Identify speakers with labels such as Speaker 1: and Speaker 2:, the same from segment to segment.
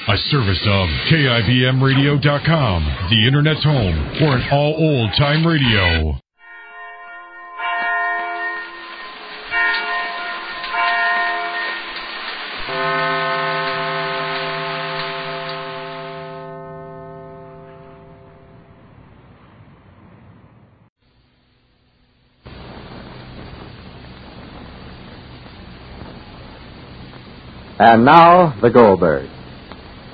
Speaker 1: A service of KIBMradio.com, the Internet's home for an all-old-time radio.
Speaker 2: And now, the Goldbergs.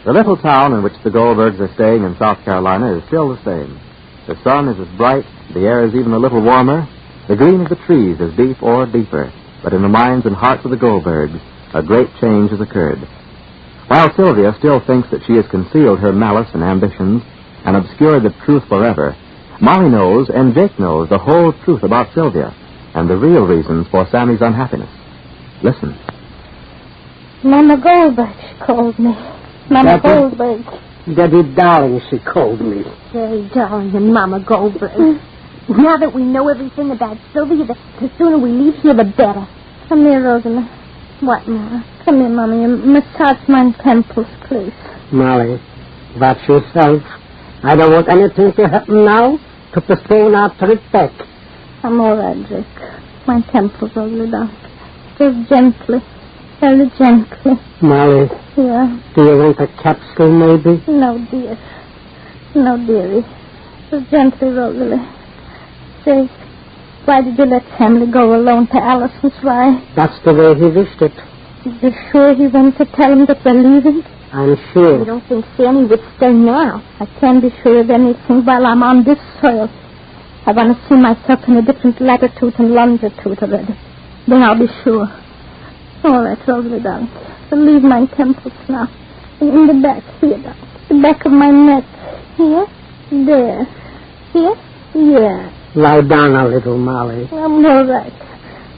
Speaker 2: The little town in which the Goldbergs are staying in South Carolina is still the same. The sun is as bright, the air is even a little warmer, the green of the trees is deep or deeper, but in the minds and hearts of the Goldbergs, a great change has occurred. While Sylvia still thinks that she has concealed her malice and ambitions and obscured the truth forever, Molly knows and Jake knows the whole truth about Sylvia and the real reasons for Sammy's unhappiness. Listen.
Speaker 3: Mama Goldbergs called me. Mama Goldbergs.
Speaker 4: Daddy darling, she called me.
Speaker 3: Daddy darling and Mama Goldbergs. Now that we know everything about Sylvia, the sooner we leave here, the better. Come here, Rosalie. What, Mama? Come here, Mommy. Massage my temples, please.
Speaker 4: Molly, watch yourself. I don't want anything to happen now. Put the phone out to it back.
Speaker 3: I'm all right, Jake. My temples, Rosalie, darling. Just gently. Very gently.
Speaker 4: Molly.
Speaker 3: Yeah?
Speaker 4: Do you want a capsule, maybe?
Speaker 3: No, dear. No, dearie. Just gently, Rosalie. Jake, why did you let Sammy go alone to Allison's? Why?
Speaker 4: That's the way he wished it.
Speaker 3: Are you sure he went to tell him that we're leaving?
Speaker 4: I'm sure.
Speaker 3: You don't think Sammy would stay now? I can't be sure of anything while I'm on this soil. I want to see myself in a different latitude and longitude already. Then I'll be sure. All right, Rosalie, darling. So leave my temples now. In the back, here, darling. The back of my neck. Here? There. Here? Yeah.
Speaker 4: Lie down a little, Molly.
Speaker 3: I'm all right.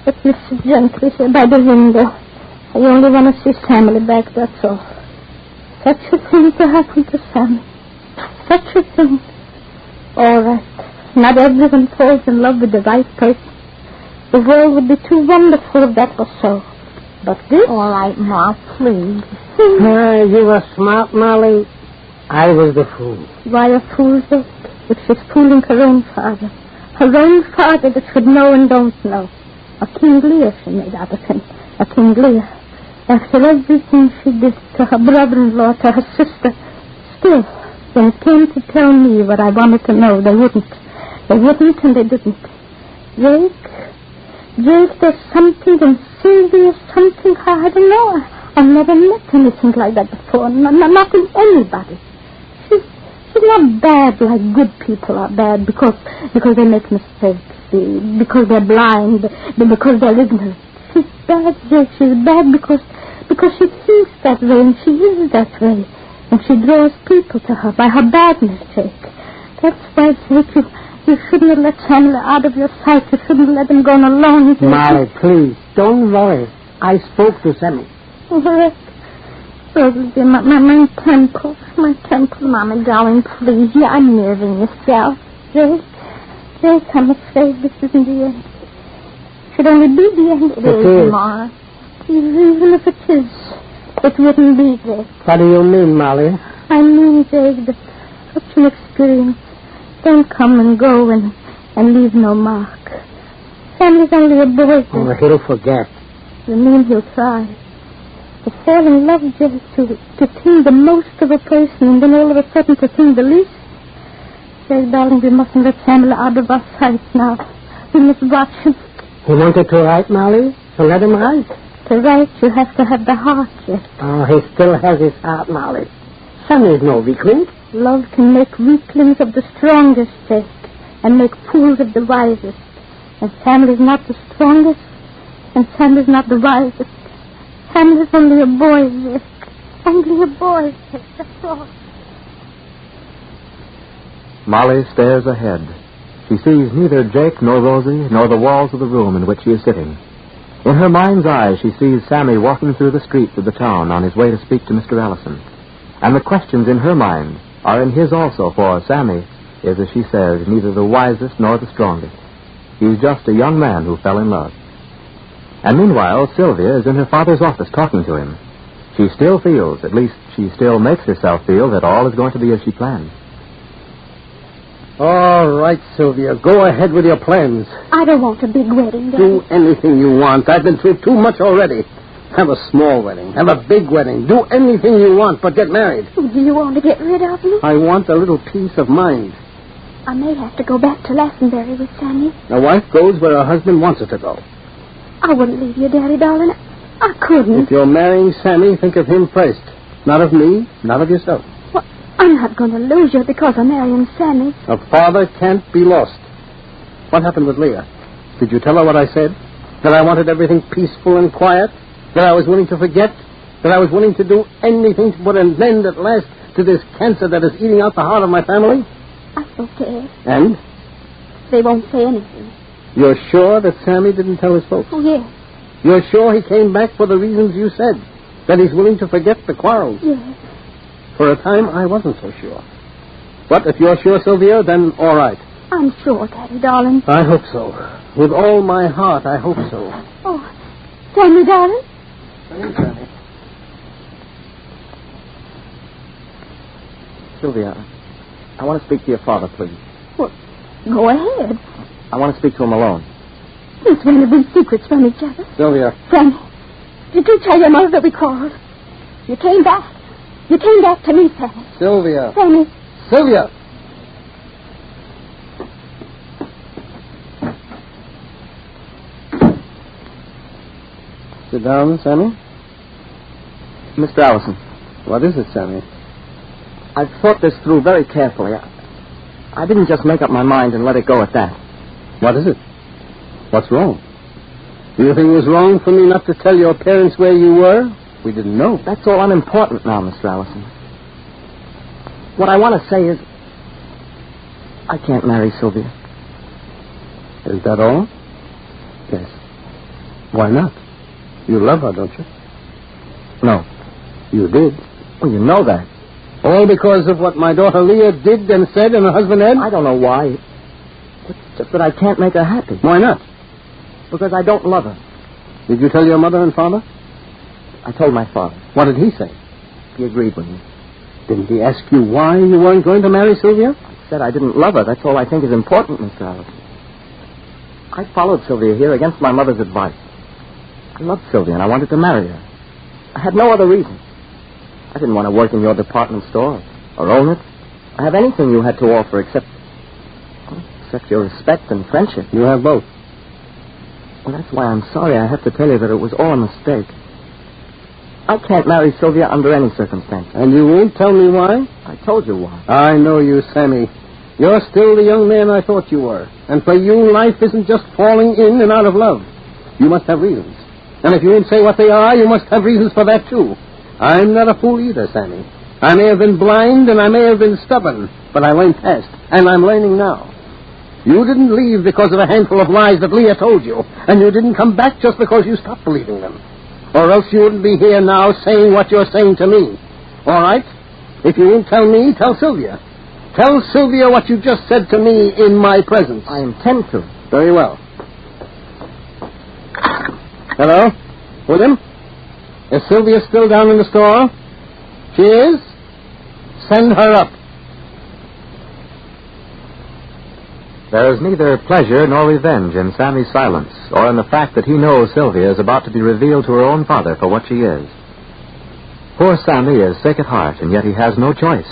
Speaker 3: But listen gently, here by the window. I only want to see Sammy back, that's all. Such a thing to happen to Sammy. Such a thing. All right. Not everyone falls in love with the right person. The world would be too wonderful if that was so. But this... All right, Ma, please.
Speaker 4: You were smart, Molly. I was the fool.
Speaker 3: Why a fool, Jake? If she's fooling her own father. Her own father that should know and don't know. A King Lear she made out of him. A King Lear. After everything she did to her brother-in-law, to her sister, still, when it came to tell me what I wanted to know, they wouldn't. They wouldn't and they didn't. Jake, there's something in Sylvia, something I don't know. I've never met anything like that before. Not in anybody. She's not bad like good people are bad because they make mistakes, because they're blind, because they're ignorant. She's bad, Jake. She's bad because she thinks that way and she is that way. And she draws people to her by her badness, Jake. That's why, Jake, you shouldn't have let Chandler out of your sight. You shouldn't let him go alone.
Speaker 4: Molly, please, don't worry. I spoke to Sammy.
Speaker 3: All right. Rosalie, my temple, Mama, darling, please. Yeah, I'm nerving yourself. Jake, I'm afraid this isn't the end. It should only be the end. It is, Ma. Even if it is, it wouldn't be, Jake.
Speaker 4: What do you mean, Molly?
Speaker 3: I mean, Jake, that such an experience don't come and go and leave no mark. Sammy's only a boy, Jake.
Speaker 4: Oh, he'll forget.
Speaker 3: You mean he'll try? To fall in love, Jake, to think the most of a person and then all of a sudden to think the least? Jake, darling, we mustn't let Sammy out of our sight now. We must watch him.
Speaker 4: He wanted to write, Molly, so let him write.
Speaker 3: To write, you have to have the heart, Jake.
Speaker 4: Oh, he still has his heart, Molly. Sammy's no weakling.
Speaker 3: Love can make weaklings of the strongest, Jake, and make fools of the wisest. And Sammy's not the strongest, and Sammy's not the wisest. Sammy's only a boy, Jake. Only a boy, Jake, that's all.
Speaker 2: Molly stares ahead. She sees neither Jake nor Rosie nor the walls of the room in which she is sitting. In her mind's eye, she sees Sammy walking through the streets of the town on his way to speak to Mr. Allison. And the questions in her mind are in his also, for Sammy is, as she says, neither the wisest nor the strongest. He's just a young man who fell in love. And meanwhile, Sylvia is in her father's office talking to him. She still feels, at least she still makes herself feel, that all is going to be as she planned.
Speaker 4: All right, Sylvia, go ahead with your plans.
Speaker 3: I don't want a big wedding, Daddy.
Speaker 4: Do anything you want. I've been through too much already. Have a small wedding. Have a big wedding. Do anything you want, but get married.
Speaker 3: Oh, do you want to get rid of me?
Speaker 4: I want a little peace of mind.
Speaker 3: I may have to go back to Lassenbury with Sammy.
Speaker 4: A wife goes where her husband wants her to go.
Speaker 3: I wouldn't leave you, Daddy, darling. I couldn't.
Speaker 4: If you're marrying Sammy, think of him first. Not of me, not of yourself.
Speaker 3: Well, I'm not going to lose you because I'm marrying Sammy.
Speaker 4: A father can't be lost. What happened with Leah? Did you tell her what I said? That I wanted everything peaceful and quiet? That I was willing to forget? That I was willing to do anything to put an end at last to this cancer that is eating out the heart of my family?
Speaker 3: I spoke to Ed.
Speaker 4: And?
Speaker 3: They won't say anything.
Speaker 4: You're sure that Sammy didn't tell his folks?
Speaker 3: Oh, yes.
Speaker 4: You're sure he came back for the reasons you said? That he's willing to forget the quarrels?
Speaker 3: Yes.
Speaker 4: For a time, I wasn't so sure. But if you're sure, Sylvia, then all right.
Speaker 3: I'm sure, Daddy, darling.
Speaker 4: I hope so. With all my heart, I hope so.
Speaker 3: Oh, Sammy, darling?
Speaker 4: Sammy.
Speaker 2: Sylvia, I want to speak to your father, please.
Speaker 3: Well, go ahead.
Speaker 2: I want to speak to him alone.
Speaker 3: Since when have we secrets from each other?
Speaker 4: Sylvia.
Speaker 3: Sammy, did you tell your mother that we quarreled? You came back. You came back to me, Sammy.
Speaker 4: Sylvia.
Speaker 3: Sammy.
Speaker 4: Sylvia. Sit down, Sammy.
Speaker 2: Mr. Allison.
Speaker 4: What is it, Sammy?
Speaker 2: I've thought this through very carefully. I didn't just make up my mind and let it go at that.
Speaker 4: What is it? What's wrong? Do you think it was wrong for me not to tell your parents where you were? We didn't know.
Speaker 2: That's all unimportant now, Mr. Allison. What I want to say is, I can't marry Sylvia.
Speaker 4: Is that all? Yes. Why not? You love her, don't you?
Speaker 2: No.
Speaker 4: You did.
Speaker 2: Well, you know that.
Speaker 4: All because of what my daughter Leah did and said and her husband Ed?
Speaker 2: I don't know why. It's just that I can't make her happy.
Speaker 4: Why not?
Speaker 2: Because I don't love her.
Speaker 4: Did you tell your mother and father?
Speaker 2: I told my father.
Speaker 4: What did he say?
Speaker 2: He agreed with me.
Speaker 4: Didn't he ask you why you weren't going to marry Sylvia?
Speaker 2: I said I didn't love her. That's all I think is important, Mr. Allison. I followed Sylvia here against my mother's advice. I loved Sylvia and I wanted to marry her. I had no other reason. I didn't want to work in your department store or own it. I have anything you had to offer except your respect and friendship.
Speaker 4: You have both.
Speaker 2: Well, that's why I'm sorry I have to tell you that it was all a mistake. I can't marry Sylvia under any circumstance.
Speaker 4: And you won't tell me why?
Speaker 2: I told you why.
Speaker 4: I know you, Sammy. You're still the young man I thought you were. And for you, life isn't just falling in and out of love. You must have reasons. And if you won't say what they are, you must have reasons for that, too. I'm not a fool either, Sammy. I may have been blind and I may have been stubborn, but I learned fast, and I'm learning now. You didn't leave because of a handful of lies that Leah told you, and you didn't come back just because you stopped believing them. Or else you wouldn't be here now saying what you're saying to me. All right? If you won't tell me, tell Sylvia. Tell Sylvia what you just said to me in my presence.
Speaker 2: I intend to.
Speaker 4: Very well. Hello? William? Is Sylvia still down in the store? She is? Send her up.
Speaker 2: There is neither pleasure nor revenge in Sammy's silence, or in the fact that he knows Sylvia is about to be revealed to her own father for what she is. Poor Sammy is sick at heart, and yet he has no choice.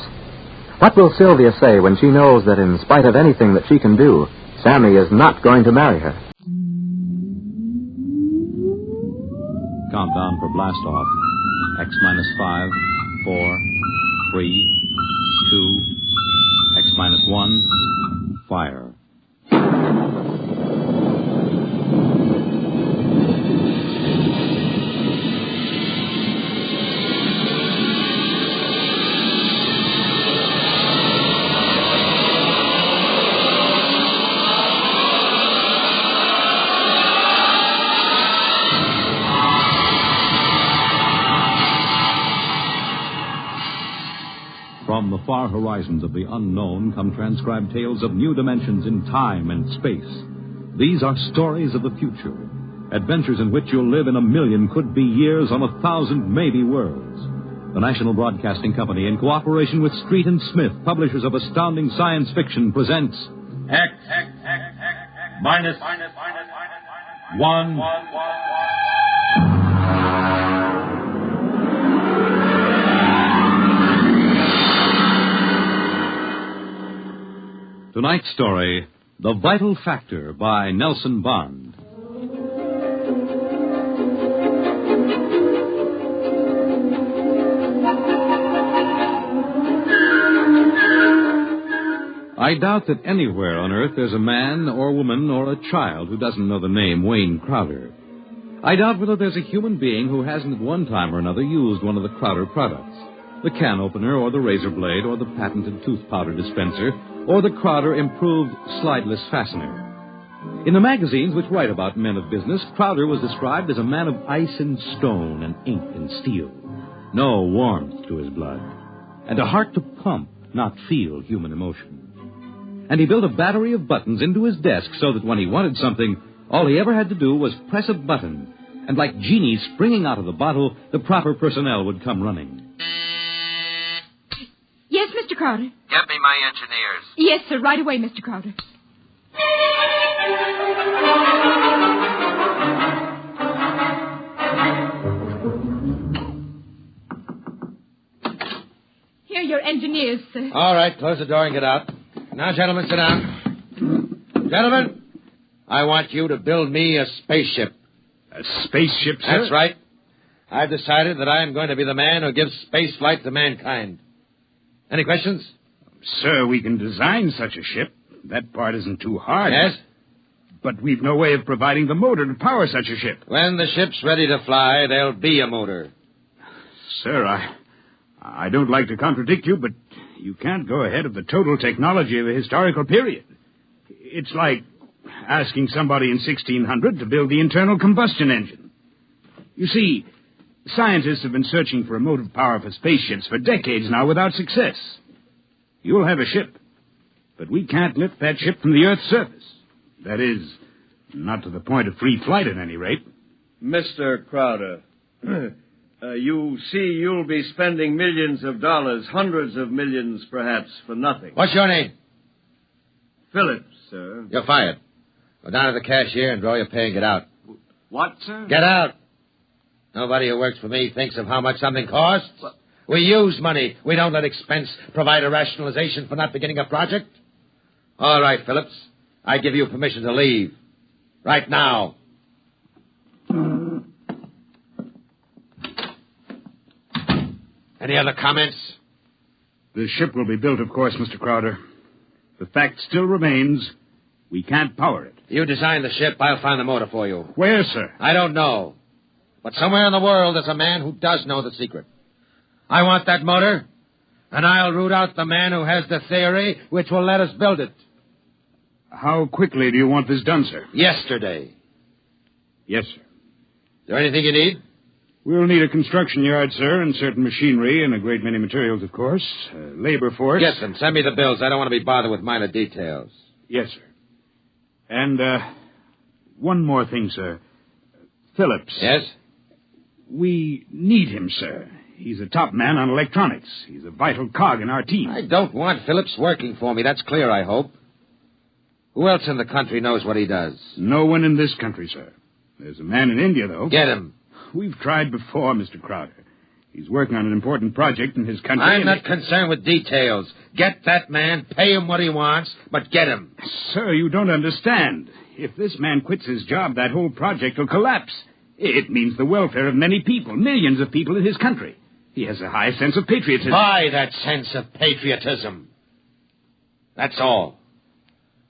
Speaker 2: What will Sylvia say when she knows that in spite of anything that she can do, Sammy is not going to marry her?
Speaker 5: Countdown for blast off. X-5, 4, 3, 2, X-1, fire. From the far horizons of the unknown come transcribed tales of new dimensions in time and space. These are stories of the future, Adventures in which you'll live in 1,000,000 could-be years on 1,000 maybe worlds. The National Broadcasting Company, in cooperation with Street and Smith, publishers of astounding science fiction, presents
Speaker 6: X minus 1.
Speaker 5: Tonight's story, The Vital Factor by Nelson Bond. I doubt that anywhere on Earth there's a man or woman or a child who doesn't know the name Wayne Crowder. I doubt whether there's a human being who hasn't at one time or another used one of the Crowder products. The can opener or the razor blade or the patented tooth powder dispenser or the Crowder improved slideless fastener. In the magazines which write about men of business, Crowder was described as a man of ice and stone and ink and steel. No warmth to his blood. And a heart to pump, not feel human emotion. And he built a battery of buttons into his desk so that when he wanted something, all he ever had to do was press a button. And like genies springing out of the bottle, the proper personnel would come running.
Speaker 7: Yes, Mr. Crowder?
Speaker 8: Get me my engineers.
Speaker 7: Yes, sir. Right away, Mr. Crowder. Here are your engineers, sir.
Speaker 8: All right, close the door and get out. Now, gentlemen, sit down. Gentlemen, I want you to build me a spaceship.
Speaker 1: A spaceship, sir?
Speaker 8: That's right. I've decided that I am going to be the man who gives space flight to mankind. Any questions?
Speaker 1: Sir, we can design such a ship. That part isn't too hard.
Speaker 8: Yes?
Speaker 1: But we've no way of providing the motor to power such a ship.
Speaker 8: When the ship's ready to fly, there'll be a motor.
Speaker 1: Sir, I don't like to contradict you, but you can't go ahead of the total technology of a historical period. It's like asking somebody in 1600 to build the internal combustion engine. You see, scientists have been searching for a motive power for spaceships for decades now without success. You'll have a ship, but we can't lift that ship from the Earth's surface. That is, not to the point of free flight at any rate.
Speaker 9: Mr. Crowder, you see you'll be spending millions of dollars, hundreds of millions perhaps, for nothing.
Speaker 8: What's your name?
Speaker 9: Phillips, sir.
Speaker 8: You're fired. Go down to the cashier and draw your pay and get out.
Speaker 9: What, sir?
Speaker 8: Get out. Nobody who works for me thinks of how much something costs. We use money. We don't let expense provide a rationalization for not beginning a project. All right, Phillips. I give you permission to leave. Right now. Any other comments?
Speaker 1: The ship will be built, of course, Mr. Crowder. The fact still remains, we can't power it.
Speaker 8: You design the ship, I'll find the motor for you.
Speaker 1: Where, sir?
Speaker 8: I don't know. But somewhere in the world there's a man who does know the secret. I want that motor, and I'll root out the man who has the theory which will let us build it.
Speaker 1: How quickly do you want this done, sir?
Speaker 8: Yesterday.
Speaker 1: Yes, sir.
Speaker 8: Is there anything you need?
Speaker 1: We'll need a construction yard, sir, and certain machinery and a great many materials, of course. Labor force.
Speaker 8: Get them. Send me the bills. I don't want to be bothered with minor details.
Speaker 1: Yes, sir. And, one more thing, sir. Phillips.
Speaker 8: Yes?
Speaker 1: We need him, sir. He's a top man on electronics. He's a vital cog in our team.
Speaker 8: I don't want Phillips working for me. That's clear, I hope. Who else in the country knows what he does?
Speaker 1: No one in this country, sir. There's a man in India, though.
Speaker 8: Get him.
Speaker 1: We've tried before, Mr. Crowder. He's working on an important project in his country.
Speaker 8: I'm not concerned with details. Get that man, pay him what he wants, but get him.
Speaker 1: Sir, you don't understand. If this man quits his job, that whole project will collapse. It means the welfare of many people, millions of people in his country. He has a high sense of patriotism.
Speaker 8: Buy that sense of patriotism. That's all.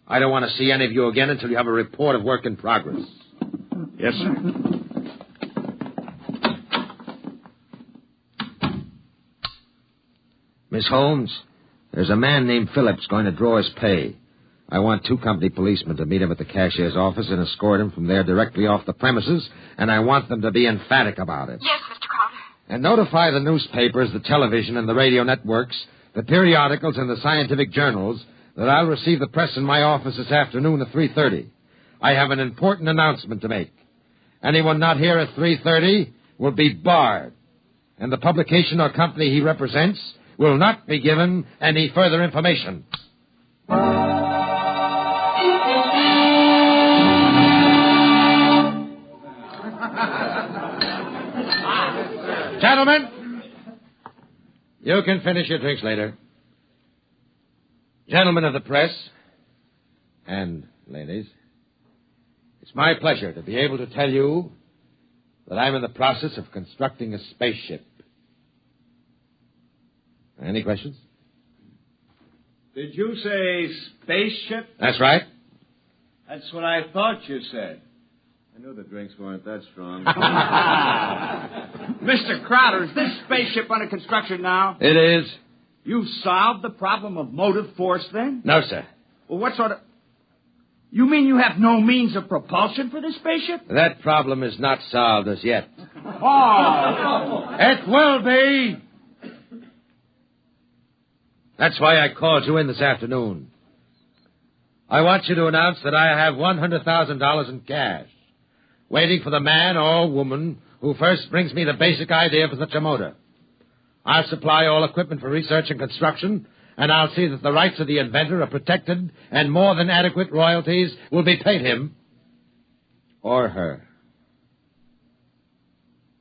Speaker 8: I don't want to see any of you again until you have a report of work in progress.
Speaker 1: Yes, sir.
Speaker 8: Miss Holmes, there's a man named Phillips going to draw his pay. I want 2 company policemen to meet him at the cashier's office and escort him from there directly off the premises, and I want them to be emphatic about it.
Speaker 7: Yes, Mr. Crowder.
Speaker 8: And notify the newspapers, the television, and the radio networks, the periodicals, and the scientific journals that I'll receive the press in my office this afternoon at 3:30. I have an important announcement to make. Anyone not here at 3:30 will be barred, and the publication or company he represents will not be given any further information. Gentlemen, you can finish your drinks later. Gentlemen of the press, and ladies, it's my pleasure to be able to tell you that I'm in the process of constructing a spaceship. Any questions?
Speaker 9: Did you say spaceship?
Speaker 8: That's right.
Speaker 9: That's what I thought you said. I knew the drinks weren't that strong.
Speaker 1: Mr. Crowder, is this spaceship under construction now?
Speaker 8: It is.
Speaker 1: You solved the problem of motive force, then?
Speaker 8: No, sir.
Speaker 1: Well, what sort of... You mean you have no means of propulsion for this spaceship?
Speaker 8: That problem is not solved as yet.
Speaker 1: Oh!
Speaker 8: It will be! That's why I called you in this afternoon. I want you to announce that I have $100,000 in cash, waiting for the man or woman who first brings me the basic idea for such a motor. I'll supply all equipment for research and construction, and I'll see that the rights of the inventor are protected and more than adequate royalties will be paid him or her.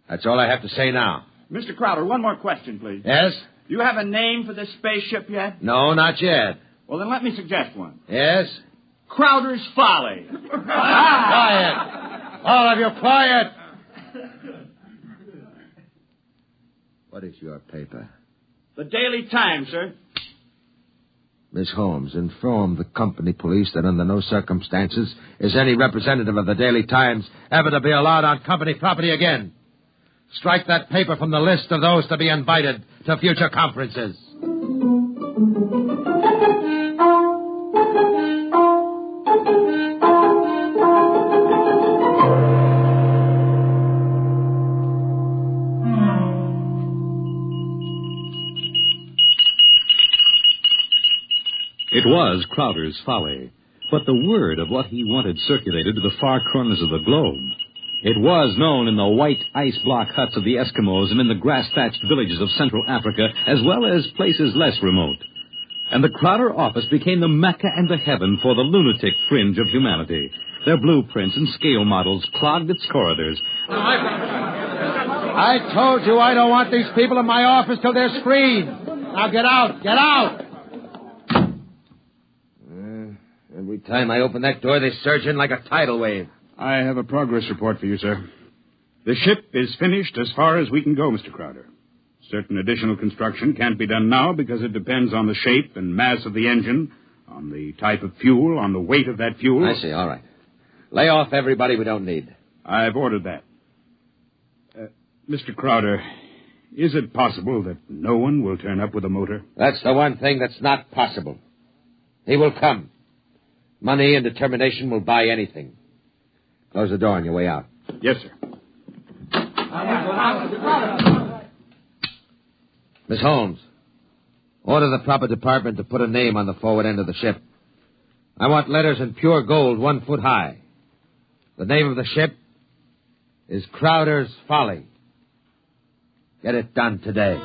Speaker 8: That's all I have to say now.
Speaker 1: Mr. Crowder, one more question, please.
Speaker 8: Yes?
Speaker 1: Do you have a name for this spaceship yet?
Speaker 8: No, not yet.
Speaker 1: Well, then let me suggest one.
Speaker 8: Yes?
Speaker 1: Crowder's Folly.
Speaker 8: Quiet! All of you, quiet! What is your paper?
Speaker 1: The Daily Times, sir.
Speaker 8: Miss Holmes, inform the company police that under no circumstances is any representative of the Daily Times ever to be allowed on company property again. Strike that paper from the list of those to be invited to future conferences.
Speaker 5: It was Crowder's Folly, but the word of what he wanted circulated to the far corners of the globe. It was known in the white ice block huts of the Eskimos and in the grass-thatched villages of Central Africa, as well as places less remote. And the Crowder office became the Mecca and the heaven for the lunatic fringe of humanity. Their blueprints and scale models clogged its corridors.
Speaker 8: I told you I don't want these people in my office till they're screened. Now get out, get out! Every time I open that door, they surge in like a tidal wave.
Speaker 1: I have a progress report for you, sir. The ship is finished as far as we can go, Mr. Crowder. Certain additional construction can't be done now because it depends on the shape and mass of the engine, on the type of fuel, on the weight of that fuel.
Speaker 8: I see, all right. Lay off everybody we don't need.
Speaker 1: I've ordered that. Mr. Crowder, is it possible that no one will turn up with a motor?
Speaker 8: That's the one thing that's not possible. He will come. Money and determination will buy anything. Close the door on your way out.
Speaker 1: Yes, sir.
Speaker 8: Miss Holmes, order the proper department to put a name on the forward end of the ship. I want letters in pure gold 1 foot high. The name of the ship is Crowder's Folly. Get it done today.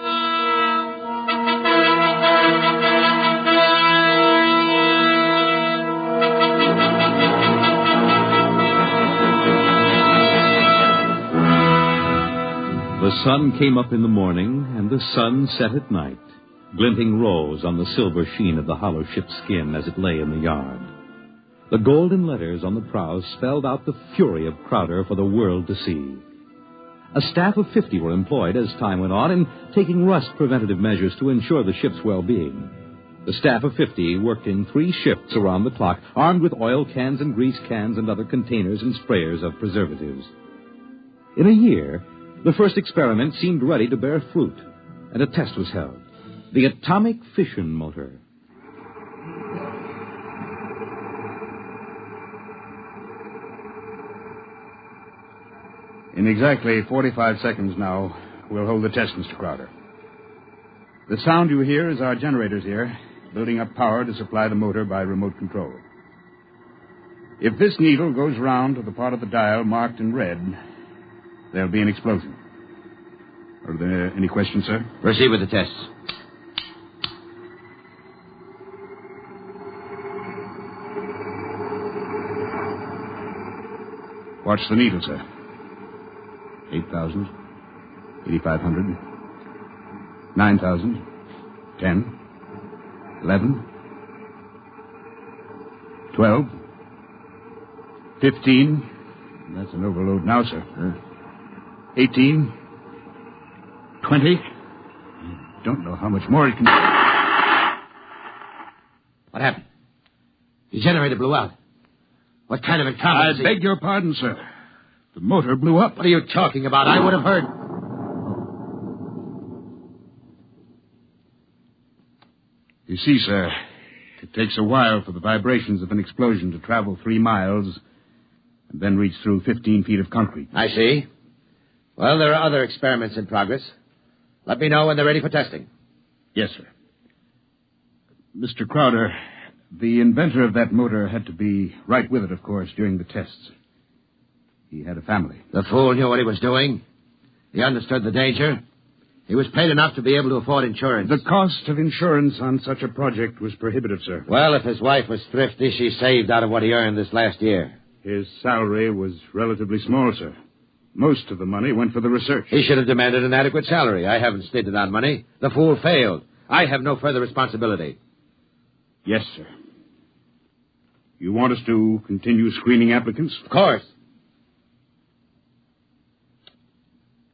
Speaker 5: The sun came up in the morning, and the sun set at night, glinting rose on the silver sheen of the hollow ship's skin as it lay in the yard. The golden letters on the prow spelled out the fury of Crowder for the world to see. A staff of 50 were employed as time went on in taking rust preventative measures to ensure the ship's well-being. The staff of 50 worked in 3 shifts around the clock, armed with oil cans and grease cans and other containers and sprayers of preservatives. In a year, the first experiment seemed ready to bear fruit, and a test was held. The atomic fission motor.
Speaker 1: In exactly 45 seconds now, we'll hold the test, Mr. Crowder. The sound you hear is our generators here, building up power to supply the motor by remote control. If this needle goes round to the part of the dial marked in red, there'll be an explosion. Are there any questions, sir?
Speaker 8: Proceed with the tests.
Speaker 1: Watch the needle, sir. 8,000, 8,500, 9,000, 10, 11, 12, 15. That's an overload now, sir. 18, 20. I don't know how much more it can...
Speaker 8: What happened? The generator blew out. What kind of incompetency?
Speaker 1: I beg your pardon, sir. The motor blew up.
Speaker 8: What are you talking about? I would have heard...
Speaker 1: You see, sir, it takes a while for the vibrations of an explosion to travel 3 miles and then reach through 15 feet of concrete.
Speaker 8: I see. Well, there are other experiments in progress. Let me know when they're ready for testing.
Speaker 1: Yes, sir. Mr. Crowder, the inventor of that motor had to be right with it, of course, during the tests. He had a family.
Speaker 8: The fool knew what he was doing. He understood the danger. He was paid enough to be able to afford insurance.
Speaker 1: The cost of insurance on such a project was prohibitive, sir.
Speaker 8: Well, if his wife was thrifty, she saved out of what he earned this last year.
Speaker 1: His salary was relatively small, sir. Most of the money went for the research.
Speaker 8: He should have demanded an adequate salary. I haven't spent it on money. The fool failed. I have no further responsibility.
Speaker 1: Yes, sir. You want us to continue screening applicants?
Speaker 8: Of course.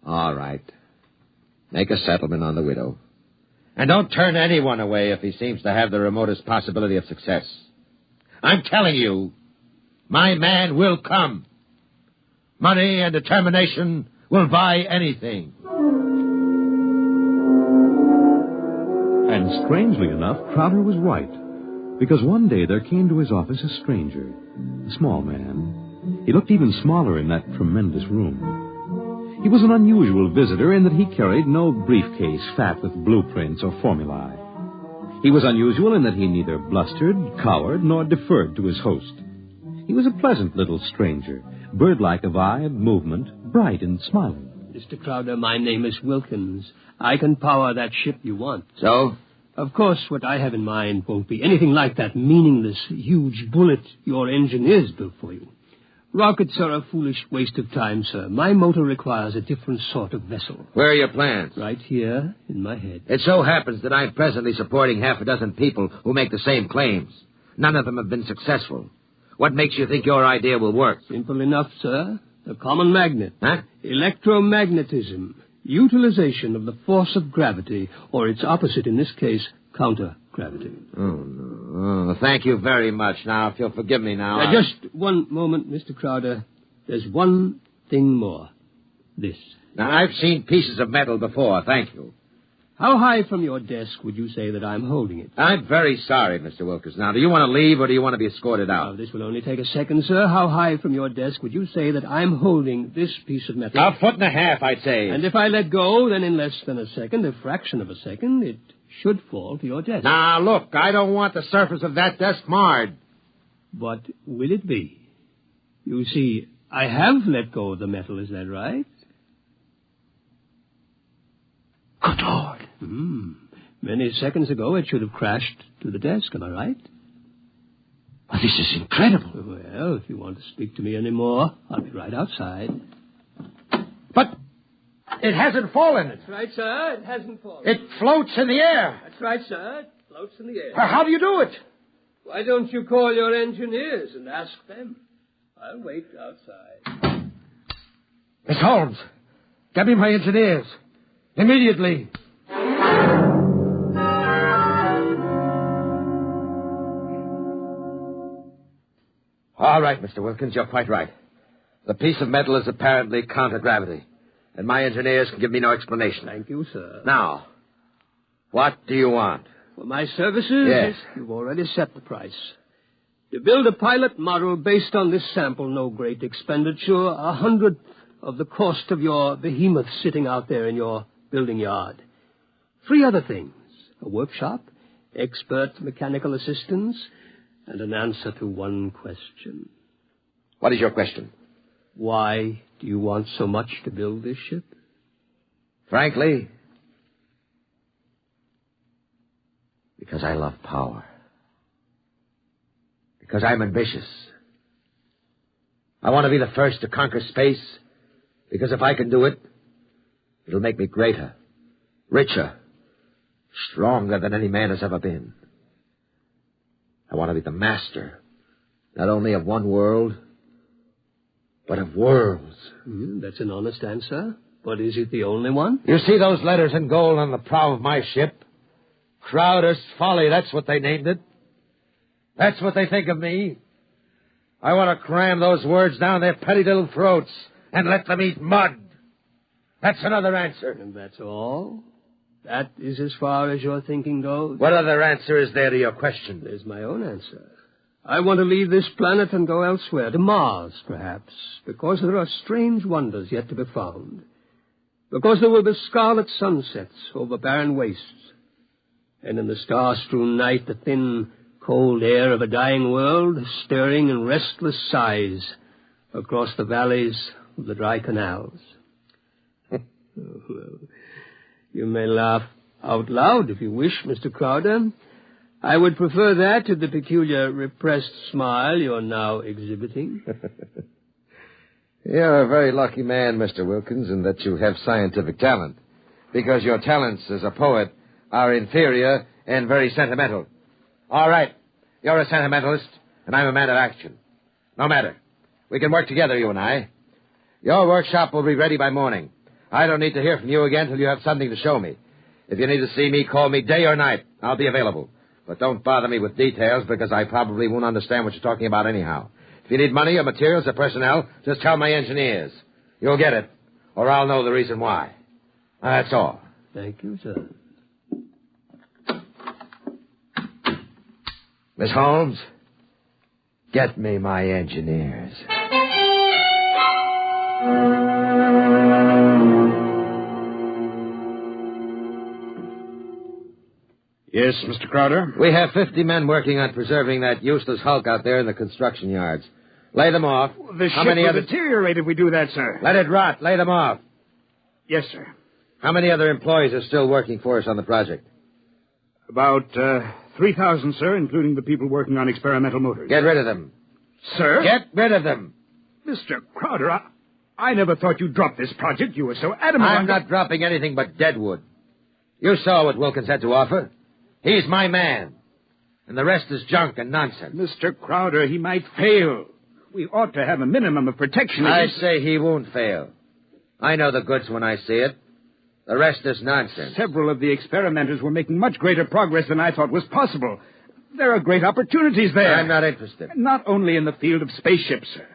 Speaker 8: All right. Make a settlement on the widow. And don't turn anyone away if he seems to have the remotest possibility of success. I'm telling you, my man will come. Money and determination will buy anything.
Speaker 5: And strangely enough, Crowder was right. Because one day there came to his office a stranger, a small man. He looked even smaller in that tremendous room. He was an unusual visitor in that he carried no briefcase fat with blueprints or formulae. He was unusual in that he neither blustered, cowered, nor deferred to his host. He was a pleasant little stranger, bird-like of eye and movement, bright and smiling.
Speaker 10: Mr. Crowder, my name is Wilkins. I can power that ship you want.
Speaker 8: So?
Speaker 10: Of course, what I have in mind won't be anything like that meaningless, huge bullet your engineers built for you. Rockets are a foolish waste of time, sir. My motor requires a different sort of vessel.
Speaker 8: Where are your plans?
Speaker 10: Right here in my head.
Speaker 8: It so happens that I'm presently supporting half a dozen people who make the same claims. None of them have been successful. What makes you think your idea will work?
Speaker 10: Simple enough, sir. A common magnet.
Speaker 8: Huh?
Speaker 10: Electromagnetism. Utilization of the force of gravity, or its opposite in this case, counter-gravity.
Speaker 8: Oh, no. Oh, thank you very much. Now, if you'll forgive me now...
Speaker 10: Just one moment, Mr. Crowder. There's one thing more. This.
Speaker 8: Now, I've seen pieces of metal before, thank you.
Speaker 10: How high from your desk would you say that I'm holding it?
Speaker 8: I'm very sorry, Mr. Wilkins. Now, do you want to leave or do you want to be escorted out?
Speaker 10: This will only take a second, sir. How high from your desk would you say that I'm holding this piece of metal?
Speaker 8: 1.5 feet, I'd say.
Speaker 10: And if I let go, then in less than a second, a fraction of a second, it should fall to your desk.
Speaker 8: Now, look, I don't want the surface of that desk marred.
Speaker 10: But will it be? You see, I have let go of the metal, is that right?
Speaker 8: Good Lord.
Speaker 10: Many seconds ago, it should have crashed to the desk, am I right?
Speaker 8: Well, this is incredible.
Speaker 10: Well, if you want to speak to me anymore, I'll be right outside.
Speaker 8: But it hasn't fallen.
Speaker 10: That's right, sir. It hasn't fallen.
Speaker 8: It floats in the air.
Speaker 10: That's right, sir. It floats in the air.
Speaker 8: How do you do it?
Speaker 10: Why don't you call your engineers and ask them? I'll wait outside.
Speaker 8: Miss Holmes, get me my engineers. Immediately. All right, Mr. Wilkins, you're quite right. The piece of metal is apparently counter-gravity, and my engineers can give me no explanation.
Speaker 10: Thank you, sir.
Speaker 8: Now, what do you want?
Speaker 10: For my services?
Speaker 8: Yes.
Speaker 10: You've already set the price. To build a pilot model based on this sample, no great expenditure, 100th of the cost of your behemoth sitting out there in your building yard. 3 other things: a workshop, expert mechanical assistance, and an answer to one question.
Speaker 8: What is your question?
Speaker 10: Why do you want so much to build this ship?
Speaker 8: Frankly, because I love power. Because I'm ambitious. I want to be the first to conquer space, because if I can do it, it'll make me greater, richer, stronger than any man has ever been. I want to be the master, not only of one world, but of worlds.
Speaker 10: That's an honest answer. But is it the only one?
Speaker 8: You see those letters in gold on the prow of my ship? Crowder's Folly, that's what they named it. That's what they think of me. I want to cram those words down their petty little throats and let them eat mud. That's another answer.
Speaker 10: And that's all? That is as far as your thinking goes?
Speaker 8: What other answer is there to your question?
Speaker 10: There's my own answer. I want to leave this planet and go elsewhere, to Mars, perhaps, because there are strange wonders yet to be found. Because there will be scarlet sunsets over barren wastes, and in the star-strewn night the thin, cold air of a dying world stirring in restless sighs across the valleys of the dry canals. Well, you may laugh out loud if you wish, Mr. Crowder. I would prefer that to the peculiar repressed smile you're now exhibiting.
Speaker 8: You're a very lucky man, Mr. Wilkins, in that you have scientific talent, because your talents as a poet are inferior and very sentimental. All right, you're a sentimentalist, and I'm a man of action. No matter. We can work together, you and I. Your workshop will be ready by morning. I don't need to hear from you again till you have something to show me. If you need to see me, call me day or night. I'll be available. But don't bother me with details, because I probably won't understand what you're talking about anyhow. If you need money or materials or personnel, just tell my engineers. You'll get it, or I'll know the reason why. That's all.
Speaker 10: Thank you, sir.
Speaker 8: Miss Holmes, get me my engineers.
Speaker 1: Yes, Mr. Crowder?
Speaker 8: We have 50 men working on preserving that useless hulk out there in the construction yards. Lay them off.
Speaker 1: The ship will deteriorate if we do that, sir.
Speaker 8: Let it rot. Lay them off.
Speaker 1: Yes, sir.
Speaker 8: How many other employees are still working for us on the project?
Speaker 1: About 3,000, sir, including the people working on experimental motors.
Speaker 8: Get rid of them.
Speaker 1: Sir?
Speaker 8: Get rid of them.
Speaker 1: Mr. Crowder, I never thought you'd drop this project. You were so adamant.
Speaker 8: I'm not dropping anything but deadwood. You saw what Wilkins had to offer. He's my man. And the rest is junk and nonsense.
Speaker 1: Mr. Crowder, he might fail. We ought to have a minimum of protection.
Speaker 8: I say he won't fail. I know the goods when I see it. The rest is nonsense.
Speaker 1: Several of the experimenters were making much greater progress than I thought was possible. There are great opportunities there.
Speaker 8: I'm not interested.
Speaker 1: Not only in the field of spaceships, sir.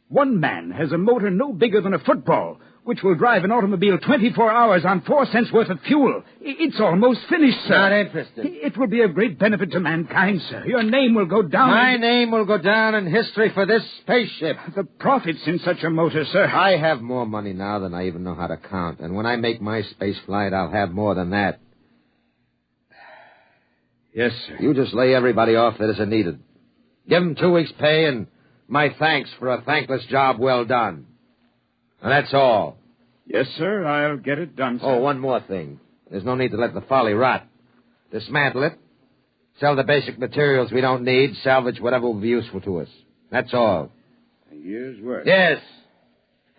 Speaker 1: One man has a motor no bigger than a football, which will drive an automobile 24 hours on 4 cents worth of fuel. It's almost finished, sir.
Speaker 8: Not interested.
Speaker 1: It will be of great benefit to mankind, sir. Your name will go down.
Speaker 8: My name will go down in history for this spaceship.
Speaker 1: The profits in such a motor, sir.
Speaker 8: I have more money now than I even know how to count. And when I make my space flight, I'll have more than that.
Speaker 1: Yes, sir.
Speaker 8: You just lay everybody off that isn't needed. Give them 2 weeks' pay and my thanks for a thankless job well done. And that's all.
Speaker 1: Yes, sir. I'll get it done, sir.
Speaker 8: Oh, one more thing. There's no need to let the folly rot. Dismantle it. Sell the basic materials we don't need. Salvage whatever will be useful to us. That's all.
Speaker 1: A year's work.
Speaker 8: Yes.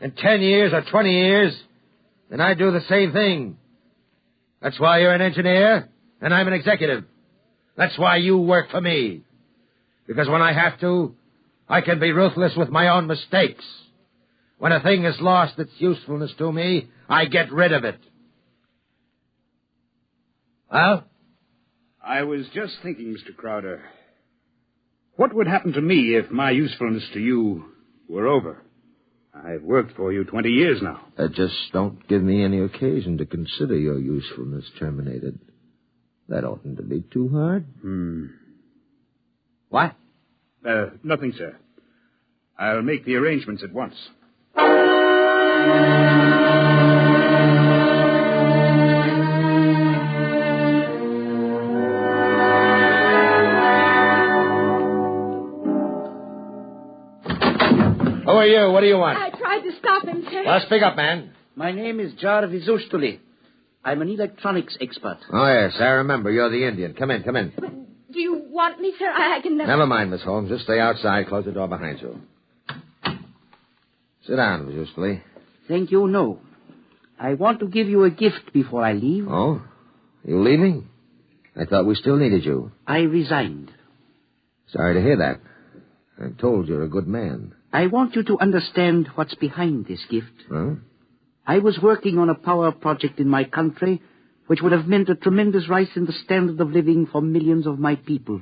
Speaker 8: In 10 years or 20 years, then I do the same thing. That's why you're an engineer and I'm an executive. That's why you work for me. Because when I have to, I can be ruthless with my own mistakes. When a thing has lost its usefulness to me, I get rid of it. Well?
Speaker 1: I was just thinking, Mr. Crowder, what would happen to me if my usefulness to you were over? I've worked for you 20 years now.
Speaker 8: Just don't give me any occasion to consider your usefulness terminated. That oughtn't to be too hard. What?
Speaker 1: Nothing, sir. I'll make the arrangements at once.
Speaker 8: you? What do you want?
Speaker 7: I tried to stop him, sir.
Speaker 8: Well, speak up, man.
Speaker 11: My name is Jarvis Ustuli. I'm an electronics expert.
Speaker 8: Oh, yes, I remember. You're the Indian. Come in, come in.
Speaker 7: Do you want me, sir? I can never...
Speaker 8: Never mind, Miss Holmes. Just stay outside. Close the door behind you. Sit down, Miss Ustuli.
Speaker 11: Thank you, no. I want to give you a gift before I leave.
Speaker 8: Oh? You leaving? I thought we still needed you.
Speaker 11: I resigned.
Speaker 8: Sorry to hear that. I'm told you're a good man.
Speaker 11: I want you to understand what's behind this gift.
Speaker 8: Huh?
Speaker 11: I was working on a power project in my country which would have meant a tremendous rise in the standard of living for millions of my people.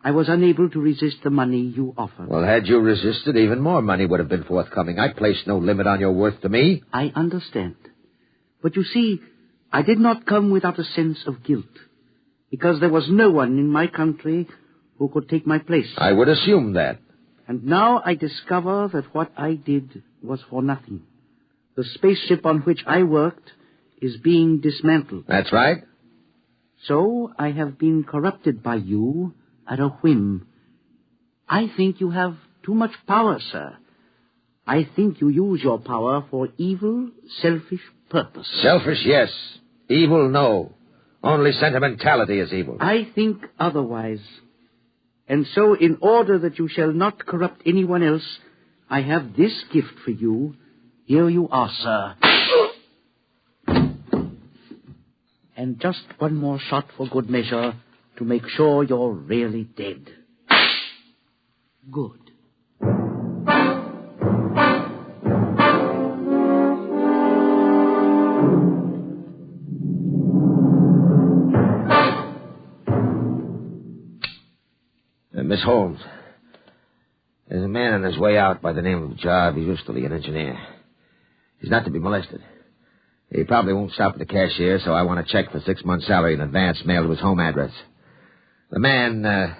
Speaker 11: I was unable to resist the money you offered.
Speaker 8: Well, had you resisted, even more money would have been forthcoming. I placed no limit on your worth to me.
Speaker 11: I understand. But you see, I did not come without a sense of guilt, because there was no one in my country who could take my place.
Speaker 8: I would assume that.
Speaker 11: And now I discover that what I did was for nothing. The spaceship on which I worked is being dismantled.
Speaker 8: That's right.
Speaker 11: So I have been corrupted by you at a whim. I think you have too much power, sir. I think you use your power for evil, selfish purposes.
Speaker 8: Selfish, yes. Evil, no. Only sentimentality is evil.
Speaker 11: I think otherwise. And so, in order that you shall not corrupt anyone else, I have this gift for you. Here you are, sir. And just one more shot for good measure to make sure you're really dead. Good.
Speaker 8: Miss Holmes, there's a man on his way out by the name of Jarvis Ustuli, an engineer. He's not to be molested. He probably won't stop at the cashier, so I want a check for 6 months' salary in advance mailed to his home address. The man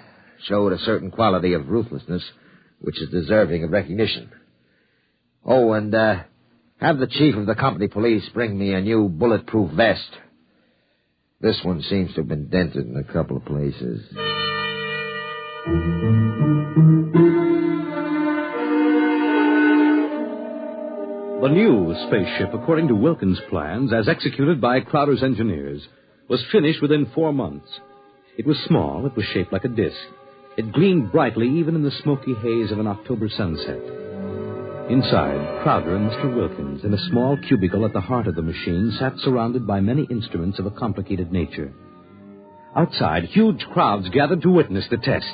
Speaker 8: showed a certain quality of ruthlessness which is deserving of recognition. Oh, and have the chief of the company police bring me a new bulletproof vest. This one seems to have been dented in a couple of places.
Speaker 5: The new spaceship, according to Wilkins' plans, as executed by Crowder's engineers, was finished within 4 months. It was small. It was shaped like a disc. It gleamed brightly even in the smoky haze of an October sunset. Inside, Crowder and Mr. Wilkins, in a small cubicle at the heart of the machine, sat surrounded by many instruments of a complicated nature. Outside, huge crowds gathered to witness the test.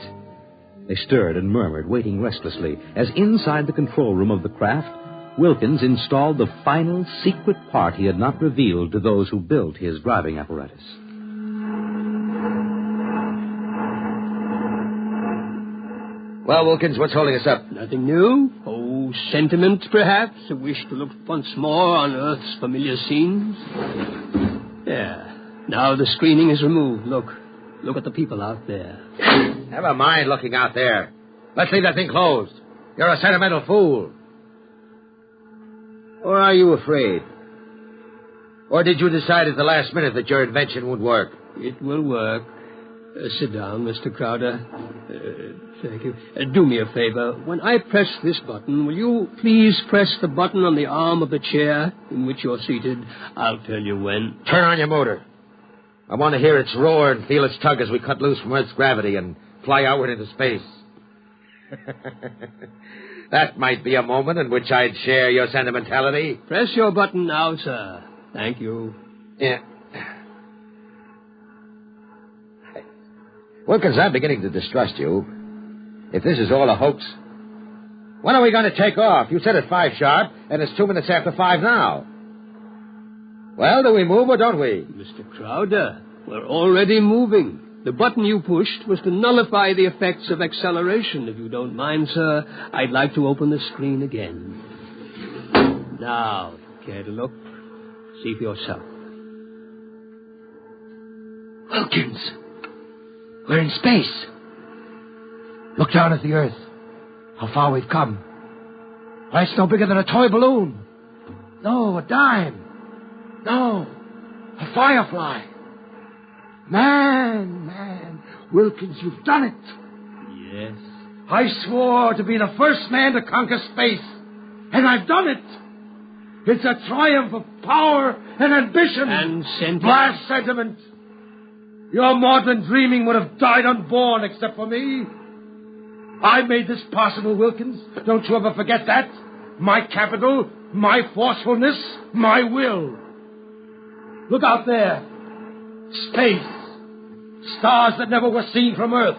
Speaker 5: They stirred and murmured, waiting restlessly, as inside the control room of the craft, Wilkins installed the final secret part he had not revealed to those who built his driving apparatus.
Speaker 8: Well, Wilkins, what's holding us up?
Speaker 10: Nothing new. Oh, sentiment, perhaps. A wish to look once more on Earth's familiar scenes. Yeah. Now the screening is removed. Look at the people out there.
Speaker 8: Never mind looking out there. Let's leave that thing closed. You're a sentimental fool. Or are you afraid? Or did you decide at the last minute that your invention would work?
Speaker 10: It will work. Sit down, Mr. Crowder. Thank you. Do me a favor. When I press this button, will you please press the button on the arm of the chair in which you're seated? I'll tell you when.
Speaker 8: Turn on your motor. I want to hear its roar and feel its tug as we cut loose from Earth's gravity and fly outward into space. That might be a moment in which I'd share your sentimentality.
Speaker 10: Press your button now, sir. Thank you.
Speaker 8: Yeah. Wilkins, I'm beginning to distrust you. If this is all a hoax, when are we going to take off? You said at 5 sharp, and it's 2 minutes after 5 now. Well, do we move or don't we?
Speaker 10: Mr. Crowder, we're already moving. The button you pushed was to nullify the effects of acceleration. If you don't mind, sir, I'd like to open the screen again. Now, care to look? See for yourself.
Speaker 8: Wilkins, we're in space. Look down at the Earth. How far we've come. Why, it's no bigger than a toy balloon. No, a dime. No, a firefly. Man, Wilkins, you've done it.
Speaker 10: Yes.
Speaker 8: I swore to be the first man to conquer space. And I've done it. It's a triumph of power and ambition.
Speaker 10: And sentiment.
Speaker 8: Blast sentiment. Your maudlin dreaming would have died unborn except for me. I made this possible, Wilkins. Don't you ever forget that. My capital, my forcefulness, my will. Look out there. Space. Stars that never were seen from Earth.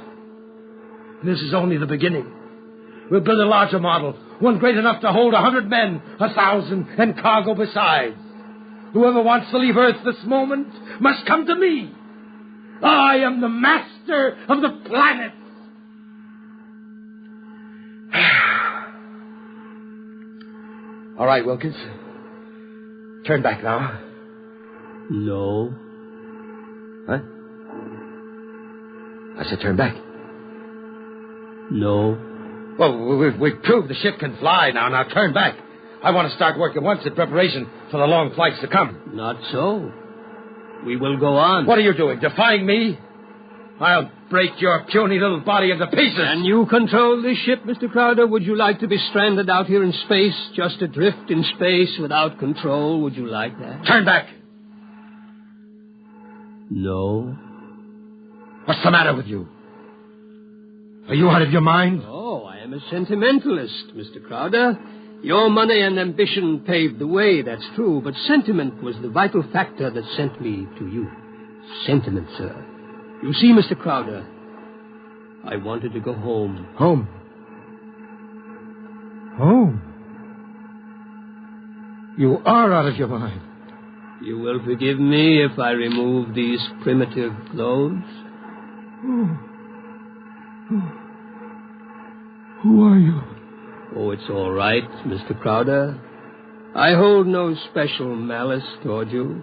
Speaker 8: This is only the beginning. We'll build a larger model, one great enough to hold 100 men, 1,000, and cargo besides. Whoever wants to leave Earth this moment must come to me. I am the master of the planet. All right, Wilkins. Turn back now.
Speaker 10: No.
Speaker 8: What? I said turn back.
Speaker 10: No.
Speaker 8: Well, we've proved the ship can fly now. Now turn back. I want to start work at once in preparation for the long flights to come.
Speaker 10: Not so. We will go on.
Speaker 8: What are you doing? Defying me? I'll break your puny little body into pieces.
Speaker 10: And you control this ship, Mr. Crowder? Would you like to be stranded out here in space, just adrift in space without control? Would you like that?
Speaker 8: Turn back.
Speaker 10: No.
Speaker 8: What's the matter with you? Are you out of your mind?
Speaker 10: Oh, I am a sentimentalist, Mr. Crowder. Your money and ambition paved the way, that's true, but sentiment was the vital factor that sent me to you. Sentiment, sir. You see, Mr. Crowder, I wanted to go home.
Speaker 8: Home? Home? You are out of your mind.
Speaker 10: You will forgive me if I remove these primitive clothes?
Speaker 8: Who are you?
Speaker 10: Oh, it's all right, Mr. Crowder. I hold no special malice toward you.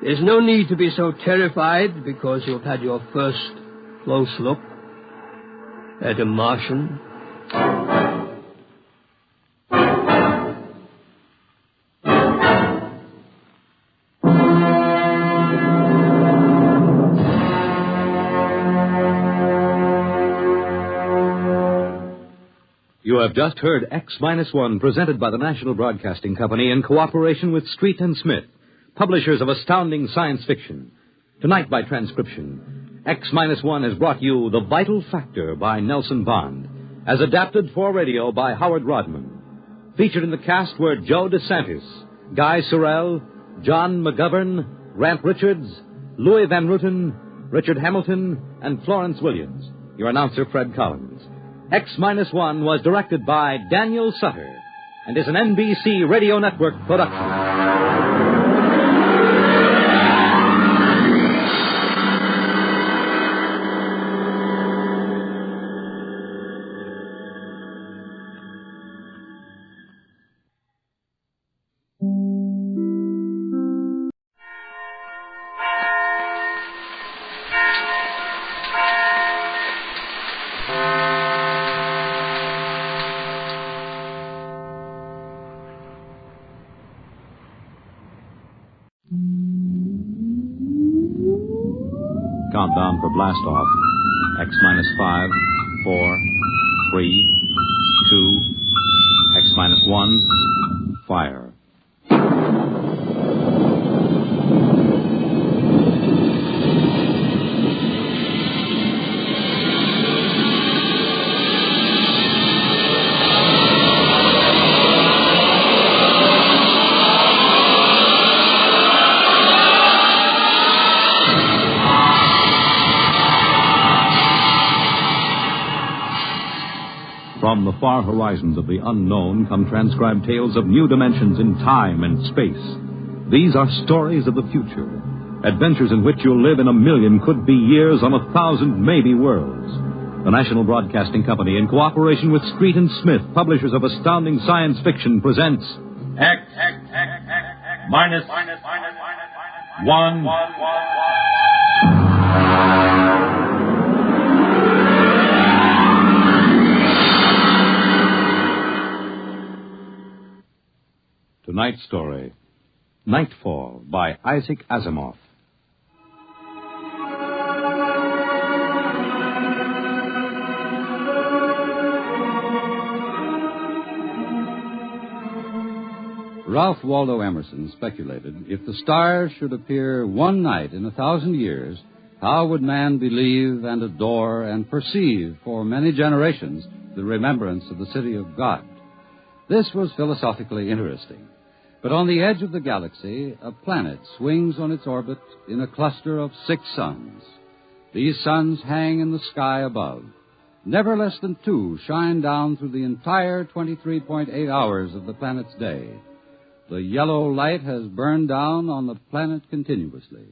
Speaker 10: There's no need to be so terrified because you've had your first close look at a Martian.
Speaker 5: You have just heard X-1 presented by the National Broadcasting Company in cooperation with Street and Smith, publishers of astounding science fiction. Tonight by transcription, X-1 has brought you The Vital Factor by Nelson Bond, as adapted for radio by Howard Rodman. Featured in the cast were Joe DeSantis, Guy Sorrell, John McGovern, Grant Richards, Louis Van Ruten, Richard Hamilton, and Florence Williams. Your announcer, Fred Collins. X-1 was directed by Daniel Sutter and is an NBC Radio Network production. Countdown for blast off. X-5, 4, 3, 2, X-1, fire. From the far horizons of the unknown come transcribed tales of new dimensions in time and space. These are stories of the future, adventures in which you'll live in a million could-be years on 1,000 maybe worlds. The National Broadcasting Company, in cooperation with Street and Smith, publishers of astounding science fiction, presents
Speaker 6: X minus 1.
Speaker 5: Tonight's story, Nightfall by Isaac Asimov.
Speaker 12: Ralph Waldo Emerson speculated, if the stars should appear one night in 1,000 years, how would man believe and adore and perceive for many generations the remembrance of the city of God? This was philosophically interesting. But on the edge of the galaxy, a planet swings on its orbit in a cluster of 6 suns. These suns hang in the sky above. Never less than 2 shine down through the entire 23.8 hours of the planet's day. The yellow light has burned down on the planet continuously,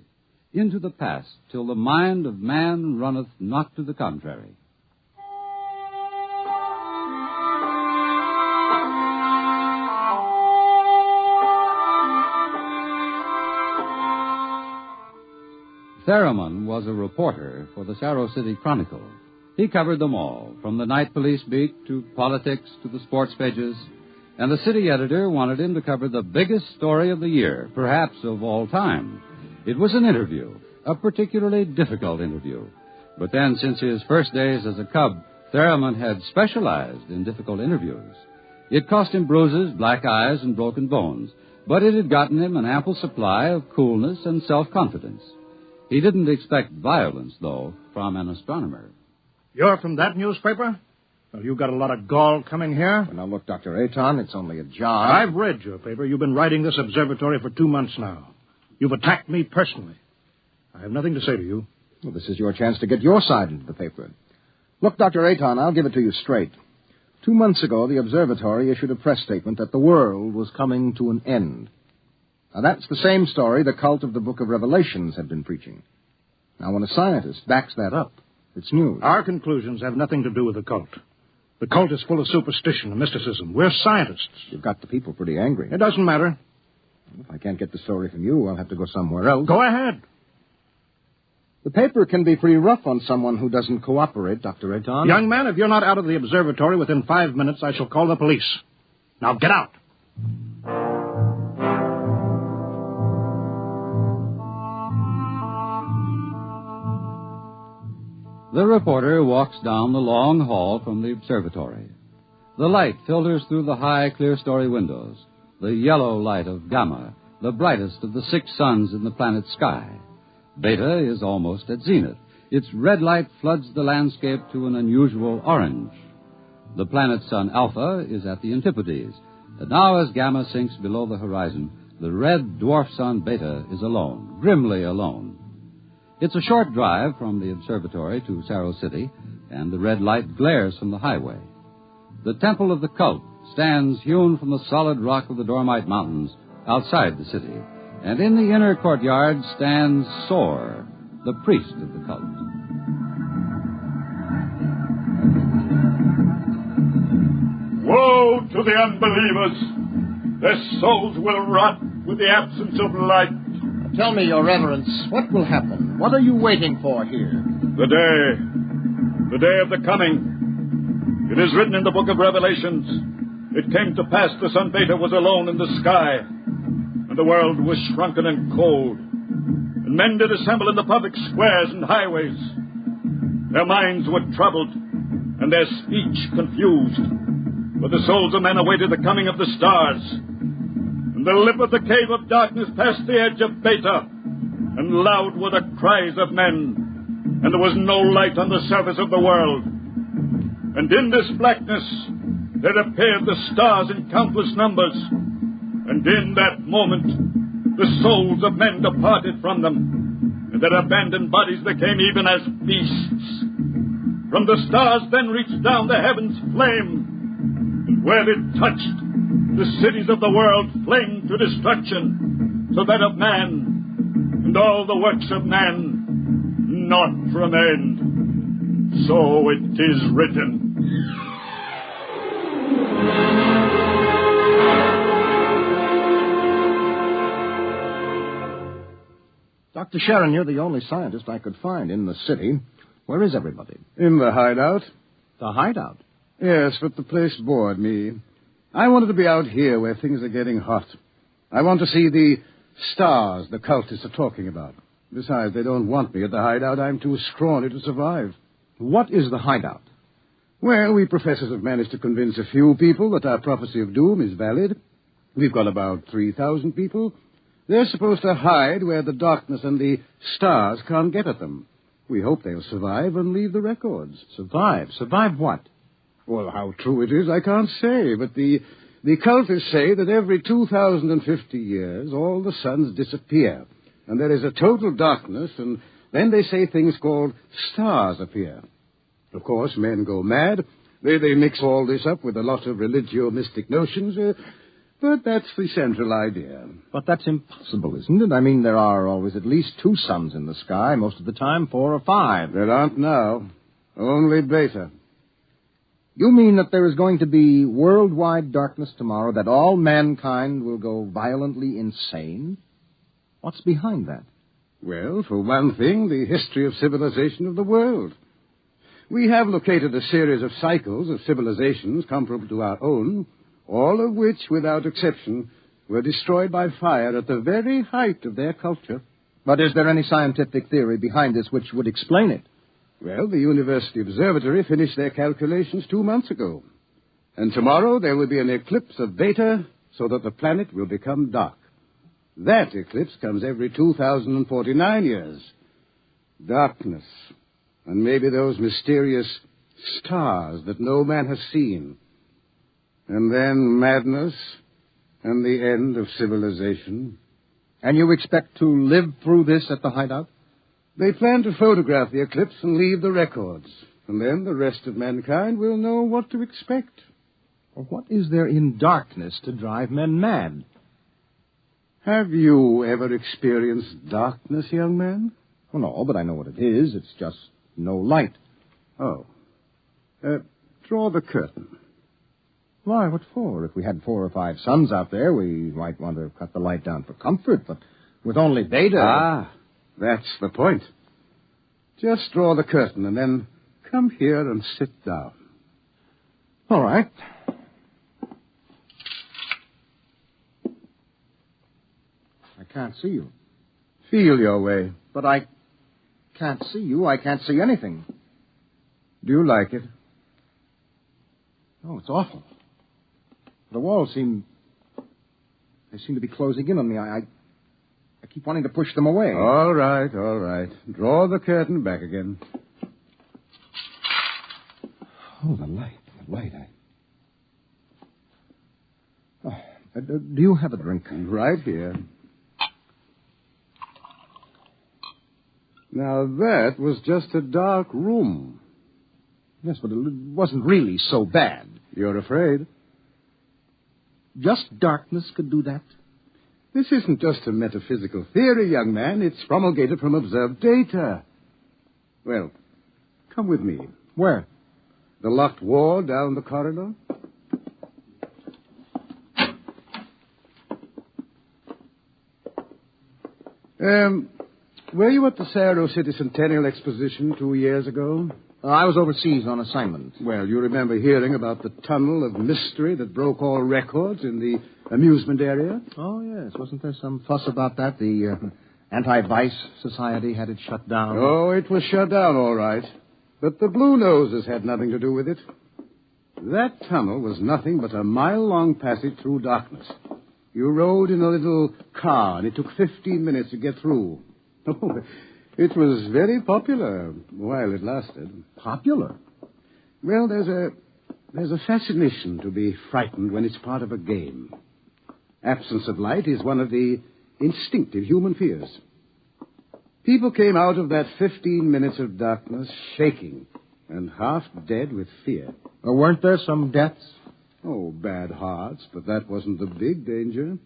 Speaker 12: into the past, till the mind of man runneth not to the contrary. Theremin was a reporter for the Saros City Chronicle. He covered them all, from the night police beat to politics to the sports pages, and the city editor wanted him to cover the biggest story of the year, perhaps of all time. It was an interview, a particularly difficult interview. But then, since his first days as a cub, Theremin had specialized in difficult interviews. It cost him bruises, black eyes, and broken bones, but it had gotten him an ample supply of coolness and self-confidence. He didn't expect violence, though, from an astronomer.
Speaker 13: You're from that newspaper? Well, you got a lot of gall coming here?
Speaker 4: Well, now, look, Dr. Aton, it's only a job.
Speaker 13: I've read your paper. You've been writing this observatory for 2 months now. You've attacked me personally. I have nothing to say to you.
Speaker 4: Well, this is your chance to get your side into the paper. Look, Dr. Aton, I'll give it to you straight. 2 months ago, the observatory issued a press statement that the world was coming to an end. Now, that's the same story the cult of the Book of Revelations had been preaching. Now, when a scientist backs that up, it's news.
Speaker 13: Our conclusions have nothing to do with the cult. The cult is full of superstition and mysticism. We're scientists.
Speaker 4: You've got the people pretty angry.
Speaker 13: It doesn't matter.
Speaker 4: If I can't get the story from you, I'll have to go somewhere else.
Speaker 13: Go ahead.
Speaker 4: The paper can be pretty rough on someone who doesn't cooperate, Dr. Aton.
Speaker 13: Young man, if you're not out of the observatory within 5 minutes, I shall call the police. Now get out.
Speaker 12: The reporter walks down the long hall from the observatory. The light filters through the high, clear-story windows, the yellow light of Gamma, the brightest of the 6 suns in the planet's sky. Beta is almost at zenith. Its red light floods the landscape to an unusual orange. The planet sun Alpha is at the antipodes, and now as Gamma sinks below the horizon, the red dwarf sun Beta is alone, grimly alone. It's a short drive from the observatory to Saros City, and the red light glares from the highway. The temple of the cult stands hewn from the solid rock of the Dormite Mountains outside the city, and in the inner courtyard stands Sor, the priest of the cult.
Speaker 14: Woe to the unbelievers! Their souls will rot with the absence of light.
Speaker 15: Tell me, Your Reverence, what will happen? What are you waiting for here?
Speaker 14: The day of the coming. It is written in the Book of Revelations. It came to pass the sun Beta was alone in the sky, and the world was shrunken and cold, and men did assemble in the public squares and highways. Their minds were troubled, and their speech confused, for the souls of men awaited the coming of the stars. And the lip of the cave of darkness passed the edge of Beta, and loud were the cries of men, and there was no light on the surface of the world. And in this blackness there appeared the stars in countless numbers, and in that moment the souls of men departed from them, and their abandoned bodies became even as beasts. From the stars then reached down the heavens flame, and where it touched, the cities of the world flamed to destruction, so that of man and all the works of man not remained. So it is written.
Speaker 4: Dr. Sharon, you're the only scientist I could find in the city. Where is everybody?
Speaker 16: In the hideout.
Speaker 4: The hideout?
Speaker 16: Yes, but the place bored me. I wanted to be out here where things are getting hot. I want to see the stars the cultists are talking about. Besides, they don't want me at the hideout. I'm too scrawny to survive.
Speaker 4: What is the hideout?
Speaker 16: Well, we professors have managed to convince a few people that our prophecy of doom is valid. We've got about 3,000 people. They're supposed to hide where the darkness and the stars can't get at them. We hope they'll survive and leave the records.
Speaker 15: Survive? Survive what?
Speaker 16: Well, how true it is, I can't say, but the cultists say that every 2,050 years, all the suns disappear, and there is a total darkness, and then they say things called stars appear. Of course, men go mad. They mix all this up with a lot of religio-mystic notions, but that's the central idea.
Speaker 15: But that's impossible, isn't it? I mean, there are always at least 2 suns in the sky, most of the time 4 or 5.
Speaker 16: There aren't now. Only Beta.
Speaker 15: You mean that there is going to be worldwide darkness tomorrow, that all mankind will go violently insane? What's behind that?
Speaker 16: Well, for one thing, the history of civilization of the world. We have located a series of cycles of civilizations comparable to our own, all of which, without exception, were destroyed by fire at the very height of their culture.
Speaker 15: But is there any scientific theory behind this which would explain it?
Speaker 16: Well, the University Observatory finished their calculations 2 months ago. And tomorrow there will be an eclipse of Beta so that the planet will become dark. That eclipse comes every 2,049 years. Darkness. And maybe those mysterious stars that no man has seen. And then madness and the end of civilization.
Speaker 15: And you expect to live through this at the hideout?
Speaker 16: They plan to photograph the eclipse and leave the records. And then the rest of mankind will know what to expect.
Speaker 15: Well, what is there in darkness to drive men mad?
Speaker 16: Have you ever experienced darkness, young man?
Speaker 15: Well, no, but I know what it is. It's just no light.
Speaker 16: Oh. Draw the curtain.
Speaker 15: Why, what for? If we had 4 or 5 suns out there, we might want to cut the light down for comfort, but with only Beta...
Speaker 16: Ah, that's the point. Just draw the curtain and then come here and sit down.
Speaker 15: All right. I can't see you.
Speaker 16: Feel your way.
Speaker 15: But I can't see you. I can't see anything.
Speaker 16: Do you like it?
Speaker 15: Oh, it's awful. The walls seem to be closing in on me. I keep wanting to push them away.
Speaker 16: All right. Draw the curtain back again.
Speaker 15: Oh, the light. Do you have a drink?
Speaker 16: Right here. Now, that was just a dark room.
Speaker 15: Yes, but it wasn't really so bad.
Speaker 16: You're afraid?
Speaker 15: Just darkness could do that?
Speaker 16: This isn't just a metaphysical theory, young man. It's promulgated from observed data. Well, come with me.
Speaker 15: Where?
Speaker 16: The locked wall down the corridor. Were you at the Cerro City Centennial Exposition 2 years ago?
Speaker 15: I was overseas on assignment.
Speaker 16: Well, you remember hearing about the tunnel of mystery that broke all records in the amusement area?
Speaker 15: Oh, yes. Wasn't there some fuss about that? The Anti-Vice Society had it shut down.
Speaker 16: Oh, it was shut down, all right. But the Blue Noses had nothing to do with it. That tunnel was nothing but a mile-long passage through darkness. You rode in a little car, and it took 15 minutes to get through. Oh, it was very popular while it lasted.
Speaker 15: Popular?
Speaker 16: Well, there's a fascination to be frightened when it's part of a game. Absence of light is one of the instinctive human fears. People came out of that 15 minutes of darkness shaking and half dead with fear.
Speaker 15: Weren't there some deaths?
Speaker 16: Oh, bad hearts, but that wasn't the big danger.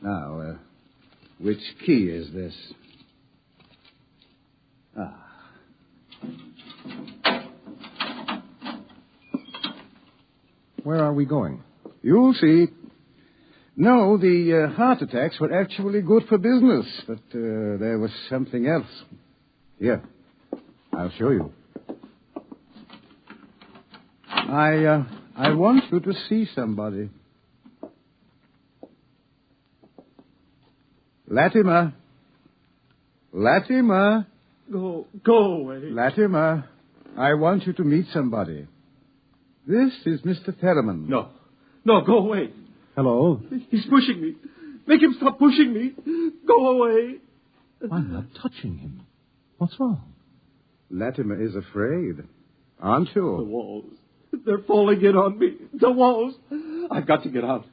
Speaker 16: Now, which key is this?
Speaker 15: Where are we going?
Speaker 16: You'll see. No, the heart attacks were actually good for business, but there was something else. Here, I'll show you. I want you to see somebody. Latimer.
Speaker 10: Go away.
Speaker 16: Latimer, I want you to meet somebody. This is Mr. Theremin.
Speaker 10: No.
Speaker 17: No, go away.
Speaker 13: Hello?
Speaker 17: He's pushing me. Make him stop pushing me. Go away.
Speaker 15: I'm not touching him. What's wrong?
Speaker 16: Latimer is afraid. Aren't you?
Speaker 17: The walls. They're falling in on me. The walls. I've got to get out.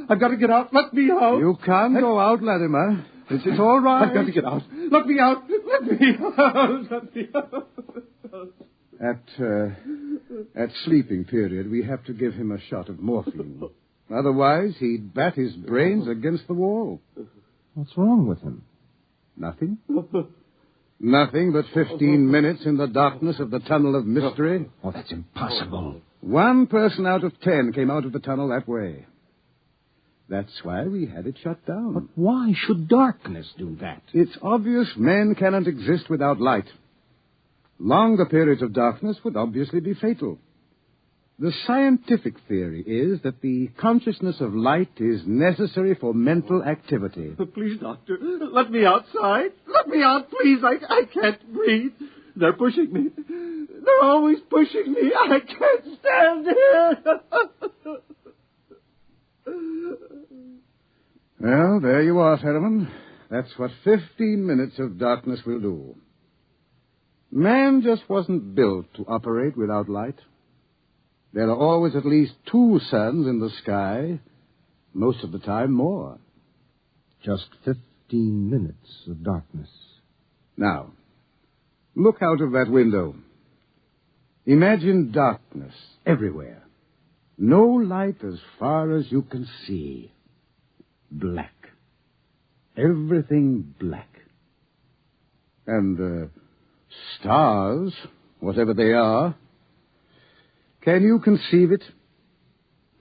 Speaker 17: I've got to get out. Let me out.
Speaker 16: You can't go out, Latimer. It's all right.
Speaker 17: I've got to get out. Let me out. Let me out. Let me out.
Speaker 16: At sleeping period, we have to give him a shot of morphine. Otherwise, he'd bat his brains against the wall.
Speaker 15: What's wrong with him?
Speaker 16: Nothing. Nothing but 15 minutes in the darkness of the tunnel of mystery.
Speaker 15: Oh, that's impossible.
Speaker 16: 1 person out of 10 came out of the tunnel that way. That's why we had it shut down.
Speaker 15: But why should darkness do that?
Speaker 16: It's obvious men cannot exist without light. Longer periods of darkness would obviously be fatal. The scientific theory is that the consciousness of light is necessary for mental activity.
Speaker 17: Please, Doctor, let me outside. Let me out, please. I can't breathe. They're pushing me. They're always pushing me. I can't stand here.
Speaker 16: Well, there you are, Ferriman. That's what 15 minutes of darkness will do. Man just wasn't built to operate without light. There are always at least 2 suns in the sky, most of the time more.
Speaker 15: Just 15 minutes of darkness.
Speaker 16: Now, look out of that window. Imagine darkness everywhere. No light as far as you can see. Black. Everything black. And stars, whatever they are. Can you conceive it?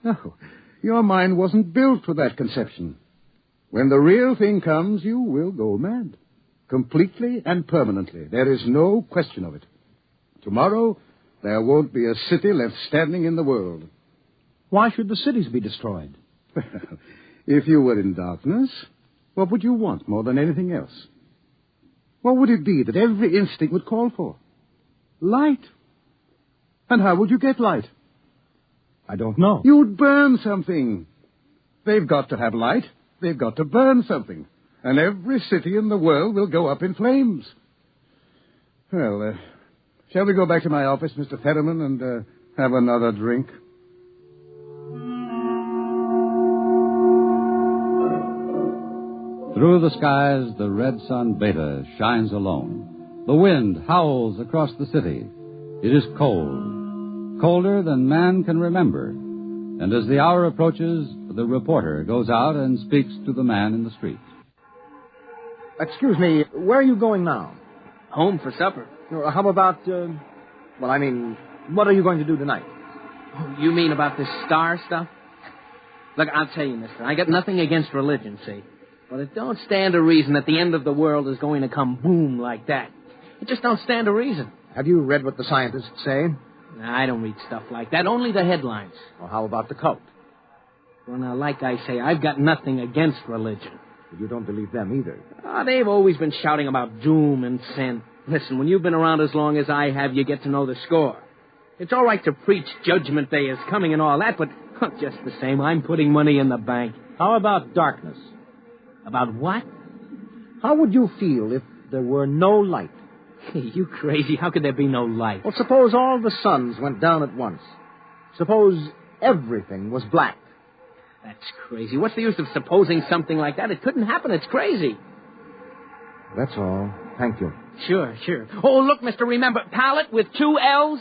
Speaker 16: No, your mind wasn't built for that conception. When the real thing comes, you will go mad. Completely and permanently. There is no question of it. Tomorrow, there won't be a city left standing in the world.
Speaker 15: Why should the cities be destroyed?
Speaker 16: If you were in darkness, what would you want more than anything else? What would it be that every instinct would call for? Light. And how would you get light?
Speaker 15: I don't know.
Speaker 16: You'd burn something. They've got to have light. They've got to burn something. And every city in the world will go up in flames. Well, shall we go back to my office, Mr. Ferriman, and have another drink?
Speaker 12: Through the skies, the red sun Beta shines alone. The wind howls across the city. It is cold, colder than man can remember. And as the hour approaches, the reporter goes out and speaks to the man in the street.
Speaker 15: Excuse me, where are you going now?
Speaker 18: Home for supper.
Speaker 15: How about, what are you going to do tonight?
Speaker 18: Oh, you mean about this star stuff? Look, I'll tell you, mister, I got nothing against religion, see? But it don't stand a reason that the end of the world is going to come boom like that. It just don't stand a reason.
Speaker 15: Have you read what the scientists say?
Speaker 18: I don't read stuff like that, only the headlines.
Speaker 15: Well, how about the cult?
Speaker 18: Well, now, like I say, I've got nothing against religion.
Speaker 15: But you don't believe them either.
Speaker 18: They've always been shouting about doom and sin. Listen, when you've been around as long as I have, you get to know the score. It's all right to preach Judgment Day is coming and all that, but just the same, I'm putting money in the bank.
Speaker 15: How about darkness?
Speaker 18: About what?
Speaker 15: How would you feel if there were no light?
Speaker 18: You crazy. How could there be no light?
Speaker 15: Well, suppose all the suns went down at once. Suppose everything was black.
Speaker 18: That's crazy. What's the use of supposing something like that? It couldn't happen. It's crazy.
Speaker 15: That's all. Thank you.
Speaker 18: Sure. Oh, look, mister, remember, pallet with 2 L's?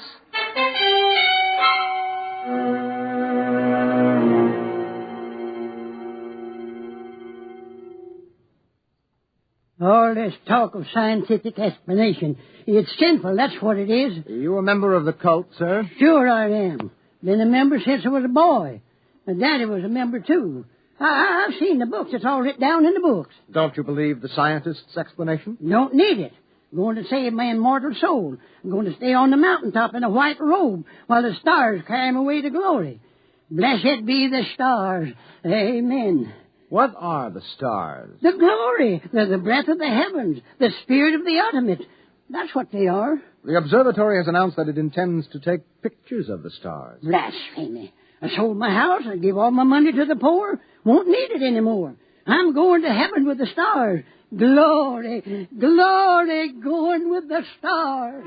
Speaker 19: All this talk of scientific explanation. It's sinful, that's what it is.
Speaker 15: Are you a member of the cult, sir?
Speaker 19: Sure I am. Been a member since I was a boy. And Daddy was a member, too. I've seen the books. It's all written down in the books.
Speaker 15: Don't you believe the scientist's explanation?
Speaker 19: Don't need it. I'm going to save my immortal soul. I'm going to stay on the mountaintop in a white robe while the stars carry me away to glory. Blessed be the stars. Amen.
Speaker 15: What are the stars?
Speaker 19: The glory. They're the breath of the heavens. The spirit of the ultimate. That's what they are.
Speaker 15: The observatory has announced that it intends to take pictures of the stars.
Speaker 19: Blasphemy. I sold my house. I gave all my money to the poor. Won't need it anymore. I'm going to heaven with the stars. Glory, glory, going with the stars.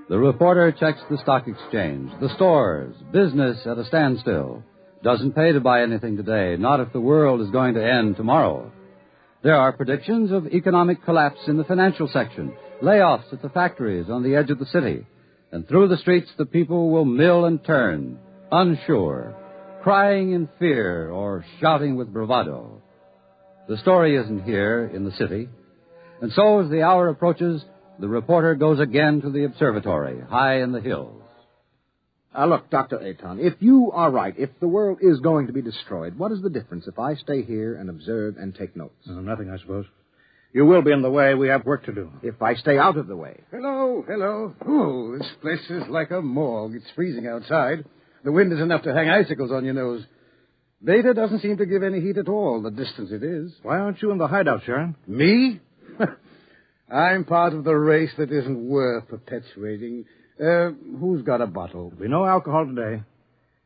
Speaker 12: The reporter checks the stock exchange, the stores, business at a standstill. Doesn't pay to buy anything today, not if the world is going to end tomorrow. There are predictions of economic collapse in the financial section, layoffs at the factories on the edge of the city. And through the streets, the people will mill and turn, unsure, crying in fear or shouting with bravado. The story isn't here in the city. And so, as the hour approaches, the reporter goes again to the observatory, high in the hills.
Speaker 15: Look, Dr. Aton, if you are right, if the world is going to be destroyed, what is the difference if I stay here and observe and take notes?
Speaker 13: Nothing, I suppose. You will be in the way. We have work to do.
Speaker 15: If I stay out of the way.
Speaker 16: Hello, hello. Oh, this place is like a morgue. It's freezing outside. The wind is enough to hang icicles on your nose. Beta doesn't seem to give any heat at all, the distance it is.
Speaker 13: Why aren't you in the hideout, Sharon?
Speaker 16: Me? I'm part of the race that isn't worth perpetuating. Who's got a bottle?
Speaker 13: There'll be no alcohol today.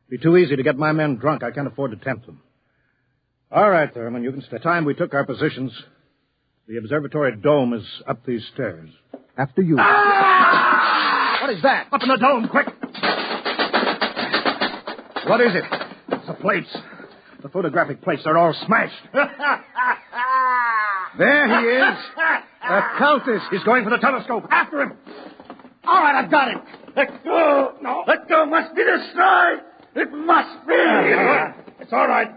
Speaker 13: It'd be too easy to get my men drunk. I can't afford to tempt them. All right, Thurman, you can stay. Time we took our positions. The observatory dome is up these stairs.
Speaker 15: After you.
Speaker 13: Ah! What is that? Up in the dome, quick!
Speaker 16: What is it?
Speaker 13: It's the plates. The photographic plates. They're all smashed.
Speaker 16: There he is. A cultist.
Speaker 13: He's going for the telescope. After him.
Speaker 17: All right, I've got him. Let go. No. Let go. Must be destroyed. It must be.
Speaker 13: It's all right.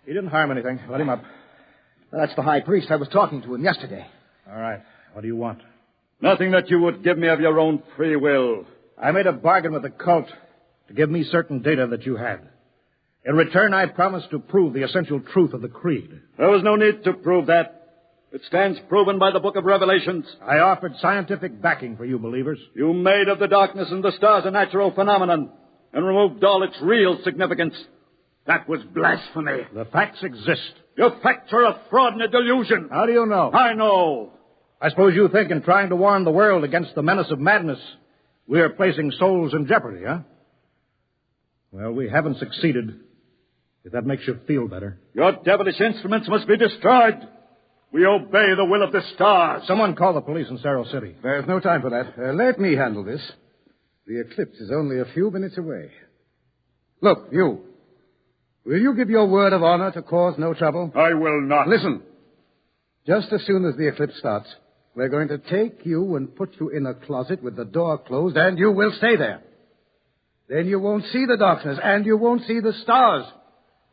Speaker 13: He didn't harm anything. Let him up.
Speaker 15: That's the high priest. I was talking to him yesterday.
Speaker 13: All right. What do you want?
Speaker 14: Nothing that you would give me of your own free will.
Speaker 13: I made a bargain with the cult to give me certain data that you had. In return, I promised to prove the essential truth of the creed.
Speaker 14: There was no need to prove that. It stands proven by the Book of Revelations.
Speaker 13: I offered scientific backing for you believers.
Speaker 14: You made of the darkness and the stars a natural phenomenon and removed all its real significance. That was blasphemy.
Speaker 13: The facts exist.
Speaker 14: Your facts are a fraud and a delusion.
Speaker 13: How do you know?
Speaker 14: I know.
Speaker 13: I suppose you think in trying to warn the world against the menace of madness, we are placing souls in jeopardy, huh? Well, we haven't succeeded, if that makes you feel better.
Speaker 14: Your devilish instruments must be destroyed. We obey the will of the stars.
Speaker 13: Someone call the police in Cerro City.
Speaker 16: There's no time for that. Let me handle this. The eclipse is only a few minutes away. Look, you. Will you give your word of honor to cause no trouble?
Speaker 14: I will not.
Speaker 16: Listen. Just as soon as the eclipse starts, we're going to take you and put you in a closet with the door closed, and you will stay there. Then you won't see the darkness, and you won't see the stars.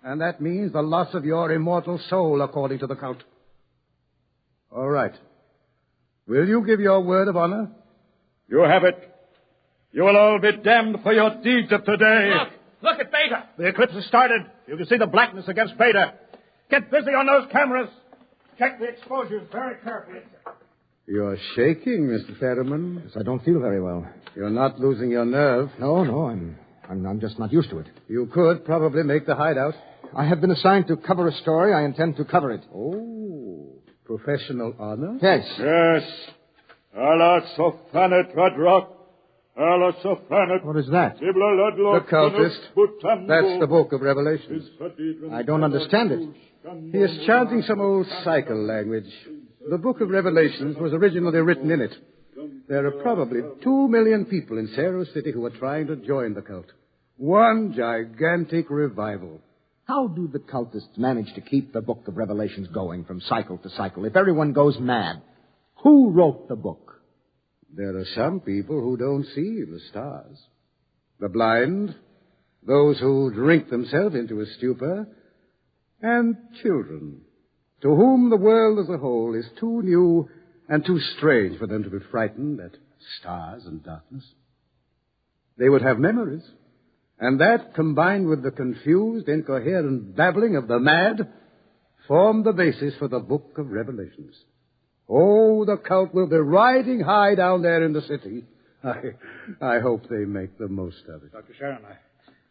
Speaker 16: And that means the loss of your immortal soul, according to the cult. All right. Will you give your word of honor?
Speaker 14: You have it. You will all be damned for your deeds of today.
Speaker 13: Look at Beta. The eclipse has started. You can see the blackness against Beta. Get busy on those cameras. Check the exposures very carefully.
Speaker 16: You're shaking, Mr. Fetterman.
Speaker 15: Yes, I don't feel very well.
Speaker 16: You're not losing your nerve.
Speaker 15: No, I'm just not used to it.
Speaker 16: You could probably make the hideout.
Speaker 15: I have been assigned to cover a story. I intend to cover it.
Speaker 16: Oh, professional honor?
Speaker 15: Yes.
Speaker 14: Yes. Allah Sofanet Radrock. Allah Sofanet.
Speaker 15: What is that?
Speaker 16: The cultist. That's the Book of Revelations.
Speaker 15: I don't understand it.
Speaker 16: He is chanting some old cycle language. The Book of Revelations was originally written in it. There are probably 2 million people in Cerro City who are trying to join the cult. One gigantic revival.
Speaker 15: How do the cultists manage to keep the Book of Revelations going from cycle to cycle if everyone goes mad? Who wrote the book?
Speaker 16: There are some people who don't see the stars. The blind, those who drink themselves into a stupor, and children, to whom the world as a whole is too new and too strange for them to be frightened at stars and darkness. They would have memories, and that, combined with the confused, incoherent babbling of the mad, formed the basis for the Book of Revelations. Oh, the cult will be riding high down there in the city. I hope they make the most of it.
Speaker 13: Dr. Sharon,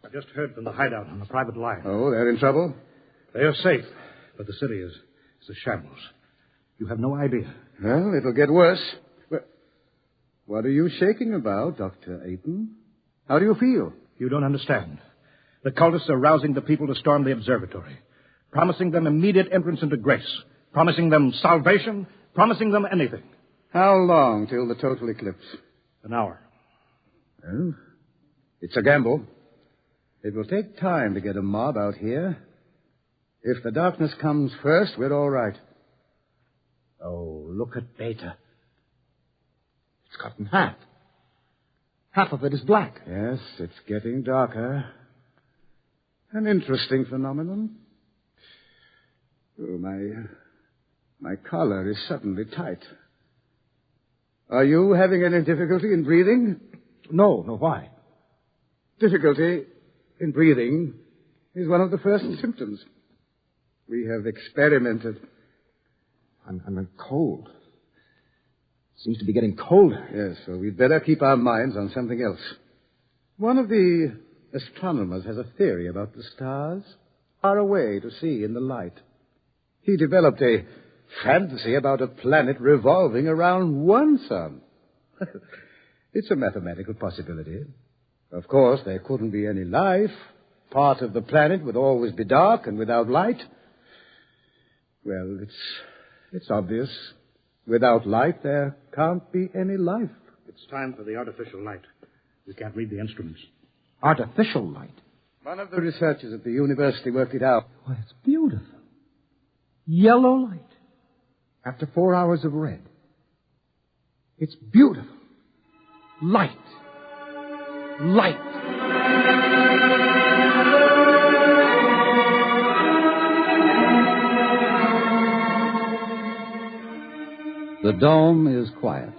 Speaker 13: I've just heard from the hideout on the private line.
Speaker 16: Oh, they're in trouble?
Speaker 13: They are safe, but the city is a shambles. You have no idea.
Speaker 16: Well, it'll get worse. What are you shaking about, Dr. Ayton? How do you feel?
Speaker 13: You don't understand. The cultists are rousing the people to storm the observatory, promising them immediate entrance into grace, promising them salvation, promising them anything.
Speaker 16: How long till the total eclipse?
Speaker 13: An hour.
Speaker 16: Well, it's a gamble. It will take time to get a mob out here. If the darkness comes first, we're all right.
Speaker 13: Oh, look at Beta. It's cut in half. Half of it is black.
Speaker 16: Yes, it's getting darker. An interesting phenomenon. Oh, my collar is suddenly tight. Are you having any difficulty in breathing?
Speaker 13: No, why?
Speaker 16: Difficulty in breathing is one of the first symptoms. We have experimented.
Speaker 15: I'm cold. Seems to be getting colder.
Speaker 16: Yes, so we'd better keep our minds on something else. One of the astronomers has a theory about the stars, far away to see in the light. He developed a fantasy about a planet revolving around one sun. It's a mathematical possibility. Of course, there couldn't be any life. Part of the planet would always be dark and without light. Well, it's obvious. Without light, there can't be any life.
Speaker 13: It's time for the artificial light. We can't read the instruments.
Speaker 15: Artificial light?
Speaker 16: One of the researchers at the university worked it out.
Speaker 15: Why, it's beautiful. Yellow light. After 4 hours of red. It's beautiful. Light. Light.
Speaker 12: The dome is quiet.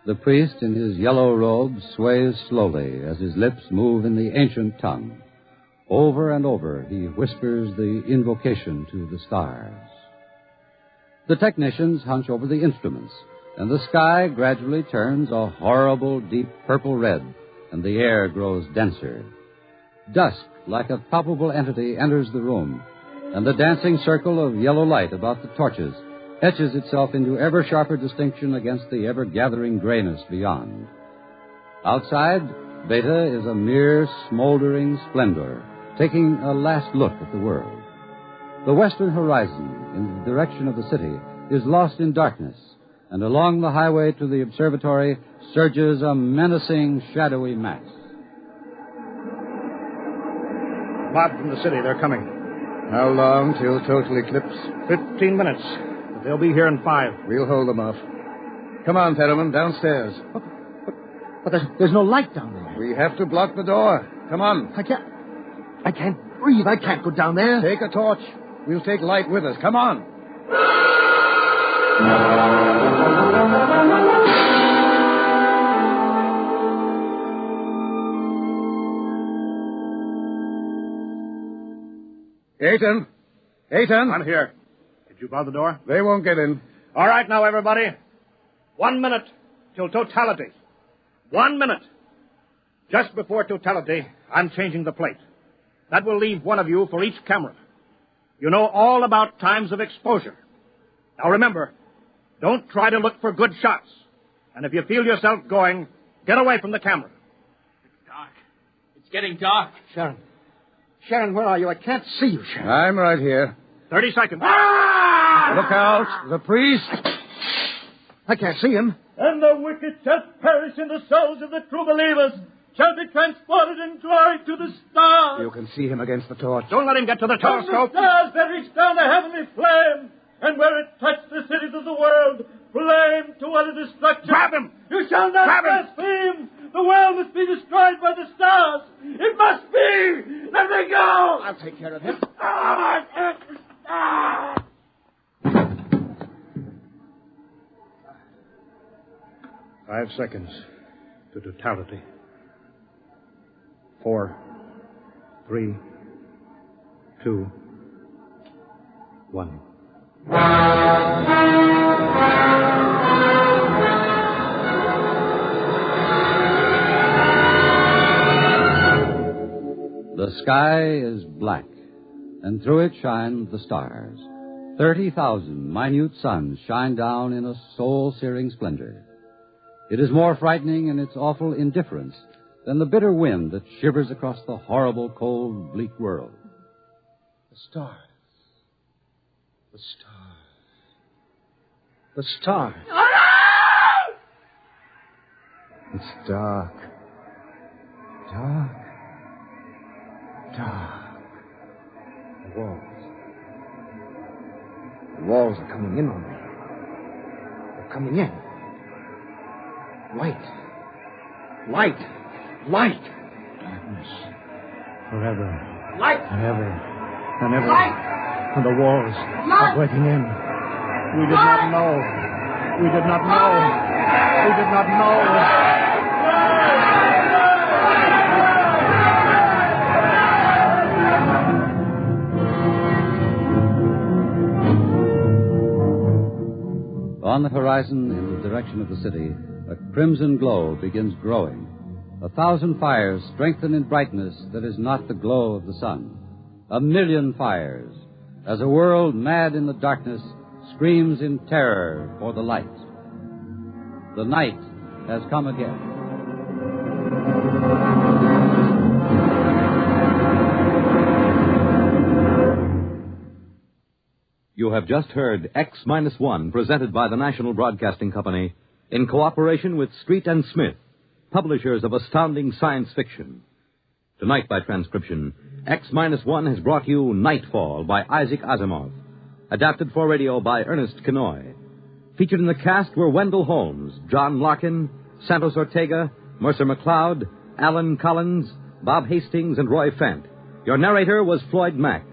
Speaker 12: The priest in his yellow robe sways slowly as his lips move in the ancient tongue. Over and over, he whispers the invocation to the stars. The technicians hunch over the instruments, and the sky gradually turns a horrible deep purple red, and the air grows denser. Dusk, like a palpable entity, enters the room, and the dancing circle of yellow light about the torches etches itself into ever sharper distinction against the ever-gathering grayness beyond. Outside, Beta is a mere smoldering splendor, taking a last look at the world. The western horizon, in the direction of the city, is lost in darkness, and along the highway to the observatory surges a menacing, shadowy mass.
Speaker 13: Mob from the city, they're coming.
Speaker 16: How long till total eclipse?
Speaker 13: 15 minutes. They'll be here in 5.
Speaker 16: We'll hold them off. Come on, Fetterman, downstairs.
Speaker 15: But there's no light down there.
Speaker 16: We have to block the door. Come on.
Speaker 15: I can't breathe. I can't go down there.
Speaker 16: Take a torch. We'll take light with us. Come on. Ayton.
Speaker 13: I'm here. Did you bar the door?
Speaker 16: They won't get in.
Speaker 13: All right now, everybody. 1 minute till totality. 1 minute. Just before totality, I'm changing the plate. That will leave one of you for each camera. You know all about times of exposure. Now remember, don't try to look for good shots. And if you feel yourself going, get away from the camera.
Speaker 18: It's dark. It's getting dark.
Speaker 15: Sharon, where are you? I can't see you, Sharon.
Speaker 16: I'm right here.
Speaker 13: 30 seconds.
Speaker 16: Look out. The priest.
Speaker 15: I can't see him.
Speaker 17: And the wicked shall perish in the souls of the true believers, shall be transported in glory to the stars.
Speaker 15: You can see him against the torch.
Speaker 13: Don't let him get to the telescope.
Speaker 17: And the stars that reach down a heavenly flame, and where it touched the cities of the world, flame to utter destruction.
Speaker 13: Grab him!
Speaker 17: You shall not blaspheme! The world must be destroyed by the stars! It must be! Let me go!
Speaker 15: I'll take care of him.
Speaker 13: 5 seconds to totality. 4, 3, 2, 1.
Speaker 12: The sky is black, and through it shine the stars. 30,000 minute suns shine down in a soul-searing splendor. It is more frightening in its awful indifference than the bitter wind that shivers across the horrible, cold, bleak world.
Speaker 15: The stars. The stars.
Speaker 10: The stars.
Speaker 15: It's dark. Dark. Dark. The walls. The walls are coming in on me. They're coming in. Light. Light. Light. Darkness. Forever.
Speaker 17: Light.
Speaker 15: Forever. And ever.
Speaker 17: Light.
Speaker 15: And the walls
Speaker 17: Light.
Speaker 15: are breaking in. We did not know. We did not know. We did not know.
Speaker 12: On the horizon, in the direction of the city, a crimson glow begins growing. 1,000 fires strengthen in brightness that is not the glow of the sun. 1,000,000 fires, as a world mad in the darkness screams in terror for the light. The night has come again.
Speaker 5: You have just heard X-1, presented by the National Broadcasting Company in cooperation with Street and Smith, publishers of astounding science fiction. Tonight, by transcription, X-1 has brought you Nightfall by Isaac Asimov, adapted for radio by Ernest Kenoy. Featured in the cast were Wendell Holmes, John Larkin, Santos Ortega, Mercer McLeod, Alan Collins, Bob Hastings, and Roy Fent. Your narrator was Floyd Mack.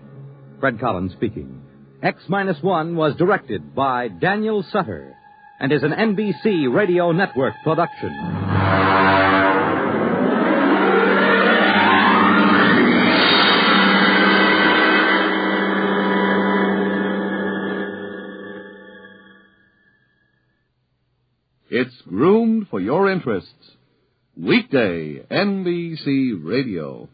Speaker 5: Fred Collins speaking. X-1 was directed by Daniel Sutter and is an NBC Radio Network production.
Speaker 20: It's groomed for your interests. Weekday NBC Radio.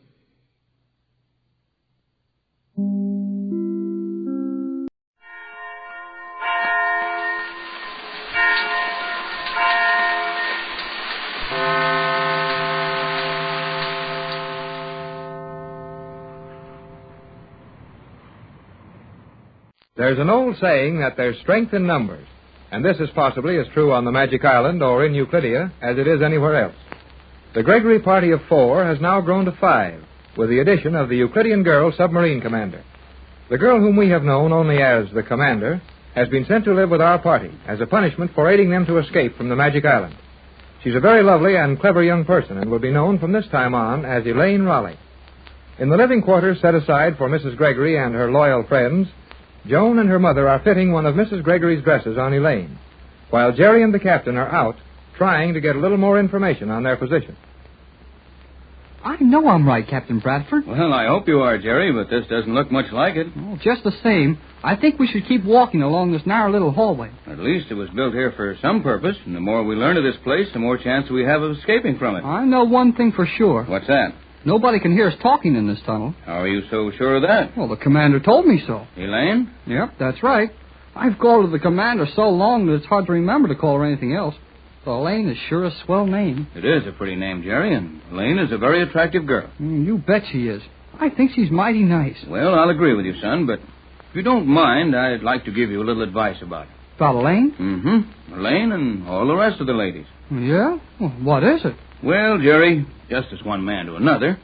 Speaker 21: There's an old saying that there's strength in numbers, and this is possibly as true on the Magic Island or in Euclidia as it is anywhere else. The Gregory party of 4 has now grown to 5, with the addition of the Euclidean girl submarine commander. The girl whom we have known only as the commander has been sent to live with our party as a punishment for aiding them to escape from the Magic Island. She's a very lovely and clever young person and will be known from this time on as Elaine Raleigh. In the living quarters set aside for Mrs. Gregory and her loyal friends, Joan and her mother are fitting one of Mrs. Gregory's dresses on Elaine, while Jerry and the captain are out trying to get a little more information on their position.
Speaker 22: I know I'm right, Captain Bradford.
Speaker 23: Well, I hope you are, Jerry, but this doesn't look much like it.
Speaker 22: Well, just the same, I think we should keep walking along this narrow little hallway.
Speaker 23: At least it was built here for some purpose, and the more we learn of this place, the more chance we have of escaping from it.
Speaker 22: I know one thing for sure.
Speaker 23: What's that?
Speaker 22: Nobody can hear us talking in this tunnel.
Speaker 23: How are you so sure of that?
Speaker 22: Well, the commander told me so.
Speaker 23: Elaine?
Speaker 22: Yep, that's right. I've called her the commander so long that it's hard to remember to call her anything else. But Elaine is sure a swell name.
Speaker 23: It is a pretty name, Jerry, and Elaine is a very attractive girl.
Speaker 22: You bet she is. I think she's mighty nice.
Speaker 23: Well, I'll agree with you, son, but if you don't mind, I'd like to give you a little advice about her.
Speaker 22: About Elaine?
Speaker 23: Mm-hmm. Elaine and all the rest of the ladies.
Speaker 22: Yeah? Well, what is it?
Speaker 23: Well, Jerry, just as one man to another,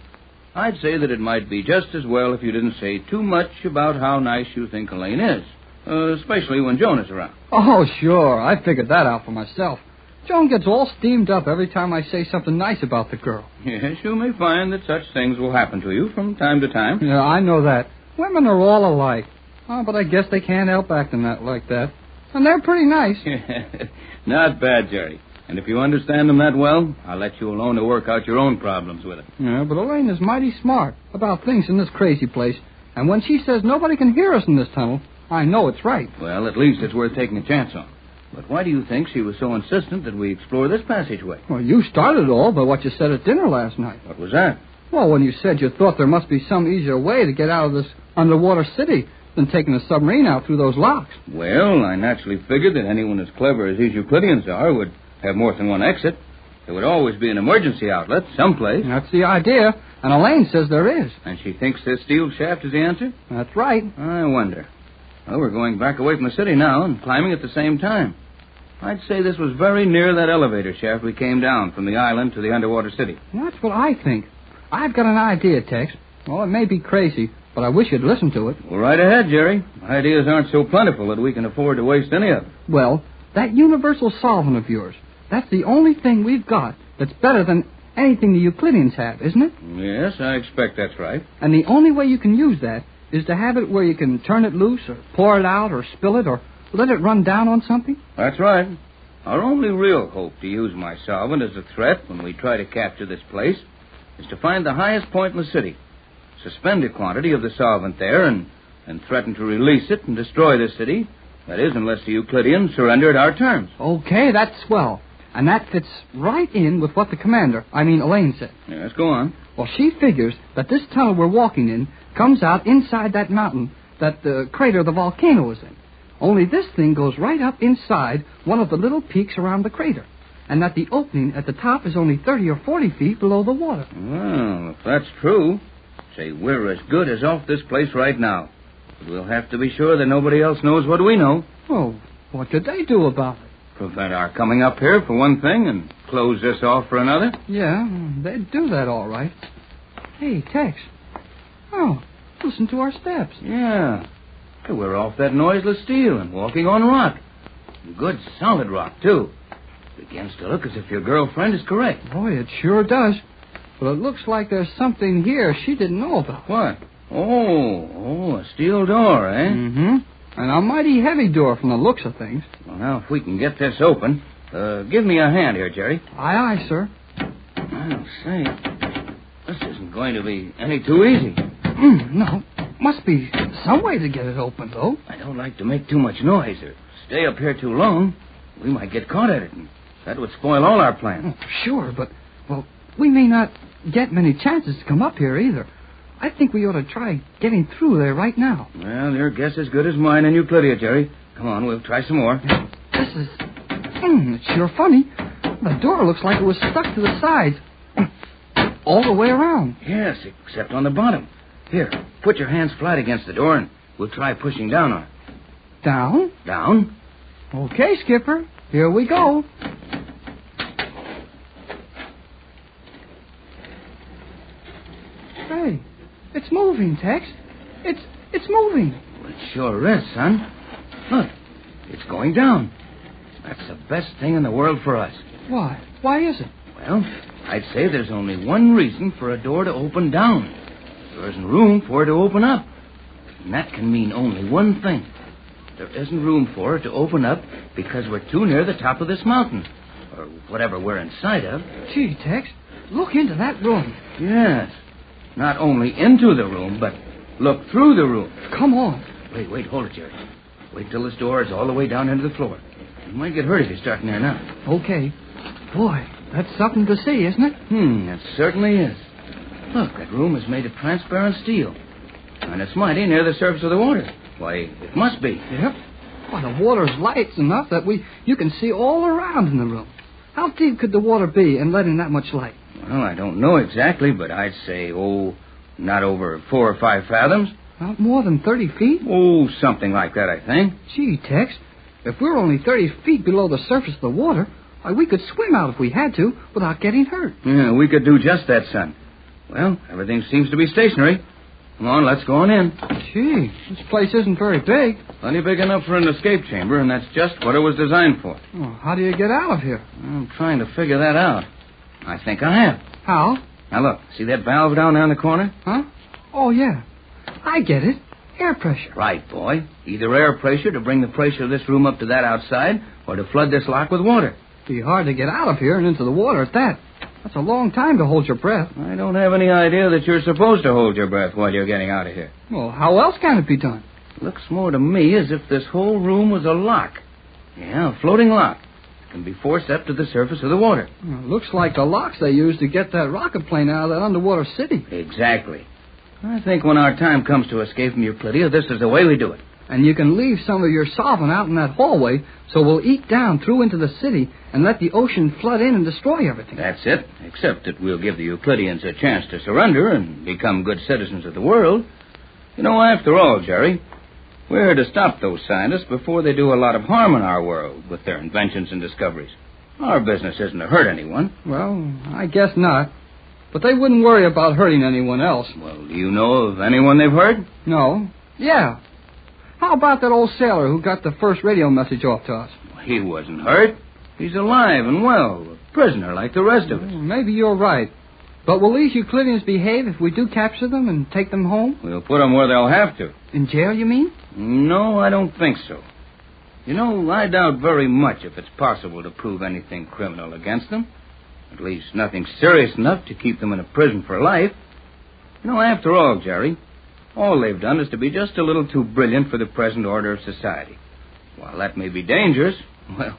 Speaker 23: I'd say that it might be just as well if you didn't say too much about how nice you think Elaine is, especially when Joan is around.
Speaker 22: Oh, sure. I figured that out for myself. Joan gets all steamed up every time I say something nice about the girl.
Speaker 23: Yes, you may find that such things will happen to you from time to time.
Speaker 22: Yeah, I know that. Women are all alike. Oh, but I guess they can't help acting like that. And they're pretty nice.
Speaker 23: Not bad, Jerry. And if you understand them that well, I'll let you alone to work out your own problems with them.
Speaker 22: Yeah, but Elaine is mighty smart about things in this crazy place. And when she says nobody can hear us in this tunnel, I know it's right.
Speaker 23: Well, at least it's worth taking a chance on. But why do you think she was so insistent that we explore this passageway?
Speaker 22: Well, you started it all by what you said at dinner last night.
Speaker 23: What was that?
Speaker 22: Well, when you said you thought there must be some easier way to get out of this underwater city than taking a submarine out through those locks.
Speaker 23: Well, I naturally figured that anyone as clever as these Euclideans are would have more than one exit. There would always be an emergency outlet someplace.
Speaker 22: That's the idea, and Elaine says there is.
Speaker 23: And she thinks this steel shaft is the answer?
Speaker 22: That's right.
Speaker 23: I wonder. Well, we're going back away from the city now and climbing at the same time. I'd say this was very near that elevator shaft we came down from the island to the underwater city.
Speaker 22: That's what I think. I've got an idea, Tex. Well, it may be crazy, but I wish you'd listen to it.
Speaker 23: Well, right ahead, Jerry. Ideas aren't so plentiful that we can afford to waste any of them.
Speaker 22: Well, that universal solvent of yours, that's the only thing we've got that's better than anything the Euclideans have, isn't it?
Speaker 23: Yes, I expect that's right.
Speaker 22: And the only way you can use that is to have it where you can turn it loose or pour it out or spill it or let it run down on something?
Speaker 23: That's right. Our only real hope to use my solvent as a threat when we try to capture this place is to find the highest point in the city, suspend a quantity of the solvent there, and threaten to release it and destroy the city. That is, unless the Euclideans surrender at our terms.
Speaker 22: Okay, that's swell. And that fits right in with what the commander, Elaine, said.
Speaker 23: Yes, go on.
Speaker 22: Well, she figures that this tunnel we're walking in comes out inside that mountain that the crater of the volcano is in. Only this thing goes right up inside one of the little peaks around the crater, and that the opening at the top is only 30 or 40 feet below the water.
Speaker 23: Well, if that's true, say, we're as good as off this place right now. But we'll have to be sure that nobody else knows what we know.
Speaker 22: Oh, what could they do about it?
Speaker 23: Prevent our coming up here, for one thing, and close this off for another.
Speaker 22: Yeah, they'd do that all right. Hey, Tex. Oh, listen to our steps.
Speaker 23: Yeah. We're off that noiseless steel and walking on rock. Good, solid rock, too. Begins to look as if your girlfriend is correct.
Speaker 22: Boy, it sure does. But it looks like there's something here she didn't know about.
Speaker 23: What? Oh, a steel door, eh?
Speaker 22: Mm-hmm. And a mighty heavy door from the looks of things.
Speaker 23: Well, now, if we can get this open, give me a hand here, Jerry.
Speaker 22: Aye, aye, sir.
Speaker 23: I'll say, this isn't going to be any too easy.
Speaker 22: No. Must be some way to get it open, though.
Speaker 23: I don't like to make too much noise or stay up here too long. We might get caught at it, and that would spoil all our plans.
Speaker 22: Oh, sure, but, well, we may not get many chances to come up here either. I think we ought to try getting through there right now.
Speaker 23: Well, your guess is good as mine in Euclidia, Jerry. Come on, we'll try some more.
Speaker 22: This is... it's sure funny. The door looks like it was stuck to the sides. All the way around.
Speaker 23: Yes, except on the bottom. Here, put your hands flat against the door, and we'll try pushing down on it.
Speaker 22: Down?
Speaker 23: Down.
Speaker 22: Okay, Skipper. Here we go. Hey, it's moving, Tex. It's moving.
Speaker 23: Well, it sure is, son. Look, it's going down. That's the best thing in the world for us.
Speaker 22: Why? Why is it?
Speaker 23: Well, I'd say there's only one reason for a door to open down. There isn't room for it to open up. And that can mean only one thing. There isn't room for it to open up because we're too near the top of this mountain. Or whatever we're inside of.
Speaker 22: Gee, Tex, look into that room.
Speaker 23: Yes. Not only into the room, but look through the room.
Speaker 22: Come on.
Speaker 23: Wait, hold it, Jerry. Wait till this door is all the way down into the floor. You might get hurt if you start in there now.
Speaker 22: Okay. Boy, that's something to see, isn't it?
Speaker 23: It certainly is. Look, that room is made of transparent steel. And it's mighty near the surface of the water. Why, it must be.
Speaker 22: Yep. Why, the water's light enough that you can see all around in the room. How deep could the water be in letting that much light?
Speaker 23: Well, I don't know exactly, but I'd say, not over 4 or 5 fathoms.
Speaker 22: Not more than 30 feet?
Speaker 23: Oh, something like that, I think.
Speaker 22: Gee, Tex, if we're only 30 feet below the surface of the water, why, we could swim out if we had to without getting hurt.
Speaker 23: Yeah, we could do just that, son. Well, everything seems to be stationary. Come on, let's go on in.
Speaker 22: Gee, this place isn't very big.
Speaker 23: Plenty big enough for an escape chamber, and that's just what it was designed for.
Speaker 22: Oh, how do you get out of here?
Speaker 23: I'm trying to figure that out. I think I have.
Speaker 22: How?
Speaker 23: Now, look, see that valve down there in the corner?
Speaker 22: Huh? Oh, yeah. I get it. Air pressure.
Speaker 23: Right, boy. Either air pressure to bring the pressure of this room up to that outside, or to flood this lock with water.
Speaker 22: Be hard to get out of here and into the water at that. That's a long time to hold your breath.
Speaker 23: I don't have any idea that you're supposed to hold your breath while you're getting out of here.
Speaker 22: Well, how else can it be done?
Speaker 23: Looks more to me as if this whole room was a lock. Yeah, a floating lock. It can be forced up to the surface of the water.
Speaker 22: Well, looks like the locks they used to get that rocket plane out of that underwater city.
Speaker 23: Exactly. I think when our time comes to escape from Euclidia, this is the way we do it.
Speaker 22: And you can leave some of your solvent out in that hallway, so we'll eat down through into the city and let the ocean flood in and destroy everything.
Speaker 23: That's it, except that we'll give the Euclideans a chance to surrender and become good citizens of the world. You know, after all, Jerry, we're here to stop those scientists before they do a lot of harm in our world with their inventions and discoveries. Our business isn't to hurt anyone.
Speaker 22: Well, I guess not. But they wouldn't worry about hurting anyone else.
Speaker 23: Well, do you know of anyone they've hurt?
Speaker 22: No. Yeah. How about that old sailor who got the first radio message off to us?
Speaker 23: He wasn't hurt. He's alive and well, a prisoner like the rest of us.
Speaker 22: Maybe you're right. But will these Euclideans behave if we do capture them and take them home?
Speaker 23: We'll put them where they'll have to.
Speaker 22: In jail, you mean?
Speaker 23: No, I don't think so. You know, I doubt very much if it's possible to prove anything criminal against them. At least nothing serious enough to keep them in a prison for life. You know, after all, Jerry, all they've done is to be just a little too brilliant for the present order of society. While that may be dangerous, well,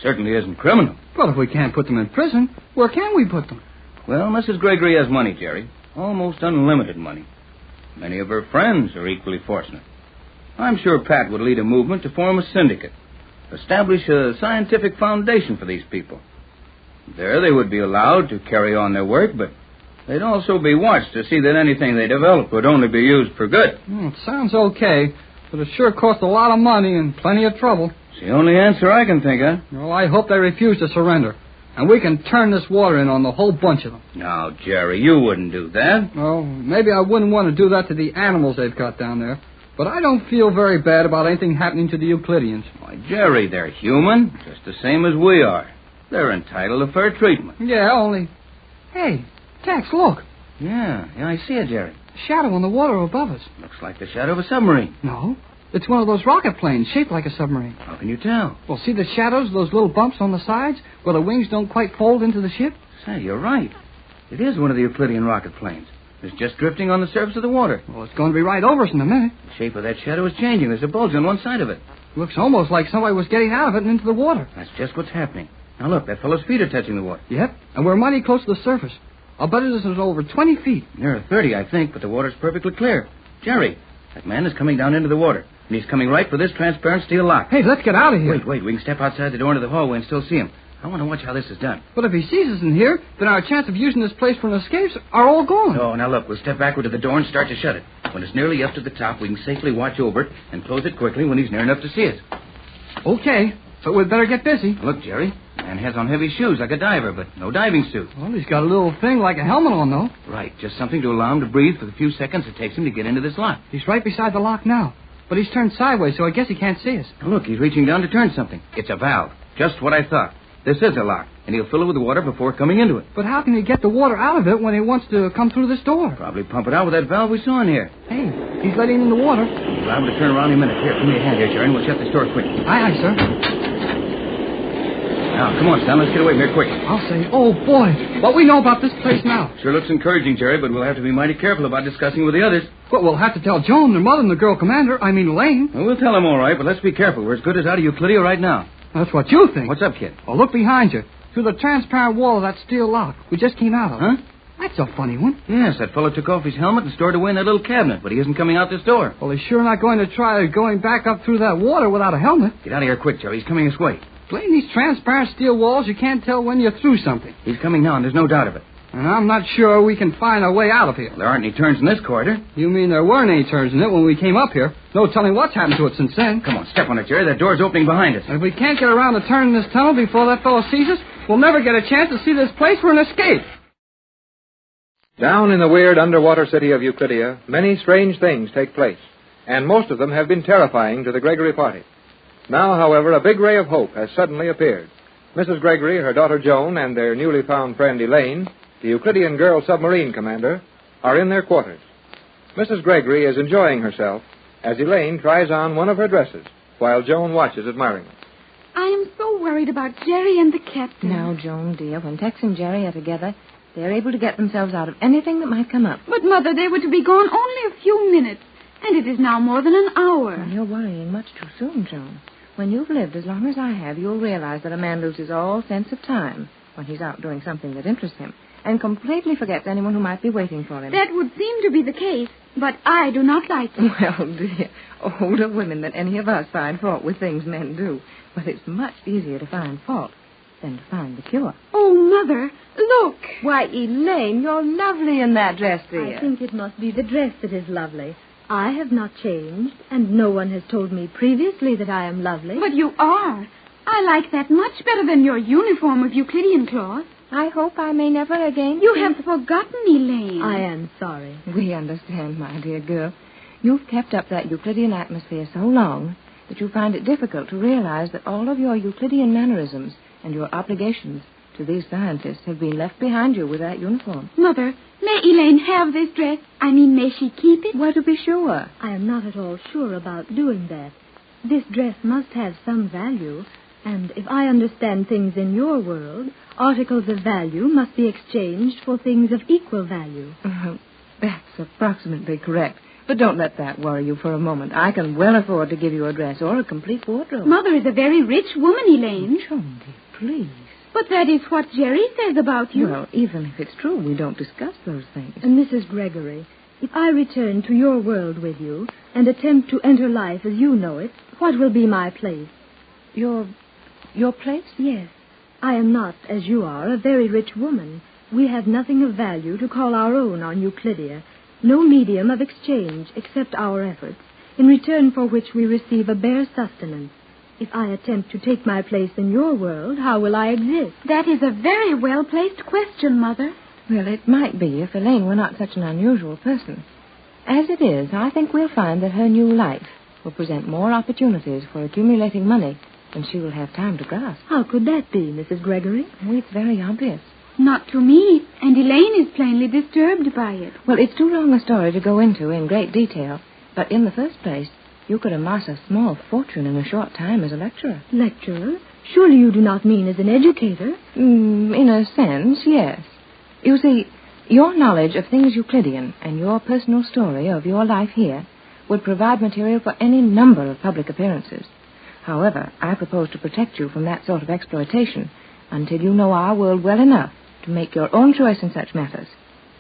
Speaker 23: certainly isn't criminal.
Speaker 22: Well, if we can't put them in prison, where can we put them?
Speaker 23: Well, Mrs. Gregory has money, Jerry. Almost unlimited money. Many of her friends are equally fortunate. I'm sure Pat would lead a movement to form a syndicate, establish a scientific foundation for these people. There they would be allowed to carry on their work, but they'd also be watched to see that anything they develop would only be used for good.
Speaker 22: It sounds okay, but it sure costs a lot of money and plenty of trouble.
Speaker 23: It's the only answer I can think of.
Speaker 22: Well, I hope they refuse to surrender, and we can turn this water in on the whole bunch of them.
Speaker 23: Now, Jerry, you wouldn't do that.
Speaker 22: Well, maybe I wouldn't want to do that to the animals they've got down there, but I don't feel very bad about anything happening to the Euclideans.
Speaker 23: Why, Jerry, they're human, just the same as we are. They're entitled to fair treatment.
Speaker 22: Yeah, only... Hey, Tex, look.
Speaker 23: Yeah, I see it, Jerry.
Speaker 22: A shadow on the water above us.
Speaker 23: Looks like the shadow of a submarine.
Speaker 22: No, it's one of those rocket planes shaped like a submarine.
Speaker 23: How can you tell?
Speaker 22: Well, see the shadows, those little bumps on the sides where the wings don't quite fold into the ship?
Speaker 23: Say, you're right. It is one of the Euclidean rocket planes. It's just drifting on the surface of the water.
Speaker 22: Well, it's going to be right over us in a minute.
Speaker 23: The shape of that shadow is changing. There's a bulge on one side of it.
Speaker 22: Looks almost like somebody was getting out of it and into the water.
Speaker 23: That's just what's happening. Now, look, that fellow's feet are touching the water.
Speaker 22: Yep, and we're mighty close to the surface. I'll bet it is over 20 feet.
Speaker 23: Nearer 30, I think, but the water's perfectly clear. Jerry, that man is coming down into the water, and he's coming right for this transparent steel lock.
Speaker 22: Hey, let's get out of here.
Speaker 23: Wait, we can step outside the door into the hallway and still see him. I want to watch how this is done.
Speaker 22: But if he sees us in here, then our chance of using this place for an escape are all gone.
Speaker 23: Oh, now look, we'll step backward to the door and start to shut it. When it's nearly up to the top, we can safely watch over it and close it quickly when he's near enough to see us.
Speaker 22: Okay, but we'd better get busy.
Speaker 23: Look, Jerry, the man has on heavy shoes like a diver, but no diving suit.
Speaker 22: Well, he's got a little thing like a helmet on, though.
Speaker 23: Right, just something to allow him to breathe for the few seconds it takes him to get into this lock.
Speaker 22: He's right beside the lock now, but he's turned sideways, so I guess he can't see us.
Speaker 23: Now look, he's reaching down to turn something. It's a valve. Just what I thought. This is a lock, and he'll fill it with water before coming into it.
Speaker 22: But how can he get the water out of it when he wants to come through this door?
Speaker 23: Probably pump it out with that valve we saw in here.
Speaker 22: Hey, he's letting in the water.
Speaker 23: We'll allow him to turn around in a minute. Here, give me a hand here, Jerry, and we'll shut this door quick.
Speaker 22: Aye, sir.
Speaker 23: Now, come on, Stan, let's get away from here quick.
Speaker 22: I'll say, oh, boy, what we know about this place now.
Speaker 23: Sure looks encouraging, Jerry, but we'll have to be mighty careful about discussing with the others.
Speaker 22: But we'll have to tell Joan, their mother, and the girl commander, Elaine.
Speaker 23: Well, we'll tell them all right, but let's be careful. We're as good as out of Euclidia right now.
Speaker 22: That's what you think.
Speaker 23: What's up, kid?
Speaker 22: Oh, look behind you. Through the transparent wall of that steel lock we just came out of.
Speaker 23: Huh?
Speaker 22: That's a funny one.
Speaker 23: Yes, that fellow took off his helmet and stored away in that little cabinet, but he isn't coming out this door.
Speaker 22: Well, he's sure not going to try going back up through that water without a helmet.
Speaker 23: Get out of here quick, Jerry. He's coming this way.
Speaker 22: Playing these transparent steel walls, you can't tell when you're through something.
Speaker 23: He's coming now, and there's no doubt of it.
Speaker 22: And I'm not sure we can find our way out of here.
Speaker 23: Well, there aren't any turns in this corridor.
Speaker 22: You mean there weren't any turns in it when we came up here? No telling what's happened to it since then.
Speaker 23: Come on, step on it, Jerry. That door's opening behind us.
Speaker 22: And if we can't get around the turn in this tunnel before that fellow sees us, we'll never get a chance to see this place for an escape.
Speaker 21: Down in the weird underwater city of Euclidia, many strange things take place, and most of them have been terrifying to the Gregory party. Now, however, a big ray of hope has suddenly appeared. Mrs. Gregory, her daughter Joan, and their newly found friend Elaine, the Euclidean girl submarine commander, are in their quarters. Mrs. Gregory is enjoying herself as Elaine tries on one of her dresses while Joan watches admiringly.
Speaker 7: I am so worried about Jerry and the captain.
Speaker 2: Now, Joan, dear, when Tex and Jerry are together, they're able to get themselves out of anything that might come up.
Speaker 7: But, Mother, they were to be gone only a few minutes, and it is now more than an hour.
Speaker 2: Well, you're worrying much too soon, Joan. When you've lived as long as I have, you'll realize that a man loses all sense of time when he's out doing something that interests him. and completely forgets anyone who might be waiting for him.
Speaker 7: That would seem to be the case, but I do not like it.
Speaker 2: Well, dear, older women than any of us find fault with things men do. But it's much easier to find fault than to find the cure.
Speaker 7: Oh, Mother, look.
Speaker 2: Why, Elaine, you're lovely in that dress, dear.
Speaker 1: I think it must be the dress that is lovely. I have not changed, and no one has told me previously that I am lovely.
Speaker 7: But you are. I like that much better than your uniform of Euclidean cloth.
Speaker 2: I hope I may never again...
Speaker 7: You have forgotten, Elaine.
Speaker 1: I am sorry.
Speaker 2: We understand, my dear girl. You've kept up that Euclidean atmosphere so long that you find it difficult to realize that all of your Euclidean mannerisms and your obligations to these scientists have been left behind you with that uniform.
Speaker 7: Mother, may Elaine have this dress? I mean, may she keep it?
Speaker 2: Well, to be sure.
Speaker 1: I am not at all sure about doing that. This dress must have some value, and if I understand things in your world, articles of value must be exchanged for things of equal value.
Speaker 2: That's approximately correct. But don't let that worry you for a moment. I can well afford to give you a dress or a complete wardrobe.
Speaker 7: Mother is a very rich woman, Elaine.
Speaker 2: Joan, dear, please.
Speaker 7: But that is what Jerry says about you.
Speaker 2: Well, even if it's true, we don't discuss those things.
Speaker 1: And Mrs. Gregory, if I return to your world with you and attempt to enter life as you know it, what will be my place?
Speaker 2: Your place?
Speaker 1: Yes. I am not, as you are, a very rich woman. We have nothing of value to call our own on Euclidia. No medium of exchange except our efforts, in return for which we receive a bare sustenance. If I attempt to take my place in your world, how will I exist?
Speaker 7: That is a very well-placed question, Mother.
Speaker 2: Well, it might be if Elaine were not such an unusual person. As it is, I think we'll find that her new life will present more opportunities for accumulating money than she will have time to grasp.
Speaker 1: How could that be, Mrs. Gregory?
Speaker 2: Oh, it's very obvious.
Speaker 7: Not to me, and Elaine is plainly disturbed by it.
Speaker 2: Well, it's too long a story to go into in great detail, but in the first place, you could amass a small fortune in a short time as a lecturer.
Speaker 1: Lecturer? Surely you do not mean as an educator?
Speaker 2: In a sense, yes. You see, your knowledge of things Euclidean and your personal story of your life here would provide material for any number of public appearances. However, I propose to protect you from that sort of exploitation until you know our world well enough to make your own choice in such matters.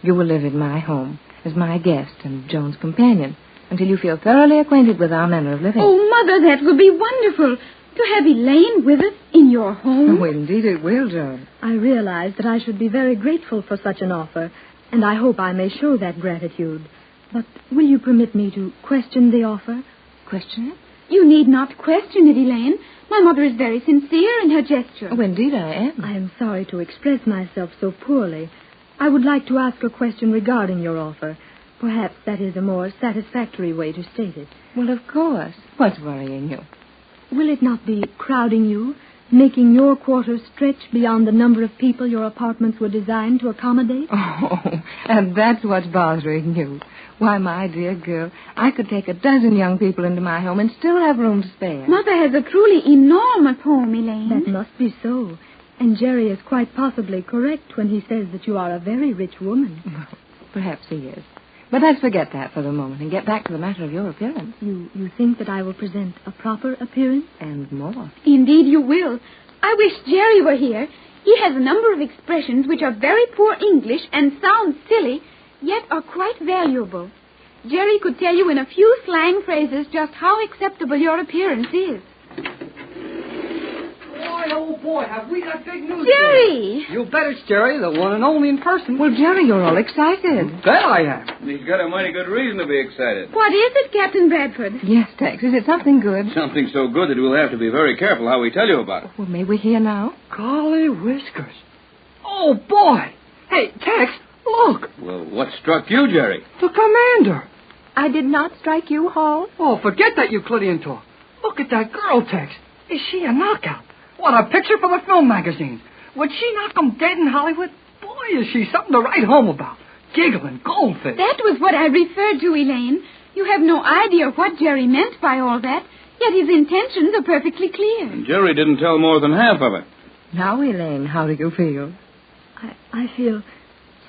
Speaker 2: You will live in my home as my guest and Joan's companion until you feel thoroughly acquainted with our manner of living.
Speaker 7: Oh, Mother, that will be wonderful. To have Elaine with us in your home.
Speaker 2: Oh, indeed it will, Joan.
Speaker 1: I realize that I should be very grateful for such an offer, and I hope I may show that gratitude. But will you permit me to question the offer?
Speaker 2: Question it?
Speaker 7: You need not question it, Elaine. My mother is very sincere in her gesture.
Speaker 2: Oh, indeed I am.
Speaker 1: I am sorry to express myself so poorly. I would like to ask a question regarding your offer. Perhaps that is a more satisfactory way to state it.
Speaker 2: Well, of course. What's worrying you?
Speaker 1: Will it not be crowding you, making your quarters stretch beyond the number of people your apartments were designed to accommodate?
Speaker 2: Oh, and that's what's bothering you. Why, my dear girl, I could take a dozen young people into my home and still have room to spare.
Speaker 7: Mother has a truly enormous home, Elaine.
Speaker 1: That must be so. And Jerry is quite possibly correct when he says that you are a very rich woman.
Speaker 2: Well, perhaps he is. But let's forget that for the moment and get back to the matter of your appearance.
Speaker 1: You think that I will present a proper appearance?
Speaker 2: And more.
Speaker 7: Indeed you will. I wish Jerry were here. He has a number of expressions which are very poor English and sound silly, yet are quite valuable. Jerry could tell you in a few slang phrases just how acceptable your appearance is.
Speaker 22: Boy, oh boy, have we got big news.
Speaker 7: Jerry!
Speaker 22: You bet it's Jerry, the one and only in person.
Speaker 2: Well, Jerry, you're all excited.
Speaker 22: Bet I am.
Speaker 23: He's got a mighty good reason to be excited.
Speaker 7: What is it, Captain Bradford?
Speaker 2: Yes, Tex. Is it something good?
Speaker 23: Something so good that we'll have to be very careful how we tell you about it.
Speaker 2: Well, may we hear now?
Speaker 22: Golly whiskers. Oh, boy. Hey, Tex, look.
Speaker 23: Well, what struck you, Jerry?
Speaker 22: The commander.
Speaker 2: I did not strike you, Hall.
Speaker 22: Oh, forget that Euclidean talk. Look at that girl, Tex. Is she a knockout? What a picture for the film magazines. Would she knock 'em dead in Hollywood? Boy, is she something to write home about. Giggling goldfish.
Speaker 7: That was what I referred to, Elaine. You have no idea what Jerry meant by all that, yet his intentions are perfectly clear.
Speaker 23: And Jerry didn't tell more than half of it.
Speaker 2: Now, Elaine, how do you feel?
Speaker 1: I feel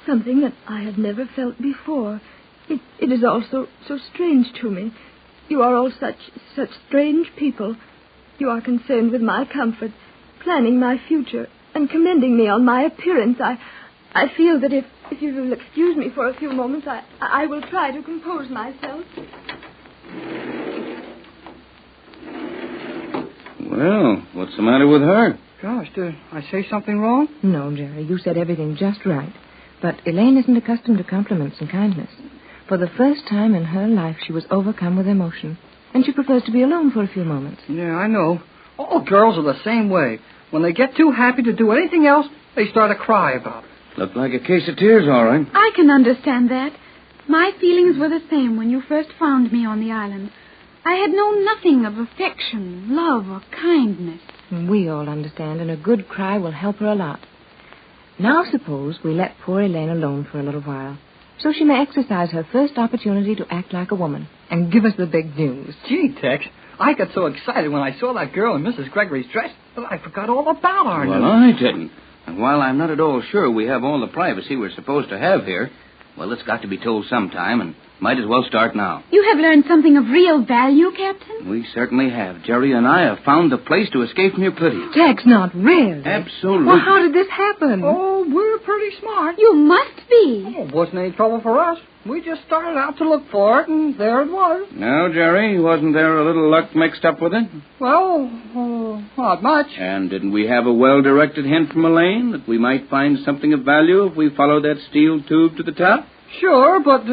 Speaker 1: something that I have never felt before. It is all so strange to me. You are all such strange people. You are concerned with my comfort, planning my future, and commending me on my appearance. I I feel that if you will excuse me for a few moments, I will try to compose myself.
Speaker 23: Well, what's the matter with her?
Speaker 22: Gosh, did I say something wrong?
Speaker 2: No, Jerry, you said everything just right. But Elaine isn't accustomed to compliments and kindness. For the first time in her life, she was overcome with emotion. And she prefers to be alone for a few moments.
Speaker 22: Yeah, I know. All girls are the same way. When they get too happy to do anything else, they start to cry about it.
Speaker 23: Looked like a case of tears, all right.
Speaker 7: I can understand that. My feelings were the same when you first found me on the island. I had known nothing of affection, love, or kindness.
Speaker 2: We all understand, and a good cry will help her a lot. Now suppose we let poor Elaine alone for a little while, so she may exercise her first opportunity to act like a woman and give us the big news.
Speaker 22: Gee, Tex, I got so excited when I saw that girl in Mrs. Gregory's dress that I forgot all about our news.
Speaker 23: Well, I didn't. And while I'm not at all sure we have all the privacy we're supposed to have here, well, it's got to be told sometime, and might as well start now.
Speaker 7: You have learned something of real value, Captain?
Speaker 23: We certainly have. Jerry and I have found the place to escape from your Euclidean.
Speaker 2: Tex, not really.
Speaker 23: Absolutely.
Speaker 2: Well, how did this happen?
Speaker 22: Oh, we're pretty smart.
Speaker 7: You must be.
Speaker 22: Oh, it wasn't any trouble for us. We just started out to look for it, and there it was.
Speaker 23: No, Jerry, wasn't there a little luck mixed up with it?
Speaker 22: Well, not much.
Speaker 23: And didn't we have a well-directed hint from Elaine that we might find something of value if we followed that steel tube to the top?
Speaker 22: Sure, but,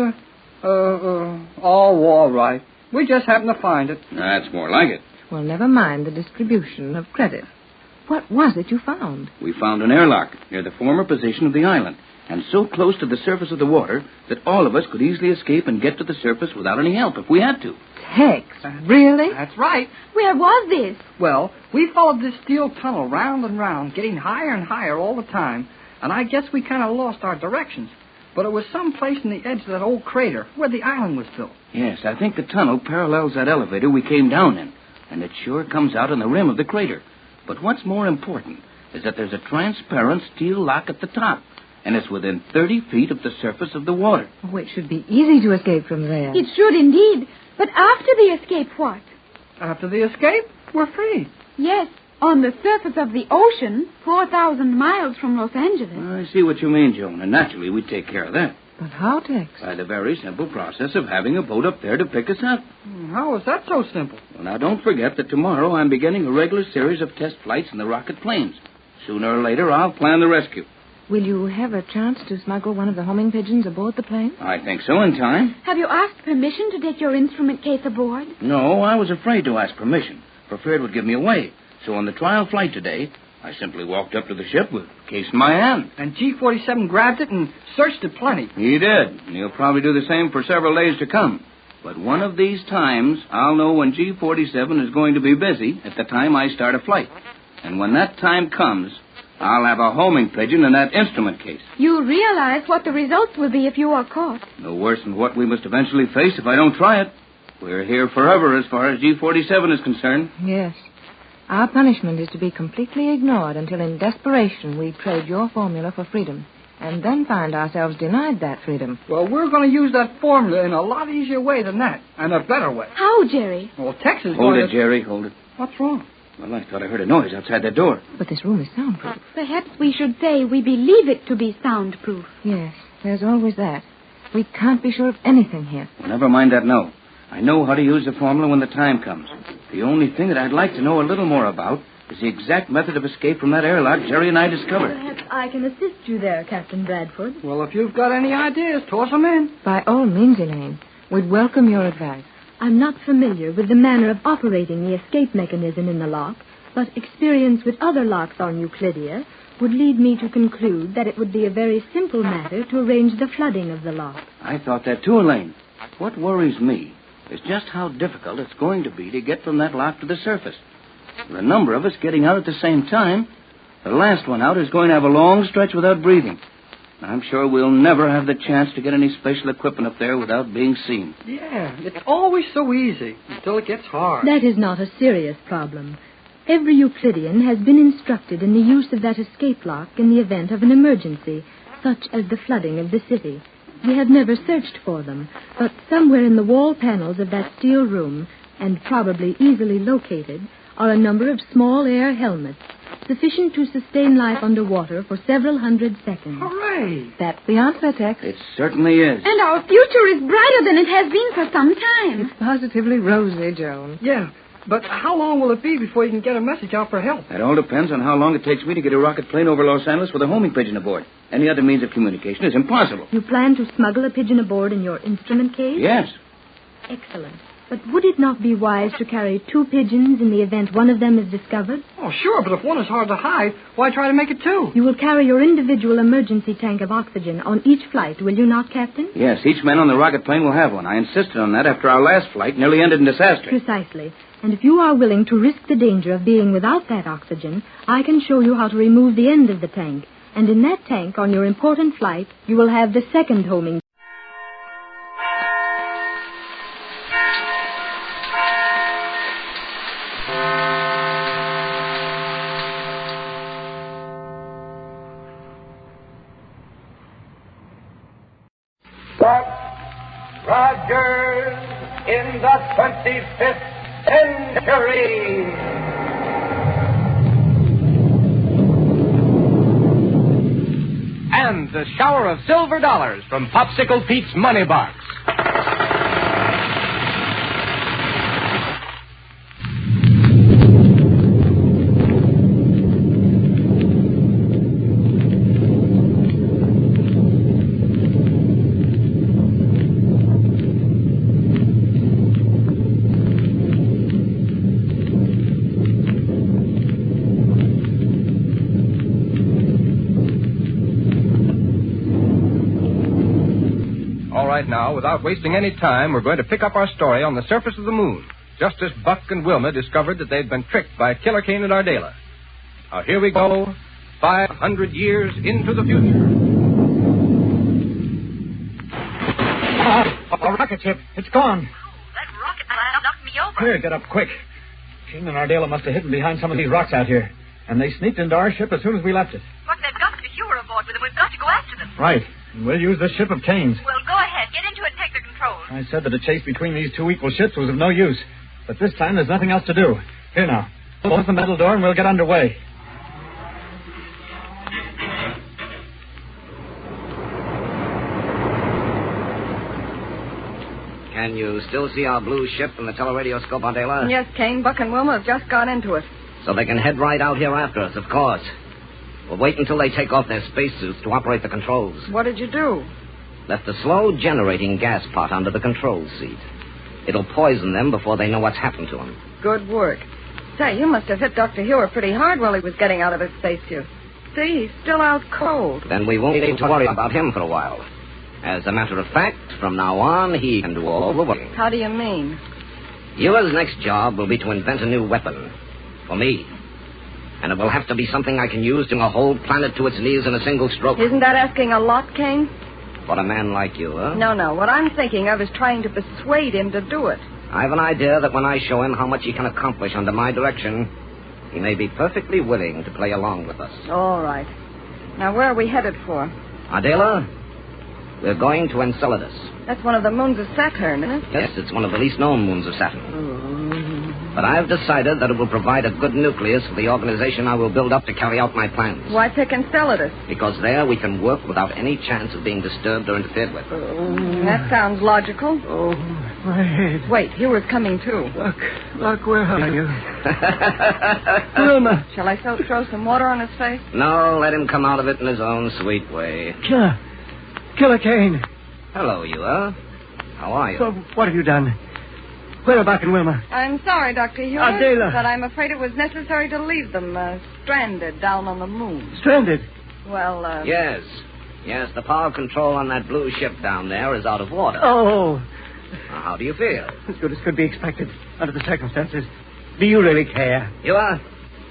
Speaker 22: all right. We just happened to find it.
Speaker 23: That's more like it.
Speaker 2: Well, never mind the distribution of credit. What was it you found?
Speaker 23: We found an airlock near the former position of the island, and so close to the surface of the water that all of us could easily escape and get to the surface without any help if we had to.
Speaker 2: Tex, really?
Speaker 22: That's right.
Speaker 7: Where was this?
Speaker 22: Well, we followed this steel tunnel round and round, getting higher and higher all the time, and I guess we kind of lost our directions. But it was someplace in the edge of that old crater where the island was built.
Speaker 23: Yes, I think the tunnel parallels that elevator we came down in, and it sure comes out on the rim of the crater. But what's more important is that there's a transparent steel lock at the top, and it's within 30 feet of the surface of the water.
Speaker 2: Oh, it should be easy to escape from there.
Speaker 7: It should indeed. But after the escape, what?
Speaker 22: After the escape, we're free.
Speaker 7: Yes, on the surface of the ocean, 4,000 miles from Los Angeles.
Speaker 23: I see what you mean, Joan, and naturally we'd take care of that.
Speaker 2: But how, Tex?
Speaker 23: By the very simple process of having a boat up there to pick us up.
Speaker 22: How is that so simple?
Speaker 23: Well, now, don't forget that tomorrow I'm beginning a regular series of test flights in the rocket planes. Sooner or later, I'll plan the rescue.
Speaker 2: Will you have a chance to smuggle one of the homing pigeons aboard the plane?
Speaker 23: I think so in time.
Speaker 7: Have you asked permission to take your instrument case aboard?
Speaker 23: No, I was afraid to ask permission, for fear it would give me away. So on the trial flight today, I simply walked up to the ship with the case in my hand.
Speaker 22: And G-47 grabbed it and searched it plenty.
Speaker 23: He did, and he'll probably do the same for several days to come. But one of these times, I'll know when G-47 is going to be busy at the time I start a flight. And when that time comes, I'll have a homing pigeon in that instrument case.
Speaker 7: You realize what the results will be if you are caught.
Speaker 23: No worse than what we must eventually face if I don't try it. We're here forever as far as G-47 is concerned.
Speaker 2: Yes. Our punishment is to be completely ignored until in desperation we trade your formula for freedom, and then find ourselves denied that freedom.
Speaker 22: Well, we're going to use that formula in a lot easier way than that, and a better way.
Speaker 7: How, Jerry?
Speaker 22: Well, Tex is
Speaker 23: Hold
Speaker 22: going
Speaker 23: it, Jerry, hold it.
Speaker 22: What's wrong?
Speaker 23: Well, I thought I heard a noise outside that door.
Speaker 2: But this room is soundproof.
Speaker 7: Perhaps we should say we believe it to be soundproof.
Speaker 2: Yes, there's always that. We can't be sure of anything here.
Speaker 23: Well, never mind that no. I know how to use the formula when the time comes. The only thing that I'd like to know a little more about is the exact method of escape from that airlock Jerry and I discovered.
Speaker 1: Perhaps I can assist you there, Captain Bradford.
Speaker 22: Well, if you've got any ideas, toss them in.
Speaker 2: By all means, Elaine. We'd welcome your advice.
Speaker 1: I'm not familiar with the manner of operating the escape mechanism in the lock, but experience with other locks on Euclidia would lead me to conclude that it would be a very simple matter to arrange the flooding of the lock.
Speaker 23: I thought that too, Elaine. What worries me is just how difficult it's going to be to get from that lock to the surface. With a number of us getting out at the same time, the last one out is going to have a long stretch without breathing. I'm sure we'll never have the chance to get any special equipment up there without being seen.
Speaker 22: Yeah, it's always so easy until it gets hard.
Speaker 1: That is not a serious problem. Every Euclidean has been instructed in the use of that escape lock in the event of an emergency, such as the flooding of the city. We have never searched for them, but somewhere in the wall panels of that steel room, and probably easily located, are a number of small air helmets, sufficient to sustain life underwater for several hundred seconds.
Speaker 22: Hooray!
Speaker 2: That's the answer, Tex.
Speaker 23: It certainly is.
Speaker 7: And our future is brighter than it has been for some time.
Speaker 2: It's positively rosy, Joan.
Speaker 22: Yeah, but how long will it be before you can get a message out for help?
Speaker 23: That all depends on how long it takes me to get a rocket plane over Los Angeles with a homing pigeon aboard. Any other means of communication is impossible.
Speaker 1: You plan to smuggle a pigeon aboard in your instrument case?
Speaker 23: Yes.
Speaker 1: Excellent. But would it not be wise to carry 2 pigeons in the event one of them is discovered?
Speaker 22: Oh, sure, but if one is hard to hide, why try to make it 2?
Speaker 1: You will carry your individual emergency tank of oxygen on each flight, will you not, Captain?
Speaker 23: Yes, each man on the rocket plane will have one. I insisted on that after our last flight nearly ended in disaster.
Speaker 1: Precisely. And if you are willing to risk the danger of being without that oxygen, I can show you how to remove the end of the tank. And in that tank, on your important flight, you will have the second homing.
Speaker 3: Rogers in the 25th century.
Speaker 9: And the shower of silver dollars from Popsicle Pete's Money Box. Now, without wasting any time, we're going to pick up our story on the surface of the moon, just as Buck and Wilma discovered that they'd been tricked by Killer Kane and Ardela. Now, here we go, 500 years into the future.
Speaker 13: A rocket ship. It's gone.
Speaker 11: That rocket blast knocked me over.
Speaker 13: Here, get up quick. Kane and Ardela must have hidden behind some of these rocks out here, and they sneaked into our ship as soon as we left it.
Speaker 11: But they've got to be Hewer aboard with them. We've got to go after them.
Speaker 13: Right. And we'll use this ship of Kane's.
Speaker 11: Well, go ahead. Get into it and take the controls.
Speaker 13: I said that a chase between these 2 equal ships was of no use. But this time there's nothing else to do. Here now. Close the metal door and we'll get underway.
Speaker 8: Can you still see our blue ship in the teleradioscope, Ardela?
Speaker 2: Yes, Kane. Buck and Wilma have just got into it.
Speaker 8: So they can head right out here after us, of course. We'll wait until they take off their spacesuits to operate the controls.
Speaker 2: What did you do?
Speaker 8: Left a slow-generating gas pot under the control seat. It'll poison them before they know what's happened to them.
Speaker 2: Good work. Say, you must have hit Dr. Hewer pretty hard while he was getting out of his spacesuit. See, he's still out cold.
Speaker 8: Then we won't need to worry about him for a while. As a matter of fact, from now on, he can do all the work.
Speaker 2: How do you mean?
Speaker 8: Ewer's next job will be to invent a new weapon. For me. And it will have to be something I can use to bring a whole planet to its knees in a single stroke.
Speaker 2: Isn't that asking a lot, Kane?
Speaker 8: For a man like you, huh?
Speaker 2: No. What I'm thinking of is trying to persuade him to do it.
Speaker 8: I have an idea that when I show him how much he can accomplish under my direction, he may be perfectly willing to play along with us.
Speaker 2: All right. Now, where are we headed for?
Speaker 8: Ardela, we're going to Enceladus.
Speaker 2: That's one of the moons of Saturn, isn't it?
Speaker 8: Yes, it's one of the least known moons of Saturn. But I've decided that it will provide a good nucleus for the organization I will build up to carry out my plans.
Speaker 2: Why pick Enceladus?
Speaker 8: Because there we can work without any chance of being disturbed or interfered with.
Speaker 2: That sounds logical.
Speaker 10: Oh, my head.
Speaker 2: Wait, Hewer's coming too.
Speaker 10: Look, where are you? Wilma.
Speaker 2: Shall I throw some water on his face?
Speaker 8: No, let him come out of it in his own sweet way.
Speaker 10: Killer Kane.
Speaker 8: Hello, Ewer. How are you?
Speaker 10: So, what have you done? Where are Buck and Wilma?
Speaker 2: I'm sorry, Dr. Hewer.
Speaker 10: Ardela.
Speaker 2: But I'm afraid it was necessary to leave them stranded down on the moon.
Speaker 10: Stranded?
Speaker 2: Well,
Speaker 8: Yes, the power control on that blue ship down there is out of order.
Speaker 10: Oh.
Speaker 8: Now, how do you feel?
Speaker 10: As good as could be expected under the circumstances. Do you really care?
Speaker 8: Ewer,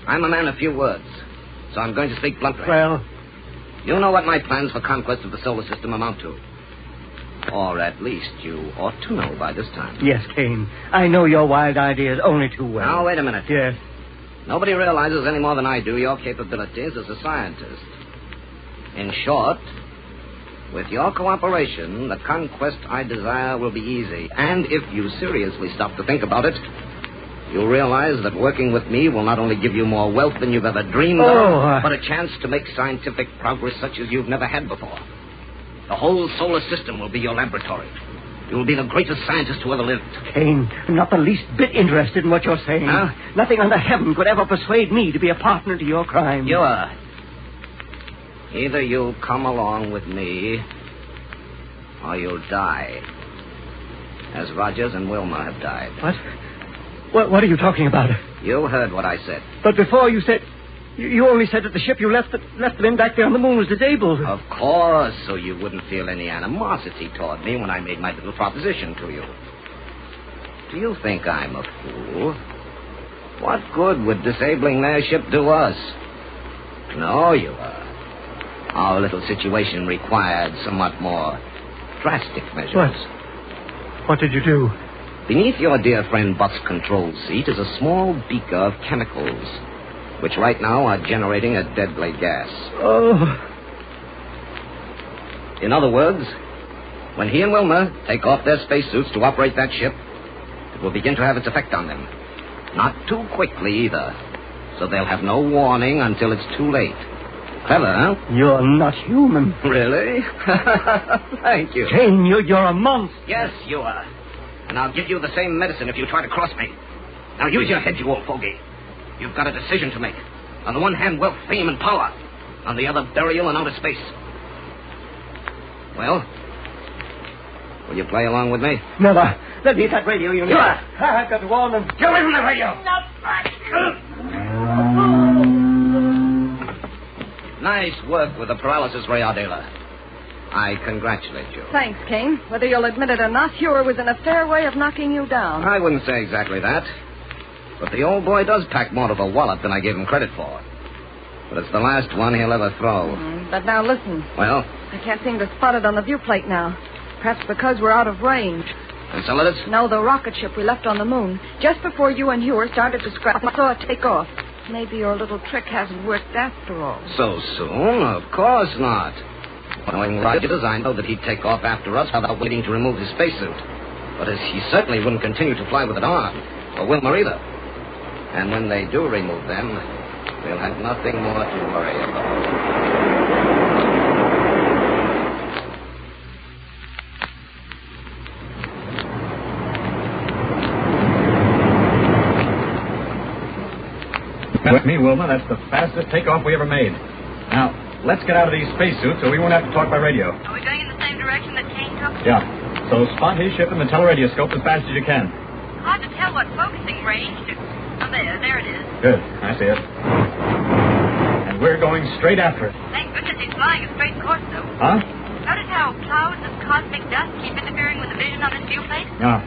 Speaker 8: I'm a man of few words, so I'm going to speak bluntly.
Speaker 10: Well?
Speaker 8: You know what my plans for conquest of the solar system amount to. Or at least you ought to know by this time.
Speaker 10: Yes, Kane. I know your wild ideas only too well.
Speaker 8: Now, wait a minute.
Speaker 10: Yes.
Speaker 8: Nobody realizes any more than I do your capabilities as a scientist. In short, with your cooperation, the conquest I desire will be easy. And if you seriously stop to think about it,
Speaker 4: You realize that working with me will not only give you more wealth than you've ever dreamed of, but a chance to make scientific progress such as you've never had before. The whole solar system will be your laboratory. You will be the greatest scientist who ever lived.
Speaker 6: Kane, I'm not the least bit interested in what you're saying.
Speaker 4: Huh?
Speaker 6: Nothing under heaven could ever persuade me to be a partner to your crime.
Speaker 4: You are. Either you'll come along with me, or you'll die. As Rogers and Wilma have died.
Speaker 6: What are you talking about?
Speaker 4: You heard what I said.
Speaker 6: But before you said... You only said that the ship you left them in back there on the moon was disabled.
Speaker 4: Of course, so you wouldn't feel any animosity toward me when I made my little proposition to you. Do you think I'm a fool? What good would disabling their ship do us? No, you are. Our little situation required somewhat more drastic measures.
Speaker 6: What did you do?
Speaker 4: Beneath your dear friend Buck's control seat is a small beaker of chemicals, which right now are generating a deadly gas.
Speaker 6: Oh.
Speaker 4: In other words, when he and Wilma take off their spacesuits to operate that ship, it will begin to have its effect on them. Not too quickly, either. So they'll have no warning until it's too late. Clever, huh?
Speaker 6: You're not human.
Speaker 4: Really? Thank you.
Speaker 6: Kane, you're a monster.
Speaker 4: Yes, you are. And I'll give you the same medicine if you try to cross me. Now use your head, you old fogey. You've got a decision to make. On the one hand, wealth, fame, and power. On the other, burial in outer space. Well, will you play along with me?
Speaker 6: Never. Let me hit that radio unit.
Speaker 4: Sure.
Speaker 6: I've got to warn them.
Speaker 4: Get away from the radio. Nice work with the paralysis ray, Ardela. I congratulate you.
Speaker 19: Thanks, Kane. Whether you'll admit it or not, Hewer was in a fair way of knocking you down.
Speaker 4: I wouldn't say exactly that. But the old boy does pack more of a wallet than I gave him credit for. But it's the last one he'll ever throw.
Speaker 19: But now listen.
Speaker 4: Well?
Speaker 19: I can't seem to spot it on the viewplate now. Perhaps because we're out of range.
Speaker 4: Enceladus?
Speaker 19: No, the rocket ship we left on the moon. Just before you and Hewer started to scrap, I saw it take off. Maybe your little trick hasn't worked after all.
Speaker 4: So soon? Of course not. Knowing Rogers, I know that he'd take off after us without waiting to remove his spacesuit. But he certainly wouldn't continue to fly with it on. Or Wilma either. And when they do remove them, we'll have nothing more to worry about.
Speaker 21: With me, Wilma, that's the fastest takeoff we ever made. Now, let's get out of these spacesuits so we won't have to talk by radio.
Speaker 11: Are we going in the same direction that Kane took?
Speaker 21: Yeah. So spot his ship in the teleradioscope as fast as you can.
Speaker 11: Hard to tell what focusing range to... Oh, there it is.
Speaker 21: Good. I see it. And we're going straight after it.
Speaker 11: Thank goodness he's flying a straight course, though.
Speaker 21: Huh?
Speaker 11: Notice how clouds of cosmic dust keep interfering with the vision on this viewplate?
Speaker 21: Yeah.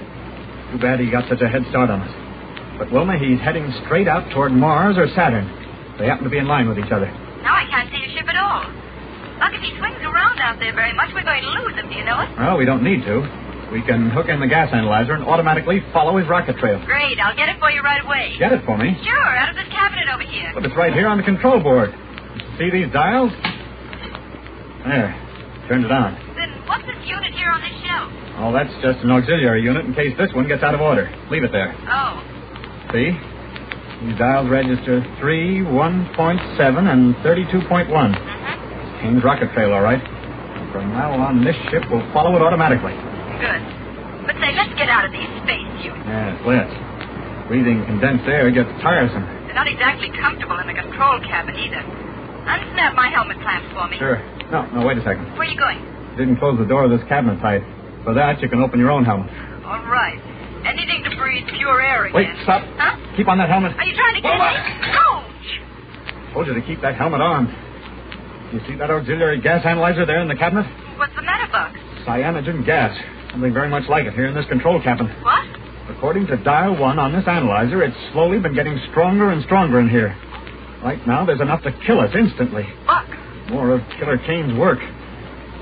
Speaker 21: Too bad he got such a head start on us. But, Wilma, he's heading straight out toward Mars or Saturn. They happen to be in line with each other.
Speaker 11: Now I can't see your ship at all. Look, if he swings around out there very much, we're going to lose him, do you know it?
Speaker 21: Well, we don't need to. We can hook in the gas analyzer and automatically follow his rocket trail.
Speaker 11: Great, I'll get it for you right away.
Speaker 21: Get it for me?
Speaker 11: Sure, out of this cabinet over here.
Speaker 21: But it's right here on the control board. See these dials? There. Turned it on.
Speaker 11: Then what's this unit here on this shelf?
Speaker 21: Oh, that's just an auxiliary unit in case this one gets out of order. Leave it there.
Speaker 11: Oh.
Speaker 21: See? These dials register 3, 1.7, and 32.1. Kane's rocket trail, all right. From now on, this ship will follow it automatically.
Speaker 11: Good. But say, let's get out of these spacesuits.
Speaker 21: Yes, let's. Breathing condensed air gets tiresome.
Speaker 11: They're not exactly comfortable in the control cabin either. Unsnap my helmet clamps for me.
Speaker 21: Sure. No, wait a second.
Speaker 11: Where are you going?
Speaker 21: You didn't close the door of this cabinet tight. For that, you can open your own helmet.
Speaker 11: All right. Anything to breathe pure air again.
Speaker 21: Wait, stop.
Speaker 11: Huh?
Speaker 21: Keep on that helmet.
Speaker 11: Are you trying to get me? Ouch!
Speaker 21: Told you to keep that helmet on. You see that auxiliary gas analyzer there in the cabinet?
Speaker 11: What's the matter, Buck?
Speaker 21: Cyanogen gas. Something very much like it here in this control cabin.
Speaker 11: What?
Speaker 21: According to dial 1 on this analyzer, it's slowly been getting stronger and stronger in here. Right now, there's enough to kill us instantly.
Speaker 11: Buck!
Speaker 21: More of Killer Kane's work.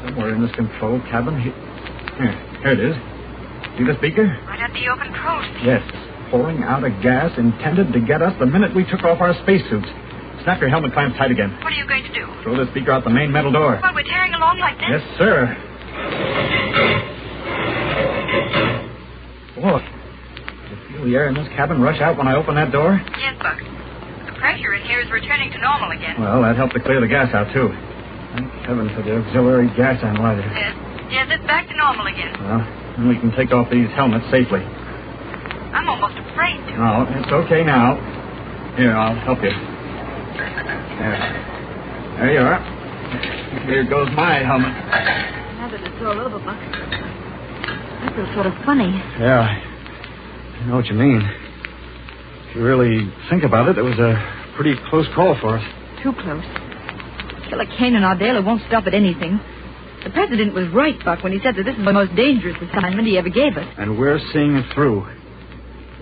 Speaker 21: Somewhere in this control cabin. Here it is. See the speaker?
Speaker 11: Right at the control speaker.
Speaker 21: Yes. Pouring out a gas intended to get us the minute we took off our spacesuits. Snap your helmet clamps tight again.
Speaker 11: What are you going to do?
Speaker 21: Throw the speaker out the main metal door.
Speaker 11: While we're tearing along like this?
Speaker 21: Yes, sir. Boy, it feels
Speaker 14: Will the air in this cabin rush out when I open that door?
Speaker 11: Yes, Buck. The pressure in here is returning to normal again.
Speaker 14: Well, that helped to clear the gas out, too. Thank heaven for the auxiliary gas analyzer.
Speaker 11: Yes, it's back to normal again.
Speaker 14: Well, then we can take off these helmets safely.
Speaker 11: I'm almost afraid to.
Speaker 14: No, it's okay now. Here, I'll help you. There you are. Here goes my helmet.
Speaker 19: Now that it's all over, Buck, I feel sort of funny.
Speaker 14: Yeah, I know what you mean. If you really think about it, it was a pretty close call for us.
Speaker 19: Too close. Killer Kane and Ardela won't stop at anything. The president was right, Buck, when he said that this is the most dangerous assignment he ever gave us.
Speaker 14: And we're seeing it through.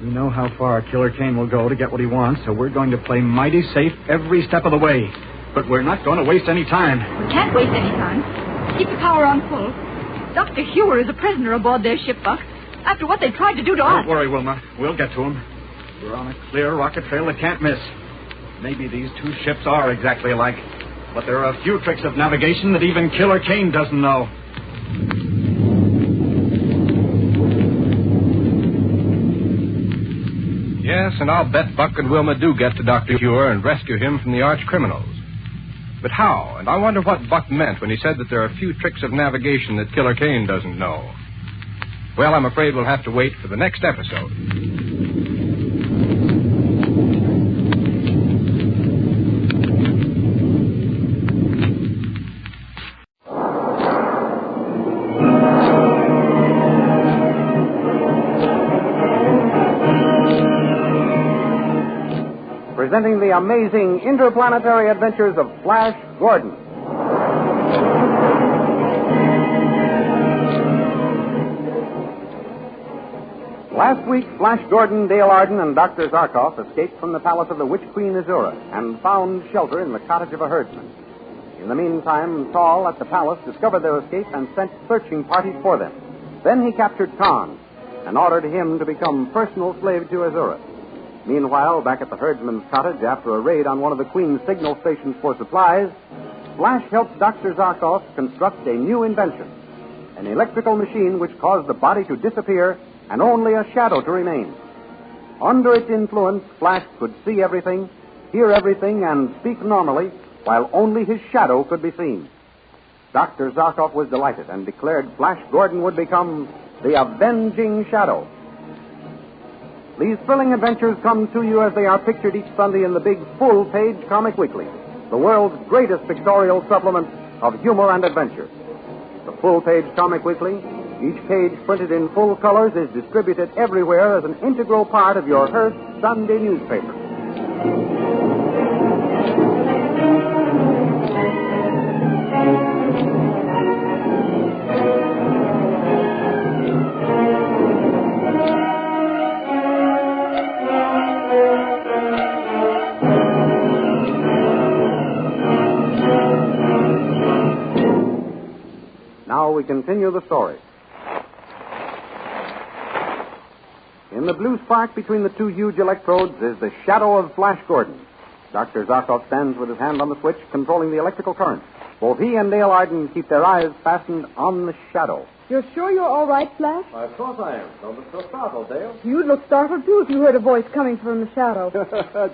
Speaker 14: We know how far Killer Kane will go to get what he wants, so we're going to play mighty safe every step of the way. But we're not going to waste any time.
Speaker 19: We can't waste any time. Keep the power on full. Dr. Hewer is a prisoner aboard their ship, Buck, after what they tried to do to us.
Speaker 14: Don't worry, Wilma. We'll get to him. We're on a clear rocket trail that can't miss. Maybe these two ships are exactly alike, but there are a few tricks of navigation that even Killer Kane doesn't know.
Speaker 9: Yes, and I'll bet Buck and Wilma do get to Dr. Hewer and rescue him from the arch criminals. But how? And I wonder what Buck meant when he said that there are a few tricks of navigation that Killer Kane doesn't know. Well, I'm afraid we'll have to wait for the next episode.
Speaker 16: Presenting the amazing interplanetary adventures of Flash Gordon. Last week, Flash Gordon, Dale Arden, and Dr. Zarkov escaped from the palace of the Witch Queen Azura and found shelter in the cottage of a herdsman. In the meantime, Saul at the palace discovered their escape and sent searching parties for them. Then he captured Khan and ordered him to become personal slave to Azura. Meanwhile, back at the herdsman's cottage, after a raid on one of the Queen's signal stations for supplies, Flash helped Dr. Zarkov construct a new invention, an electrical machine which caused the body to disappear and only a shadow to remain. Under its influence, Flash could see everything, hear everything, and speak normally, while only his shadow could be seen. Dr. Zarkov was delighted and declared Flash Gordon would become the Avenging Shadow. These thrilling adventures come to you as they are pictured each Sunday in the big full-page Comic Weekly, the world's greatest pictorial supplement of humor and adventure. The full-page Comic Weekly, each page printed in full colors, is distributed everywhere as an integral part of your Hearst Sunday newspaper. Now we continue the story. In the blue spark between the two huge electrodes is the shadow of Flash Gordon. Dr. Zarkov stands with his hand on the switch, controlling the electrical current. Both he and Dale Arden keep their eyes fastened on the shadow.
Speaker 1: You're sure you're all right, Flash?
Speaker 18: Why, of course I am. Don't look so startled, Dale.
Speaker 1: You'd look startled, too, if you heard a voice coming from the shadow.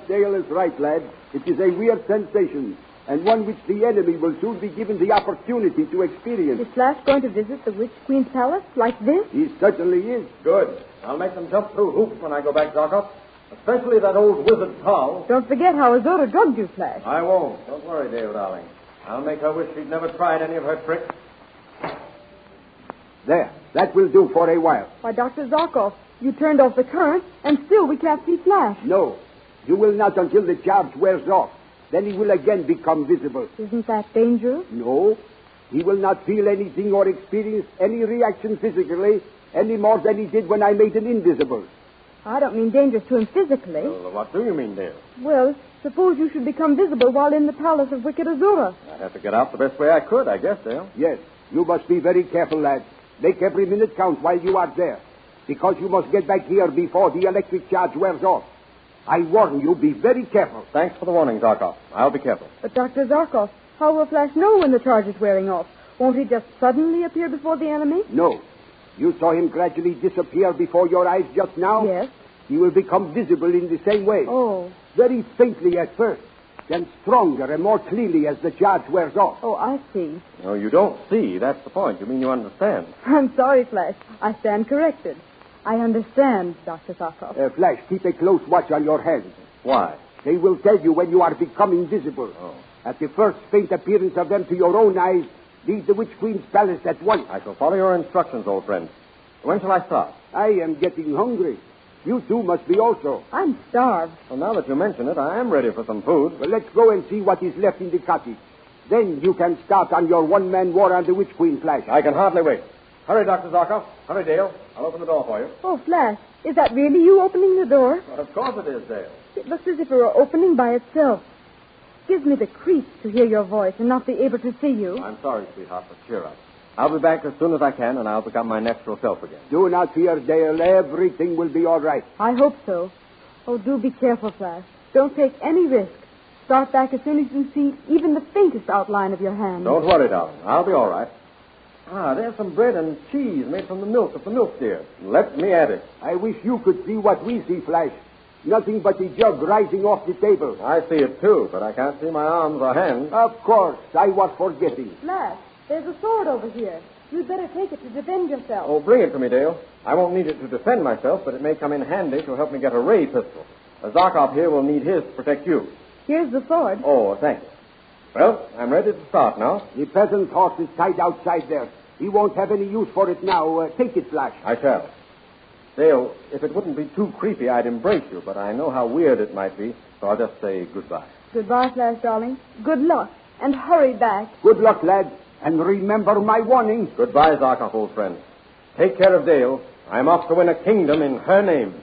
Speaker 24: Dale is right, lad. It is a weird sensation, and one which the enemy will soon be given the opportunity to experience.
Speaker 1: Is Flash going to visit the Witch Queen's palace like this?
Speaker 24: He certainly is.
Speaker 18: Good. I'll make them jump through hoops when I go back, Zarkov. Especially that old wizard Tall.
Speaker 1: Don't forget how Azura drugged you, Flash.
Speaker 18: I won't. Don't worry, Dale, darling. I'll make her wish she'd never tried any of her tricks.
Speaker 24: There. That will do for a while.
Speaker 1: Why, Dr. Zarkov, you turned off the current, and still we can't see Flash.
Speaker 24: No. You will not until the charge wears off. Then he will again become visible.
Speaker 1: Isn't that dangerous?
Speaker 24: No. He will not feel anything or experience any reaction physically any more than he did when I made him invisible.
Speaker 1: I don't mean dangerous to him physically.
Speaker 18: Well, what do you mean, Dale?
Speaker 1: Well, suppose you should become visible while in the palace of wicked Azura.
Speaker 18: I'd have to get out the best way I could, I guess, Dale.
Speaker 24: Yes. You must be very careful, lad. Make every minute count while you are there, because you must get back here before the electric charge wears off. I warn you, be very careful.
Speaker 18: Thanks for the warning, Zarkov. I'll be careful.
Speaker 1: But, Dr. Zarkov, how will Flash know when the charge is wearing off? Won't he just suddenly appear before the enemy?
Speaker 24: No. You saw him gradually disappear before your eyes just now?
Speaker 1: Yes.
Speaker 24: he will become visible in the same way.
Speaker 1: Oh.
Speaker 24: Very faintly at first, then stronger and more clearly as the charge wears off.
Speaker 1: Oh, I see.
Speaker 5: No, you don't see. That's the point. You mean you understand.
Speaker 1: I'm sorry, Flash. I stand corrected. I understand, Dr. Zarkov.
Speaker 24: Flash, keep a close watch on your hands.
Speaker 5: Why?
Speaker 24: They will tell you when you are becoming visible.
Speaker 5: Oh.
Speaker 24: At the first faint appearance of them to your own eyes, leave the Witch Queen's palace at once.
Speaker 5: I shall follow your instructions, old friend. When shall I start?
Speaker 24: I am getting hungry. You too must be also.
Speaker 1: I'm starved.
Speaker 5: Well, now that you mention it, I am ready for some food.
Speaker 24: Well, let's go and see what is left in the cottage. Then you can start on your one-man war on the Witch Queen, Flash.
Speaker 5: I can hardly wait. Hurry, Dr. Zarkov. Hurry, Dale. I'll open the door for you.
Speaker 1: Oh, Flash, is that really you opening the door?
Speaker 5: Well, of course it is, Dale.
Speaker 1: It looks as if it were opening by itself. Gives me the creeps to hear your voice and not be able to see you.
Speaker 5: I'm sorry, sweetheart, but cheer up. I'll be back as soon as I can, and I'll become my natural self again.
Speaker 24: Do not fear, Dale. Everything will be all right.
Speaker 1: I hope so. Oh, do be careful, Flash. Don't take any risk. Start back as soon as you see even the faintest outline of your hand.
Speaker 5: Don't worry, darling. I'll be all right. Ah, there's some bread and cheese made from the milk of the milk steer. Let me at it.
Speaker 24: I wish you could see what we see, Flash. Nothing but a jug rising off the table.
Speaker 5: I see it, too, but I can't see my arms or hands.
Speaker 24: Of course. I was forgetting.
Speaker 1: Flash, there's a sword over here. You'd better take it to defend yourself.
Speaker 5: Oh, bring it to me, Dale. I won't need it to defend myself, but it may come in handy to help me get a ray pistol. Zarkov here will need his to protect you.
Speaker 1: Here's the sword.
Speaker 5: Oh, thank you. Well, I'm ready to start now.
Speaker 24: The peasant's horse is tied outside there. He won't have any use for it now. Take it, Flash.
Speaker 5: I shall. Dale, if it wouldn't be too creepy, I'd embrace you, but I know how weird it might be, so I'll just say goodbye.
Speaker 1: Goodbye, Flash, darling. Good luck, and hurry back.
Speaker 24: Good luck, lad, and remember my warning.
Speaker 5: Goodbye, Zarkov, old friend. Take care of Dale. I'm off to win a kingdom in her name.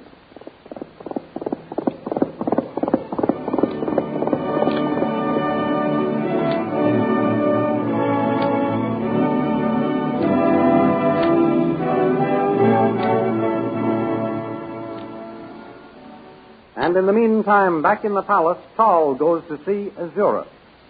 Speaker 16: And in the meantime, back in the palace, Tal goes to see Azura.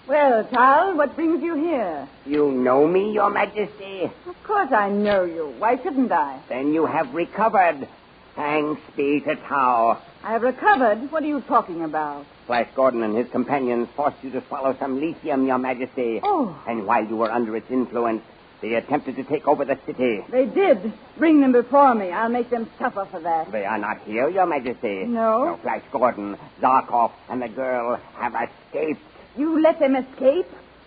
Speaker 12: Well, Tal, what brings you here?
Speaker 15: You know me, Your Majesty?
Speaker 12: Of course I know you. Why shouldn't I?
Speaker 15: Then you have recovered. Thanks be to Tau.
Speaker 12: I have recovered? What are you talking about?
Speaker 15: Flash Gordon and his companions forced you to swallow some lithium, Your Majesty.
Speaker 12: Oh.
Speaker 15: And while you were under its influence, they attempted to take over the city.
Speaker 12: They did. Bring them before me. I'll make them suffer for that.
Speaker 15: They are not here, Your Majesty.
Speaker 12: No?
Speaker 15: No, Flash Gordon, Zarkov, and the girl have escaped.
Speaker 12: You let them escape?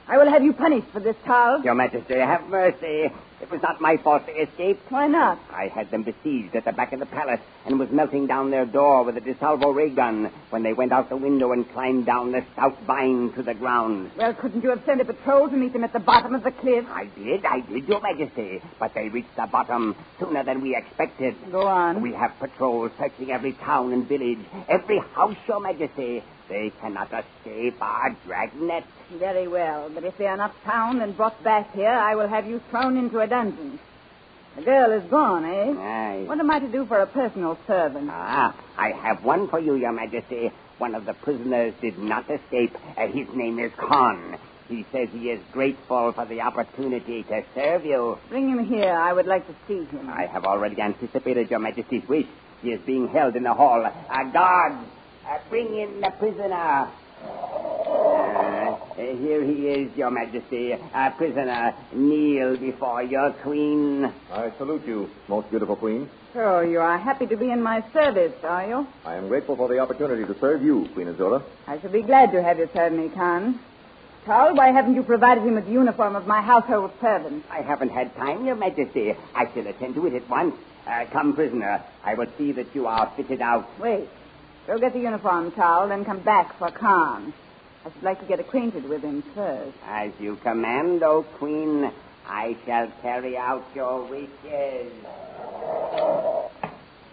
Speaker 12: I will have you punished for this, Tal.
Speaker 15: Your Majesty, have mercy. It was not my fault they escaped.
Speaker 12: Why not?
Speaker 15: I had them besieged at the back of the palace and was melting down their door with a DeSalvo ray gun when they went out the window and climbed down the stout vine to the ground.
Speaker 12: Well, couldn't you have sent a patrol to meet them at the bottom of the cliff?
Speaker 15: I did, Your Majesty. But they reached the bottom sooner than we expected.
Speaker 12: Go on.
Speaker 15: We have patrols searching every town and village, every house, Your Majesty. They cannot escape our dragnet.
Speaker 12: Very well, but if they are not found and brought back here, I will have you thrown into a dungeon. The girl is gone, eh?
Speaker 15: Aye.
Speaker 12: What am I to do for a personal servant?
Speaker 15: I have one for you, Your Majesty. One of the prisoners did not escape. His name is Khan. He says he is grateful for the opportunity to serve you.
Speaker 12: Bring him here. I would like to see him.
Speaker 15: I have already anticipated Your Majesty's wish. He is being held in the hall. Guards, bring in the prisoner. Here he is, Your Majesty. Prisoner, kneel before your queen.
Speaker 5: I salute you, most beautiful queen.
Speaker 12: So you are happy to be in my service, are you?
Speaker 5: I am grateful for the opportunity to serve you, Queen Azura.
Speaker 12: I shall be glad to have you serve me, Khan. Carl, why haven't you provided him with the uniform of my household servant?
Speaker 15: I haven't had time, Your Majesty. I shall attend to it at once. Come, prisoner. I will see that you are fitted out.
Speaker 12: Wait. Go get the uniform, Carl, then come back for Khan. I should like to get acquainted with him first.
Speaker 15: As you command, O Queen, I shall carry out your wishes.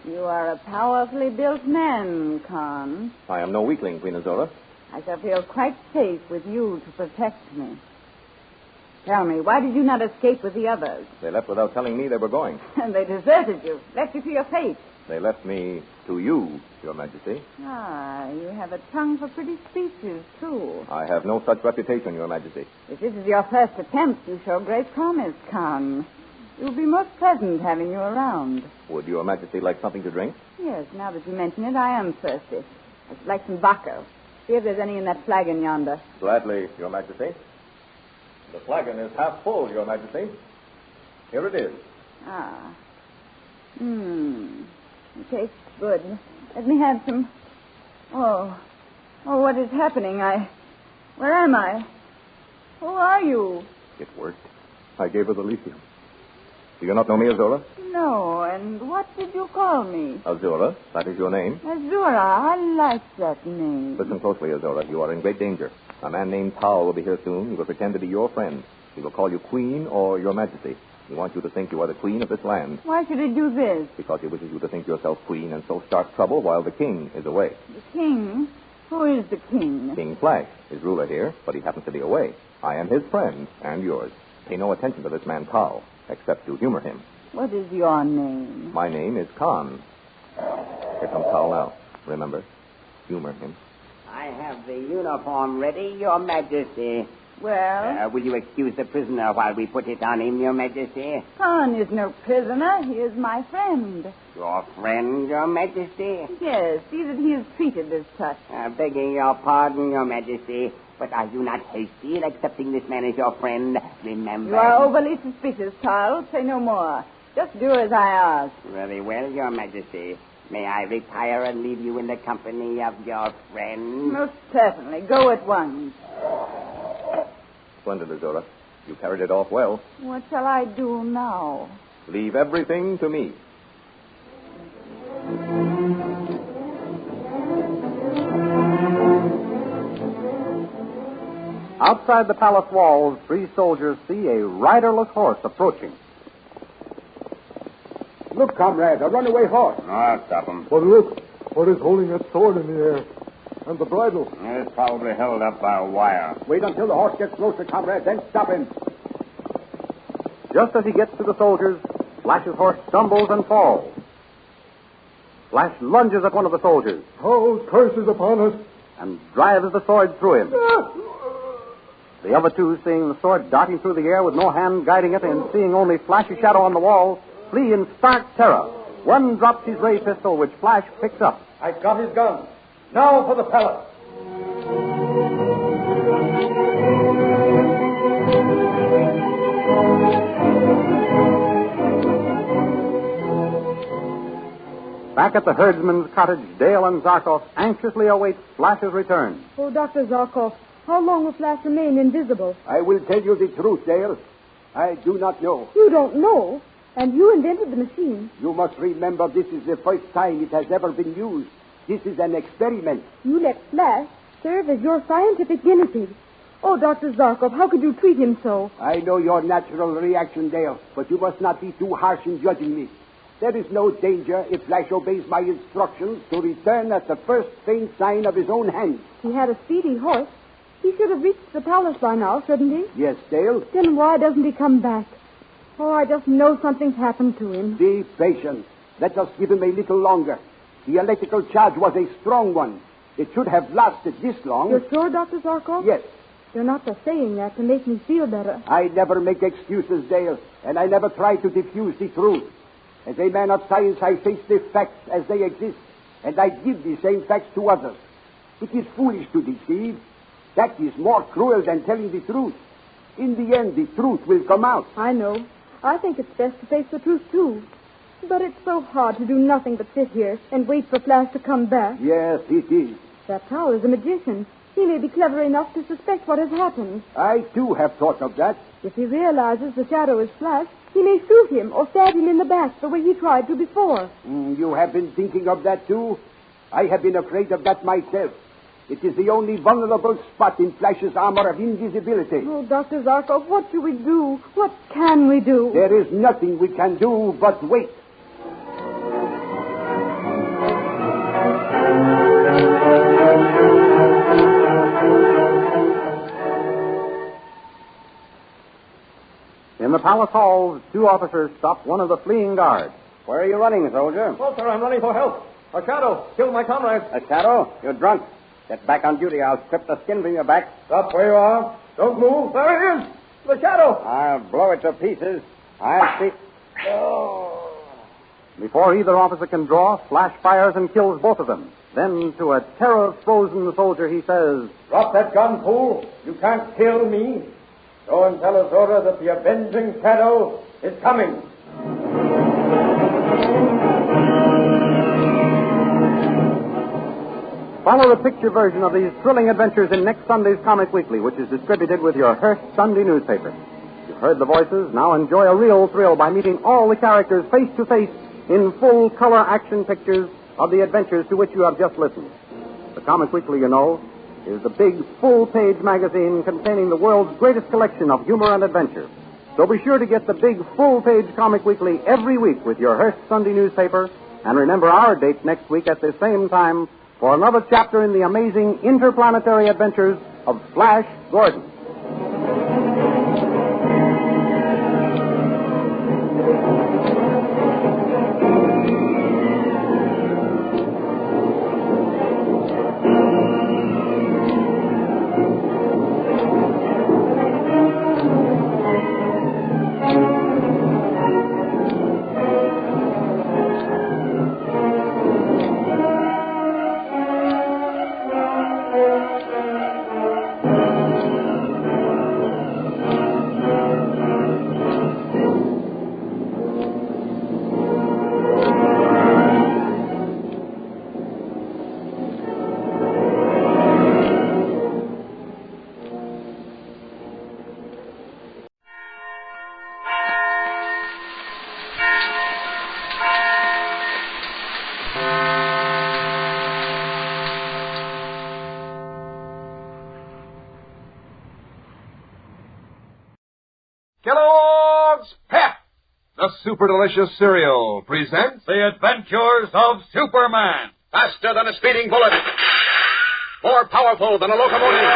Speaker 12: You are a powerfully built man, Khan.
Speaker 5: I am no weakling, Queen Azura.
Speaker 12: I shall feel quite safe with you to protect me. Tell me, why did you not escape with the others?
Speaker 5: They left without telling me they were going.
Speaker 12: And they deserted you, left you to your fate.
Speaker 5: They left me to you, Your Majesty.
Speaker 12: Ah, you have a tongue for pretty speeches, too.
Speaker 5: I have no such reputation, Your Majesty.
Speaker 12: If this is your first attempt, you show great promise, Khan. It will be most pleasant having you around.
Speaker 16: Would Your Majesty like something to drink?
Speaker 12: Yes, now that you mention it, I am thirsty. I should like some vodka. See if there's any in that flagon yonder.
Speaker 16: Gladly, Your Majesty. The flagon is half full, Your Majesty. Here it is.
Speaker 12: Ah. It tastes good. Let me have some. Oh, what is happening? Where am I? Who are you?
Speaker 16: It worked. I gave her the lithium. Do you not know me, Azura?
Speaker 12: No, and what did you call me?
Speaker 16: Azura, that is your name.
Speaker 12: Azura, I like that name.
Speaker 16: Listen closely, Azura. You are in great danger. A man named Tal will be here soon. He will pretend to be your friend. He will call you Queen or Your Majesty. He wants you to think you are the Queen of this land.
Speaker 12: Why should he do this?
Speaker 16: Because he wishes you to think yourself Queen and so start trouble while the King is away.
Speaker 12: The King? Who is the King?
Speaker 16: King Flash is ruler here, but he happens to be away. I am his friend and yours. Pay no attention to this man Tal, except to humor him.
Speaker 12: What is your name?
Speaker 16: My name is Khan. Here comes Tal now. Remember, humor him.
Speaker 15: I have the uniform ready, Your Majesty.
Speaker 12: Well?
Speaker 15: Will you excuse the prisoner while we put it on him, Your Majesty?
Speaker 12: Khan is no prisoner. He is my friend.
Speaker 15: Your friend, Your Majesty?
Speaker 12: Yes, see that he is treated as such.
Speaker 15: Begging your pardon, Your Majesty, but are you not hasty in accepting this man as your friend? Remember...
Speaker 12: You are overly suspicious, Charles. Say no more. Just do as I ask.
Speaker 15: Very well, Your Majesty. May I retire and leave you in the company of your friend?
Speaker 12: Most certainly. Go at once.
Speaker 16: Splendid, Azura. You carried it off well.
Speaker 12: What shall I do now?
Speaker 16: Leave everything to me. Outside the palace walls, 3 soldiers see a riderless horse approaching.
Speaker 24: Look, comrade, a runaway horse.
Speaker 15: No, I'll stop him.
Speaker 18: But look, what is holding that sword in the air? And the bridle?
Speaker 15: It's probably held up by a wire.
Speaker 24: Wait until the horse gets closer, comrade, then stop him.
Speaker 16: Just as he gets to the soldiers, Flash's horse stumbles and falls. Flash lunges at one of the soldiers.
Speaker 18: Oh, curses upon us.
Speaker 16: And drives the sword through him. The other 2, seeing the sword darting through the air with no hand guiding it and seeing only Flash's shadow on the wall, flee in stark terror. One drops his ray pistol, which Flash picks up.
Speaker 18: I've got his gun. Now for the palace.
Speaker 16: Back at the herdsman's cottage, Dale and Zarkov anxiously await Flash's return.
Speaker 1: Oh, Dr. Zarkov, how long will Flash remain invisible?
Speaker 24: I will tell you the truth, Dale. I do not know.
Speaker 1: You don't know? And you invented the machine.
Speaker 24: You must remember this is the first time it has ever been used. This is an experiment.
Speaker 1: You let Flash serve as your scientific guinea pig. Oh, Dr. Zarkov, how could you treat him so?
Speaker 24: I know your natural reaction, Dale, but you must not be too harsh in judging me. There is no danger if Flash obeys my instructions to return at the first faint sign of his own hand.
Speaker 1: He had a speedy horse. He should have reached the palace by now, shouldn't he?
Speaker 24: Yes, Dale.
Speaker 1: Then why doesn't he come back? Oh, I just know something's happened to him.
Speaker 24: Be patient. Let us give him a little longer. The electrical charge was a strong one. It should have lasted this long.
Speaker 1: You're sure, Dr. Zarkov?
Speaker 24: Yes.
Speaker 1: You're not just saying that to make me feel better.
Speaker 24: I never make excuses, Dale, and I never try to diffuse the truth. As a man of science, I face the facts as they exist, and I give the same facts to others. It is foolish to deceive. That is more cruel than telling the truth. In the end, the truth will come out.
Speaker 1: I know. I think it's best to face the truth, too. But it's so hard to do nothing but sit here and wait for Flash to come back.
Speaker 24: Yes, it is.
Speaker 1: That Powell is a magician. He may be clever enough to suspect what has happened.
Speaker 24: I, too, have thought of that.
Speaker 1: If he realizes the shadow is Flash, he may shoot him or stab him in the back the way he tried to before.
Speaker 24: You have been thinking of that, too? I have been afraid of that myself. It is the only vulnerable spot in Flash's armor of invisibility.
Speaker 1: Oh, Dr. Zarkov, what do we do? What can we do?
Speaker 24: There is nothing we can do but wait.
Speaker 16: In the palace halls, 2 officers stop one of the fleeing guards.
Speaker 5: Where are you running, soldier?
Speaker 18: Well, sir, I'm running for help. A shadow killed my comrade.
Speaker 5: A shadow? You're drunk. Get back on duty. I'll strip the skin from your back.
Speaker 18: Stop where you are. Don't move. There it is. The shadow.
Speaker 5: I'll blow it to pieces.
Speaker 16: I'll see. Oh. Before either officer can draw, Flash fires and kills both of them. Then, to a terror-frozen soldier, he says,
Speaker 18: "Drop that gun, fool. You can't kill me. Go and tell Azora that the avenging shadow is coming."
Speaker 16: Follow the picture version of these thrilling adventures in next Sunday's Comic Weekly, which is distributed with your Hearst Sunday newspaper. You've heard the voices. Now enjoy a real thrill by meeting all the characters face to face in full color action pictures of the adventures to which you have just listened. The Comic Weekly, you know, is the big full-page magazine containing the world's greatest collection of humor and adventure. So be sure to get the big full-page Comic Weekly every week with your Hearst Sunday newspaper. And remember our date next week at the same time for another chapter in the amazing interplanetary adventures of Flash Gordon.
Speaker 21: Kellogg's Pep, the super delicious cereal, presents The Adventures of Superman.
Speaker 8: Faster than a speeding bullet. More powerful than a locomotive.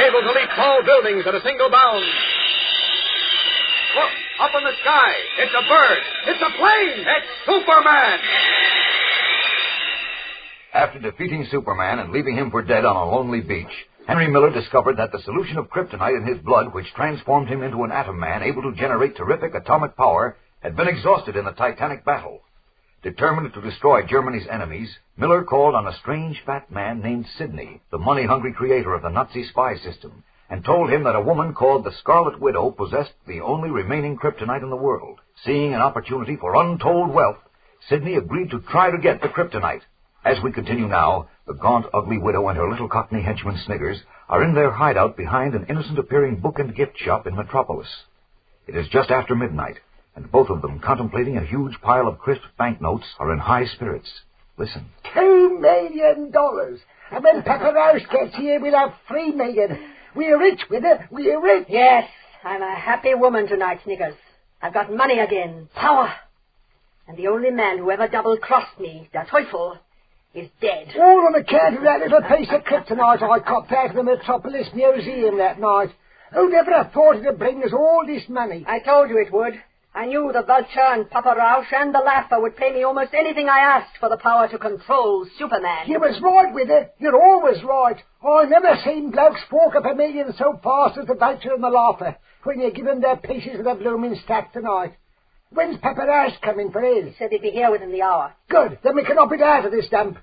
Speaker 8: Able to leap tall buildings at a single bound. Look, up in the sky. It's a bird. It's a plane. It's Superman.
Speaker 7: After defeating Superman and leaving him for dead on a lonely beach, Henry Miller discovered that the solution of kryptonite in his blood, which transformed him into an atom man able to generate terrific atomic power, had been exhausted in the Titanic battle. Determined to destroy Germany's enemies, Miller called on a strange fat man named Sidney, the money-hungry creator of the Nazi spy system, and told him that a woman called the Scarlet Widow possessed the only remaining kryptonite in the world. Seeing an opportunity for untold wealth, Sidney agreed to try to get the kryptonite. As we continue now, the gaunt, ugly widow and her little Cockney henchman Sniggers are in their hideout behind an innocent-appearing book and gift shop in Metropolis. It is just after midnight, and both of them, contemplating a huge pile of crisp banknotes, are in high spirits. Listen.
Speaker 17: $2 million. And when Pepper Rouse gets here, we'll have $3 million. We're rich with it. We're rich.
Speaker 20: Yes, I'm a happy woman tonight, Sniggers. I've got money again. Power. And the only man who ever double-crossed me, the Teufel, is dead.
Speaker 17: All on account of that little piece of kryptonite I copped out of the Metropolis Museum that night. Who'd ever have thought it'd bring us all this money?
Speaker 20: I told you it would. I knew the Vulture and Papa Rausch and the Laugher would pay me almost anything I asked for the power to control Superman.
Speaker 17: You was right with it. You're always right. I never seen blokes fork up $1 million so fast as the Vulture and the Laugher when you give them their pieces of the blooming stack tonight. When's Pepper Rouse coming for his?
Speaker 20: He said he'd be here within the hour.
Speaker 17: Good. Then we can up it out of this dump.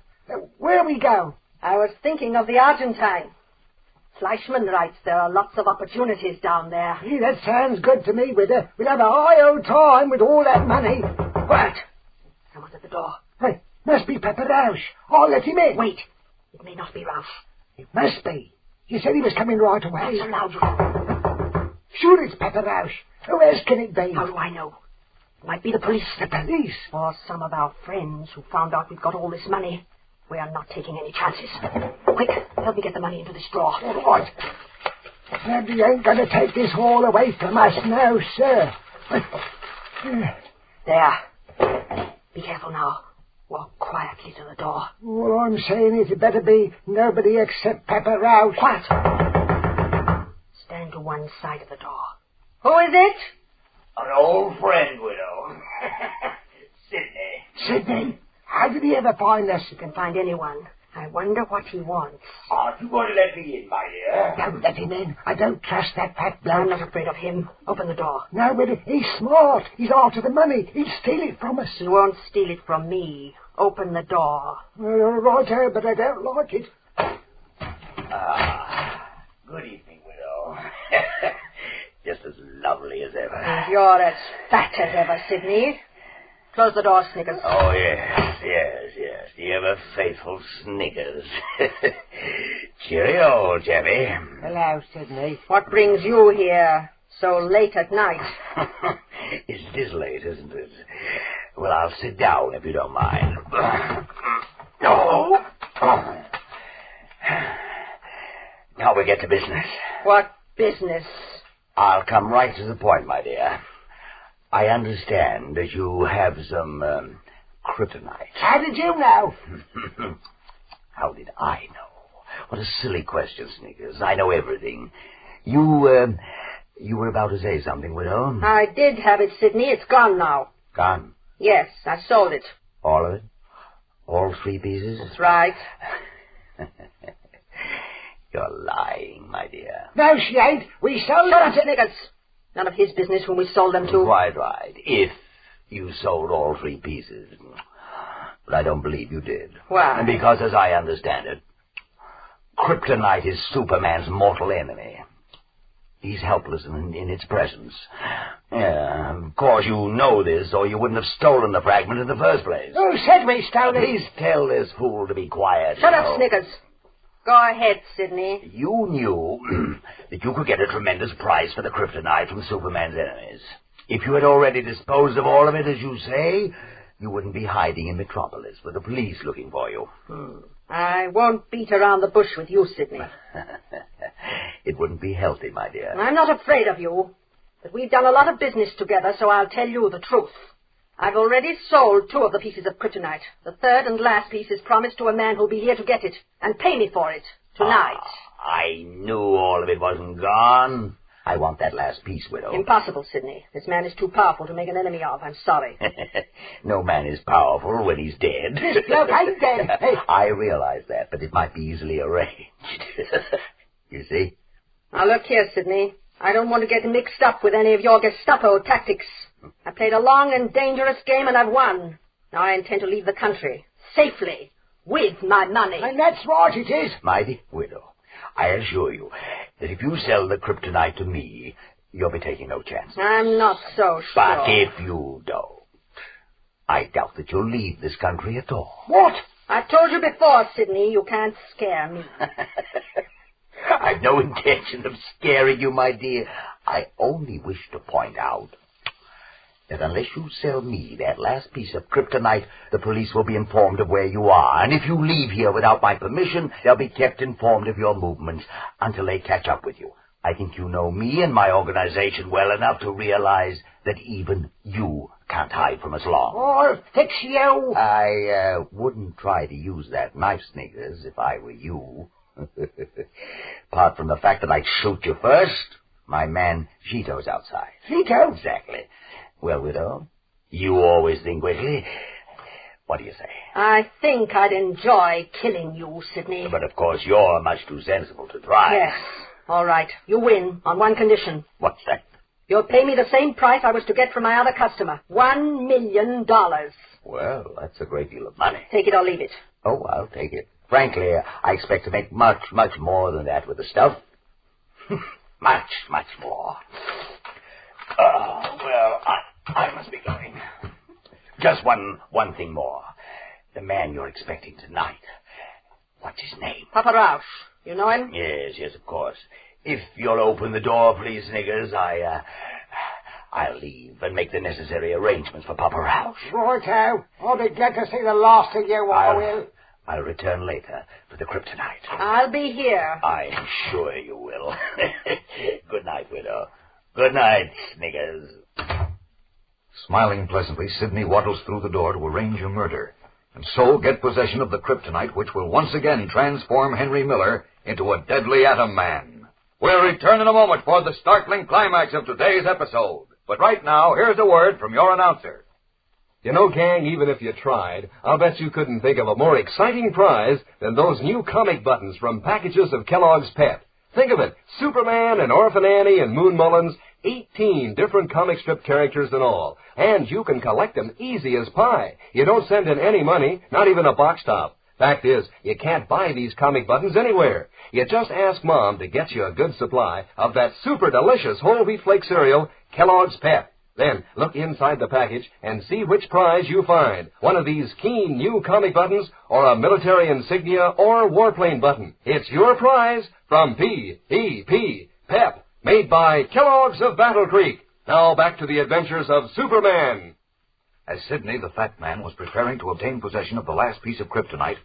Speaker 17: Where we go?
Speaker 20: I was thinking of the Argentine. Fleischman writes there are lots of opportunities down there.
Speaker 17: Gee, that sounds good to me, Widder. We'll have a high old time with all that money. What?
Speaker 20: Someone's at the door.
Speaker 17: Hey, must be Pepper Rouse. I'll let him in.
Speaker 20: Wait. It may not be Ralph.
Speaker 17: It must be. You said he was coming right away.
Speaker 20: Not so loud.
Speaker 17: Sure it's Pepper Rouse. Who else can it be?
Speaker 20: How do I know? It might be the police.
Speaker 17: The police?
Speaker 20: Or some of our friends who found out we've got all this money. We are not taking any chances. Quick, help me get the money into this drawer.
Speaker 17: All right. Nobody ain't going to take this all away from us now, sir.
Speaker 20: There. Be careful now. Walk quietly to the door.
Speaker 17: All I'm saying is it better be nobody except Pepper Rouse.
Speaker 20: Quiet. Stand to one side of the door. Who is it?
Speaker 15: An old friend, widow. Sidney.
Speaker 17: Sidney? How did he ever find us?
Speaker 20: You can find anyone. I wonder what he wants.
Speaker 24: Aren't you going to let me in, my dear?
Speaker 17: Don't let him in. I don't trust that fat bloke.
Speaker 20: I'm not afraid of him. Open the door.
Speaker 17: No, but he's smart. He's after the money. He'll steal it from us.
Speaker 20: He won't steal it from me. Open the door.
Speaker 17: Righto, but I don't like it.
Speaker 24: Good evening, widow. Just as lovely as ever.
Speaker 20: And you're as fat as ever, Sidney. Close the door, Sniggers.
Speaker 24: Oh, yes. The ever-faithful Sniggers. Cheerio, Jemmy.
Speaker 17: Hello, Sidney.
Speaker 20: What brings you here so late at night?
Speaker 24: It is late, isn't it? Well, I'll sit down if you don't mind. Now we get to business.
Speaker 20: What business?
Speaker 24: I'll come right to the point, my dear. I understand that you have some kryptonite.
Speaker 17: How did you know?
Speaker 24: How did I know? What a silly question, Sniggers. I know everything. You were about to say something, widow.
Speaker 20: I did have it, Sidney. It's gone now.
Speaker 24: Gone?
Speaker 20: Yes, I sold it.
Speaker 24: All of it? All 3 pieces?
Speaker 20: That's right.
Speaker 24: You're lying, my dear.
Speaker 17: No, she ain't. We sold
Speaker 20: Shut
Speaker 17: them
Speaker 20: up, Sniggers. None of his business whom we sold them to.
Speaker 24: Quite right. If you sold all 3 pieces. But I don't believe you did.
Speaker 20: Why?
Speaker 24: And because, as I understand it, kryptonite is Superman's mortal enemy. He's helpless in its presence. Yeah, of course you know this, or you wouldn't have stolen the fragment in the first place.
Speaker 17: Who said we stole it?
Speaker 24: Please tell this fool to be quiet.
Speaker 20: Shut up, Sniggers. Go ahead, Sidney.
Speaker 24: You knew that you could get a tremendous price for the kryptonite from Superman's enemies. If you had already disposed of all of it, as you say, you wouldn't be hiding in Metropolis with the police looking for you.
Speaker 20: I won't beat around the bush with you, Sidney.
Speaker 24: It wouldn't be healthy, my dear.
Speaker 20: I'm not afraid of you, but we've done a lot of business together, so I'll tell you the truth. I've already sold 2 of the pieces of kryptonite. The third and last piece is promised to a man who'll be here to get it and pay me for it tonight.
Speaker 24: I knew all of it wasn't gone. I want that last piece, widow.
Speaker 20: Impossible, Sidney. This man is too powerful to make an enemy of. I'm sorry.
Speaker 24: No man is powerful when he's dead.
Speaker 17: This bloke ain't dead. Hey.
Speaker 24: I realize that, but it might be easily arranged. You see?
Speaker 20: Now, look here, Sidney. I don't want to get mixed up with any of your Gestapo tactics. I played a long and dangerous game, and I've won. Now I intend to leave the country, safely, with my money.
Speaker 17: And that's right, it is.
Speaker 24: My dear widow, I assure you that if you sell the kryptonite to me, you'll be taking no chances.
Speaker 20: I'm not so sure.
Speaker 24: But if you don't, I doubt that you'll leave this country at all.
Speaker 17: What?
Speaker 20: I've told you before, Sidney, you can't scare me.
Speaker 24: I've no intention of scaring you, my dear. I only wish to point out that unless you sell me that last piece of kryptonite, the police will be informed of where you are. And if you leave here without my permission, they'll be kept informed of your movements until they catch up with you. I think you know me and my organization well enough to realize that even you can't hide from us long.
Speaker 17: I'll fix you.
Speaker 24: I wouldn't try to use that knife, Sniggers, if I were you. Apart from the fact that I'd shoot you first, my man Cheeto's outside.
Speaker 17: Cheeto?
Speaker 24: Exactly. Well, widow, you always think quickly. What do you say?
Speaker 20: I think I'd enjoy killing you, Sidney.
Speaker 24: But, of course, you're much too sensible to try.
Speaker 20: Yes. All right. You win on one condition.
Speaker 24: What's that?
Speaker 20: You'll pay me the same price I was to get from my other customer. $1 million.
Speaker 24: Well, that's a great deal of money.
Speaker 20: Take it or leave it.
Speaker 24: Oh, I'll take it. Frankly, I expect to make much, much more than that with the stuff. Much, much more. Well, I must be going. Just one thing more. The man you're expecting tonight. What's his name?
Speaker 20: Papa Rausch. You know him?
Speaker 24: Yes, of course. If you'll open the door, please, Sniggers, I'll leave and make the necessary arrangements for Papa Rausch.
Speaker 17: Righto. I'll be glad to see the last of you, I will.
Speaker 24: I'll return later for the kryptonite.
Speaker 20: I'll be here.
Speaker 24: I'm sure you will. Good night, widow. Good night, Sniggers.
Speaker 7: Smiling pleasantly, Sidney waddles through the door to arrange a murder, and so get possession of the kryptonite, which will once again transform Henry Miller into a deadly atom man. We'll return in a moment for the startling climax of today's episode. But right now, here's a word from your announcer.
Speaker 3: You know, gang, even if you tried, I'll bet you couldn't think of a more exciting prize than those new comic buttons from packages of Kellogg's Pep. Think of it, Superman and Orphan Annie and Moon Mullins, 18 different comic strip characters and all. And you can collect them easy as pie. You don't send in any money, not even a box top. Fact is, you can't buy these comic buttons anywhere. You just ask Mom to get you a good supply of that super delicious whole wheat flake cereal, Kellogg's Pep. Then look inside the package and see which prize you find. One of these keen new comic buttons or a military insignia or warplane button. It's your prize from P.E.P. Pep, made by Kellogg's of Battle Creek. Now back to the adventures of Superman.
Speaker 7: As Sidney, the fat man, was preparing to obtain possession of the last piece of kryptonite,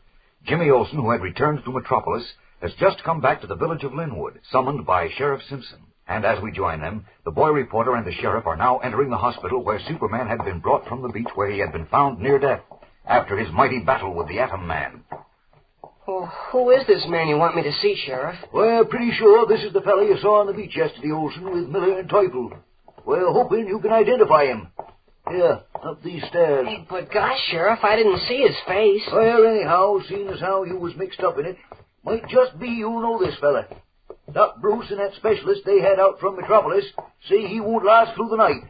Speaker 7: Jimmy Olsen, who had returned to Metropolis, has just come back to the village of Linwood, summoned by Sheriff Simpson. And as we join them, the boy reporter and the sheriff are now entering the hospital where Superman had been brought from the beach where he had been found near death after his mighty battle with the Atom Man.
Speaker 13: Well, who is this man you want me to see, Sheriff?
Speaker 22: Well, pretty sure this is the fella you saw on the beach yesterday, Olsen, with Miller and Teufel. Well, hoping you can identify him. Here, up these stairs.
Speaker 13: Hey, but gosh, Sheriff, I didn't see his face.
Speaker 22: Well, anyhow, seeing as how you was mixed up in it, might just be you know this fella. Doc Bruce and that specialist they had out from Metropolis say he won't last through the night.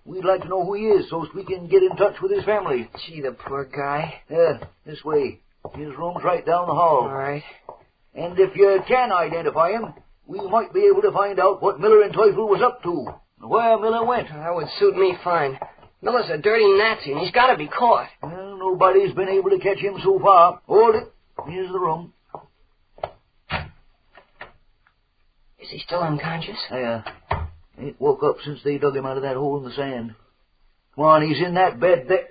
Speaker 22: We'd like to know who he is so we can get in touch with his family.
Speaker 13: Gee, the poor guy.
Speaker 22: Yeah, this way. His room's right down the hall.
Speaker 13: All right.
Speaker 22: And if you can identify him, we might be able to find out what Miller and Teufel was up to, and where Miller went.
Speaker 13: That would suit me fine. Miller's a dirty Nazi, and he's got to be caught.
Speaker 22: Well, nobody's been able to catch him so far. Hold it. Here's the room.
Speaker 13: Is he still unconscious?
Speaker 22: Yeah. Ain't woke up since they dug him out of that hole in the sand. Come on, he's in that bed there.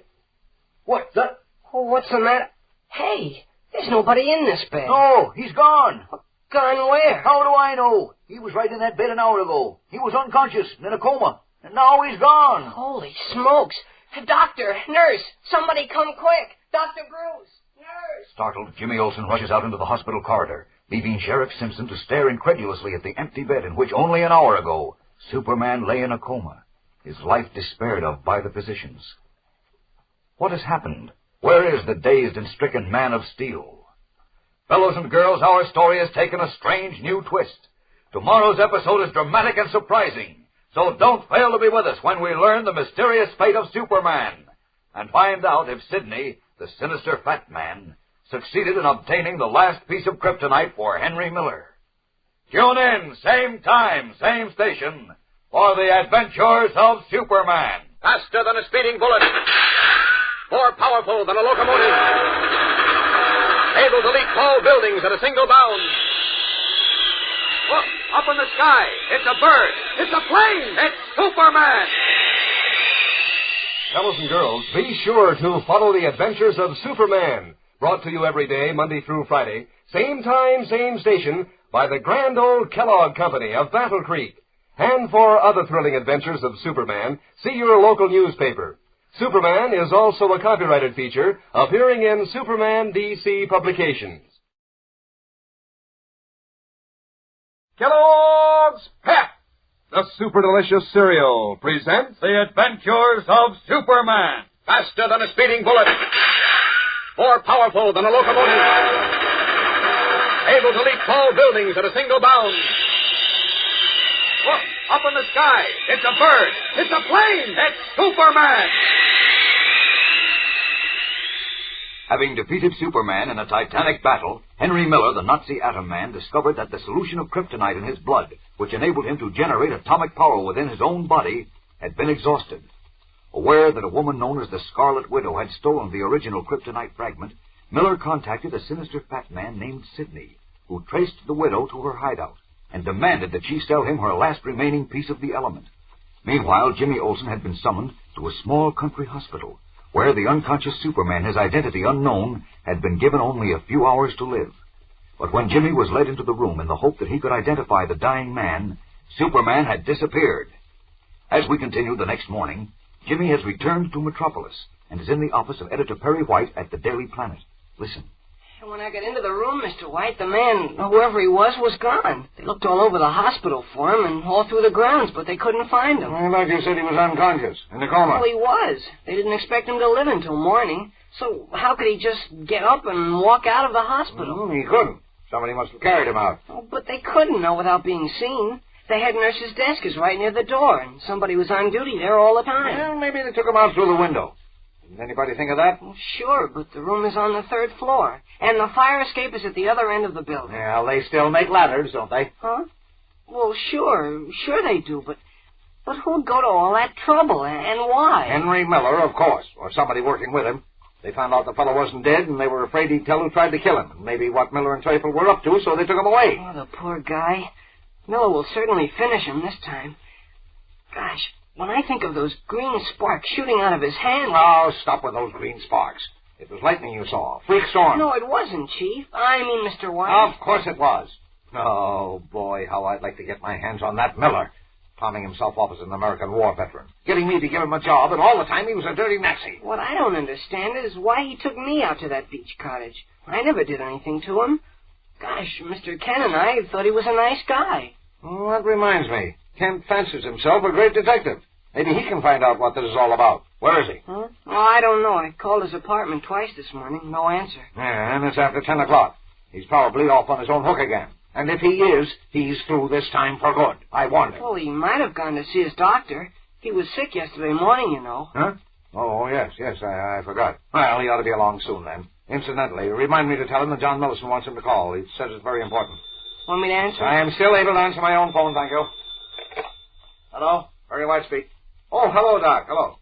Speaker 22: What's that?
Speaker 13: Oh, what's the matter? Hey, there's nobody in this bed.
Speaker 22: No, he's gone.
Speaker 13: Gone where?
Speaker 22: How do I know? He was right in that bed an hour ago. He was unconscious, in a coma. And now he's gone.
Speaker 13: Holy smokes. Doctor, nurse, somebody come quick. Dr. Bruce, nurse.
Speaker 7: Startled, Jimmy Olsen rushes out into the hospital corridor, leaving Sheriff Simpson to stare incredulously at the empty bed in which only an hour ago Superman lay in a coma, his life despaired of by the physicians. What has happened? Where is the dazed and stricken Man of Steel? Fellows and girls, our story has taken a strange new twist. Tomorrow's episode is dramatic and surprising, so don't fail to be with us when we learn the mysterious fate of Superman and find out if Sidney, the sinister fat man, succeeded in obtaining the last piece of kryptonite for Henry Miller. Tune in, same time, same station, for the adventures of Superman.
Speaker 8: Faster than a speeding bullet. More powerful than a locomotive. Able to leap tall buildings at a single bound. Look, up in the sky. It's a bird. It's a plane. It's Superman.
Speaker 3: Fellows and girls, be sure to follow the adventures of Superman, brought to you every day, Monday through Friday, same time, same station, by the grand old Kellogg Company of Battle Creek. And for other thrilling adventures of Superman, see your local newspaper. Superman is also a copyrighted feature appearing in Superman DC publications. Kellogg's Pep, the super delicious cereal, presents The Adventures of Superman.
Speaker 8: Faster than a speeding bullet. More powerful than a locomotive. Able to leap tall buildings at a single bound. Look, up in the sky. It's a bird. It's a plane. It's Superman.
Speaker 7: Having defeated Superman in a titanic battle, Henry Miller, the Nazi Atom Man, discovered that the solution of kryptonite in his blood, which enabled him to generate atomic power within his own body, had been exhausted. Aware that a woman known as the Scarlet Widow had stolen the original kryptonite fragment, Miller contacted a sinister fat man named Sidney, who traced the widow to her hideout and demanded that she sell him her last remaining piece of the element. Meanwhile, Jimmy Olsen had been summoned to a small country hospital, where the unconscious Superman, his identity unknown, had been given only a few hours to live. But when Jimmy was led into the room in the hope that he could identify the dying man, Superman had disappeared. As we continue the next morning, Jimmy has returned to Metropolis and is in the office of Editor Perry White at the Daily Planet. Listen.
Speaker 13: And when I got into the room, Mr. White, the man, whoever he was gone. They looked all over the hospital for him and all through the grounds, but they couldn't find him.
Speaker 7: I thought you said he was unconscious, in a coma.
Speaker 13: Well, he was. They didn't expect him to live until morning. So how could he just get up and walk out of the hospital?
Speaker 7: He couldn't. Somebody must have carried him out.
Speaker 13: Oh, but they couldn't know without being seen. The head nurse's desk is right near the door, and somebody was on duty there all the time.
Speaker 7: Well, maybe they took him out through the window. Didn't anybody think of that?
Speaker 13: Well, sure, but the room is on the 3rd floor, and the fire escape is at the other end of the building.
Speaker 7: Well, they still make ladders, don't they?
Speaker 13: Huh? Well, sure they do, but who'd go to all that trouble, and why?
Speaker 7: Henry Miller, of course, or somebody working with him. They found out the fellow wasn't dead, and they were afraid he'd tell who tried to kill him, and maybe what Miller and Teufel were up to, so they took him away.
Speaker 13: Oh, the poor guy. Miller will certainly finish him this time. Gosh, when I think of those green sparks shooting out of his hand...
Speaker 7: Oh, stop with those green sparks. It was lightning you saw. Freak storm.
Speaker 13: No, it wasn't, Chief. I mean, Mr. White.
Speaker 7: Of course it was. Oh, boy, how I'd like to get my hands on that Miller. Palming himself off as an American war veteran. Getting me to give him a job, and all the time he was a dirty Nazi.
Speaker 13: What I don't understand is why he took me out to that beach cottage. I never did anything to him. Gosh, Mr. Ken and I thought he was a nice guy.
Speaker 7: Oh, that reminds me. Ken fancies himself a great detective. Maybe he can find out what this is all about. Where is he?
Speaker 13: Huh? Oh, I don't know. I called his apartment twice this morning. No answer.
Speaker 7: Yeah, and it's after 10 o'clock. He's probably off on his own hook again. And if he is, he's through this time for good. I warned him.
Speaker 13: Well, he might have gone to see his doctor. He was sick yesterday morning, you know.
Speaker 7: Huh? Oh, yes, I forgot. Well, he ought to be along soon, then. Incidentally, remind me to tell him that John Millison wants him to call. He says it's very important.
Speaker 13: Want me to answer?
Speaker 7: I am still able to answer my own phone, thank you. Hello? Very White speak. Oh, hello, Doc. Hello.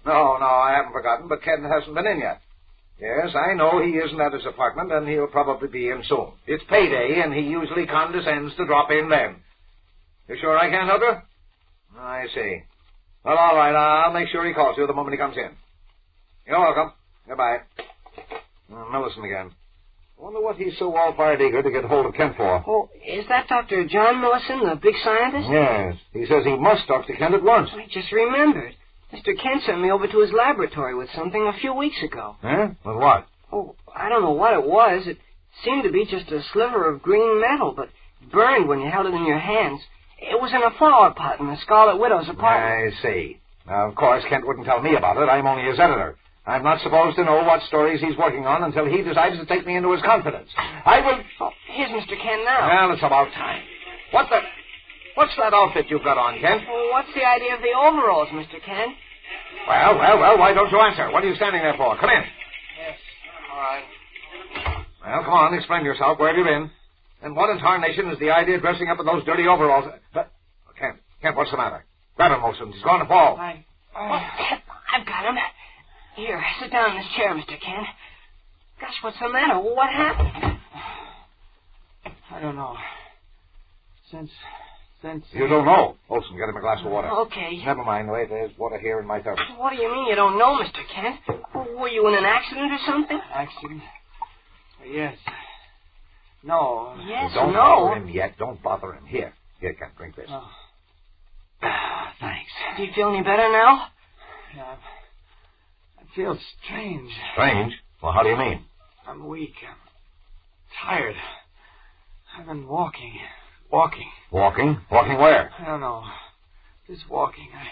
Speaker 7: No, I haven't forgotten, but Ken hasn't been in yet. Yes, I know he isn't at his apartment, and he'll probably be in soon. It's payday, and he usually condescends to drop in then. You sure I can't help you? I see. Well, all right, I'll make sure he calls you the moment he comes in. You're welcome. Goodbye. Millison again. I wonder what he's so all-fired eager to get hold of Kent for.
Speaker 13: Oh, is that Dr. John Millison, the big scientist?
Speaker 7: Yes. He says he must talk to Kent at once.
Speaker 13: I just remembered. Mr. Kent sent me over to his laboratory with something a few weeks ago.
Speaker 7: Huh? With what?
Speaker 13: Oh, I don't know what it was. It seemed to be just a sliver of green metal, but burned when you held it in your hands. It was in a flower pot in the Scarlet Widow's apartment.
Speaker 7: I see. Now, of course, Kent wouldn't tell me about it. I'm only his editor. I'm not supposed to know what stories he's working on until he decides to take me into his confidence. I will...
Speaker 13: Oh, here's Mr. Kent now.
Speaker 7: Well, it's about time. What's that outfit you've got on, Kent?
Speaker 13: Well, what's the idea of the overalls, Mr. Kent?
Speaker 7: Well, why don't you answer? What are you standing there for? Come in.
Speaker 13: Yes, all right.
Speaker 7: Well, come on, explain yourself. Where have you been? And what in tarnation is the idea of dressing up in those dirty overalls? Kent, what's the matter? Grab him, Wilson. He's going to fall.
Speaker 13: I've got him. Here, sit down in this chair, Mr. Kent. Gosh, what's the matter? What happened?
Speaker 2: I don't know. Since...
Speaker 7: You don't know. Olson, get him a glass of water.
Speaker 13: Okay.
Speaker 7: Never mind. Wait, there's water here in my thermos.
Speaker 13: What do you mean you don't know, Mr. Kent? Were you in an accident or something?
Speaker 2: Accident? Yes. No.
Speaker 13: Yes,
Speaker 7: Don't bother him yet. Don't bother him. Here, Kent, drink this.
Speaker 2: Oh. Thanks.
Speaker 13: Do you feel any better now?
Speaker 2: Yeah. I feel strange.
Speaker 7: Strange? Well, how do you mean?
Speaker 2: I'm weak. I'm tired. I've been walking. Walking?
Speaker 7: Walking where?
Speaker 2: I don't know. Just walking. I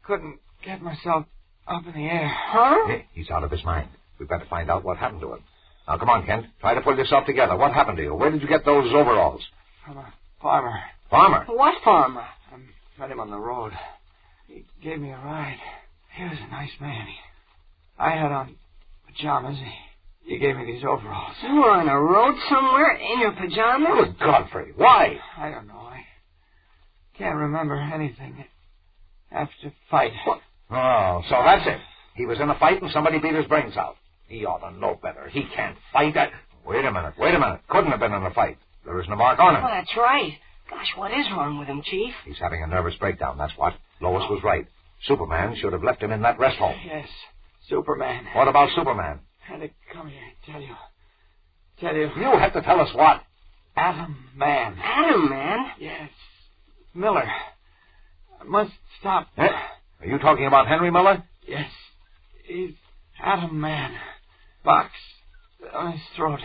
Speaker 2: couldn't get myself up in the air.
Speaker 13: Huh?
Speaker 7: Hey, he's out of his mind. We've got to find out what happened to him. Now, come on, Kent. Try to pull yourself together. What happened to you? Where did you get those overalls?
Speaker 2: From a farmer.
Speaker 7: Farmer?
Speaker 13: What farmer?
Speaker 2: I met him on the road. He gave me a ride. He was a nice man. I had on pajamas. He gave me these overalls.
Speaker 13: You were on a road somewhere in your pajamas?
Speaker 7: Good Godfrey. Why?
Speaker 2: I don't know. I can't remember anything after fight.
Speaker 7: What? Oh, so that's it. He was in a fight and somebody beat his brains out. He ought to know better. He can't fight. Wait a minute. Couldn't have been in a fight. There isn't a mark on him.
Speaker 13: Oh, that's right. Gosh, what is wrong with him, Chief?
Speaker 7: He's having a nervous breakdown, that's what. Lois was right. Superman should have left him in that rest home.
Speaker 2: Yes, Superman.
Speaker 7: What about Superman?
Speaker 2: Had to come here and tell you.
Speaker 7: You have to tell us what?
Speaker 2: Atom Man.
Speaker 13: Atom Man?
Speaker 2: Yes. Miller. I must stop.
Speaker 7: Are you talking about Henry Miller?
Speaker 2: Yes. He's Atom Man. Box on his throat.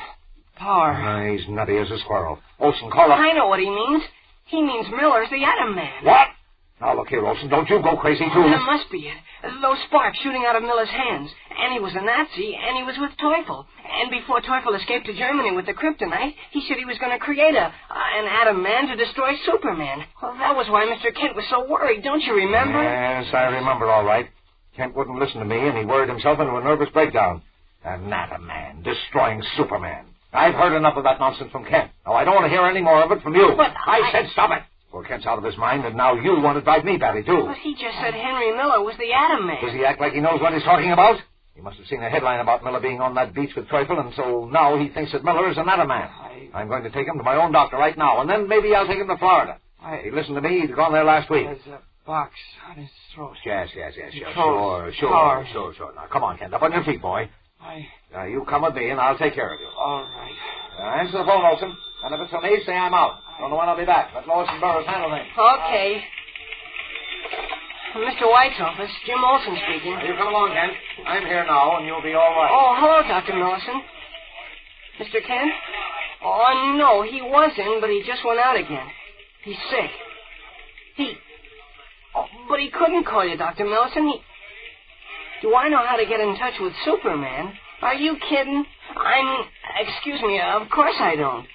Speaker 13: power.
Speaker 7: He's nutty as a squirrel. Olson, call up.
Speaker 13: I know what he means. He means Miller's the Atom Man.
Speaker 7: What? Now, look here, Olson. Don't you go crazy, too.
Speaker 13: That must be it. Those sparks shooting out of Miller's hands. And he was a Nazi, and he was with Teufel. And before Teufel escaped to Germany with the kryptonite, he said he was going to create an Atom Man to destroy Superman. Well, that was why Mr. Kent was so worried. Don't you remember?
Speaker 7: Yes, I remember all right. Kent wouldn't listen to me, and he worried himself into a nervous breakdown. An Atom Man destroying Superman. I've heard enough of that nonsense from Kent. Now, I don't want to hear any more of it from you.
Speaker 13: But
Speaker 7: I said stop it. Well, Kent's out of his mind, and now you want to drive me batty, too.
Speaker 13: But he just said Henry Miller was the Atom Man.
Speaker 7: Does he act like he knows what he's talking about? He must have seen a headline about Miller being on that beach with Teufel, and so now he thinks that Miller is an Atom Man. I'm going to take him to my own doctor right now, and then maybe I'll take him to Florida. Hey, listen to me. He'd gone there last week.
Speaker 2: There's a box on his throat.
Speaker 7: Yes. Sure. Now, come on, Kent. Up on your feet, boy. Now, you come with me, and I'll take care of you.
Speaker 2: All right.
Speaker 7: Answer the phone, Olson. And if it's for me, say I'm out. Don't know when I'll be back. Let Lois and Burroughs handle things.
Speaker 13: Okay. Mr. White's office. Jim Olson speaking.
Speaker 7: You come along, Kent. I'm here now, and you'll be all right.
Speaker 13: Oh, hello, Dr. Millison. Mr. Kent? Oh, no, he was in, but he just went out again. He's sick. But he couldn't call you, Dr. Millison. Do I know how to get in touch with Superman? Are you kidding? Excuse me, of course I don't.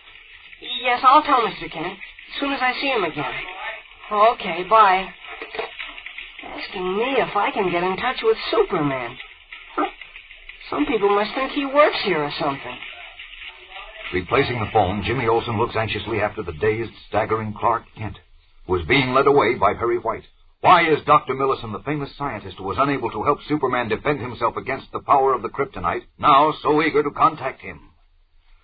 Speaker 13: Yes, I'll tell Mr. Kent as soon as I see him again. Okay, bye. Asking me if I can get in touch with Superman. Huh. Some people must think he works here or something.
Speaker 7: Replacing the phone, Jimmy Olsen looks anxiously after the dazed, staggering Clark Kent, who is being led away by Perry White. Why is Dr. Millison, the famous scientist who was unable to help Superman defend himself against the power of the kryptonite, now so eager to contact him?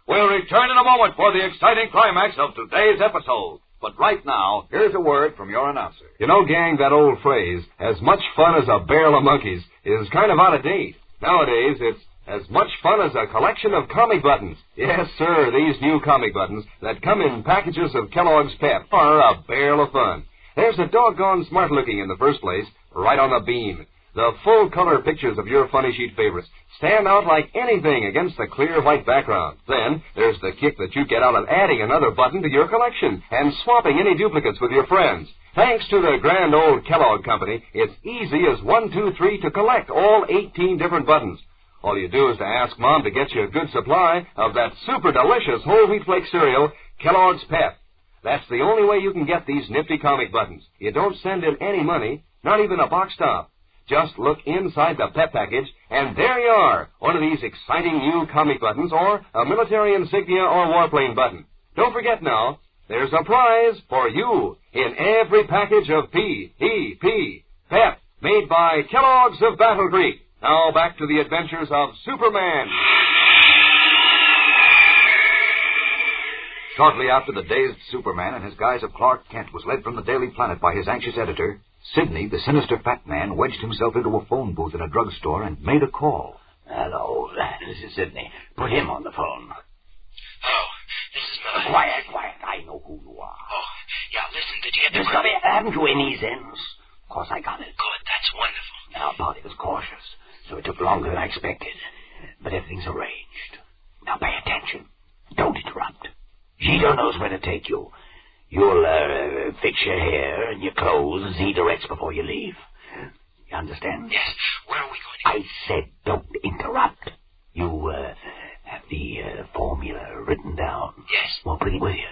Speaker 7: We'll return in a moment for the exciting climax of today's episode. But right now, here's a word from your announcer.
Speaker 3: You know, gang, that old phrase, as much fun as a barrel of monkeys, is kind of out of date. Nowadays, it's as much fun as a collection of comic buttons. Yes, sir, these new comic buttons that come in packages of Kellogg's Pep are a barrel of fun. There's a doggone smart looking in the first place, right on the beam. The full-color pictures of your funny sheet favorites stand out like anything against the clear white background. Then there's the kick that you get out of adding another button to your collection and swapping any duplicates with your friends. Thanks to the grand old Kellogg Company, it's easy as 1, 2, 3 to collect all 18 different buttons. All you do is to ask Mom to get you a good supply of that super delicious whole wheat flake cereal, Kellogg's Pep. That's the only way you can get these nifty comic buttons. You don't send in any money, not even a box top. Just look inside the Pep package, and there you are, one of these exciting new comic buttons, or a military insignia or warplane button. Don't forget now, there's a prize for you in every package of P.E.P. Pep, made by Kellogg's of Battle Creek. Now back to the adventures of Superman.
Speaker 7: Shortly after the dazed Superman in his guise of Clark Kent was led from the Daily Planet by his anxious editor, Sidney, the sinister fat man, wedged himself into a phone booth in a drugstore and made a call.
Speaker 4: Hello, this is Sidney. Put him on the phone.
Speaker 6: Oh, this is Miller.
Speaker 4: Quiet. I know who you are.
Speaker 6: Oh, yeah, listen, did you get the...
Speaker 4: Discovery, haven't you any sense? Of course I got it.
Speaker 6: Good, that's wonderful.
Speaker 4: Our party was cautious, so it took longer than I expected. But everything's arranged. Now pay attention. Don't interrupt. Gito knows where to take you. You'll fix your hair and your clothes as he directs before you leave. You understand?
Speaker 6: Yes. Where are we going to...
Speaker 4: I said don't interrupt. You have the formula written down.
Speaker 6: Yes.
Speaker 4: Well, bring it with you.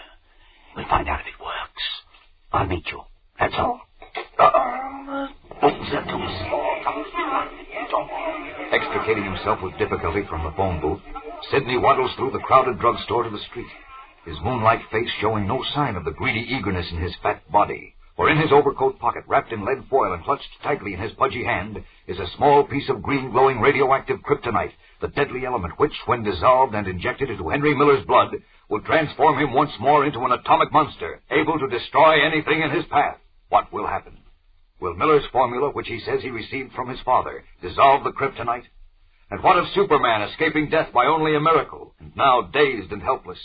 Speaker 4: We'll find out if it works. I'll meet you. That's all.
Speaker 7: Extricating himself with difficulty from the phone booth, Sidney waddles through the crowded drugstore to the street, his moonlight face showing no sign of the greedy eagerness in his fat body. For in his overcoat pocket, wrapped in lead foil and clutched tightly in his pudgy hand, is a small piece of green glowing radioactive kryptonite, the deadly element which, when dissolved and injected into Henry Miller's blood, will transform him once more into an atomic monster, able to destroy anything in his path. What will happen? Will Miller's formula, which he says he received from his father, dissolve the kryptonite? And what of Superman escaping death by only a miracle, and now dazed and helpless?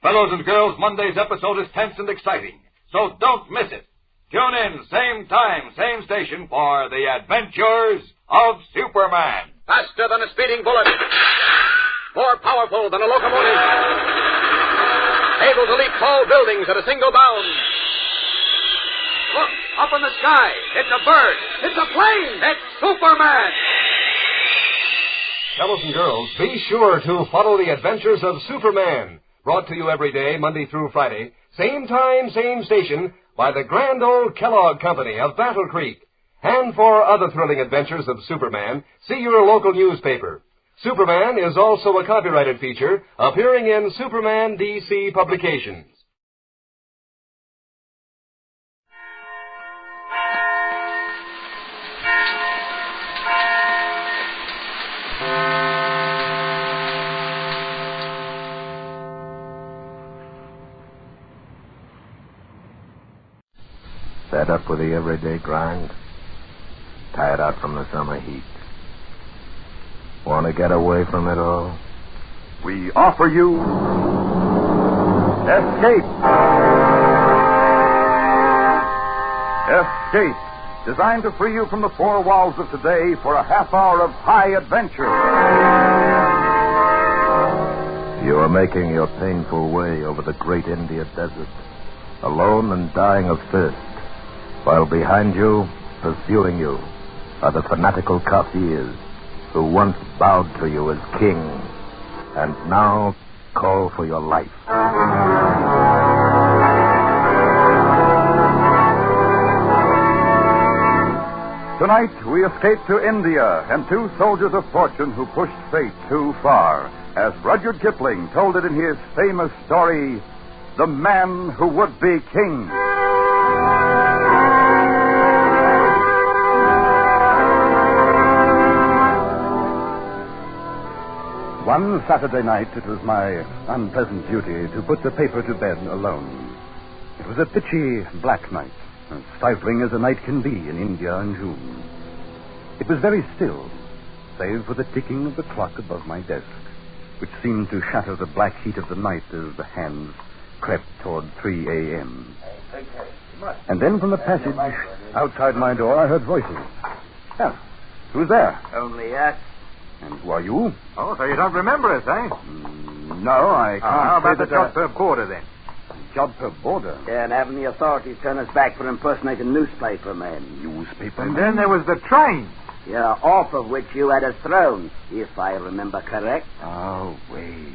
Speaker 7: Fellows and girls, Monday's episode is tense and exciting, so don't miss it. Tune in, same time, same station, for the adventures of Superman.
Speaker 16: Faster than a speeding bullet. More powerful than a locomotive.
Speaker 10: able to leap tall buildings at a single bound. Look, up in the sky. It's a bird. It's a plane. It's Superman.
Speaker 3: Fellows and girls, be sure to follow the adventures of Superman. Brought to you every day, Monday through Friday. Same time, same station, by the grand old Kellogg Company of Battle Creek. And for other thrilling adventures of Superman, see your local newspaper. Superman is also a copyrighted feature appearing in Superman DC publications.
Speaker 11: Fed up with the everyday grind? Tired out from the summer heat? Want to get away from it all?
Speaker 19: We offer you Escape. Escape, designed to free you from the four walls of today for a half hour of high adventure.
Speaker 11: You are making your painful way over the great India desert, alone and dying of thirst, while behind you, pursuing you, are the fanatical Kafirs who once bowed to you as king and now call for your life.
Speaker 19: Tonight, we escape to India and two soldiers of fortune who pushed fate too far, as Rudyard Kipling told it in his famous story, The Man Who Would Be King. One Saturday night, it was my unpleasant duty to put the paper to bed alone. It was a pitchy black night, as stifling as a night can be in India in June. It was very still, save for the ticking of the clock above my desk, which seemed to shatter the black heat of the night as the hands crept toward 3 a.m. And then from the passage outside my door, I heard voices. Yeah, who's there?
Speaker 23: Only us.
Speaker 19: And who are you?
Speaker 23: Oh, so you don't remember us, eh?
Speaker 19: No, I can't.
Speaker 23: How about
Speaker 19: say
Speaker 23: the
Speaker 19: that,
Speaker 23: job per border, then?
Speaker 19: Job per border?
Speaker 23: Yeah, and having the authorities turn us back for impersonating newspaper men.
Speaker 19: Newspaper
Speaker 23: And
Speaker 19: men?
Speaker 23: then there was the train. Yeah, off of which you had us thrown, if I remember correct.
Speaker 19: Oh, wait.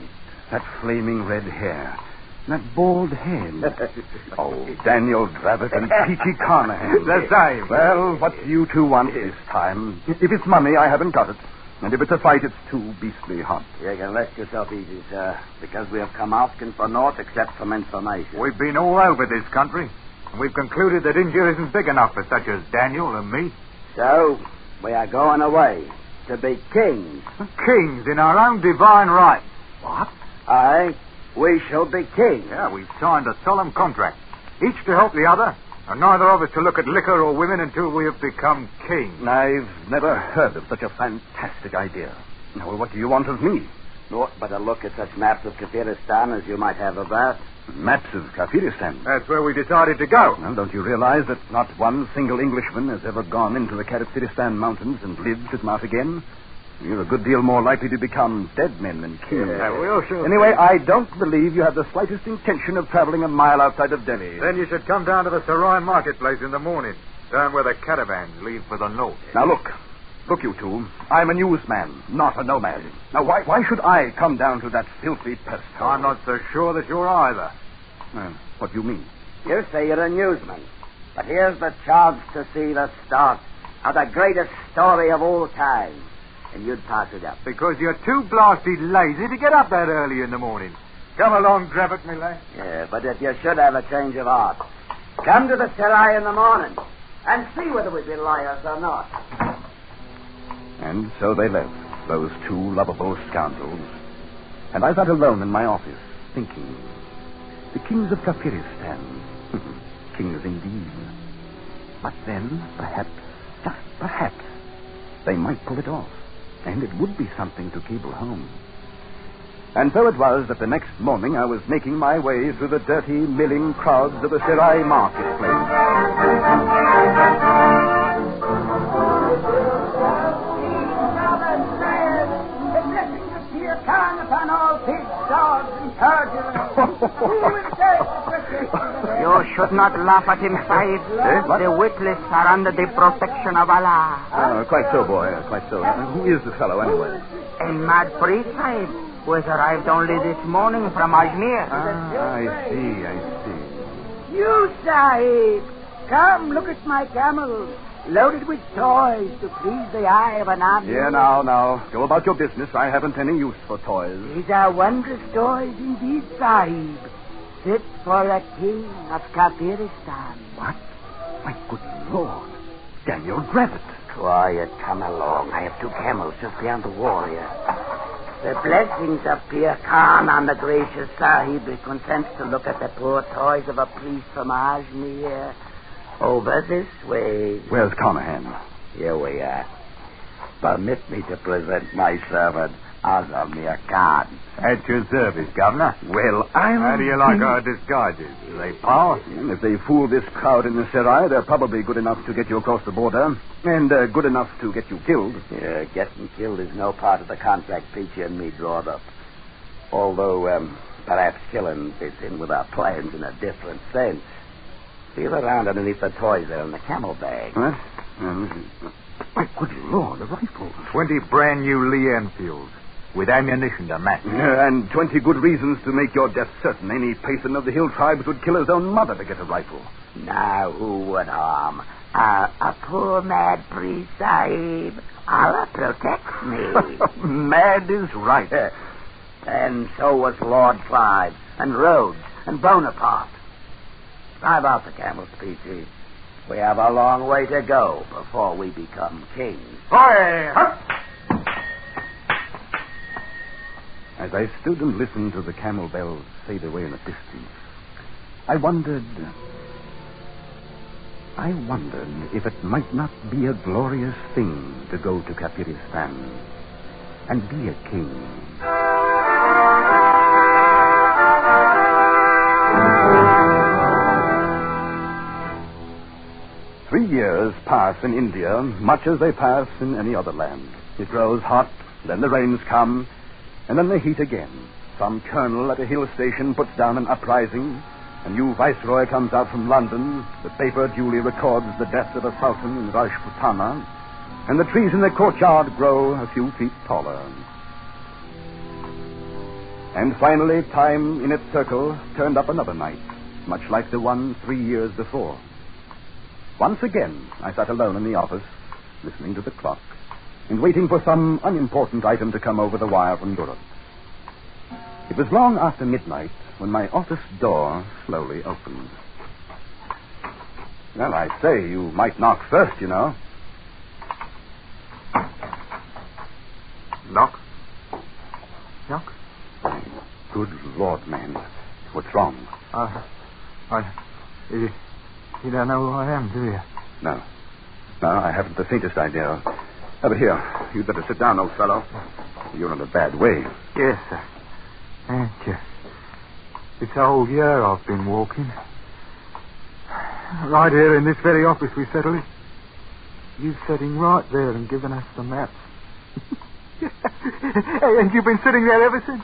Speaker 19: That flaming red hair. That bald head. Oh, Daniel Dravett and Peachy Carnahan.
Speaker 23: The same.
Speaker 19: Well, what do you two want this time? If it's money, I haven't got it. And if it's a fight, it's too beastly hot.
Speaker 23: You can rest yourself easy, sir, because we have come asking for naught except some information. We've been all over this country, and we've concluded that India isn't big enough for such as Daniel and me. So, we are going away to be kings. Kings in our own divine right.
Speaker 19: What?
Speaker 23: Aye, we shall be kings. Yeah, we've signed a solemn contract, each to help the other, and neither of us to look at liquor or women until we have become kings.
Speaker 19: I've never heard of such a fantastic idea. Now, what do you want of me?
Speaker 23: Naught but a look at such maps of Kafiristan as you might have about.
Speaker 19: Maps of Kafiristan?
Speaker 23: That's where we decided to go.
Speaker 19: Well, don't you realize that not one single Englishman has ever gone into the Kafiristan mountains and lived at out again? You're a good deal more likely to become dead men than kings.
Speaker 23: Yeah, we'll sure.
Speaker 19: Anyway, I don't believe you have the slightest intention of traveling a mile outside of Delhi.
Speaker 23: Then you should come down to the Sarai marketplace in the morning, down where the caravans leave for the north.
Speaker 19: Now, look, you two. I'm a newsman, not a nomad. Now, why should I come down to that filthy pest hole?
Speaker 23: I'm not so sure that you're either.
Speaker 19: What do you mean?
Speaker 23: You say you're a newsman, but here's the chance to see the start of the greatest story of all time. And you'd pass it up. Because you're too blasted lazy to get up that early in the morning. Come along, Dravett, me lad. Yeah, but if you should have a change of heart, come to the Sarai in the morning and see whether we be liars or not.
Speaker 19: And so they left, those two lovable scoundrels. And I sat alone in my office, thinking. The kings of Kafiristan. Kings indeed. But then, perhaps, just perhaps, they might pull it off. And it would be something to cable home. And so it was that the next morning I was making my way through the dirty, milling crowds of the Sarai marketplace.
Speaker 23: Upon all pigs, dogs, and You should not laugh at him, Sahib. The witless are under the protection of Allah.
Speaker 19: Quite so, boy. Quite so. Who is the fellow, anyway?
Speaker 23: A mad priest, Sahib, who has arrived only this morning from Ajmer.
Speaker 19: I see.
Speaker 23: You, Sahib, come look at my camel, loaded with toys to please the eye of an army.
Speaker 19: Yeah, now. Go about your business. I haven't any use for toys.
Speaker 23: These are wondrous toys indeed, Sahib. Fit for a king of Kafiristan.
Speaker 19: What? My good Lord. Daniel, grab it.
Speaker 23: Quiet, come along. I have 2 camels just beyond the wall here. The blessings of Pir Khan on the gracious Sahib who consents to look at the poor toys of a priest from Ajmer. Over this way.
Speaker 19: Where's Carnahan?
Speaker 23: Here we are. Permit me to present my servant, Azamir Khan.
Speaker 19: At your service, Governor. Well, How do you like our disguises? Do they pass? If they fool this crowd in the Serai, they're probably good enough to get you across the border, and good enough to get you killed.
Speaker 23: Yeah, getting killed is no part of the contract Peachy and me drawed up. Although, perhaps killing fits in with our plans in a different sense. Feel around underneath the toys there in the camel bag.
Speaker 19: What? My good Lord, a rifle.
Speaker 7: 20 brand new Lee Enfields, with ammunition to match.
Speaker 19: And 20 good reasons to make your death certain. Any Payson of the hill tribes would kill his own mother to get a rifle.
Speaker 23: Now, who would harm? A poor mad priest, Sahib. Allah protects me.
Speaker 19: Mad is right.
Speaker 23: And so was Lord Clive, and Rhodes, and Bonaparte. Drive out the camels, Peachy. We have a long way to go before we become kings.
Speaker 19: As I stood and listened to the camel bells fade away in the distance, I wondered if it might not be a glorious thing to go to Kafiristan and be a king. 3 years pass in India, much as they pass in any other land. It grows hot, then the rains come, and then the heat again. Some colonel at a hill station puts down an uprising. A new viceroy comes out from London. The paper duly records the death of a sultan in Rajputana. And the trees in the courtyard grow a few feet taller. And finally, time in its circle turned up another night, much like the one 3 years before. Once again, I sat alone in the office, listening to the clock, and waiting for some unimportant item to come over the wire from Europe. It was long after midnight when my office door slowly opened. Well, I say, you might knock first, you know.
Speaker 1: Knock? Knock?
Speaker 19: Good Lord, man. What's wrong?
Speaker 1: You don't know who I am, do you?
Speaker 19: No, I haven't the faintest idea. Over here, you'd better sit down, old fellow. You're in a bad way.
Speaker 1: Yes, sir. Thank you. It's a whole year I've been walking. Right here in this very office we settled it. You sitting right there and giving us the maps. And you've been sitting there ever since?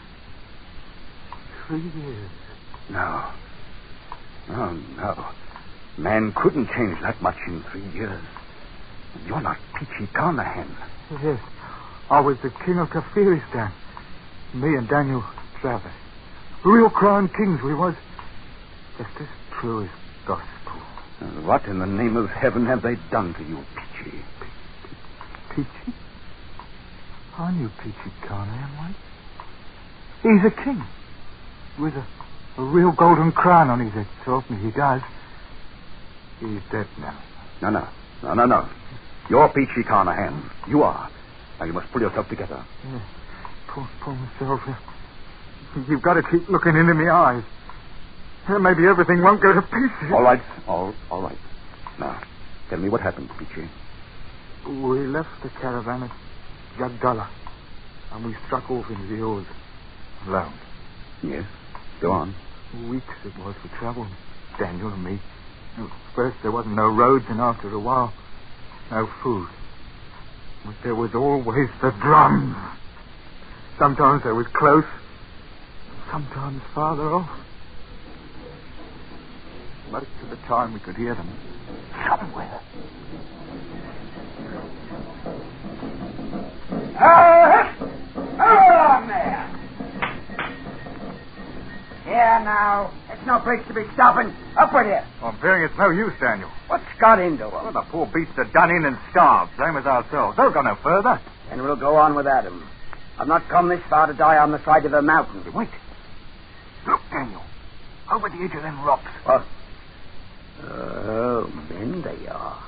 Speaker 1: 3 years.
Speaker 19: No. Man couldn't change that much in 3 years. You're not Peachy Carnahan.
Speaker 1: Yes. I was the king of Kafiristan. Me and Daniel Travers. Real crown kings we was. Just as true as gospel.
Speaker 19: What in the name of heaven have they done to you, Peachy?
Speaker 1: Peachy? I knew Peachy Carnahan once. He's a king. With a real golden crown on his head. So help me, he does. He's dead now.
Speaker 19: No. You're Peachy Carnahan. You are. Now you must pull yourself together.
Speaker 1: Yeah. Pull myself. You've got to keep looking into my eyes. Maybe everything won't go to pieces.
Speaker 19: All right. Now, tell me what happened, Peachy.
Speaker 1: We left the caravan at Jagdala, and we struck off into the hills alone.
Speaker 19: Yes, go on.
Speaker 1: Weeks it was for travel, Daniel and me. First there wasn't no roads, and after a while, no food. But there was always the drums. Sometimes they was close, sometimes farther off. Most of the time we could hear them somewhere.
Speaker 23: Hold on there. Here now. It's no place to be stopping. Up with you.
Speaker 19: I'm fearing it's no use, Daniel.
Speaker 23: What's got into them?
Speaker 19: Well, the poor beasts are done in and starved, same as ourselves. They'll go no further.
Speaker 23: And we'll go on without them. I've not come this far to die on the side of a mountain.
Speaker 1: Wait. Look, Daniel. Over the edge of them rocks.
Speaker 23: What? Oh, men they are.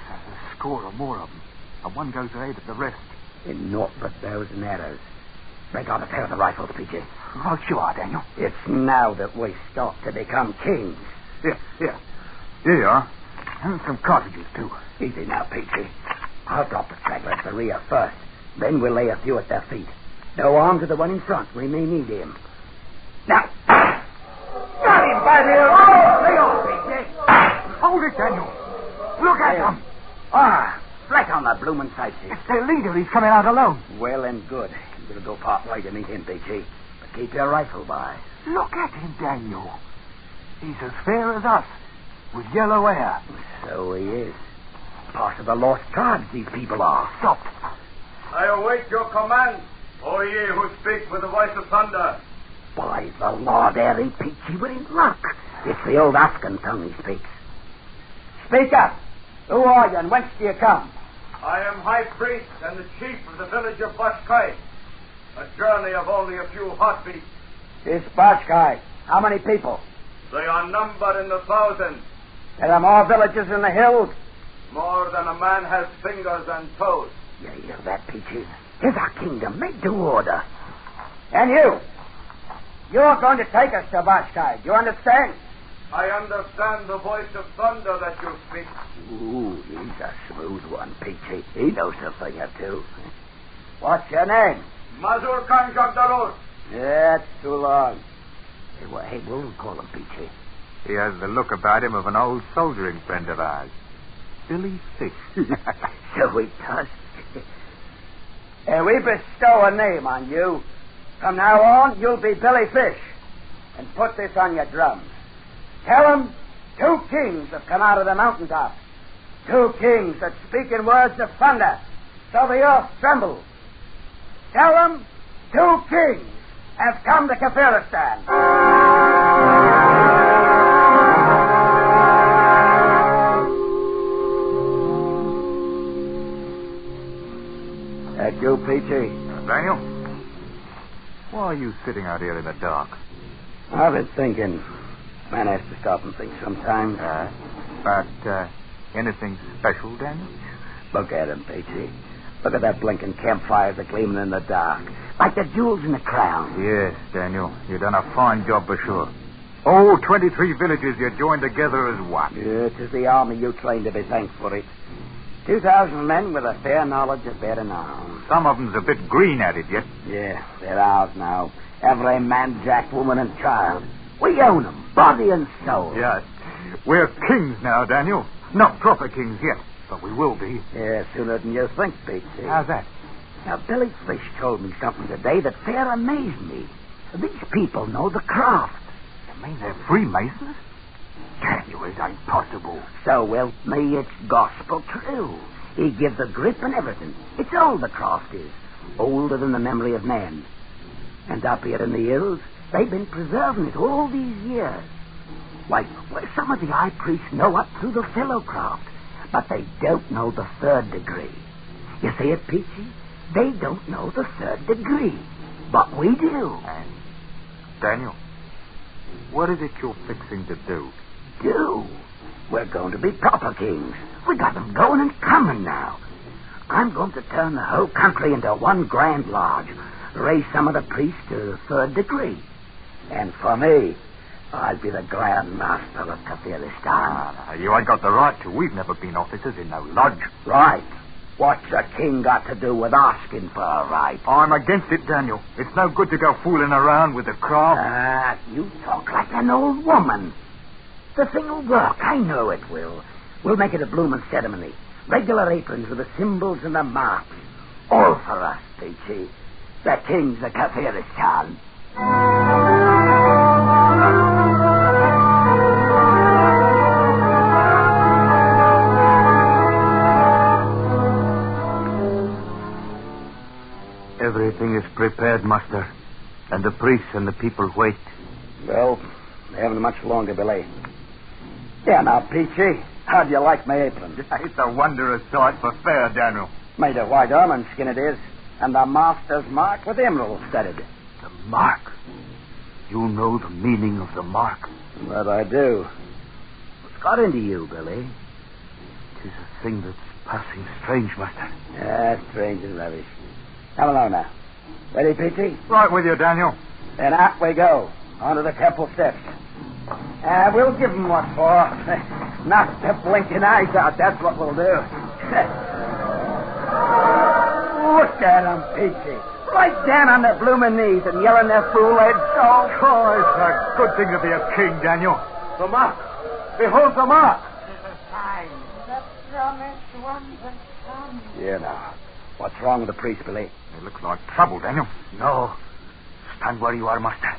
Speaker 1: There's a score or more of them. And one goes ahead of the rest.
Speaker 23: In naught but bows and arrows. Break out a pair of the rifles, Peachy.
Speaker 1: Right you are, Daniel.
Speaker 23: It's now that we start to become kings.
Speaker 1: Here. Here you are. And some cartridges, too.
Speaker 23: Easy now, Peachy. I'll drop the straggler at the rear first. Then we'll lay a few at their feet. No harm to the one in front. We may need him. Now, got him by the lay on, Peachy.
Speaker 1: Hold it, Daniel. Look at them.
Speaker 23: Flat on the bloomin' sights.
Speaker 1: It's their leader. He's coming out alone.
Speaker 23: Well and good. We'll go part way to meet him, Peachy. But keep your rifle by.
Speaker 1: Look at him, Daniel. He's as fair as us, with yellow hair.
Speaker 23: So he is. Part of the lost tribes, these people are.
Speaker 1: Stop.
Speaker 18: I await your command, O ye who speak with the voice of thunder.
Speaker 23: By the Lord, Harry, Peachy, we're in luck. It's the old Afghan tongue he speaks. Speak up. Who are you and whence do you come?
Speaker 18: I am High Priest and the chief of the village of Bashkai. A journey of only a few heartbeats.
Speaker 23: This Bashkai, how many people?
Speaker 18: They are numbered in the thousands.
Speaker 23: There are more villages in the hills?
Speaker 18: More than a man has fingers and toes.
Speaker 23: You hear that, Peachy? Here's our kingdom made to order. And you? You're going to take us to Bashkai. Do you understand?
Speaker 18: I understand the voice of thunder that you speak.
Speaker 23: Ooh, he's a smooth one, Peachy. He knows a thing or two. What's your name?
Speaker 18: Mazur Khan Jagdarur.
Speaker 23: That's too long. Hey, we'll call him Peachy.
Speaker 19: He has the look about him of an old soldiering friend of ours. Billy Fish.
Speaker 23: So he does. We bestow a name on you. From now on, you'll be Billy Fish. And put this on your drums. Tell them 2 kings have come out of the mountaintop. 2 kings that speak in words of thunder, so the earth trembles. Tell them 2 kings have come to Kafiristan. That you, Peachy?
Speaker 19: Daniel? Why are you sitting out here in the dark?
Speaker 23: I've been thinking. Man has to stop and think sometimes.
Speaker 19: About anything special, Daniel?
Speaker 23: Look at him, Peachy. Look at that blinking campfire that's gleaming in the dark. Like the jewels in the crown.
Speaker 19: Yes, Daniel. You've done a fine job for sure. All 23 villages you joined together as one.
Speaker 23: Yeah, it is the army you trained to be thanked for it. 2,000 men with a fair knowledge of bearing arms.
Speaker 19: Some of them's a bit green at it yet.
Speaker 23: Yeah, they're ours now. Every man, jack, woman, and child. We own them, body and soul.
Speaker 19: Yes. We're kings now, Daniel. Not proper kings yet, but we will be.
Speaker 23: Yeah, sooner than you think, Peachy.
Speaker 19: How's that?
Speaker 23: Now, Billy Fish told me something today that fair amazed me. These people know the craft.
Speaker 1: You mean they're Freemasons? Daniel, it ain't possible.
Speaker 23: So help me, it's gospel true. He gives the grip and everything. It's all the craft is. Older than the memory of man. And up here in the hills, they've been preserving it all these years. Why, some of the high priests know up through the fellow craft, but they don't know the 3rd degree. You see it, Peachy? They don't know the 3rd degree, but we do.
Speaker 19: And, Daniel, what is it you're fixing to do?
Speaker 23: Do? We're going to be proper kings. We got them going and coming now. I'm going to turn the whole country into one grand lodge, raise some of the priests to the 3rd degree. And for me, I'll be the Grand Master of Kafiristan.
Speaker 19: You ain't got the right to. We've never been officers in no lodge.
Speaker 23: Right. What's a king got to do with asking for a right?
Speaker 19: I'm against it, Daniel. It's no good to go fooling around with the craft.
Speaker 23: You talk like an old woman. The thing will work. I know it will. We'll make it a bloomin' ceremony. Regular aprons with the symbols and the marks. All for us, Peachy. The kings of Kafiristan.
Speaker 11: dead, master. And the priests and the people wait.
Speaker 23: Well, they haven't much longer, Billy. Yeah, now, Peachy, how do you like my apron?
Speaker 19: It's a wondrous sight for fair, Daniel.
Speaker 23: Made of white almond skin it is, and the master's mark with emerald studded.
Speaker 11: The mark? You know the meaning of the mark?
Speaker 23: That I do.
Speaker 11: What's got into you, Billy? It is a thing that's passing strange, master.
Speaker 23: Yeah, strange and lavish. Come along now. Ready, Peachy?
Speaker 19: Right with you, Daniel.
Speaker 23: Then out we go, onto the temple steps. We'll give them what for. Knock the blinking eyes out, that's what we'll do. Look at them, Peachy. Right down on their blooming knees and yelling their fool heads so.
Speaker 19: Oh, it's a good thing to be a king, Daniel. The mark. Behold the mark.
Speaker 23: Yeah, now. What's wrong with the priest, Billy?
Speaker 19: It looks like trouble, Daniel.
Speaker 11: No. Stand where you are, master.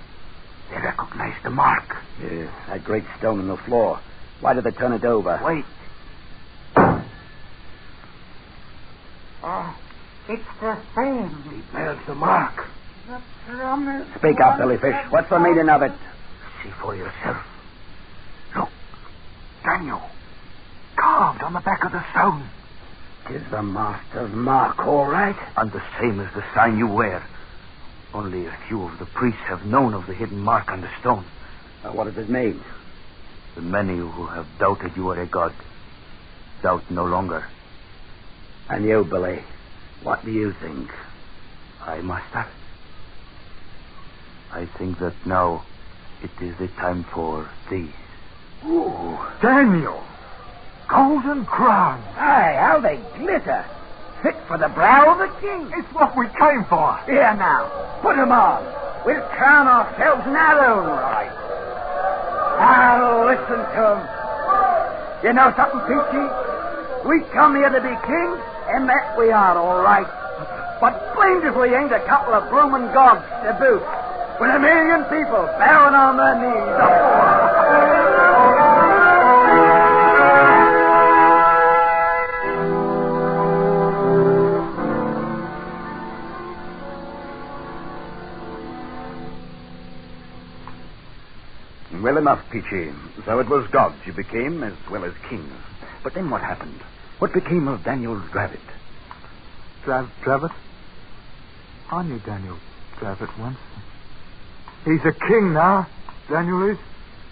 Speaker 11: They recognize the mark.
Speaker 23: Yeah, that great stone in the floor. Why did they turn it over?
Speaker 11: Wait.
Speaker 17: It's the same.
Speaker 11: He bears the mark.
Speaker 17: The promise.
Speaker 23: Speak up, Billy Fish. What's the meaning of it?
Speaker 11: See for yourself. Look. Daniel. Carved on the back of the stone.
Speaker 23: Is the master's mark all right?
Speaker 11: And the same as the sign you wear. Only a few of the priests have known of the hidden mark on the stone.
Speaker 23: What does it mean?
Speaker 11: The many who have doubted you are a god doubt no longer.
Speaker 23: And you, Billy, what do you think?
Speaker 11: I, master? I think that now it is the time for these.
Speaker 19: Ooh, Daniel! Golden crown!
Speaker 23: Aye, how they glitter. Fit for the brow of the king.
Speaker 19: It's what we came for.
Speaker 23: Here now, put 'em on. We'll crown ourselves in our own right. Now, listen to 'em. You know something, Peachy? We come here to be kings, and that we are, all right. But blamed if we ain't a couple of bloomin' gods to boot, with 1,000,000 people bowing on their knees.
Speaker 19: Well enough, Peachy. So it was gods you became as well as kings. But then what happened? What became of Daniel Dravit?
Speaker 1: Dravit? I knew Daniel Dravit once. He's a king now, Daniel is.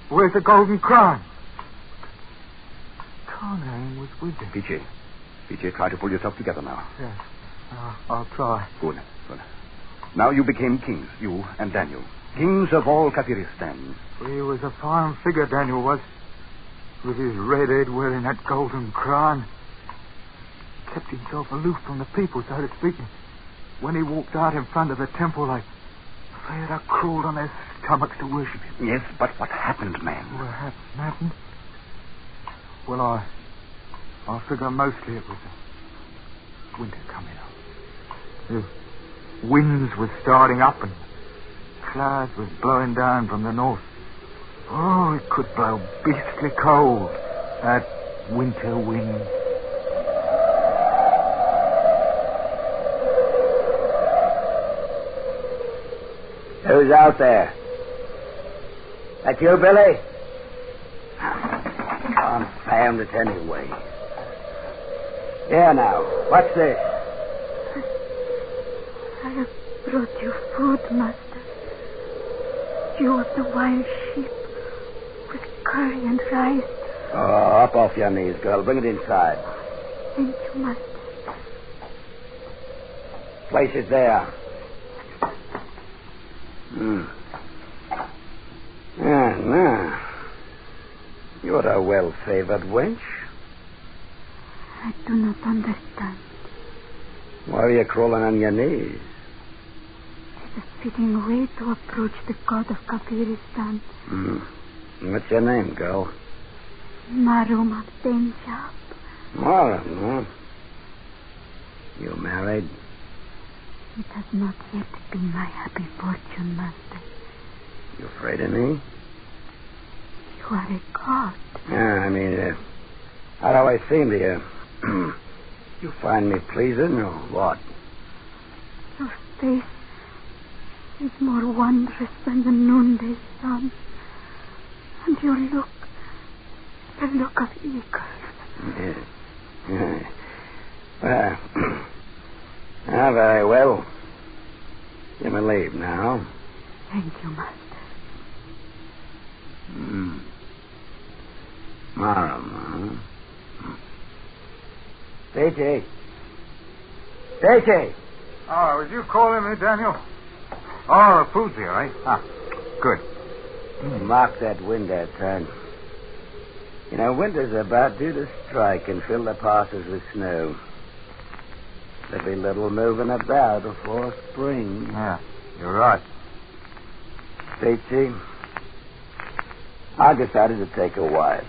Speaker 1: Wears a golden crown. Carnane was with him.
Speaker 19: Peachy, try to pull yourself together now.
Speaker 1: Yes, I'll try.
Speaker 19: Good. Now you became kings, you and Daniel. Kings of all Kafiristan.
Speaker 1: He was a fine figure, Daniel was. With his red head wearing that golden crown. Kept himself aloof from the people, so to speak. When he walked out in front of the temple, they had to crawl on their stomachs to worship him.
Speaker 19: Yes, but what happened, man?
Speaker 1: What happened? Well, I figure mostly it was winter coming up. The winds were starting up and clouds was blowing down from the north. Oh, it could blow beastly cold, that winter wind.
Speaker 23: Who's out there? That you, Billy? Confound it anyway. Here now, what's this?
Speaker 5: I have brought you food, master. Stew of the wild sheep with curry and rice.
Speaker 23: Oh, up off your knees, girl. Bring it inside.
Speaker 5: Thank you, master.
Speaker 23: Place it there. Now. You're a well-favored wench.
Speaker 5: I do not understand.
Speaker 23: Why are you crawling on your knees?
Speaker 5: It's a fitting way to approach the god of Kafiristan.
Speaker 23: What's your name, girl?
Speaker 5: Maruma Benjab.
Speaker 23: Marum, huh? You married?
Speaker 5: It has not yet been my happy fortune, master.
Speaker 23: You afraid of me?
Speaker 5: You are a god.
Speaker 23: Yeah, I mean, how do I seem to you? You find me pleasing or what?
Speaker 5: Your face is more wondrous than the noonday sun. And your look, the look of eagles.
Speaker 23: Yes. Very well. You may leave now.
Speaker 5: Thank you, Master.
Speaker 23: Marum, Stacey. Stacey!
Speaker 1: Oh, was you calling me, Daniel? Oh, the food's here, eh? Ah, good.
Speaker 23: Mark that window, turn. You know, winter's about due to strike and fill the passes with snow. There'll be little moving about before spring.
Speaker 1: Yeah, you're right.
Speaker 23: Stacey, I decided to take a wife.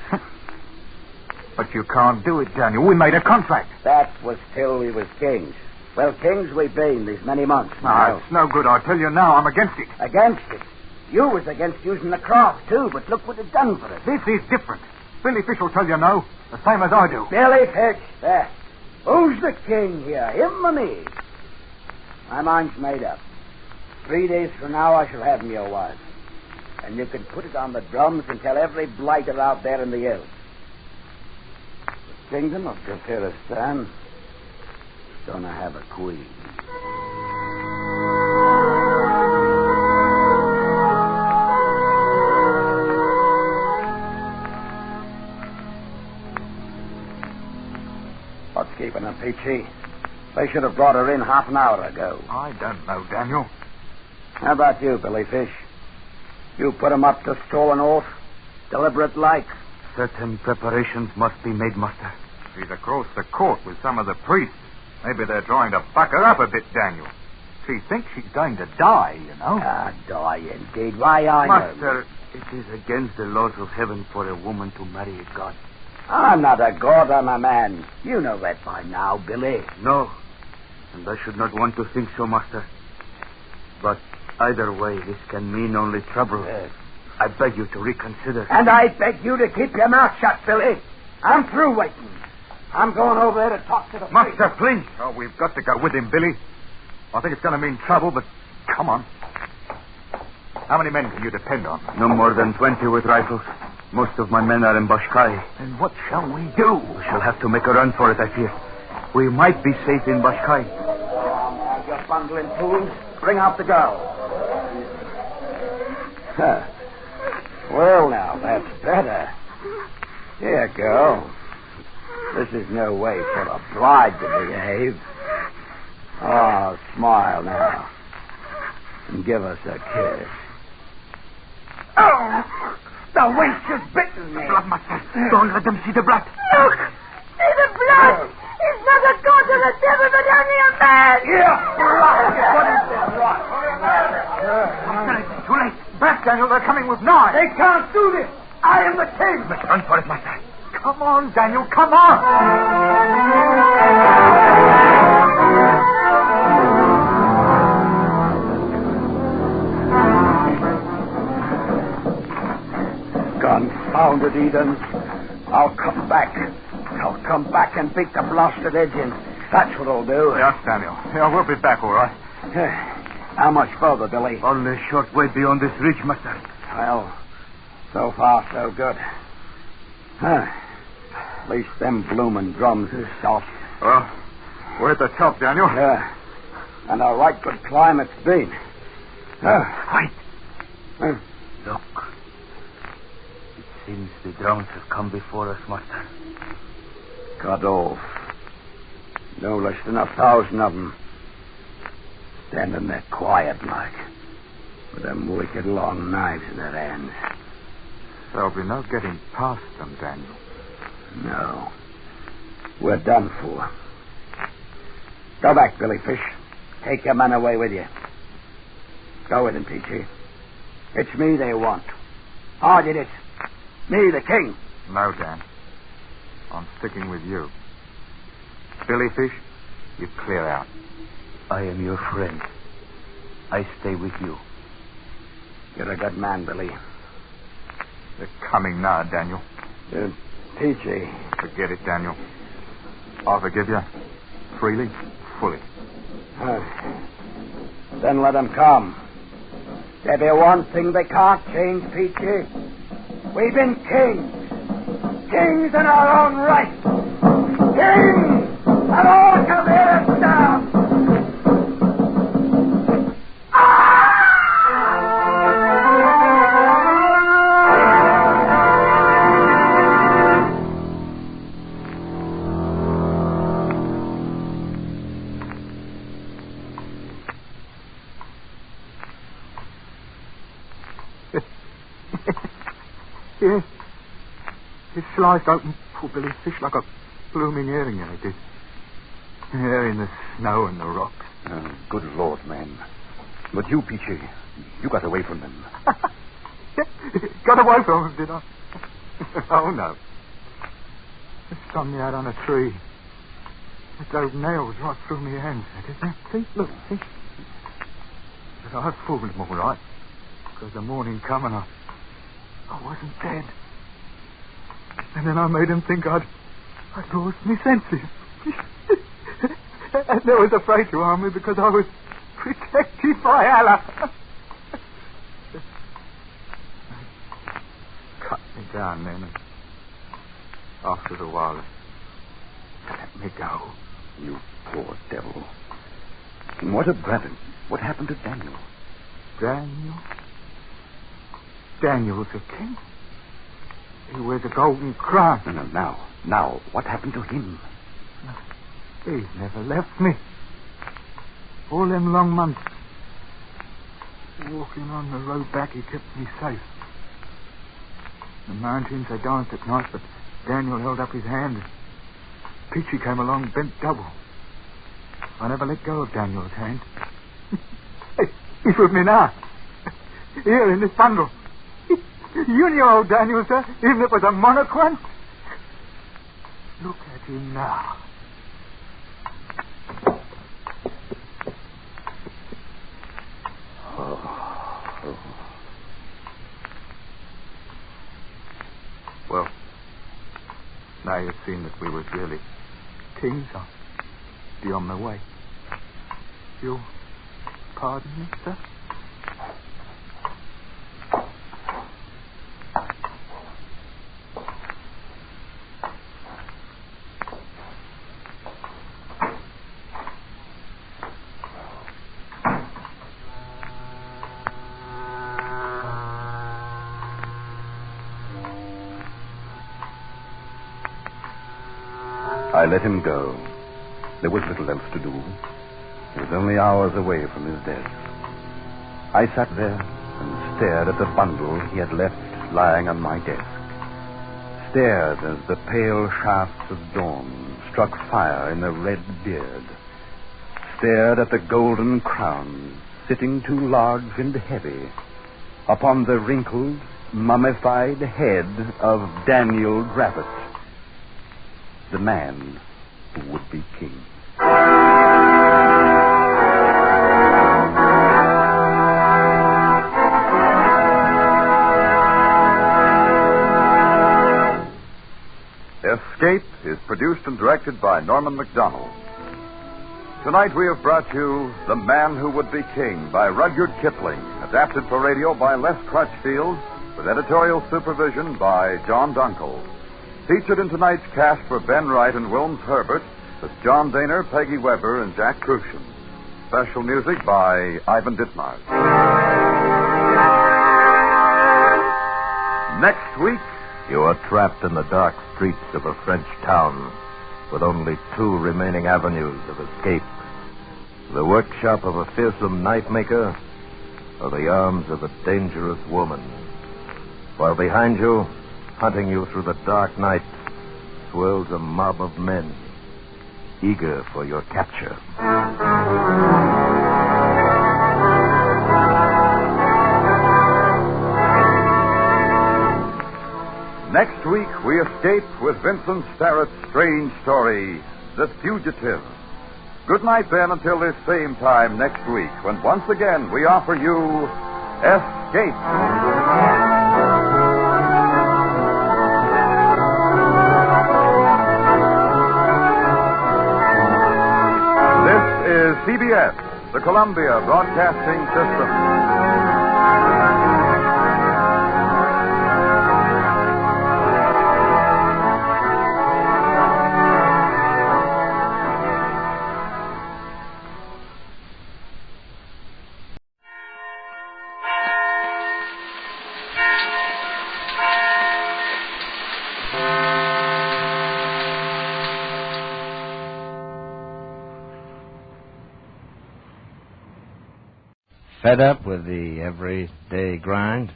Speaker 1: But you can't do it, Daniel. We made a contract.
Speaker 23: That was till we was kings. Well, kings we've been these many months now.
Speaker 1: It's no good. I'll tell you now. I'm against it.
Speaker 23: Against it? You was against using the cross, too, but look what it's done for us.
Speaker 1: This is different. Billy Fish will tell you no, the same as I do.
Speaker 23: Billy Fish? There. Who's the king here, him or me? My mind's made up. 3 days from now, I shall have me a wife. And you can put it on the drums and tell every blighter out there in the hills. The kingdom of Kafiristan is going to have a queen. What's keeping her, Peachy? They should have brought her in half an hour ago.
Speaker 1: I don't know, Daniel.
Speaker 23: How about you, Billy Fish? You put him up to stolen oath? Deliberate like?
Speaker 1: Certain preparations must be made, Master. She's across the court with some of the priests. Maybe they're trying to buck her up a bit, Daniel. She thinks she's going to die, you know.
Speaker 23: Ah, die indeed. Why, I
Speaker 1: Master, it is against the laws of heaven for a woman to marry a god.
Speaker 23: I'm not a god, I'm a man. You know that by now, Billy.
Speaker 1: No, and I should not want to think so, Master. But either way, this can mean only trouble. I beg you to reconsider.
Speaker 23: And I beg you to keep your mouth shut, Billy. I'm through waiting. I'm going over there to talk to the
Speaker 1: Master, please. Oh, we've got to go with him, Billy. I think it's going to mean trouble, but come on. How many men can you depend on?
Speaker 19: No more than 20 with rifles. Most of my men are in Bashkai.
Speaker 1: And what shall we do?
Speaker 19: We shall have to make a run for it, I fear. We might be safe in Bashkai.
Speaker 23: Now, you're bundling fools. Bring out the girl. Huh. Well, now, that's better. Here, girl. This is no way for a bride to behave. Oh, smile now. And give us a kiss.
Speaker 1: Oh! The wench has bitten me. Blood, Master. Don't let them see the blood.
Speaker 5: Look! See the blood! It's not a god or a devil, but only a man!
Speaker 1: Yeah! What is this? Master, too late. Back, Daniel. They're coming with knives.
Speaker 23: They can't do this. I am the king.
Speaker 1: Let's run for it, Master. Come on, Daniel. Come on.
Speaker 23: Confounded Eden. I'll come back. I'll come back and beat the blasted edge in. That's what I'll do.
Speaker 1: Yes, Daniel. Yeah, we'll be back, all right.
Speaker 23: How much further, Billy?
Speaker 19: Only a short way beyond this ridge, Master.
Speaker 23: Well, so far, so good. At least them bloomin' drums is soft.
Speaker 1: Well, we're at the top, Daniel.
Speaker 23: Yeah. And a right good climb it's been.
Speaker 19: Wait. Look. It seems the drums have come before us, Master.
Speaker 23: Cut off. No less than 1,000 of them. Standing there quiet like, with them wicked long knives in their hands.
Speaker 1: There'll be no getting past them, Daniel.
Speaker 23: No. We're done for. Go back, Billy Fish. Take your men away with you. Go with them, Peachy. It's me they want. I did it. Me, the king.
Speaker 1: No, Dan. I'm sticking with you. Billy Fish, you clear out.
Speaker 19: I am your friend. I stay with you.
Speaker 23: You're a good man, Billy.
Speaker 1: They're coming now, Daniel.
Speaker 23: Peachy.
Speaker 1: Forget it, Daniel. I'll forgive you. Freely, fully.
Speaker 23: Then let them come. There be one thing they can't change, Peachy. We've been kings. Kings in our own right. Kings! And all come here and down.
Speaker 1: Yes. It sliced open poor Billy's fish like a blooming herring, I did. There in the snow and the rocks.
Speaker 19: Oh, good Lord, man. But you, Peachy, you got away from them.
Speaker 1: Got away from him, did I? Oh, no. They strung me out on a tree. It drove nails right through my hands. See? Look, see? But I fooled him all right. Because the morning come and I wasn't dead. And then I made him think I'd lost my senses. And they was afraid to harm me because I was protected by Allah. Cut me down then. And after a while, they let me go.
Speaker 19: You poor devil. And what happened to Daniel?
Speaker 1: Daniel? Daniel's a king. He wears a golden crown.
Speaker 19: No, now, what happened to him?
Speaker 1: He's never left me. All them long months. Walking on the road back, he kept me safe. The mountains, they danced at night, but Daniel held up his hand. Peachy came along, bent double. I never let go of Daniel's hand. He's with me now. Here in this bundle. You knew old Daniel, sir, even if it was a monarch once. Look at him now.
Speaker 19: Oh.
Speaker 1: Well, now you've seen that we was really kings, I'll be on my way. You'll pardon me, sir?
Speaker 19: I let him go. There was little else to do. He was only hours away from his death. I sat there and stared at the bundle he had left lying on my desk. Stared as the pale shafts of dawn struck fire in the red beard. Stared at the golden crown sitting too large and heavy upon the wrinkled, mummified head of Daniel Gravitt, the man who would be king.
Speaker 9: Escape is produced and directed by Norman MacDonald. Tonight we have brought you The Man Who Would Be King by Rudyard Kipling, adapted for radio by Les Crutchfield, with editorial supervision by John Dunkel. Featured in tonight's cast were Ben Wright and Wilms Herbert, with John Daner, Peggy Weber, and Jack Crucian. Special music by Ivan Ditmars. Next week,
Speaker 11: you are trapped in the dark streets of a French town with only two remaining avenues of escape. The workshop of a fearsome knife maker or the arms of a dangerous woman. While behind you, hunting you through the dark night, swirls a mob of men, eager for your capture.
Speaker 9: Next week, we escape with Vincent Starrett's strange story, The Fugitive. Good night, then, until this same time next week, when once again we offer you Escape. This is CBS, the Columbia Broadcasting System.
Speaker 8: Fed up with the everyday grind?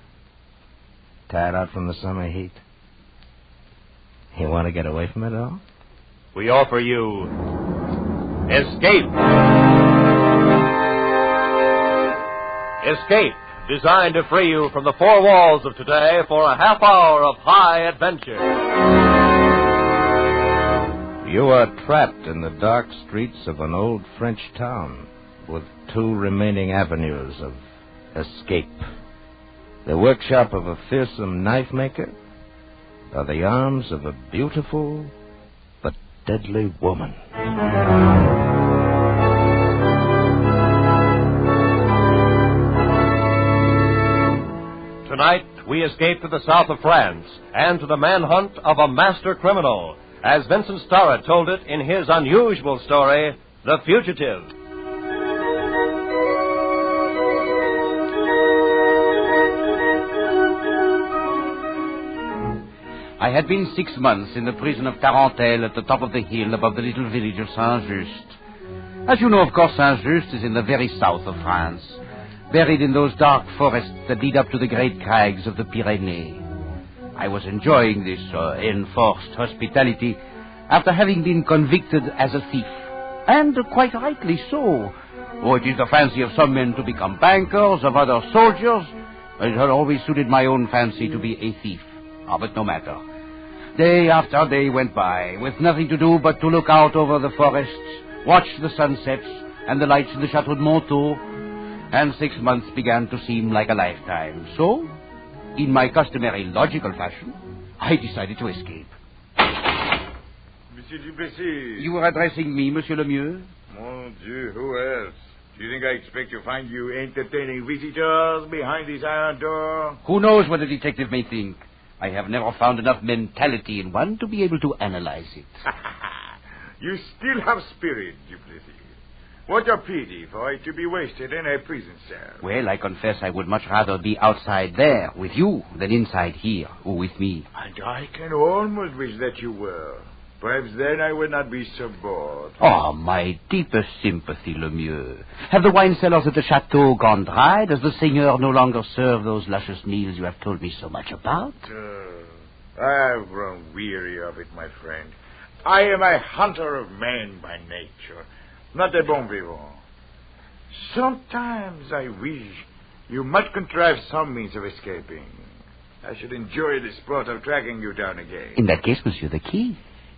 Speaker 8: Tired out from the summer heat? You want to get away from it all?
Speaker 12: We offer you Escape. Escape, designed to free you from the four walls of today for a half hour of high adventure.
Speaker 8: You are trapped in the dark streets of an old French town with two remaining avenues of escape. The workshop of a fearsome knife maker, or the arms of a beautiful but deadly woman.
Speaker 12: Tonight, we escape to the south of France and to the manhunt of a master criminal, as Vincent Starrett told it in his unusual story, The Fugitive.
Speaker 14: I had been 6 months in the prison of Tarentelle at the top of the hill above the little village of Saint-Just. As you know, of course, Saint-Just is in the very south of France, buried in those dark forests that lead up to the great crags of the Pyrenees. I was enjoying this enforced hospitality after having been convicted as a thief, and quite rightly so. Oh, it is the fancy of some men to become bankers, of others soldiers. It had always suited my own fancy to be a thief. But no matter. Day after day went by, with nothing to do but to look out over the forests, watch the sunsets and the lights in the Chateau de Montaut, and 6 months began to seem like a lifetime. So, in my customary logical fashion, I decided to escape.
Speaker 15: Monsieur Duplessis.
Speaker 14: You were addressing me, Monsieur Lemieux?
Speaker 15: Mon Dieu, who else? Do you think I expect to find you entertaining visitors behind this iron door?
Speaker 14: Who knows what a detective may think? I have never found enough mentality in one to be able to analyze it.
Speaker 15: You still have spirit, Duplessis. What a pity for it to be wasted in a prison cell.
Speaker 14: Well, I confess I would much rather be outside there with you than inside here or with me.
Speaker 15: And I can almost wish that you were. Perhaps then I would not be so bored.
Speaker 14: Oh, my deepest sympathy, Lemieux. Have the wine cellars at the chateau gone dry? Does the seigneur no longer serve those luscious meals you have told me so much about?
Speaker 15: I've grown weary of it, my friend. I am a hunter of men by nature, not a bon vivant. Sometimes I wish you might contrive some means of escaping. I should enjoy the sport of tracking you down again.
Speaker 14: In that case, monsieur, the key.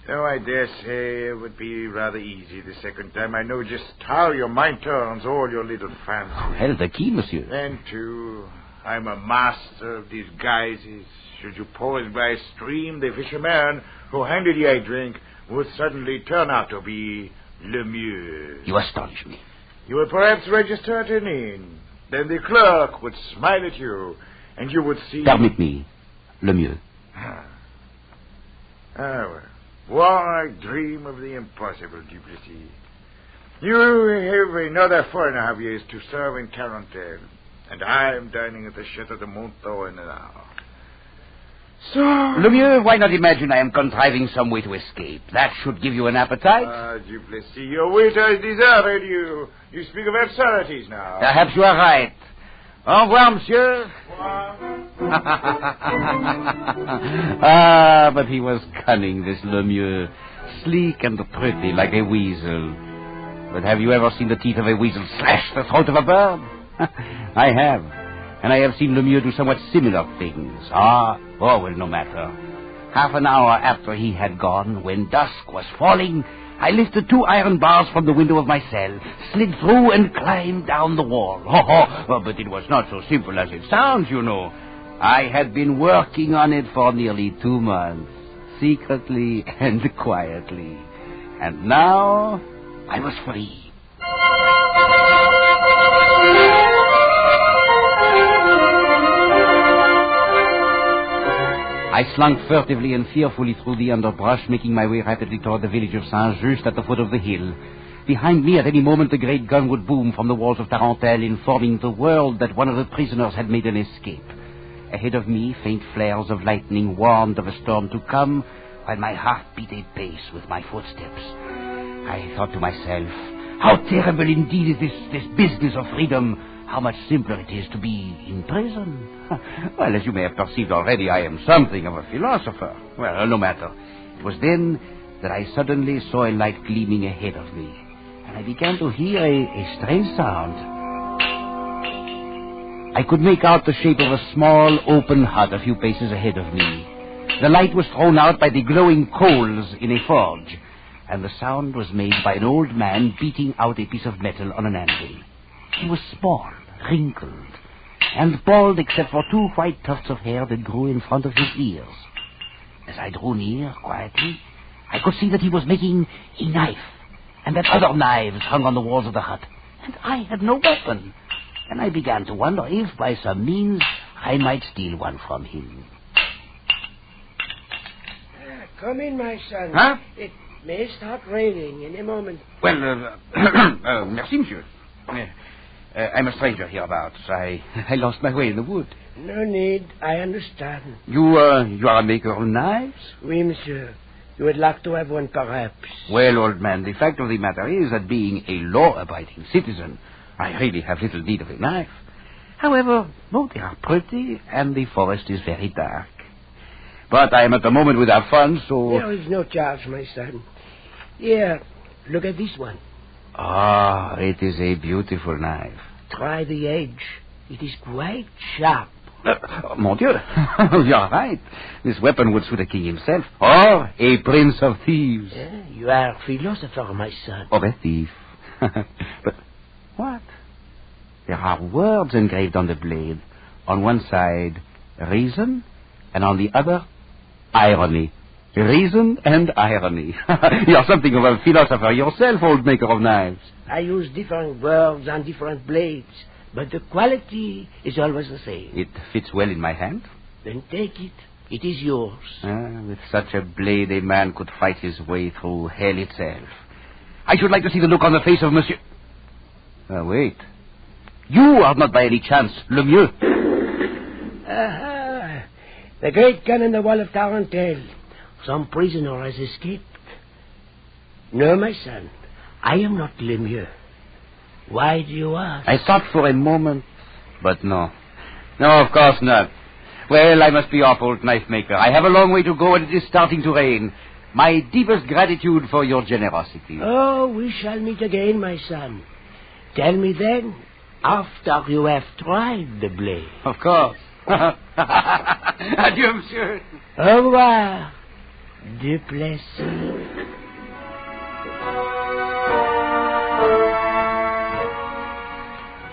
Speaker 15: So I dare say it would be rather easy the second time. I know just how your mind turns all your little fancies.
Speaker 14: Well, the key, monsieur.
Speaker 15: And, too, I'm a master of disguises. Should you pause by a stream, the fisherman who handed you a drink would suddenly turn out to be Lemieux.
Speaker 14: You astonish me.
Speaker 15: You would perhaps register at an inn. Then the clerk would smile at you, and you would see...
Speaker 14: Permit me, Lemieux.
Speaker 15: Well. Why dream of the impossible, Duplessis? You have another 4.5 years to serve in Tarentelle, and I am dining at the Chateau de Montaut in an hour. So...
Speaker 14: Lemieux, why not imagine I am contriving some way to escape? That should give you an appetite.
Speaker 15: Duplessis, your waiter has deserted you. You speak of absurdities now.
Speaker 14: Perhaps you are right. Au revoir, monsieur. But he was cunning, this Lemieux. Sleek and pretty, like a weasel. But have you ever seen the teeth of a weasel slash the throat of a bird? I have. And I have seen Lemieux do somewhat similar things. Well, no matter. Half an hour after he had gone, when dusk was falling, I lifted 2 iron bars from the window of my cell, slid through and climbed down the wall. But it was not so simple as it sounds, you know. I had been working on it for nearly 2 months, secretly and quietly. And now I was free. I slunk furtively and fearfully through the underbrush, making my way rapidly toward the village of Saint-Just at the foot of the hill. Behind me, at any moment, the great gun would boom from the walls of Tarentelle, informing the world that one of the prisoners had made an escape. Ahead of me, faint flares of lightning warned of a storm to come, while my heart beat a pace with my footsteps. I thought to myself, how terrible indeed is this business of freedom. How much simpler it is to be in prison. Well, as you may have perceived already, I am something of a philosopher. Well, no matter. It was then that I suddenly saw a light gleaming ahead of me, and I began to hear a strange sound. I could make out the shape of a small, open hut a few paces ahead of me. The light was thrown out by the glowing coals in a forge, and the sound was made by an old man beating out a piece of metal on an anvil. He was small, wrinkled, and bald except for 2 white tufts of hair that grew in front of his ears. As I drew near, quietly, I could see that he was making a knife, and that other knives hung on the walls of the hut, and I had no weapon. And I began to wonder if, by some means, I might steal one from him.
Speaker 18: Come in, my son.
Speaker 14: Huh?
Speaker 18: It may start raining any moment.
Speaker 14: Well, merci, monsieur. I'm a stranger hereabouts. I lost my way in the wood.
Speaker 18: No need. I understand.
Speaker 14: You are a maker of knives?
Speaker 18: Oui, monsieur. You would like to have one, perhaps.
Speaker 14: Well, old man, the fact of the matter is that being a law-abiding citizen, I really have little need of a knife. However, they are pretty, and the forest is very dark. But I am at the moment without funds, so...
Speaker 18: There is no charge, my son. Here, look at this one.
Speaker 14: Ah, it is a beautiful knife.
Speaker 18: Try the edge. It is quite sharp.
Speaker 14: Mon Dieu, you are right. This weapon would suit a king himself, or a prince of thieves.
Speaker 18: You are a philosopher, my son.
Speaker 14: Or a thief. But what? There are words engraved on the blade. On one side, reason, and on the other, irony. Reason and irony. You're something of a philosopher yourself, old maker of knives.
Speaker 18: I use different words on different blades, but the quality is always the same.
Speaker 14: It fits well in my hand.
Speaker 18: Then take it. It is yours.
Speaker 14: With such a blade, a man could fight his way through hell itself. I should like to see the look on the face of Monsieur... wait. You are not by any chance Lemieux.
Speaker 18: Aha! The great gun in the wall of Tarentelle. Some prisoner has escaped. No, my son. I am not Lemieux. Why do you ask?
Speaker 14: I thought for a moment, but no. No, of course not. Well, I must be off, old knife maker. I have a long way to go, and it is starting to rain. My deepest gratitude for your generosity.
Speaker 18: Oh, we shall meet again, my son. Tell me then, after you have tried the blade.
Speaker 14: Of course. Adieu, monsieur.
Speaker 18: Au revoir. De Plessis.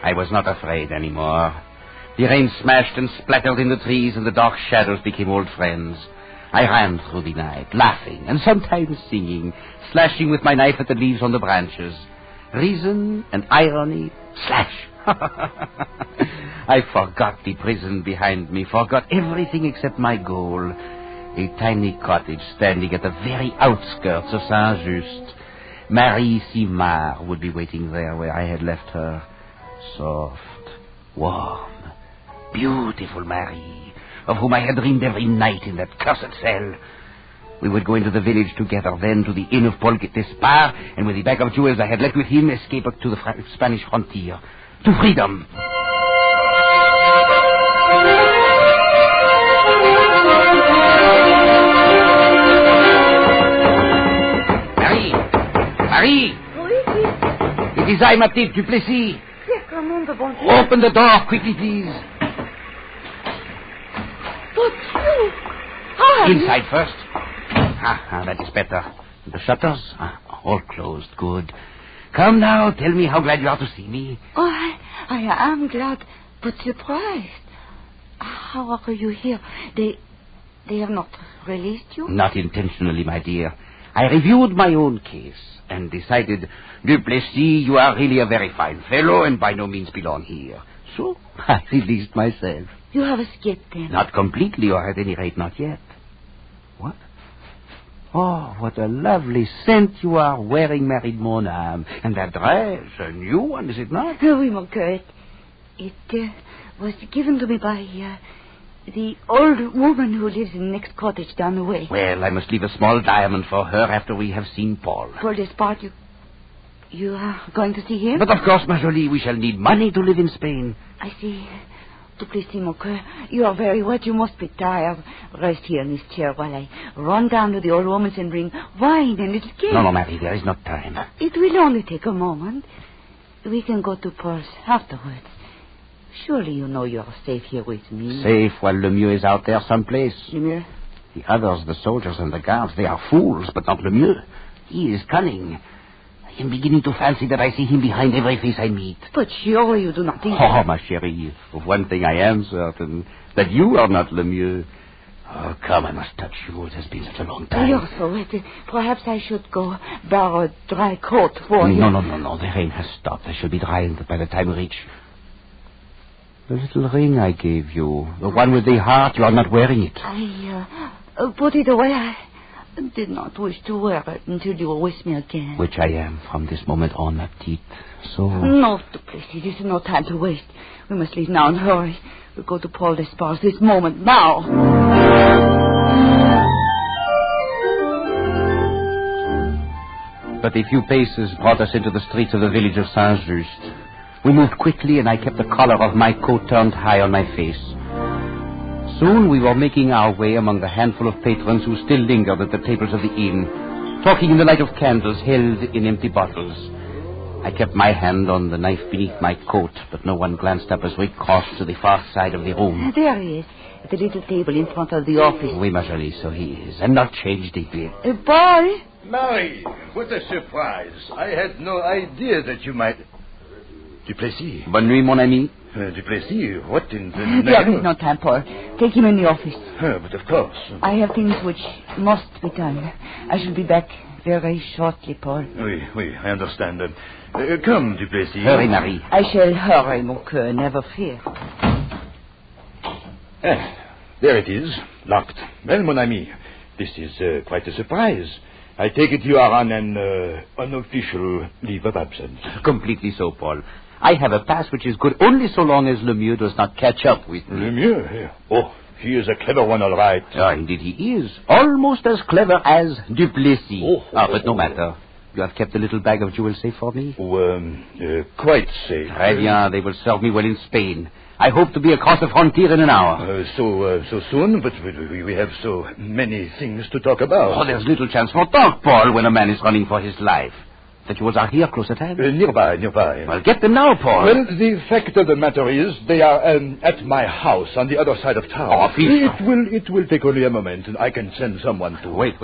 Speaker 14: I was not afraid anymore. The rain smashed and splattered in the trees, and the dark shadows became old friends. I ran through the night, laughing, and sometimes singing, slashing with my knife at the leaves on the branches. Reason and irony, slash. I forgot the prison behind me, forgot everything except my goal. A tiny cottage standing at the very outskirts of Saint-Just. Marie Simard would be waiting there where I had left her. Soft, warm, beautiful Marie, of whom I had dreamed every night in that cursed cell. We would go into the village together, then to the inn of Paul Despard, and with the bag of jewels I had left with him, escape to the Spanish frontier, to freedom. Marie!
Speaker 5: Who is it?
Speaker 14: It is I, Mathilde Duplessis. Open the door, quickly, please.
Speaker 5: But you... Hi.
Speaker 14: Inside first. That is better. The shutters? All closed. Good. Come now, tell me how glad you are to see me.
Speaker 5: Oh, I am glad, but surprised. How are you here? They have not released you?
Speaker 14: Not intentionally, my dear. I reviewed my own case and decided, Duplessis, you are really a very fine fellow and by no means belong here. So I released myself.
Speaker 5: You have escaped then?
Speaker 14: Not completely, or at any rate not yet. What? Oh, what a lovely scent you are wearing, married mon âme. And that dress, a new one, is it not?
Speaker 5: Oui, mon cœur. It was given to me by the old woman who lives in the next cottage down the way.
Speaker 14: Well, I must leave a small diamond for her after we have seen Paul.
Speaker 5: Paul Despard, you are going to see him?
Speaker 14: But of course, ma jolie, we shall need money to live in Spain.
Speaker 5: I see. Please, mon cœur, you are very wet. You must be tired. Rest here in this chair while I run down to the old woman's and bring wine and little cake.
Speaker 14: No, Marie, there is not time.
Speaker 5: It will only take a moment. We can go to Paul's afterwards. Surely you know you are safe here with me.
Speaker 14: Safe while Lemieux is out there someplace.
Speaker 5: Lemieux?
Speaker 14: The others, the soldiers and the guards, they are fools, but not Lemieux. He is cunning. I am beginning to fancy that I see him behind every face I meet.
Speaker 5: But surely you do not think...
Speaker 14: Oh, ma chérie, of one thing I am certain, that you are not Lemieux. Oh, come, I must touch you. It has been such a long time.
Speaker 5: You're so wet. Perhaps I should go borrow a dry coat for you.
Speaker 14: No. The rain has stopped. I shall be dry by the time we reach... The little ring I gave you. The one with the heart. You are not wearing it.
Speaker 5: I put it away. I did not wish to wear it until you were with me again.
Speaker 14: Which I am from this moment on, ma petite. So...
Speaker 5: No, please, this is no time to waste. We must leave now and hurry. We'll go to Paul Despard's this moment, now.
Speaker 14: But a few paces brought us into the streets of the village of Saint-Just. We moved quickly, and I kept the collar of my coat turned high on my face. Soon we were making our way among the handful of patrons who still lingered at the tables of the inn, talking in the light of candles held in empty bottles. I kept my hand on the knife beneath my coat, but no one glanced up as we crossed to the far side of the room.
Speaker 5: There he is, at the little table in front of the office.
Speaker 14: Oui, ma jolie, so he is, and not changed a bit.
Speaker 5: Paul?
Speaker 20: Marie, what a surprise. I had no idea that you might... Duplessis.
Speaker 14: Bonne nuit, mon ami.
Speaker 20: Duplessis, what in the
Speaker 5: There is no time, Paul. Take him in the office.
Speaker 20: But of course.
Speaker 5: I have things which must be done. I shall be back very shortly, Paul.
Speaker 20: Oui, I understand. Come, Duplessis.
Speaker 14: Hurry, Marie.
Speaker 5: I shall hurry, mon cœur, never fear.
Speaker 20: There it is, locked. Well, mon ami, this is quite a surprise. I take it you are on an unofficial leave of absence.
Speaker 14: Completely so, Paul. I have a pass which is good only so long as Lemieux does not catch up with me.
Speaker 20: Lemieux? Oh, he is a clever one, all right.
Speaker 14: Indeed he is. Almost as clever as Duplessis. But no matter. You have kept the little bag of jewels safe for me?
Speaker 20: Quite safe.
Speaker 14: Très bien. They will serve me well in Spain. I hope to be across the frontier in an hour.
Speaker 20: So soon, but we have so many things to talk about.
Speaker 14: Oh, there's little chance for talk, Paul, when a man is running for his life. The jewels are here, close at hand?
Speaker 20: Nearby.
Speaker 14: Well, get them now, Paul.
Speaker 20: Well, the fact of the matter is, they are at my house on the other side of town.
Speaker 14: Oh, please.
Speaker 20: It will take only a moment, and I can send someone to...
Speaker 14: Wait.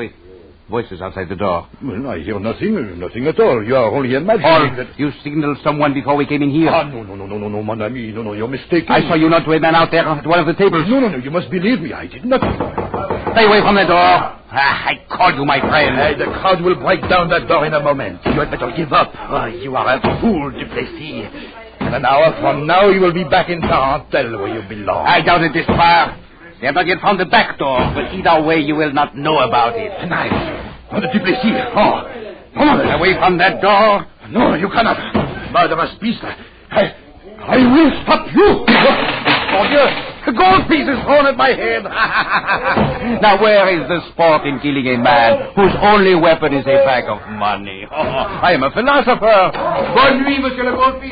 Speaker 14: Voices outside the door.
Speaker 20: Well, I hear nothing at all. You are only imagining that...
Speaker 14: You signaled someone before we came in here.
Speaker 20: No, mon ami. No, you're mistaken.
Speaker 14: I saw you not to a man out there at one of the tables.
Speaker 20: No, you must believe me. I did not.
Speaker 14: Stay away from the door. I called you, my friend.
Speaker 20: The crowd will break down that door in a moment. You had better give up. You are a fool, Duplessis. In an hour from now, you will be back in Tarentelle where you belong.
Speaker 14: I doubt it this far. They have not yet found the back door, but either way you will not know about it.
Speaker 20: Knife. Duplessis. Come on.
Speaker 14: Away from that door.
Speaker 20: No, you cannot. Murderous beast. I will stop you.
Speaker 14: Oh, dear. A gold piece is thrown at my head. Now, where is the sport in killing a man whose only weapon is a bag of money? I am a philosopher. Bonne nuit, monsieur le gold piece.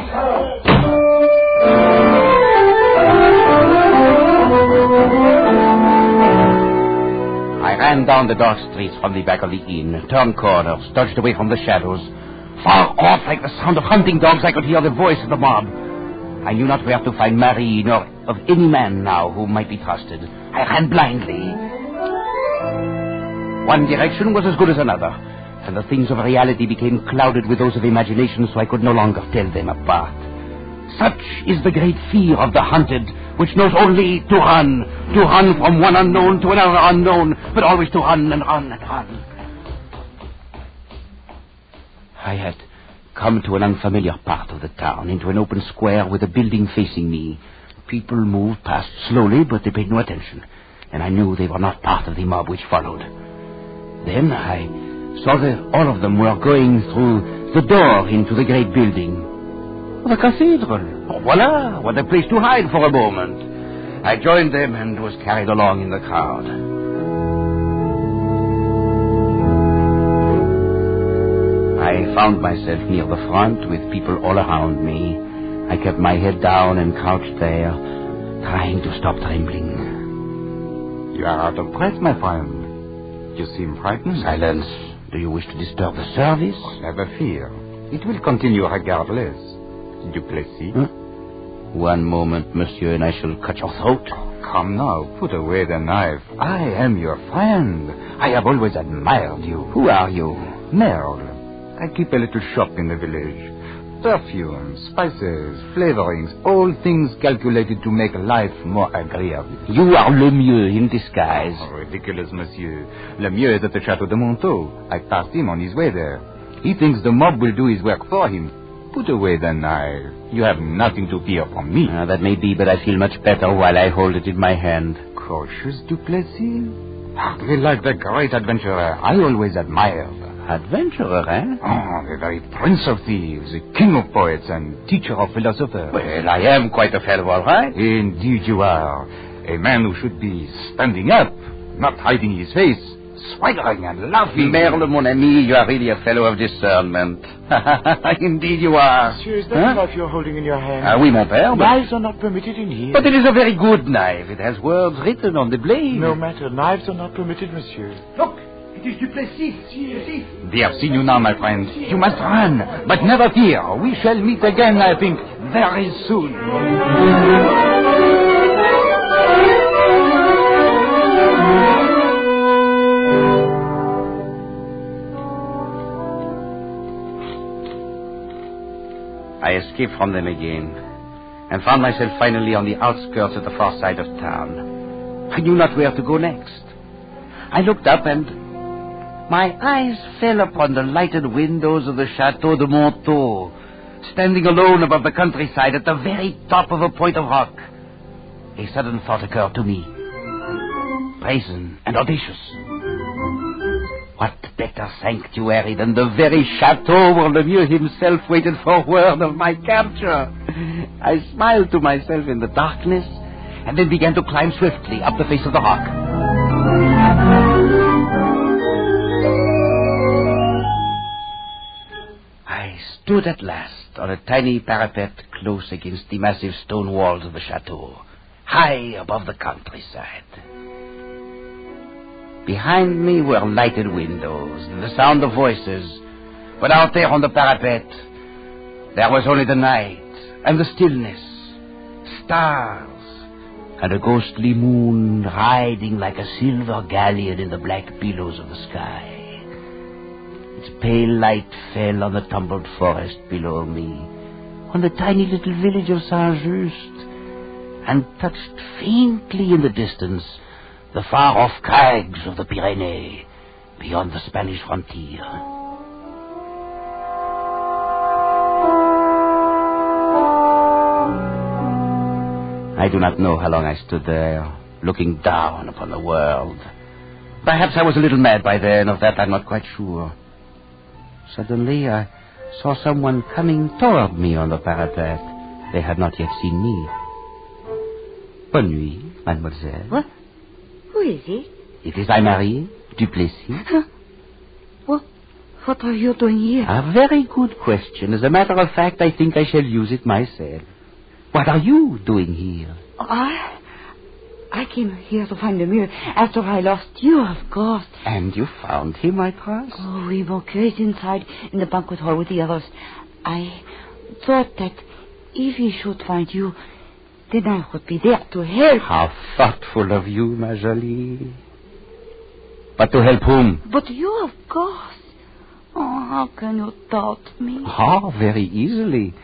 Speaker 14: I ran down the dark streets from the back of the inn, turned corners, dodged away from the shadows. Far off, like the sound of hunting dogs, I could hear the voice of the mob. I knew not where to find Marie, nor of any man now who might be trusted. I ran blindly. One direction was as good as another, and the things of reality became clouded with those of imagination, so I could no longer tell them apart. Such is the great fear of the hunted, which knows only to run from one unknown to another unknown, but always to run and run and run. I had come to an unfamiliar part of the town, into an open square with a building facing me. People moved past slowly, but they paid no attention. and I knew they were not part of the mob which followed. Then I saw that all of them were going through the door into the great building. The cathedral. Oh, voila, what a place to hide for a moment. I joined them and was carried along in the crowd. I found myself near the front with people all around me. I kept my head down and crouched there, trying to stop trembling.
Speaker 19: You are out of breath, my friend. You seem frightened.
Speaker 14: Silence. Do you wish to disturb the service?
Speaker 19: Oh, never fear. It will continue regardless. Duplessis.
Speaker 14: Huh? One moment, monsieur, and I shall cut your throat.
Speaker 19: Oh, come now, put away the knife. I am your friend. I have always admired you.
Speaker 14: Who are you?
Speaker 19: Merle. I keep a little shop in the village. Perfumes, spices, flavorings, all things calculated to make life more agreeable.
Speaker 14: You are Le Mieux in disguise.
Speaker 19: Oh, ridiculous, monsieur. Le Mieux is at the Chateau de Montaut. I passed him on his way there. He thinks the mob will do his work for him. Put away the knife. You have nothing to fear from me.
Speaker 14: That may be, but I feel much better while I hold it in my hand.
Speaker 19: Cautious, Duplessis? Hardly like the great adventurer I always admired.
Speaker 14: Adventurer, eh?
Speaker 19: Oh, the very prince of thieves, the king of poets, and teacher of philosophers.
Speaker 14: Well, I am quite a fellow, all right?
Speaker 19: Indeed you are. A man who should be standing up, not hiding his face, swaggering and laughing.
Speaker 14: Merle, mon ami, you are really a fellow of discernment. Indeed you are.
Speaker 15: Monsieur, is that the knife you're holding in your hand?
Speaker 14: Oui, mon père.
Speaker 15: Knives are not permitted in here.
Speaker 14: But it is a very good knife. It has words written on the blade.
Speaker 15: No matter. Knives are not permitted, monsieur.
Speaker 17: Look, it is Duplessis.
Speaker 19: They have seen you now, my friend. You must run, but never fear. We shall meet again, I think, very soon.
Speaker 14: I escaped from them again and found myself finally on the outskirts at the far side of town. I knew not where to go next. I looked up and my eyes fell upon the lighted windows of the Chateau de Montaut, standing alone above the countryside at the very top of a point of rock. A sudden thought occurred to me. Brazen and audacious. What better sanctuary than the very chateau where Le Mieux himself waited for word of my capture? I smiled to myself in the darkness and then began to climb swiftly up the face of the rock. I stood at last on a tiny parapet close against the massive stone walls of the chateau, high above the countryside. Behind me were lighted windows and the sound of voices, but out there on the parapet, there was only the night and the stillness, stars, and a ghostly moon riding like a silver galleon in the black billows of the sky. Its pale light fell on the tumbled forest below me, on the tiny little village of Saint-Just, and touched faintly in the distance the far-off crags of the Pyrenees beyond the Spanish frontier. I do not know how long I stood there, looking down upon the world. Perhaps I was a little mad by then, of that I'm not quite sure. Suddenly I saw someone coming toward me on the parapet. They had not yet seen me. Bonne nuit, mademoiselle.
Speaker 5: What? Who is it?
Speaker 14: It is I, Marie Duplessis.
Speaker 5: Huh? What are you doing here?
Speaker 14: A very good question. As a matter of fact, I think I shall use it myself. What are you doing here?
Speaker 5: I came here to find the mirror after I lost you, of course.
Speaker 14: And you found him, I trust?
Speaker 5: Oh, oui, Monsieur is inside in the banquet hall with the others. I thought that if he should find you, then I would be there to help.
Speaker 14: How thoughtful of you, ma jolie. But to help whom?
Speaker 5: But you, of course. Oh, how can you doubt me?
Speaker 14: Oh, very easily.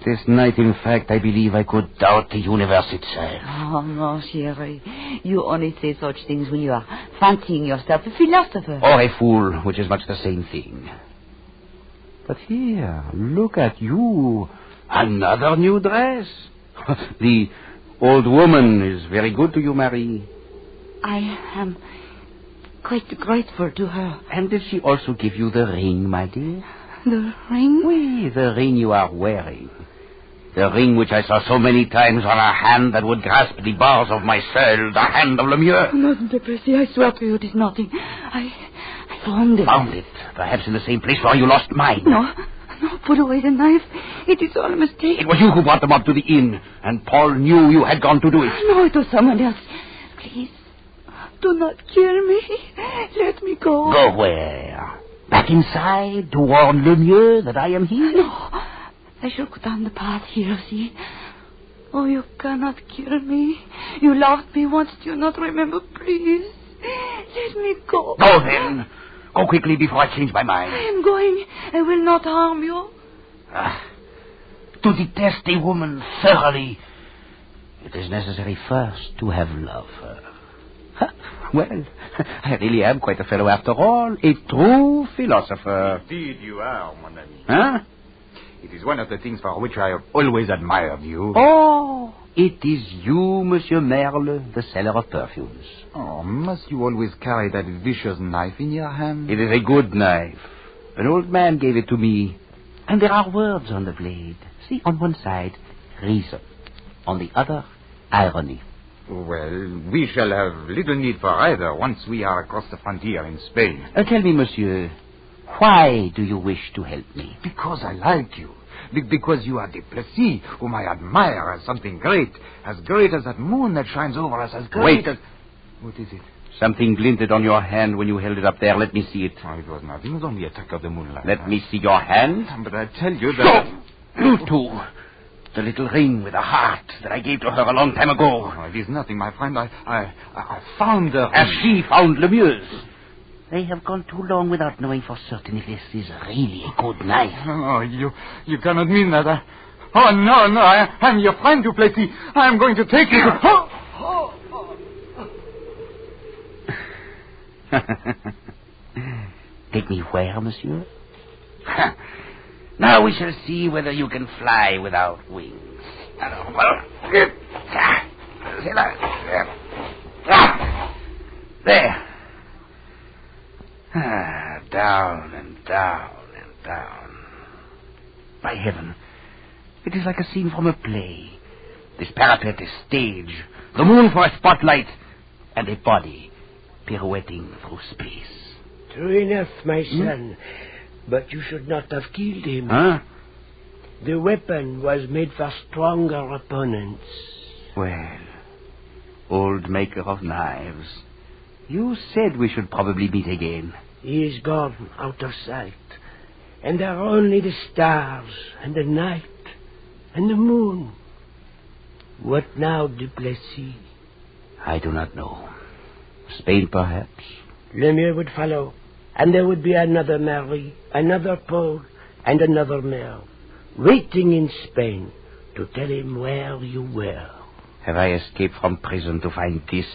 Speaker 14: This night, in fact, I believe I could doubt the universe itself.
Speaker 5: Oh, no, chérie. You only say such things when you are fancying yourself a philosopher.
Speaker 14: Or a fool, which is much the same thing. But here, look at you. Another new dress. The old woman is very good to you, Marie.
Speaker 5: I am quite grateful to her.
Speaker 14: And did she also give you the ring, my dear?
Speaker 5: The ring?
Speaker 14: Oui, the ring you are wearing. The ring which I saw so many times on a hand that would grasp the bars of my cell, the hand of Lemieux.
Speaker 5: Madame de Plessis, I swear to you it is nothing. I found it.
Speaker 14: Found it? Perhaps in the same place where you lost mine.
Speaker 5: No, put away the knife. It is all a mistake.
Speaker 14: It was you who brought them up to the inn, and Paul knew you had gone to do it.
Speaker 5: No, it was someone else. Please, do not kill me. Let me go.
Speaker 14: Go where? Back inside to warn Lemieux that I am here?
Speaker 5: No, I shall go down the path here, see? Oh, you cannot kill me. You loved me once, do you not remember? Please, let me go.
Speaker 14: Go then. Go quickly before I change my mind.
Speaker 5: I am going. I will not harm you.
Speaker 14: To detest a woman thoroughly, it is necessary first to have loved her. Well, I really am quite a fellow after all. A true philosopher.
Speaker 2: Indeed you are, mon ami.
Speaker 14: Huh?
Speaker 2: It is one of the things for which I have always admired you.
Speaker 14: Oh, it is you, Monsieur Merle, the seller of perfumes.
Speaker 2: Oh, must you always carry that vicious knife in your hand?
Speaker 14: It is a good knife. An old man gave it to me. And there are words on the blade. See, on one side, reason. On the other, irony.
Speaker 2: Well, we shall have little need for either once we are across the frontier in Spain.
Speaker 14: Tell me, monsieur, why do you wish to help me?
Speaker 2: Because I like you. Because you are de Plessis, whom I admire as something great as that moon that shines over us, as great as... What is it?
Speaker 14: Something glinted on your hand when you held it up there. Let me see it.
Speaker 2: Oh, it was nothing. It was only a trick of the moonlight.
Speaker 14: Let me see your hand.
Speaker 2: But I tell you that...
Speaker 14: You too. The little ring with a heart that I gave to her a long time ago.
Speaker 2: Oh, it is nothing, my friend. I found her.
Speaker 14: As she found Lemieux's. They have gone too long without knowing for certain if this is really a good knife.
Speaker 2: Oh, you cannot mean that. Oh, no, I'm your friend, du Plessis. I am going to take you to...
Speaker 14: Take me where, monsieur? Now we shall see whether you can fly without wings. There. Down and down and down. By heaven, it is like a scene from a play. This parapet is stage, the moon for a spotlight, and a body pirouetting through space.
Speaker 18: True enough, my son. But you should not have killed him.
Speaker 14: Huh?
Speaker 18: The weapon was made for stronger opponents.
Speaker 14: Well, old maker of knives, you said we should probably meet again.
Speaker 18: He is gone out of sight. And there are only the stars and the night and the moon. What now, du Plessis?
Speaker 14: I do not know. Spain, perhaps?
Speaker 18: Lemieux would follow. And there would be another Marie, another Paul, and another Mel, waiting in Spain to tell him where you were.
Speaker 14: Have I escaped from prison to find this?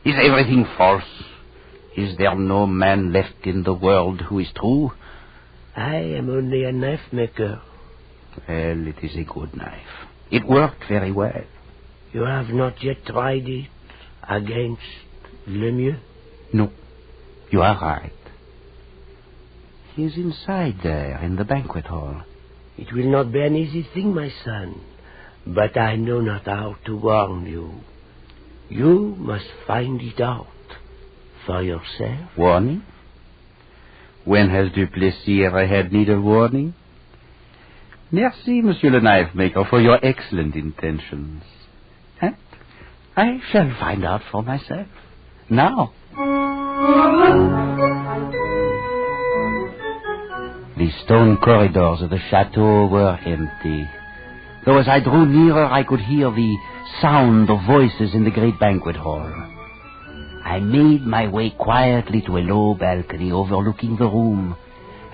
Speaker 14: Is everything false? Is there no man left in the world who is true?
Speaker 18: I am only a knife maker.
Speaker 14: Well, it is a good knife. It worked very well.
Speaker 18: You have not yet tried it against Lemieux?
Speaker 14: No, you are right. He is inside there, in the banquet hall.
Speaker 18: It will not be an easy thing, my son. But I know not how to warn you. You must find it out for yourself.
Speaker 14: Warning? When has du Plessis ever had need of warning? Merci, Monsieur le Knife Maker, for your excellent intentions. And I shall find out for myself. Now. The stone corridors of the chateau were empty. Though as I drew nearer, I could hear the sound of voices in the great banquet hall. I made my way quietly to a low balcony overlooking the room,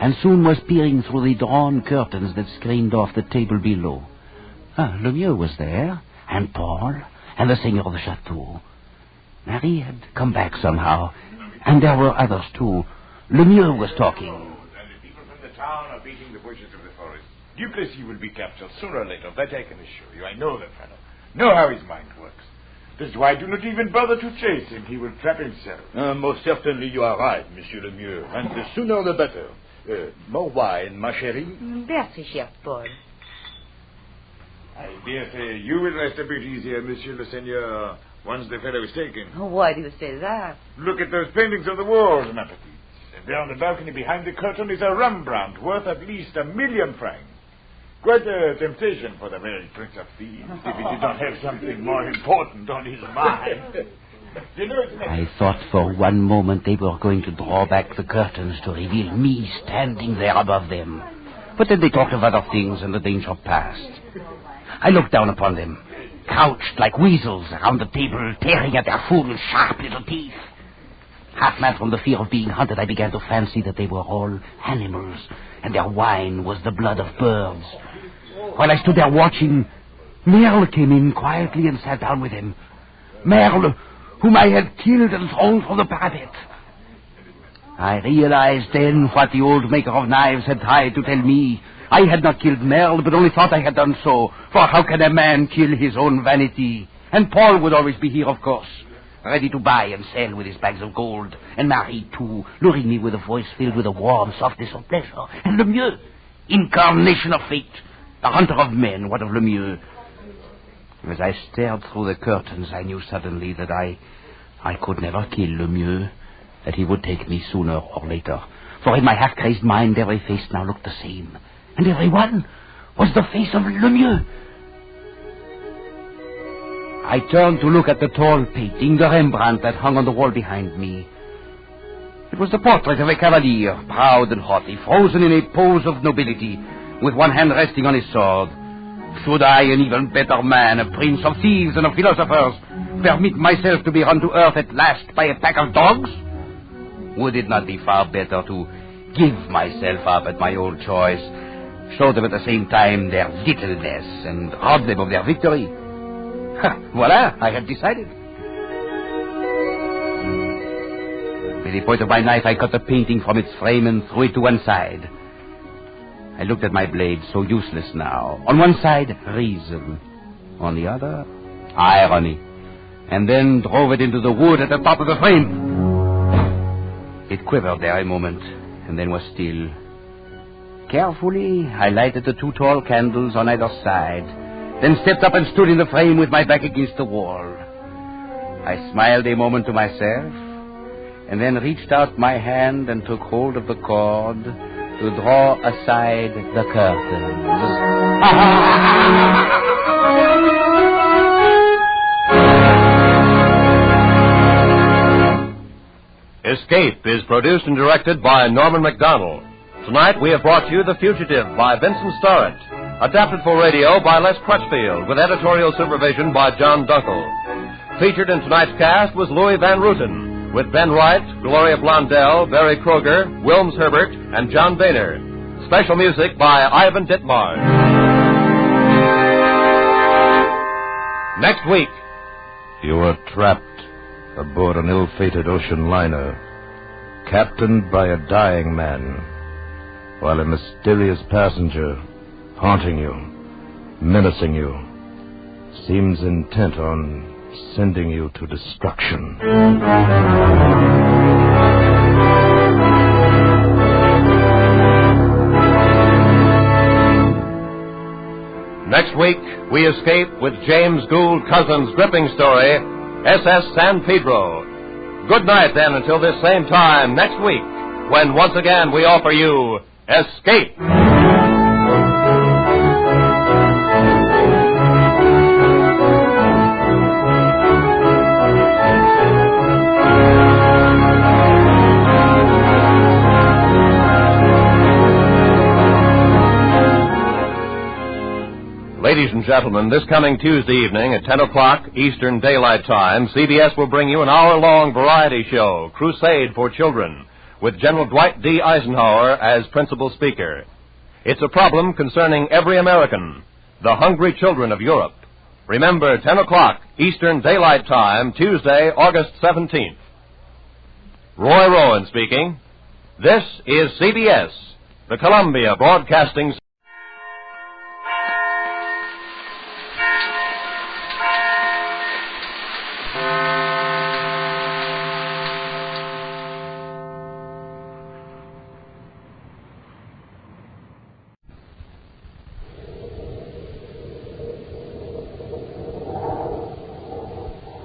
Speaker 14: and soon was peering through the drawn curtains that screened off the table below. Lemieux was there, and Paul, and the singer of the chateau. Marie had come back somehow, and there were others too. Lemieux was talking.
Speaker 15: Town are beating the bushes of the forest. Du Plessis will be captured sooner or later, that I can assure you. I know the fellow. Know how his mind works. That's why I do not even bother to chase him. He will trap himself.
Speaker 20: Most certainly you are right, Monsieur Lemieux. And the sooner the better. More wine, ma chérie?
Speaker 5: Merci, cher Paul.
Speaker 15: I dare say you will rest a bit easier, Monsieur le Seigneur, once the fellow is taken.
Speaker 5: Why do you say that?
Speaker 15: Look at those paintings on the walls, ma petite. And there on the balcony behind the curtain is a Rembrandt worth at least 1 million francs. Quite a temptation for the very Prince of Thieves if he did not have something more important on his mind. You know,
Speaker 14: I thought for one moment they were going to draw back the curtains to reveal me standing there above them. But then they talked of other things and the danger passed. I looked down upon them, crouched like weasels around the table, tearing at their food with sharp little teeth. Half mad from the fear of being hunted, I began to fancy that they were all animals, and their wine was the blood of birds. While I stood there watching, Merle came in quietly and sat down with him. Merle, whom I had killed and thrown from the parapet. I realized then what the old maker of knives had tried to tell me. I had not killed Merle, but only thought I had done so. For how can a man kill his own vanity? And Paul would always be here, of course, ready to buy and sell with his bags of gold. And Marie, too, luring me with a voice filled with a warm softness of pleasure. And Lemieux, incarnation of fate, the hunter of men, what of Lemieux? As I stared through the curtains, I knew suddenly that I could never kill Lemieux, that he would take me sooner or later. For in my half-crazed mind, every face now looked the same. And every one was the face of Lemieux. I turned to look at the tall painting, the Rembrandt that hung on the wall behind me. It was the portrait of a cavalier, proud and haughty, frozen in a pose of nobility, with one hand resting on his sword. Should I, an even better man, a prince of thieves and of philosophers, permit myself to be run to earth at last by a pack of dogs? Would it not be far better to give myself up at my own choice, show them at the same time their littleness, and rob them of their victory? Voila, I had decided. With the point of my knife, I cut the painting from its frame and threw it to one side. I looked at my blade, so useless now. On one side, reason. On the other, irony. And then drove it into the wood at the top of the frame. It quivered there a moment, and then was still. Carefully, I lighted the 2 tall candles on either side, then stepped up and stood in the frame with my back against the wall. I smiled a moment to myself, and then reached out my hand and took hold of the cord to draw aside the curtains.
Speaker 12: Escape is produced and directed by Norman MacDonald. Tonight we have brought you The Fugitive by Vincent Starrett, adapted for radio by Les Crutchfield, with editorial supervision by John Dunkel. Featured in tonight's cast was Louis Van Rooten, with Ben Wright, Gloria Blondell, Barry Kroger, Wilms Herbert, and John Boehner. Special music by Ivan Ditmars. Next week.
Speaker 11: You were trapped aboard an ill-fated ocean liner, captained by a dying man, while a mysterious passenger, haunting you, menacing you, seems intent on sending you to destruction.
Speaker 12: Next week, we escape with James Gould Cousins' gripping story, SS San Pedro. Good night, then, until this same time next week, when once again we offer you Escape. Ladies and gentlemen, this coming Tuesday evening at 10 o'clock Eastern Daylight Time, CBS will bring you an hour-long variety show, Crusade for Children, with General Dwight D. Eisenhower as principal speaker. It's a problem concerning every American, the hungry children of Europe. Remember, 10 o'clock Eastern Daylight Time, Tuesday, August 17th. Roy Rowan speaking. This is CBS, the Columbia Broadcasting System.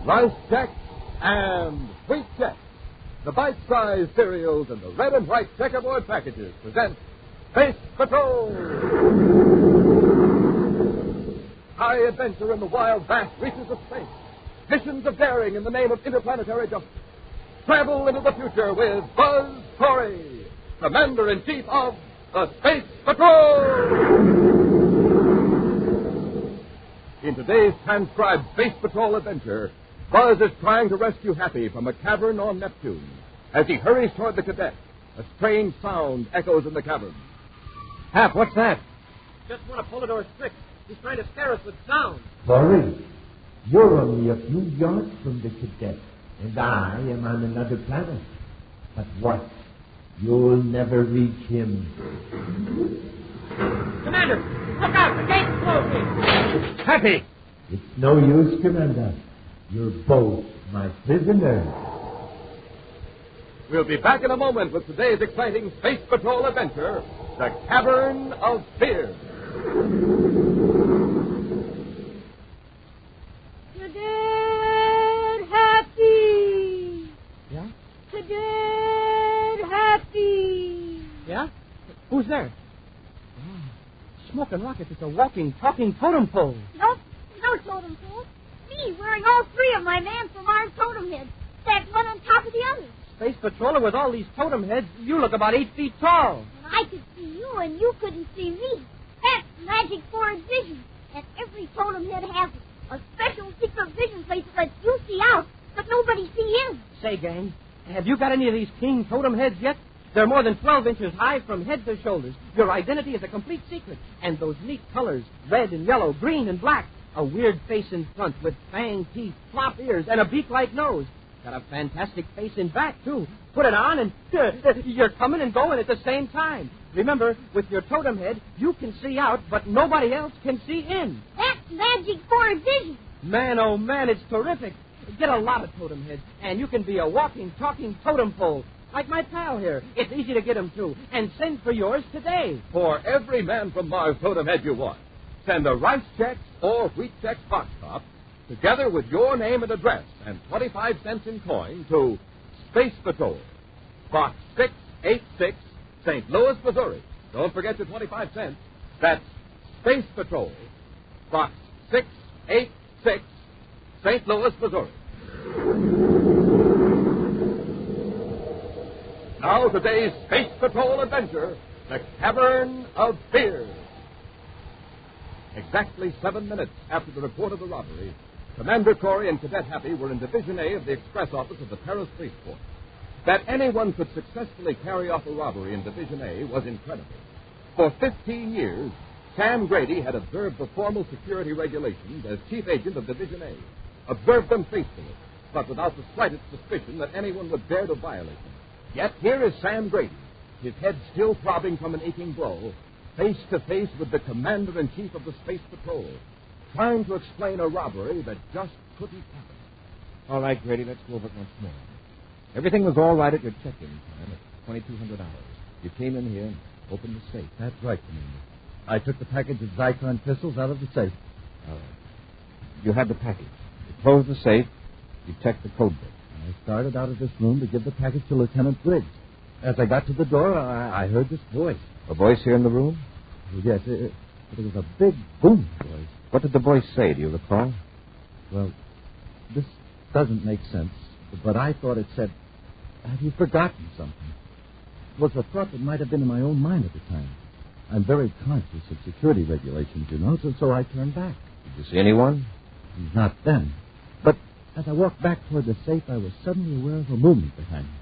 Speaker 12: Rice Chex and Sweet Chex, the bite-sized cereals in the red and white checkerboard packages, present Space Patrol! High adventure in the wild, vast reaches of space. Missions of daring in the name of interplanetary justice. Travel into the future with Buzz Corey, Commander-in-Chief of the Space Patrol! In today's transcribed Space Patrol adventure, Buzz is trying to rescue Happy from a cavern on Neptune. As he hurries toward the cadet, a strange sound echoes in the cavern.
Speaker 8: Hap, what's that?
Speaker 13: Just one of Polidor's tricks. He's trying to scare us with sound.
Speaker 21: Corey, you're only a few yards from the cadet, and I am on another planet. But what? You'll never reach him.
Speaker 13: Commander, look out! The gate's closing!
Speaker 8: Happy!
Speaker 21: It's no use, Commander. You're both my prisoners.
Speaker 12: We'll be back in a moment with today's exciting Space Patrol adventure, The Cavern of Fear.
Speaker 5: Cadet Happy!
Speaker 13: Yeah?
Speaker 5: Cadet Happy!
Speaker 13: Yeah? Who's there? Oh, smoke and rockets. It's a walking, talking totem pole.
Speaker 5: Nope, no totem pole. Me, wearing all three of my Man from Mars totem heads. Stacked one on top of the other.
Speaker 13: Space Patroller with all these totem heads, you look about 8 feet tall.
Speaker 5: And I could see you, and you couldn't see me. That's magic forward vision. And every totem head has it. A special secret vision place that lets you see out, but nobody see in.
Speaker 13: Say, gang, have you got any of these king totem heads yet? They're more than 12 inches high from head to shoulders. Your identity is a complete secret. And those neat colors, red and yellow, green and black. A weird face in front with fang teeth, flop ears, and a beak-like nose. Got a fantastic face in back, too. Put it on, and you're coming and going at the same time. Remember, with your totem head, you can see out, but nobody else can see in.
Speaker 5: That's magic forward vision.
Speaker 13: Man, oh, man, it's terrific. Get a lot of totem heads, and you can be a walking, talking totem pole. Like my pal here. It's easy to get him, too. And send for yours today.
Speaker 12: For every Man from Mars totem head you want, send a Rice Chex or Wheat Chex box top, together with your name and address and 25 cents in coin to Space Patrol, Box 686, St. Louis, Missouri. Don't forget your 25 cents. That's Space Patrol, Box 686, St. Louis, Missouri. Now today's Space Patrol adventure, The Cavern of Fear. Exactly 7 minutes after the report of the robbery, Commander Corey and Cadet Happy were in Division A of the Express Office of the Paris Police Force. That anyone could successfully carry off a robbery in Division A was incredible. For 15 years, Sam Grady had observed the formal security regulations as chief agent of Division A, observed them faithfully, but without the slightest suspicion that anyone would dare to violate them. Yet here is Sam Grady, his head still throbbing from an aching blow, face to face with the Commander-in-Chief of the Space Patrol, trying to explain a robbery that just couldn't happen.
Speaker 8: All right, Grady, let's go over it once more. Everything was all right at your check-in time at 2200 hours. You came in here and opened the safe.
Speaker 1: That's right, Commander. I took the package of Zyklon crystals out of the safe.
Speaker 8: All right. You had the package. You closed the safe. You checked the code book.
Speaker 1: I started out of this room to give the package to Lieutenant Briggs. As I got to the door, I heard this voice.
Speaker 8: A voice here in the room?
Speaker 1: Yes, it was a big boom voice.
Speaker 8: What did the voice say? Do you recall?
Speaker 1: Well, this doesn't make sense, but I thought it said, "Have you forgotten something?" It was a thought that might have been in my own mind at the time. I'm very conscious of security regulations, you know, so I turned back.
Speaker 8: Did you see anyone?
Speaker 1: Not then. But as I walked back toward the safe, I was suddenly aware of a movement behind me.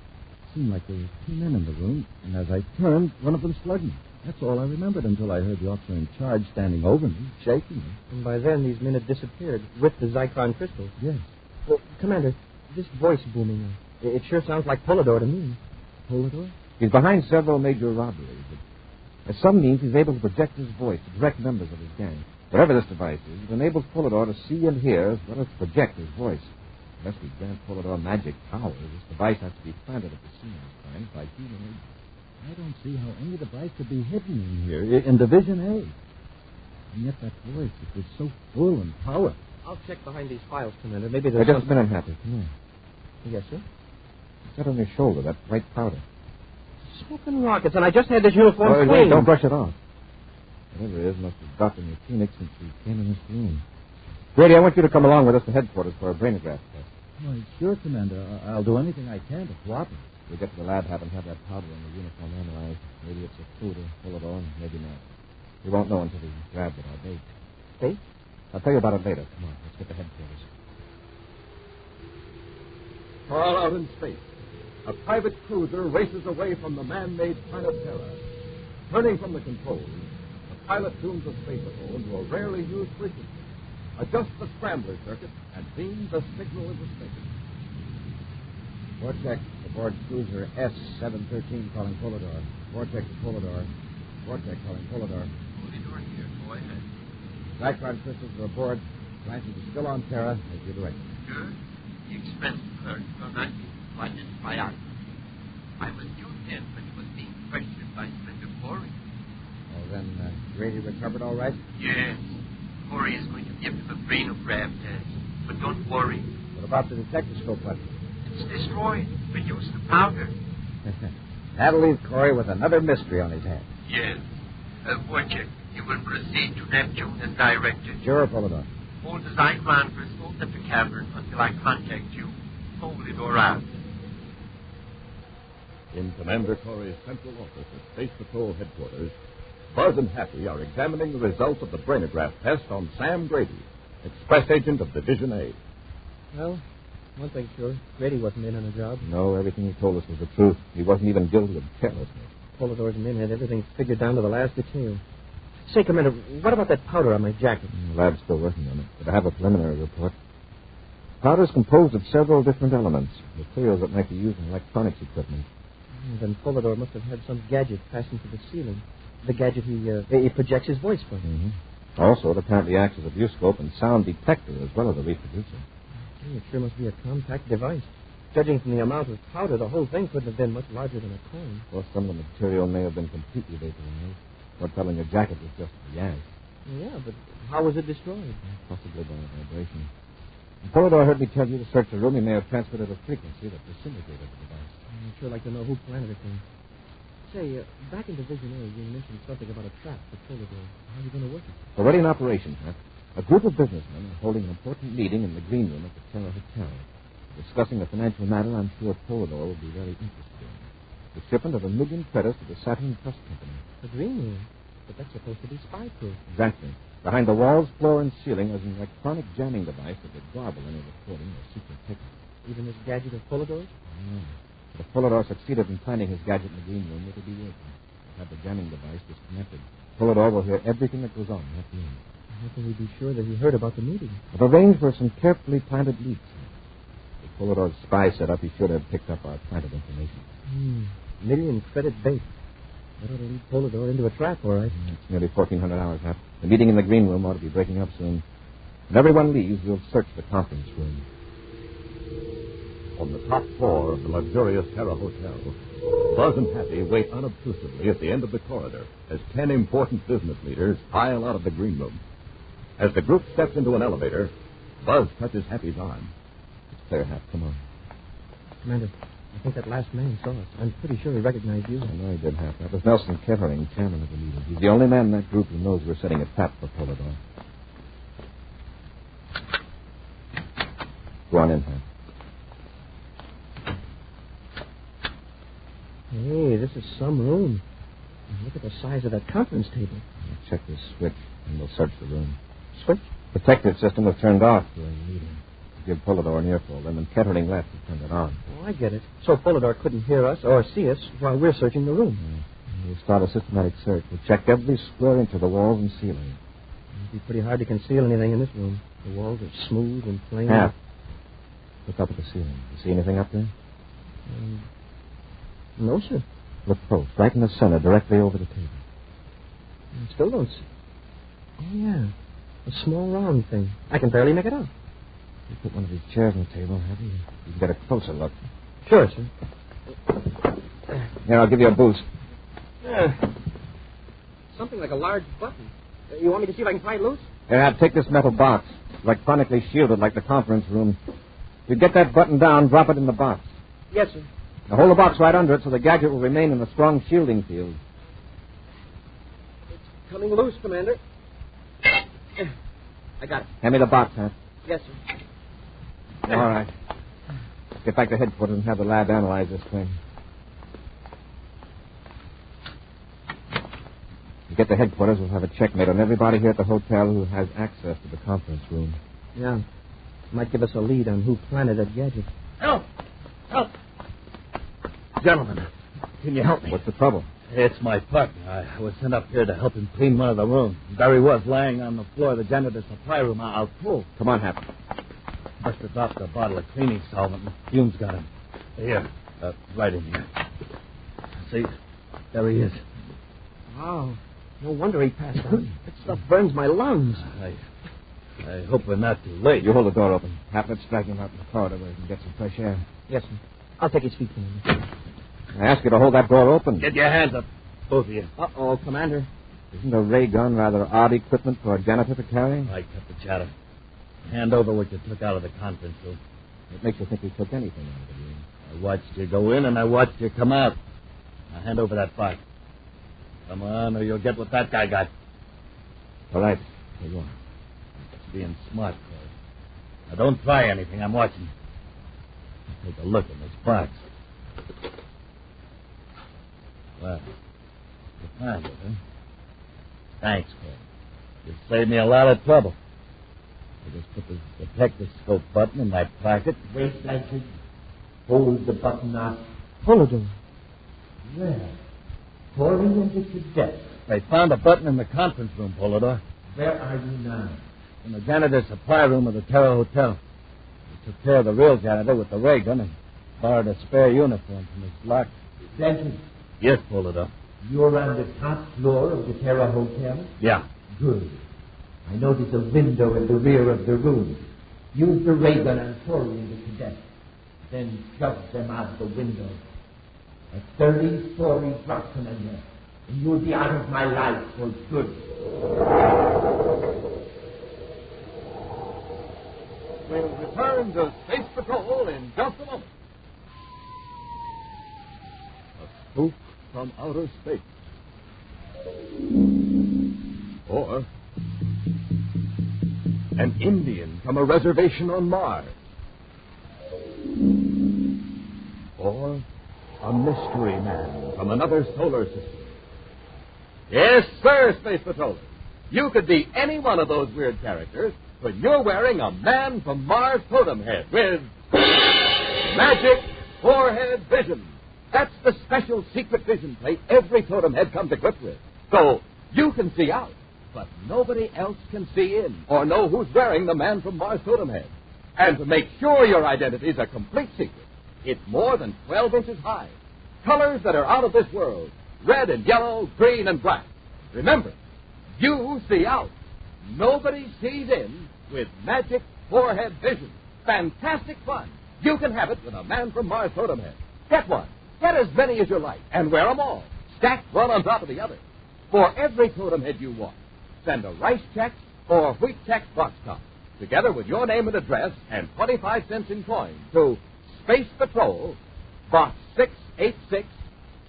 Speaker 1: It seemed like there were two men in the room, and as I turned, one of them slugged me. That's all I remembered until I heard the officer in charge standing over me, shaking me.
Speaker 13: And by then, these men had disappeared with the Zyklon crystals.
Speaker 1: Yes.
Speaker 13: Well, Commander, this voice booming, it sure sounds like Polidor to me.
Speaker 1: Polidor?
Speaker 8: He's behind several major robberies, but as some means he's able to project his voice to direct members of his gang. Whatever this device is, it enables Polidor to see and hear as well as project his voice. Unless we grant Polidor magic powers, this device has to be planted at the scene of times by human agents.
Speaker 1: I don't see how any device could be hidden in here, in Division A. And yet that voice, it was so full and powerful.
Speaker 13: I'll check behind these files, Commander. Maybe
Speaker 4: Just
Speaker 13: there's
Speaker 4: a minute, Happy. Come here.
Speaker 13: Yes, sir?
Speaker 4: What's that on your shoulder, that white powder?
Speaker 13: Smoking rockets, and I just had this uniform
Speaker 4: Wait,
Speaker 13: cleaned.
Speaker 4: don't brush it off. Whatever it is must have dropped in your tunic since we came in this room. Grady, I want you to come along with us to headquarters for a brainograph test.
Speaker 6: Well, sure, Commander. I'll do anything I can to cooperate.
Speaker 4: We'll get to the lab, have that powder in the uniform analyzed. Maybe it's a food or Polidor, and maybe not. We won't know until we grab it, our bait.
Speaker 13: Bait?
Speaker 4: I'll tell you about it later. Come on, let's get to headquarters.
Speaker 22: Far out in space, a private cruiser races away from the man-made planet Terra. Turning from the controls, the pilot tunes a spaceophone to a rarely used frequency, adjusts the scrambler circuit, and beams a signal into space.
Speaker 4: Vortex aboard cruiser S-713 calling Polidor. Vortex to Polidor. Vortex calling Polidor.
Speaker 24: Polidor here. Go ahead.
Speaker 4: Dicron crystals are aboard. Flashes are still on Terra as you direct.
Speaker 24: Good. The express clerk will not be blinded by us. I was due then, but was being questioned by Inspector Corey.
Speaker 4: Oh, then Grady recovered all right?
Speaker 24: Yes. Corey is going to give him a brainograph test. But don't worry.
Speaker 4: What about the detectoscope button?
Speaker 24: It's destroyed. Reduce the powder.
Speaker 4: That'll leave Corey with another mystery on his hands.
Speaker 24: Yes. Wojciech, you will proceed to Neptune as directed.
Speaker 4: Sure, Polidor.
Speaker 24: Hold the Zyklon crystals at the cavern until I contact you. Hold it or out.
Speaker 22: In Commander Corey's central office at Space Patrol headquarters, Buzz and Happy are examining the results of the brainograph test on Sam Grady, express agent of Division A.
Speaker 13: Well, one thing's sure. Grady wasn't in on the job.
Speaker 4: No, everything he told us was the truth. He wasn't even guilty of carelessness.
Speaker 13: Polidor's men had everything figured down to the last detail. Say, Commander, what about that powder on my jacket?
Speaker 4: The lab's still working on it, but I have a preliminary report. Powder is composed of several different elements, materials that might be used in electronics equipment.
Speaker 13: Then Polidor must have had some gadget fastened to the ceiling. The gadget he projects his voice from.
Speaker 4: Mm-hmm. Also, it apparently acts as a viewscope and sound detector as well as a reproducer.
Speaker 13: It sure must be a compact device. Judging from the amount of powder, the whole thing couldn't have been much larger than a coin.
Speaker 4: Well, some of the material may have been completely vaporized. Or telling your jacket was just gas.
Speaker 13: Yeah, but how was it destroyed?
Speaker 4: Possibly by vibration. Polidor heard me tell you to search the room. He may have transmitted a frequency that disintegrated the device.
Speaker 13: I'd sure like to know who planted it then. Say, back in Division A, you mentioned something about a trap for Polidor. How are you going to work it?
Speaker 4: Already in operation, Pat. A group of businessmen are holding an important meeting in the green room at the Terra Hotel. Discussing a financial matter I'm sure Polidor will be very interested in. The shipment of $1 million credits to the Saturn Trust Company.
Speaker 13: The green room? But that's supposed to be spy-proof.
Speaker 4: Exactly. Behind the walls, floor, and ceiling is an electronic jamming device that would garble any recording or secret ticket.
Speaker 13: Even this gadget of Polidor's?
Speaker 4: If Polidor succeeded in planting his gadget in the green room, it would be working. Have the jamming device disconnected. Polidor will hear everything that goes on in that room.
Speaker 13: How can we be sure that he heard about the meeting?
Speaker 4: I've arranged for some carefully planted leaks. If Polidor's spy set up, he should have picked up our planted information.
Speaker 13: $1 million credit bait. That ought to lead Polidor into a trap, all right.
Speaker 4: It's nearly 1,400 hours, Hap. The meeting in the green room ought to be breaking up soon. When everyone leaves, we'll search the conference room.
Speaker 22: On the top floor of the luxurious Terra Hotel, Buzz and Happy wait unobtrusively at the end of the corridor as 10 important business leaders file out of the green room. As the group steps into an elevator, Buzz touches Happy's arm.
Speaker 4: It's clear, Hap. Come on.
Speaker 13: Commander, I think that last man saw us. I'm pretty sure he recognized you.
Speaker 4: I know he did, Hap. That was Nelson Kettering, chairman of the meeting. He's the only man in that group who knows we're setting a trap for Polidor. Go on in, Hap.
Speaker 13: Hey, this is some room. Look at the size of that conference table.
Speaker 4: I'll check this switch, and we'll search the room.
Speaker 13: Switch?
Speaker 4: Protective system was turned off during the meeting. Give Polidor an earful. Then when Kettering left, he turned it on.
Speaker 13: Oh, I get it. So Polidor couldn't hear us or see us while we're searching the room.
Speaker 4: We'll start a systematic search. We'll check every square inch of the walls and ceiling.
Speaker 13: It'd be pretty hard to conceal anything in this room. The walls are smooth and plain.
Speaker 4: Hap, look up at the ceiling. You see anything up there?
Speaker 13: No, sir.
Speaker 4: Look close. Right in the center, directly over the table.
Speaker 13: I still don't see. Oh, yeah. A small round thing. I can barely make it out.
Speaker 4: You put one of these chairs on the table, have you? You can get a closer look.
Speaker 13: Sure, sir.
Speaker 4: Here, I'll give you a boost.
Speaker 13: Something like a large button. You want me to see if I can pry it loose?
Speaker 4: Here, take this metal box. It's electronically shielded like the conference room. You get that button down, drop it in the box.
Speaker 13: Yes, sir.
Speaker 4: Now hold the box right under it so the gadget will remain in a strong shielding field.
Speaker 13: It's coming loose, Commander. I got it.
Speaker 4: Hand me the box, huh?
Speaker 13: Yes, sir.
Speaker 4: All right. Let's get back to headquarters and have the lab analyze this thing. You get to headquarters, we'll have a checkmate on everybody here at the hotel who has access to the conference room.
Speaker 13: Yeah. Might give us a lead on who planted that gadget.
Speaker 6: Help! Help! Gentlemen, can you help me?
Speaker 4: What's the trouble?
Speaker 6: It's my partner. I was sent up here to help him clean one of the rooms. There he was, lying on the floor of the janitor's supply room. I'll pull.
Speaker 4: Come on, Hap.
Speaker 6: Must have dropped a bottle of cleaning solvent. The fumes got him. Here, right in here. See, there he is.
Speaker 13: Wow. No wonder he passed out. That stuff burns my lungs.
Speaker 6: I hope we're not too late.
Speaker 4: You hold the door open. Hap, let's drag him out in the corridor where he can get some fresh air.
Speaker 13: Yes, sir. I'll take his feet, Commander.
Speaker 4: I ask you to hold that door open.
Speaker 6: Get your hands up, both of you.
Speaker 13: Uh-oh, Commander.
Speaker 4: Isn't a ray gun rather odd equipment for a janitor to carry?
Speaker 6: I cut the chatter. Hand over what you took out of the conference room.
Speaker 4: What makes you think we took anything out of the room?
Speaker 6: I watched you go in and I watched you come out. Now hand over that box. Come on, or you'll get what that guy got.
Speaker 4: All right. Here you are.
Speaker 6: It's being smart, Corey. Now don't try anything. I'm watching. Take a look in this box. Well, you found it, huh? Thanks, Corey. You saved me a lot of trouble. I just put the detectoscope button in my pocket.
Speaker 21: Wait, Blanchard. Hold the button up.
Speaker 13: Polidor.
Speaker 21: Well, Corey and the cadet.
Speaker 6: They found a button in the conference room, Polidor.
Speaker 21: Where are you now?
Speaker 6: In the janitor's supply room of the Terra Hotel. We took care of the real janitor with the ray gun and borrowed a spare uniform from his locker.
Speaker 21: Blanchard.
Speaker 6: Yes, Polidor.
Speaker 21: You're on the top floor of the Terra Hotel?
Speaker 6: Yeah.
Speaker 21: Good. I noticed a window in the rear of the room. Use the ray gun on Corey and the cadet. Then shove them out the window. A 30-story drop, Commander. And you'll be out of my life for good.
Speaker 22: We'll return to Space Patrol in just a moment. A spook from outer space. Or an Indian from a reservation on Mars. Or a mystery man from another solar system. Yes, sir, Space Patroller. You could be any one of those weird characters when you're wearing a Man from Mars totem head with Magic Forehead Vision. That's the special secret vision plate every totem head comes equipped with. So you can see out, but nobody else can see in or know who's wearing the Man from Mars totem head. And to make sure your identity is a complete secret, it's more than 12 inches high. Colors that are out of this world. Red and yellow, green and black. Remember, you see out. Nobody sees in with Magic Forehead Vision. Fantastic fun. You can have it with a Man from Mars totem head. Get one. Get as many as you like and wear them all. Stacked one on top of the other. For every totem head you want, send a rice check or wheat check box top, together with your name and address and 25 cents in coin to Space Patrol, Box 686,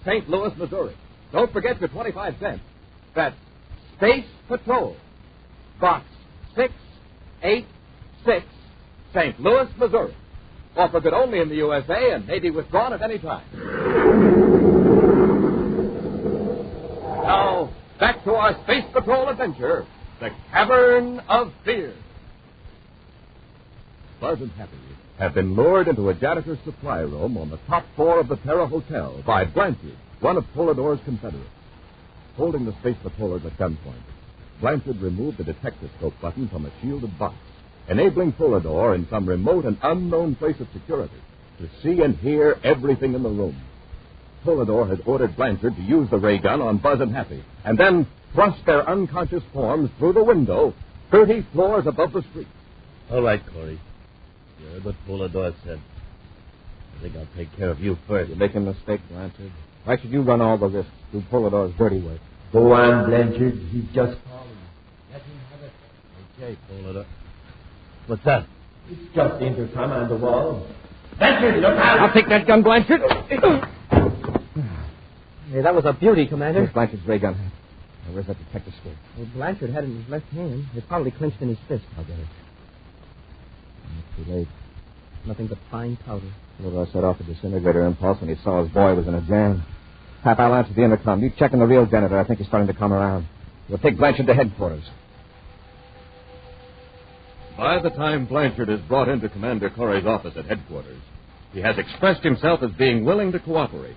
Speaker 22: St. Louis, Missouri. Don't forget your 25 cents. That's Space Patrol, Box 686, St. Louis, Missouri. Offered only in the USA and may be withdrawn at any time. Now, back to our Space Patrol adventure, the Cavern of Fear. Buzz and Happy have been lured into a janitor's supply room on the top floor of the Terra Hotel by Blanchard, one of Polidor's confederates. Holding the Space Patrollers at gunpoint, Blanchard removed the detectoscope button from a shielded box, enabling Polidor in some remote and unknown place of security to see and hear everything in the room. Polidor had ordered Blanchard to use the ray gun on Buzz and Happy, and then thrust their unconscious forms through the window 30 floors above the street.
Speaker 6: All right, Corey. You heard what Polidor said. I think I'll take care of you first.
Speaker 4: You're making a mistake, Blanchard. Why should you run all the risks? Do Polidor's dirty work.
Speaker 21: Go on, Blanchard. He's just calling. Let him have it.
Speaker 20: Okay, pull it up. What's that?
Speaker 21: It's just the intercom on the wall. Blanchard, look out!
Speaker 4: I'll take that gun, Blanchard.
Speaker 13: Hey, that was a beauty, Commander.
Speaker 4: Here's Blanchard's ray gun. Now, where's that detective scope?
Speaker 13: Well, Blanchard had it in his left hand. It probably clenched in his fist.
Speaker 4: I'll get it. Too late.
Speaker 13: Nothing but fine powder.
Speaker 4: Polidor set off a disintegrator impulse when he saw his boy was in a jam. Hap, I'll answer the intercom. You check on the real janitor. I think he's starting to come around. We'll take Blanchard to headquarters.
Speaker 12: By the time Blanchard is brought into Commander Corey's office at headquarters, he has expressed himself as being willing to cooperate.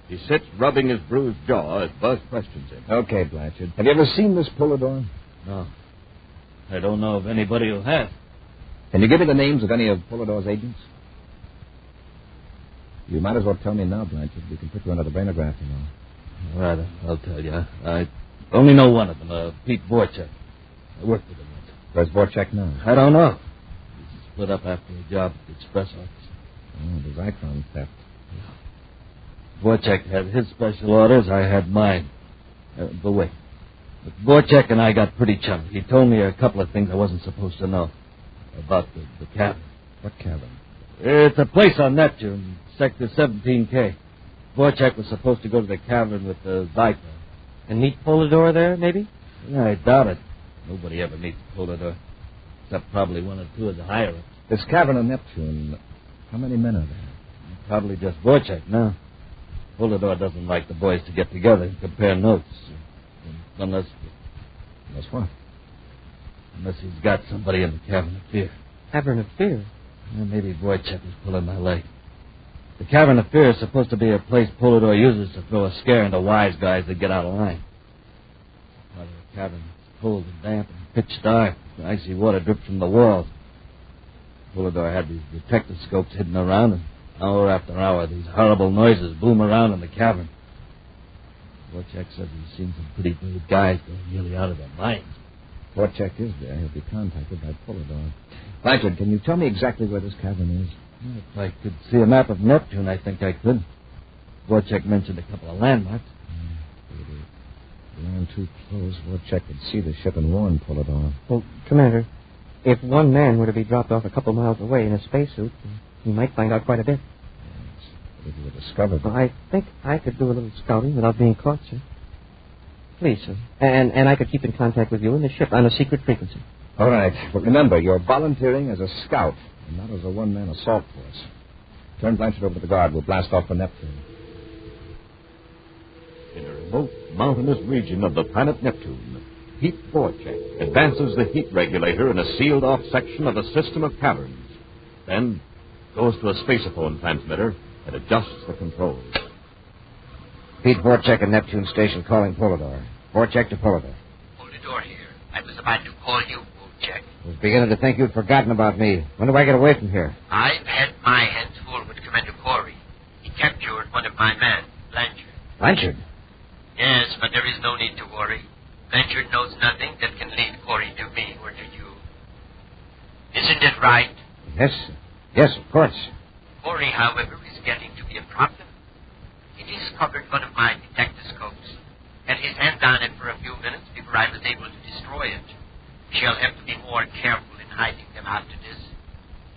Speaker 12: He sits rubbing his bruised jaw as Buzz questions him.
Speaker 4: Okay, Blanchard. Have you ever seen this Polidor?
Speaker 6: No. I don't know of anybody who has.
Speaker 4: Can you give me the names of any of Polidor's agents? You might as well tell me now, Blanchard. We can put you under the brainograph, you know.
Speaker 6: All right, I'll tell you. I only know one of them, Pete Vorchek. I worked with him once.
Speaker 4: Where's Vorchek now?
Speaker 6: I don't know. He split up after a job at the express office.
Speaker 4: Oh, the Zyklon theft.
Speaker 6: Vorchek had his special orders. I had mine. But wait. But Vorchek and I got pretty chummy. He told me a couple of things I wasn't supposed to know about the cabin.
Speaker 4: What cabin?
Speaker 6: It's a place on Neptune, Sector 17K. Vorchek was supposed to go to the cavern with the Zyklon.
Speaker 13: And meet Polidor there, maybe?
Speaker 6: Yeah, I doubt it. Nobody ever meets Polidor, except probably one or two of the higher-ups.
Speaker 4: This cavern on Neptune, how many men are there?
Speaker 6: Probably just Vorchek now. Polidor doesn't like the boys to get together and compare notes. Unless
Speaker 4: what?
Speaker 6: Unless he's got somebody in the Cavern of Fear.
Speaker 13: Cavern of Fear?
Speaker 6: Well, maybe Vorchek is pulling my leg. The Cavern of Fear is supposed to be a place Polidor uses to throw a scare into wise guys that get out of line. Part of the cavern is cold and damp and pitch dark. Icy water drips from the walls. Polidor had these detector scopes hidden around, and hour after hour these horrible noises boom around in the cavern. Vorchek says he's seen some pretty brave guys go nearly out of their minds.
Speaker 4: Vorchek is there. He'll be contacted by Polidor. Blanchard, can you tell me exactly where this cavern is?
Speaker 6: If I could see a map of Neptune, I think I could. Vorchek mentioned a couple of landmarks.
Speaker 4: If we ran too close, Vorchek could see the ship and warn Polidor.
Speaker 13: Well, Commander, if one man were to be dropped off a couple miles away in a spacesuit, he might find out quite a bit.
Speaker 4: Yes, if you were discovered.
Speaker 13: Well, I think I could do a little scouting without being caught, sir. Please, sir. And I could keep in contact with you and the ship on a secret frequency.
Speaker 4: All right. But remember, you're volunteering as a scout and not as a one-man assault force. Turn Blanchard over to the guard. We'll blast off for Neptune.
Speaker 12: In a remote, mountainous region of the planet Neptune, Pete Vorchek advances the heat regulator in a sealed-off section of a system of caverns. Then goes to a spaceophone transmitter and adjusts the controls.
Speaker 3: Pete Vorchek at Neptune Station calling Polidor. Vorchek to Polidor.
Speaker 24: Polidor here. I was about to call you, Vorchek.
Speaker 3: I was beginning to think you'd forgotten about me. When do I get away from here?
Speaker 24: I've had my hands full with Commander Corey. He captured one of my men, Blanchard.
Speaker 3: Blanchard?
Speaker 24: Yes, but there is no need to worry. Blanchard knows nothing that can lead Corey to me or to you. Isn't it right?
Speaker 3: Yes. Yes, of course.
Speaker 24: Corey, however, is getting to be a problem. He discovered one of my detectoscopes. Had his hand on it for a few minutes before I was able to destroy it. We shall have to be more careful in hiding them after this.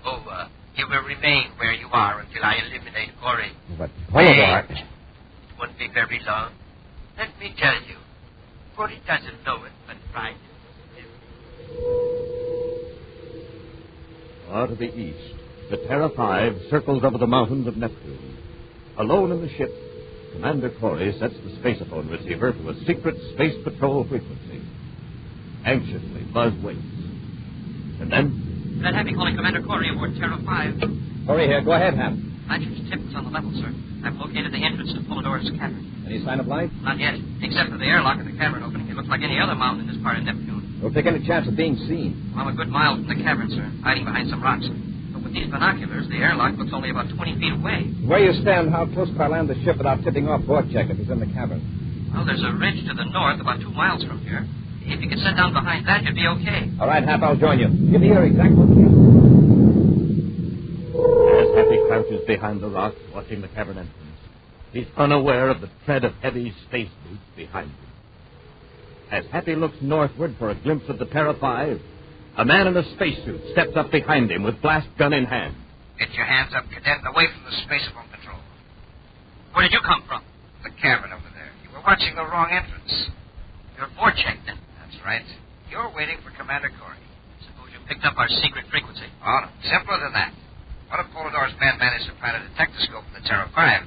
Speaker 24: Oh, you will remain where you are until I eliminate Corey.
Speaker 3: But Polidor...
Speaker 24: It won't be very long. Let me tell you. Corey doesn't know it, but right.
Speaker 12: Far to the east, the Terra 5 circles over the mountains of Neptune. Alone in the ship, Commander Corey sets the spaceophone receiver to a secret space patrol frequency. Anxiously, Buzz waits. And then...
Speaker 7: That Happy calling Commander Corey aboard Terra 5.
Speaker 4: Corey here. Go ahead, Hap.
Speaker 7: Blanchard's tip is on the level, sir. I've located the entrance to Polidor's cavern.
Speaker 4: Any sign of life?
Speaker 7: Not yet. Except for the airlock and the cavern opening. It looks like any other mountain in this part of Neptune.
Speaker 4: Don't take any chance of being seen.
Speaker 7: I'm a good mile from the cavern, sir, hiding behind some rocks. But with these binoculars, the airlock looks only about 20 feet away.
Speaker 4: Where you stand, how close could I land the ship without tipping off Vorchek if he's in the cavern?
Speaker 7: Well, there's a ridge to the north about 2 miles from here. If you could set down behind that, you'd be okay.
Speaker 4: All right, Hap, I'll join you. Give me your exact location.
Speaker 12: As Happy crouches behind the rock, watching the cavern entrance, he's unaware of the tread of heavy space boots behind him. As Happy looks northward for a glimpse of the Terra 5, A man in a spacesuit steps up behind him with blast gun in hand.
Speaker 7: Get your hands up, cadet, and away from the spacephone control. Where did you come from? The cavern over there. You were watching the wrong entrance. You're Vorchek, then. That's right. You're waiting for Commander Corey. Suppose you picked up our secret frequency. Oh, no. Simpler than that. One of Polidor's men managed to plant a detectoscope in the Terra 5.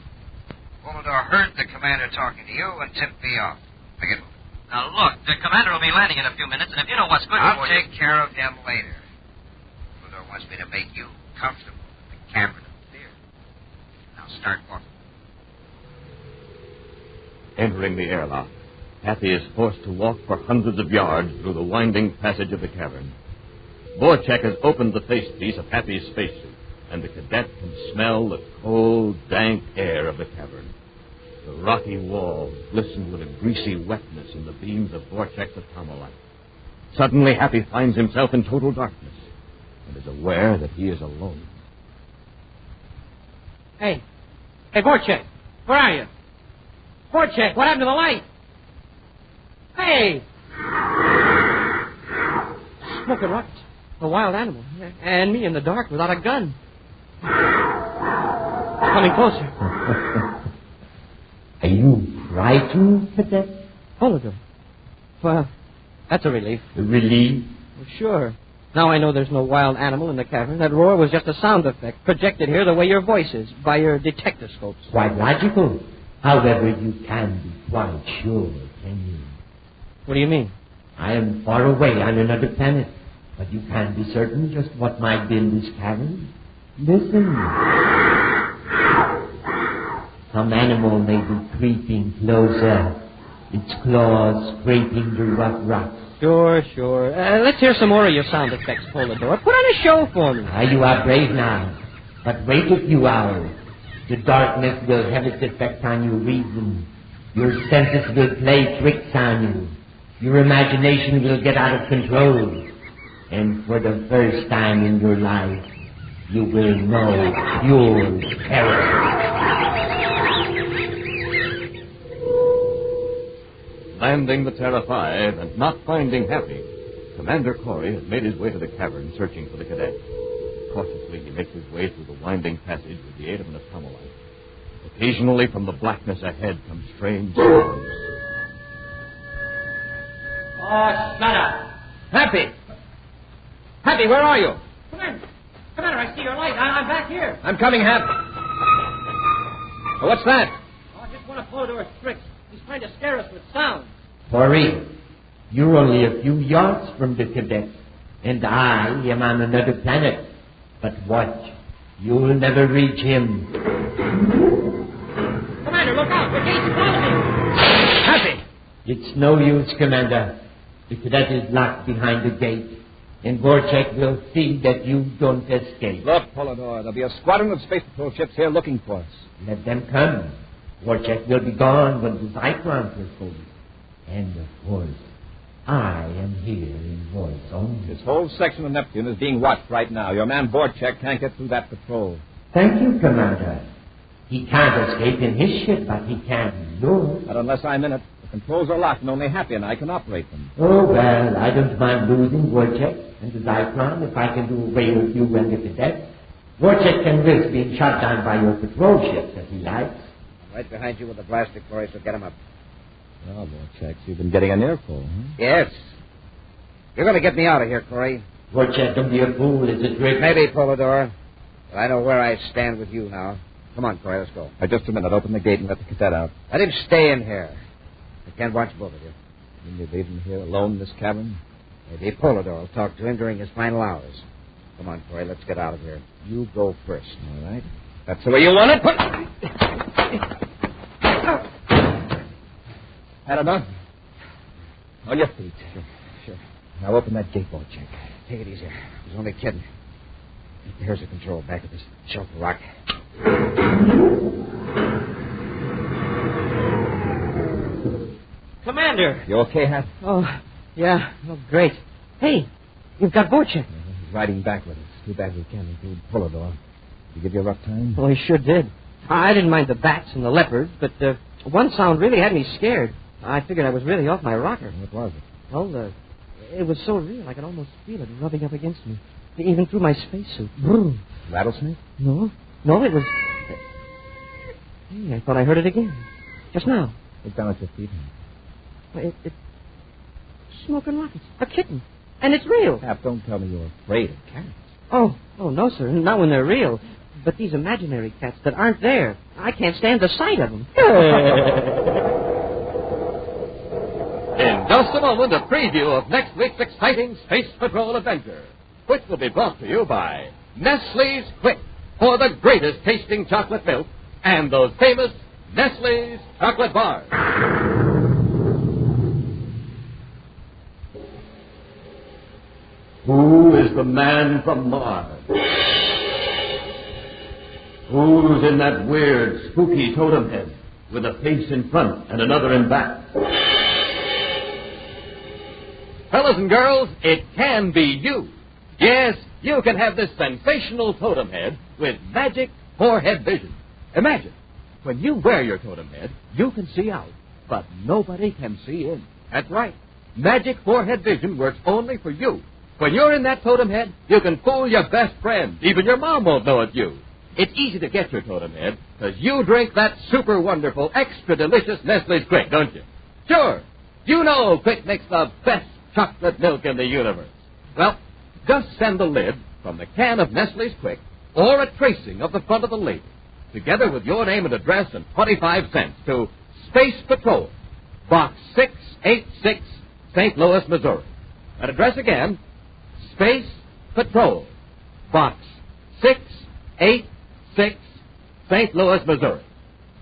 Speaker 7: Polidor heard the commander talking to you and tipped me off. Now get moving. Now, look, the commander will be landing in a few minutes, and if you know what's good for you... I'll take care of him later. Polidor wants me to make you comfortable in the Cavern of Fear. Now start walking.
Speaker 12: Entering the airlock, Happy is forced to walk for hundreds of yards through the winding passage of the cavern. Vorchek has opened the facepiece of Happy's spacesuit, and the cadet can smell the cold, dank air of the cavern. The rocky walls glisten with a greasy wetness in the beams of Vorchek's atomolight. Suddenly, Happy finds himself in total darkness and is aware that he is alone.
Speaker 13: Hey, Vorchek, where are you? Vorchek, what happened to the light? Hey! Smoking rockets. A wild animal. And me in the dark without a gun. Coming closer.
Speaker 21: Are you frightened, cadet?
Speaker 13: Polidor. Well, that's a relief.
Speaker 21: A relief?
Speaker 13: Well, sure. Now I know there's no wild animal in the cavern. That roar was just a sound effect, projected here the way your voice is, by your detectoscopes.
Speaker 21: Quite logical. However, you can be quite sure, can you?
Speaker 13: What do you mean?
Speaker 21: I am far away on another planet, but you can be certain just what might be in this cavern. Listen. Some animal may be creeping closer, its claws scraping the rough rocks.
Speaker 13: Sure. Let's hear some more of your sound effects, Polidor. Put on a show for me.
Speaker 21: You are brave now, but wait a few hours. The darkness will have its effect on your reason. Your senses will play tricks on you. Your imagination will get out of control. And for the first time in your life, you will know pure terror.
Speaker 12: Landing the Terra 5 and not finding Happy, Commander Corey has made his way to the cavern searching for the cadet. Cautiously, he makes his way through the winding passage with the aid of an atomolite. Occasionally, from the blackness ahead come strange sounds.
Speaker 13: Oh, shut up.
Speaker 9: Happy! Happy, where are you?
Speaker 13: Commander, I see your light. I'm back here.
Speaker 9: I'm coming, Hap. What's that?
Speaker 13: Oh, just one of Polidor's tricks. He's trying to scare us with sound.
Speaker 21: Corey, you're only a few yards from the cadet, and I am on another planet. But watch, you'll never reach him.
Speaker 13: Commander, look out! The gate's closing!
Speaker 9: Happy!
Speaker 21: It's no use, Commander. The cadet is locked behind the gate, and Vorchek will see that you don't escape.
Speaker 9: Look, Polidor, there'll be a squadron of Space Patrol ships here looking for us.
Speaker 21: Let them come. Vorchek will be gone when the Zyklons are full. And, of course, I am here in voice only.
Speaker 9: This whole section of Neptune is being watched right now. Your man Vorchek can't get through that patrol.
Speaker 21: Thank you, Commander. He can't escape in his ship, but he can in yours.
Speaker 9: Not unless I'm in it. The controls are locked, and only Happy and I can operate them.
Speaker 21: Oh, well, I don't mind losing Vorchek and the Zyklon if I can do away with you and the cadet. Vorchek can risk being shot down by your patrol ships if he likes.
Speaker 3: Right behind you with the blaster, Corey, so get him up.
Speaker 9: Well, Vorchek, you've been getting an earful, huh?
Speaker 3: Yes. You're going to get me out of here, Corey.
Speaker 21: Vorchek, don't be a fool. It's a trick.
Speaker 3: Maybe, Polidor. But I know where I stand with you now. Come on, Corey, let's go.
Speaker 9: Just a minute. Open the gate and let the cadet out.
Speaker 3: Let him stay in here. I can't watch both of you.
Speaker 9: You leave him here alone in this cavern?
Speaker 3: Maybe Polidor will talk to him during his final hours. Come on, Corey, let's get out of here. You go first.
Speaker 9: All right. That's the way you want it. Had enough? On your feet.
Speaker 3: Sure.
Speaker 9: Now open that gate, Vorchek.
Speaker 3: Take it easy. I was only kidding. Here's the control back at this shelf of rock.
Speaker 13: Commander!
Speaker 9: You okay, Hap?
Speaker 13: Oh, yeah. Oh, great. Hey, you've got Vorchek.
Speaker 9: He's riding back with us. Too bad we can't include Polidor. Did he give you a rough time?
Speaker 13: Well, he sure did. I didn't mind the bats and the leopards, but one sound really had me scared. I figured I was really off my rocker.
Speaker 9: What was it?
Speaker 13: Well, It was so real, I could almost feel it rubbing up against me. Even through my spacesuit. Boom.
Speaker 9: Rattlesnake?
Speaker 13: No, it was... Hey, I thought I heard it again. Just now.
Speaker 9: Look down at your feet.
Speaker 13: It's smoking rockets. A kitten. And it's real.
Speaker 9: Hap, don't tell me you're afraid of cats.
Speaker 13: Oh, no, sir. Not when they're real. But these imaginary cats that aren't there, I can't stand the sight of them.
Speaker 10: In just a moment, a preview of next week's exciting Space Patrol adventure, which will be brought to you by Nestle's Quick, for the greatest tasting chocolate milk and those famous Nestle's chocolate bars. Who is the man from Mars? Who's in that weird, spooky totem head with a face in front and another in back? Fellas and girls, it can be you. Yes, you can have this sensational totem head with magic forehead vision. Imagine, when you wear your totem head, you can see out, but nobody can see in. That's right. Magic forehead vision works only for you. When you're in that totem head, you can fool your best friend. Even your mom won't know it's you. It's easy to get your totem head because you drink that super wonderful, extra delicious Nestle's Quick, don't you? Sure. You know Quick makes the best chocolate milk in the universe. Well, just send the lid from the can of Nestle's Quick or a tracing of the front of the label, together with your name and address and 25 cents to Space Patrol, Box 686, St. Louis, Missouri. That address again, Space Patrol, Box 686, St. Louis, Missouri.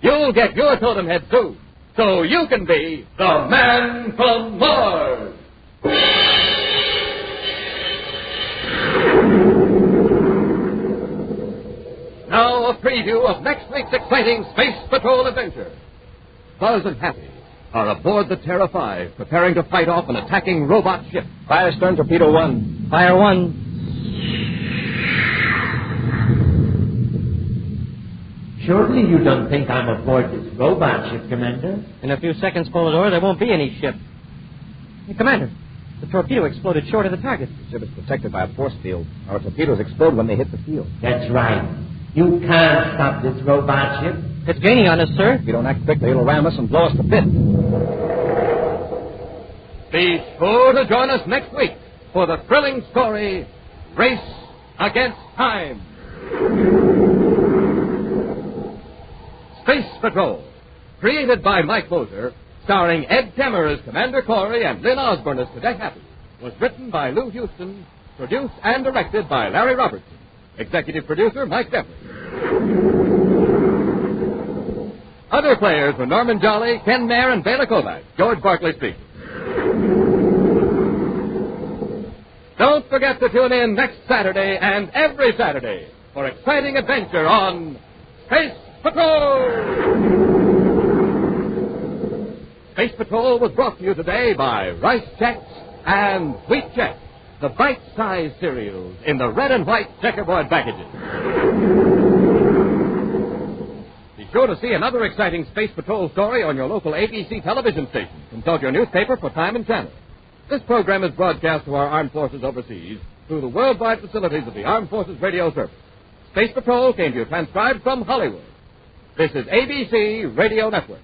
Speaker 10: You'll get your totem head soon, so you can be the man from Mars. Now a preview of next week's exciting Space Patrol adventure. Buzz and Happy are aboard the Terra 5, preparing to fight off an attacking robot ship.
Speaker 9: Fire stern torpedo 1.
Speaker 13: Fire 1.
Speaker 21: Surely you don't think I'm aboard this robot ship, Commander?
Speaker 13: In a few seconds, Polidor, there won't be any ship. Hey, Commander, the torpedo exploded short of the target.
Speaker 9: The ship is protected by a force field. Our torpedoes explode when they hit the field.
Speaker 21: That's right. You can't stop this robot ship.
Speaker 13: It's gaining on us, sir.
Speaker 9: If we don't act quickly, it'll ram us and blow us to bits.
Speaker 10: Be sure to join us next week for the thrilling story, Race Against Time. Space Patrol, created by Mike Moser, starring Ed Kemmer as Commander Corey and Lynn Osborne as Cadet Happy, was written by Lou Houston, produced and directed by Larry Robertson. Executive producer, Mike Jeffrey. Other players were Norman Jolly, Ken Mayer, and Bela Kovac. George Barclay speaking. Don't forget to tune in next Saturday and every Saturday for exciting adventure on Space Patrol! Space Patrol was brought to you today by Rice Chex and Wheat Chex, the bite-sized cereals in the red and white checkerboard packages. Be sure to see another exciting Space Patrol story on your local ABC television station. Consult your newspaper for time and channel. This program is broadcast to our armed forces overseas through the worldwide facilities of the Armed Forces Radio Service. Space Patrol came to you transcribed from Hollywood. This is ABC Radio Network.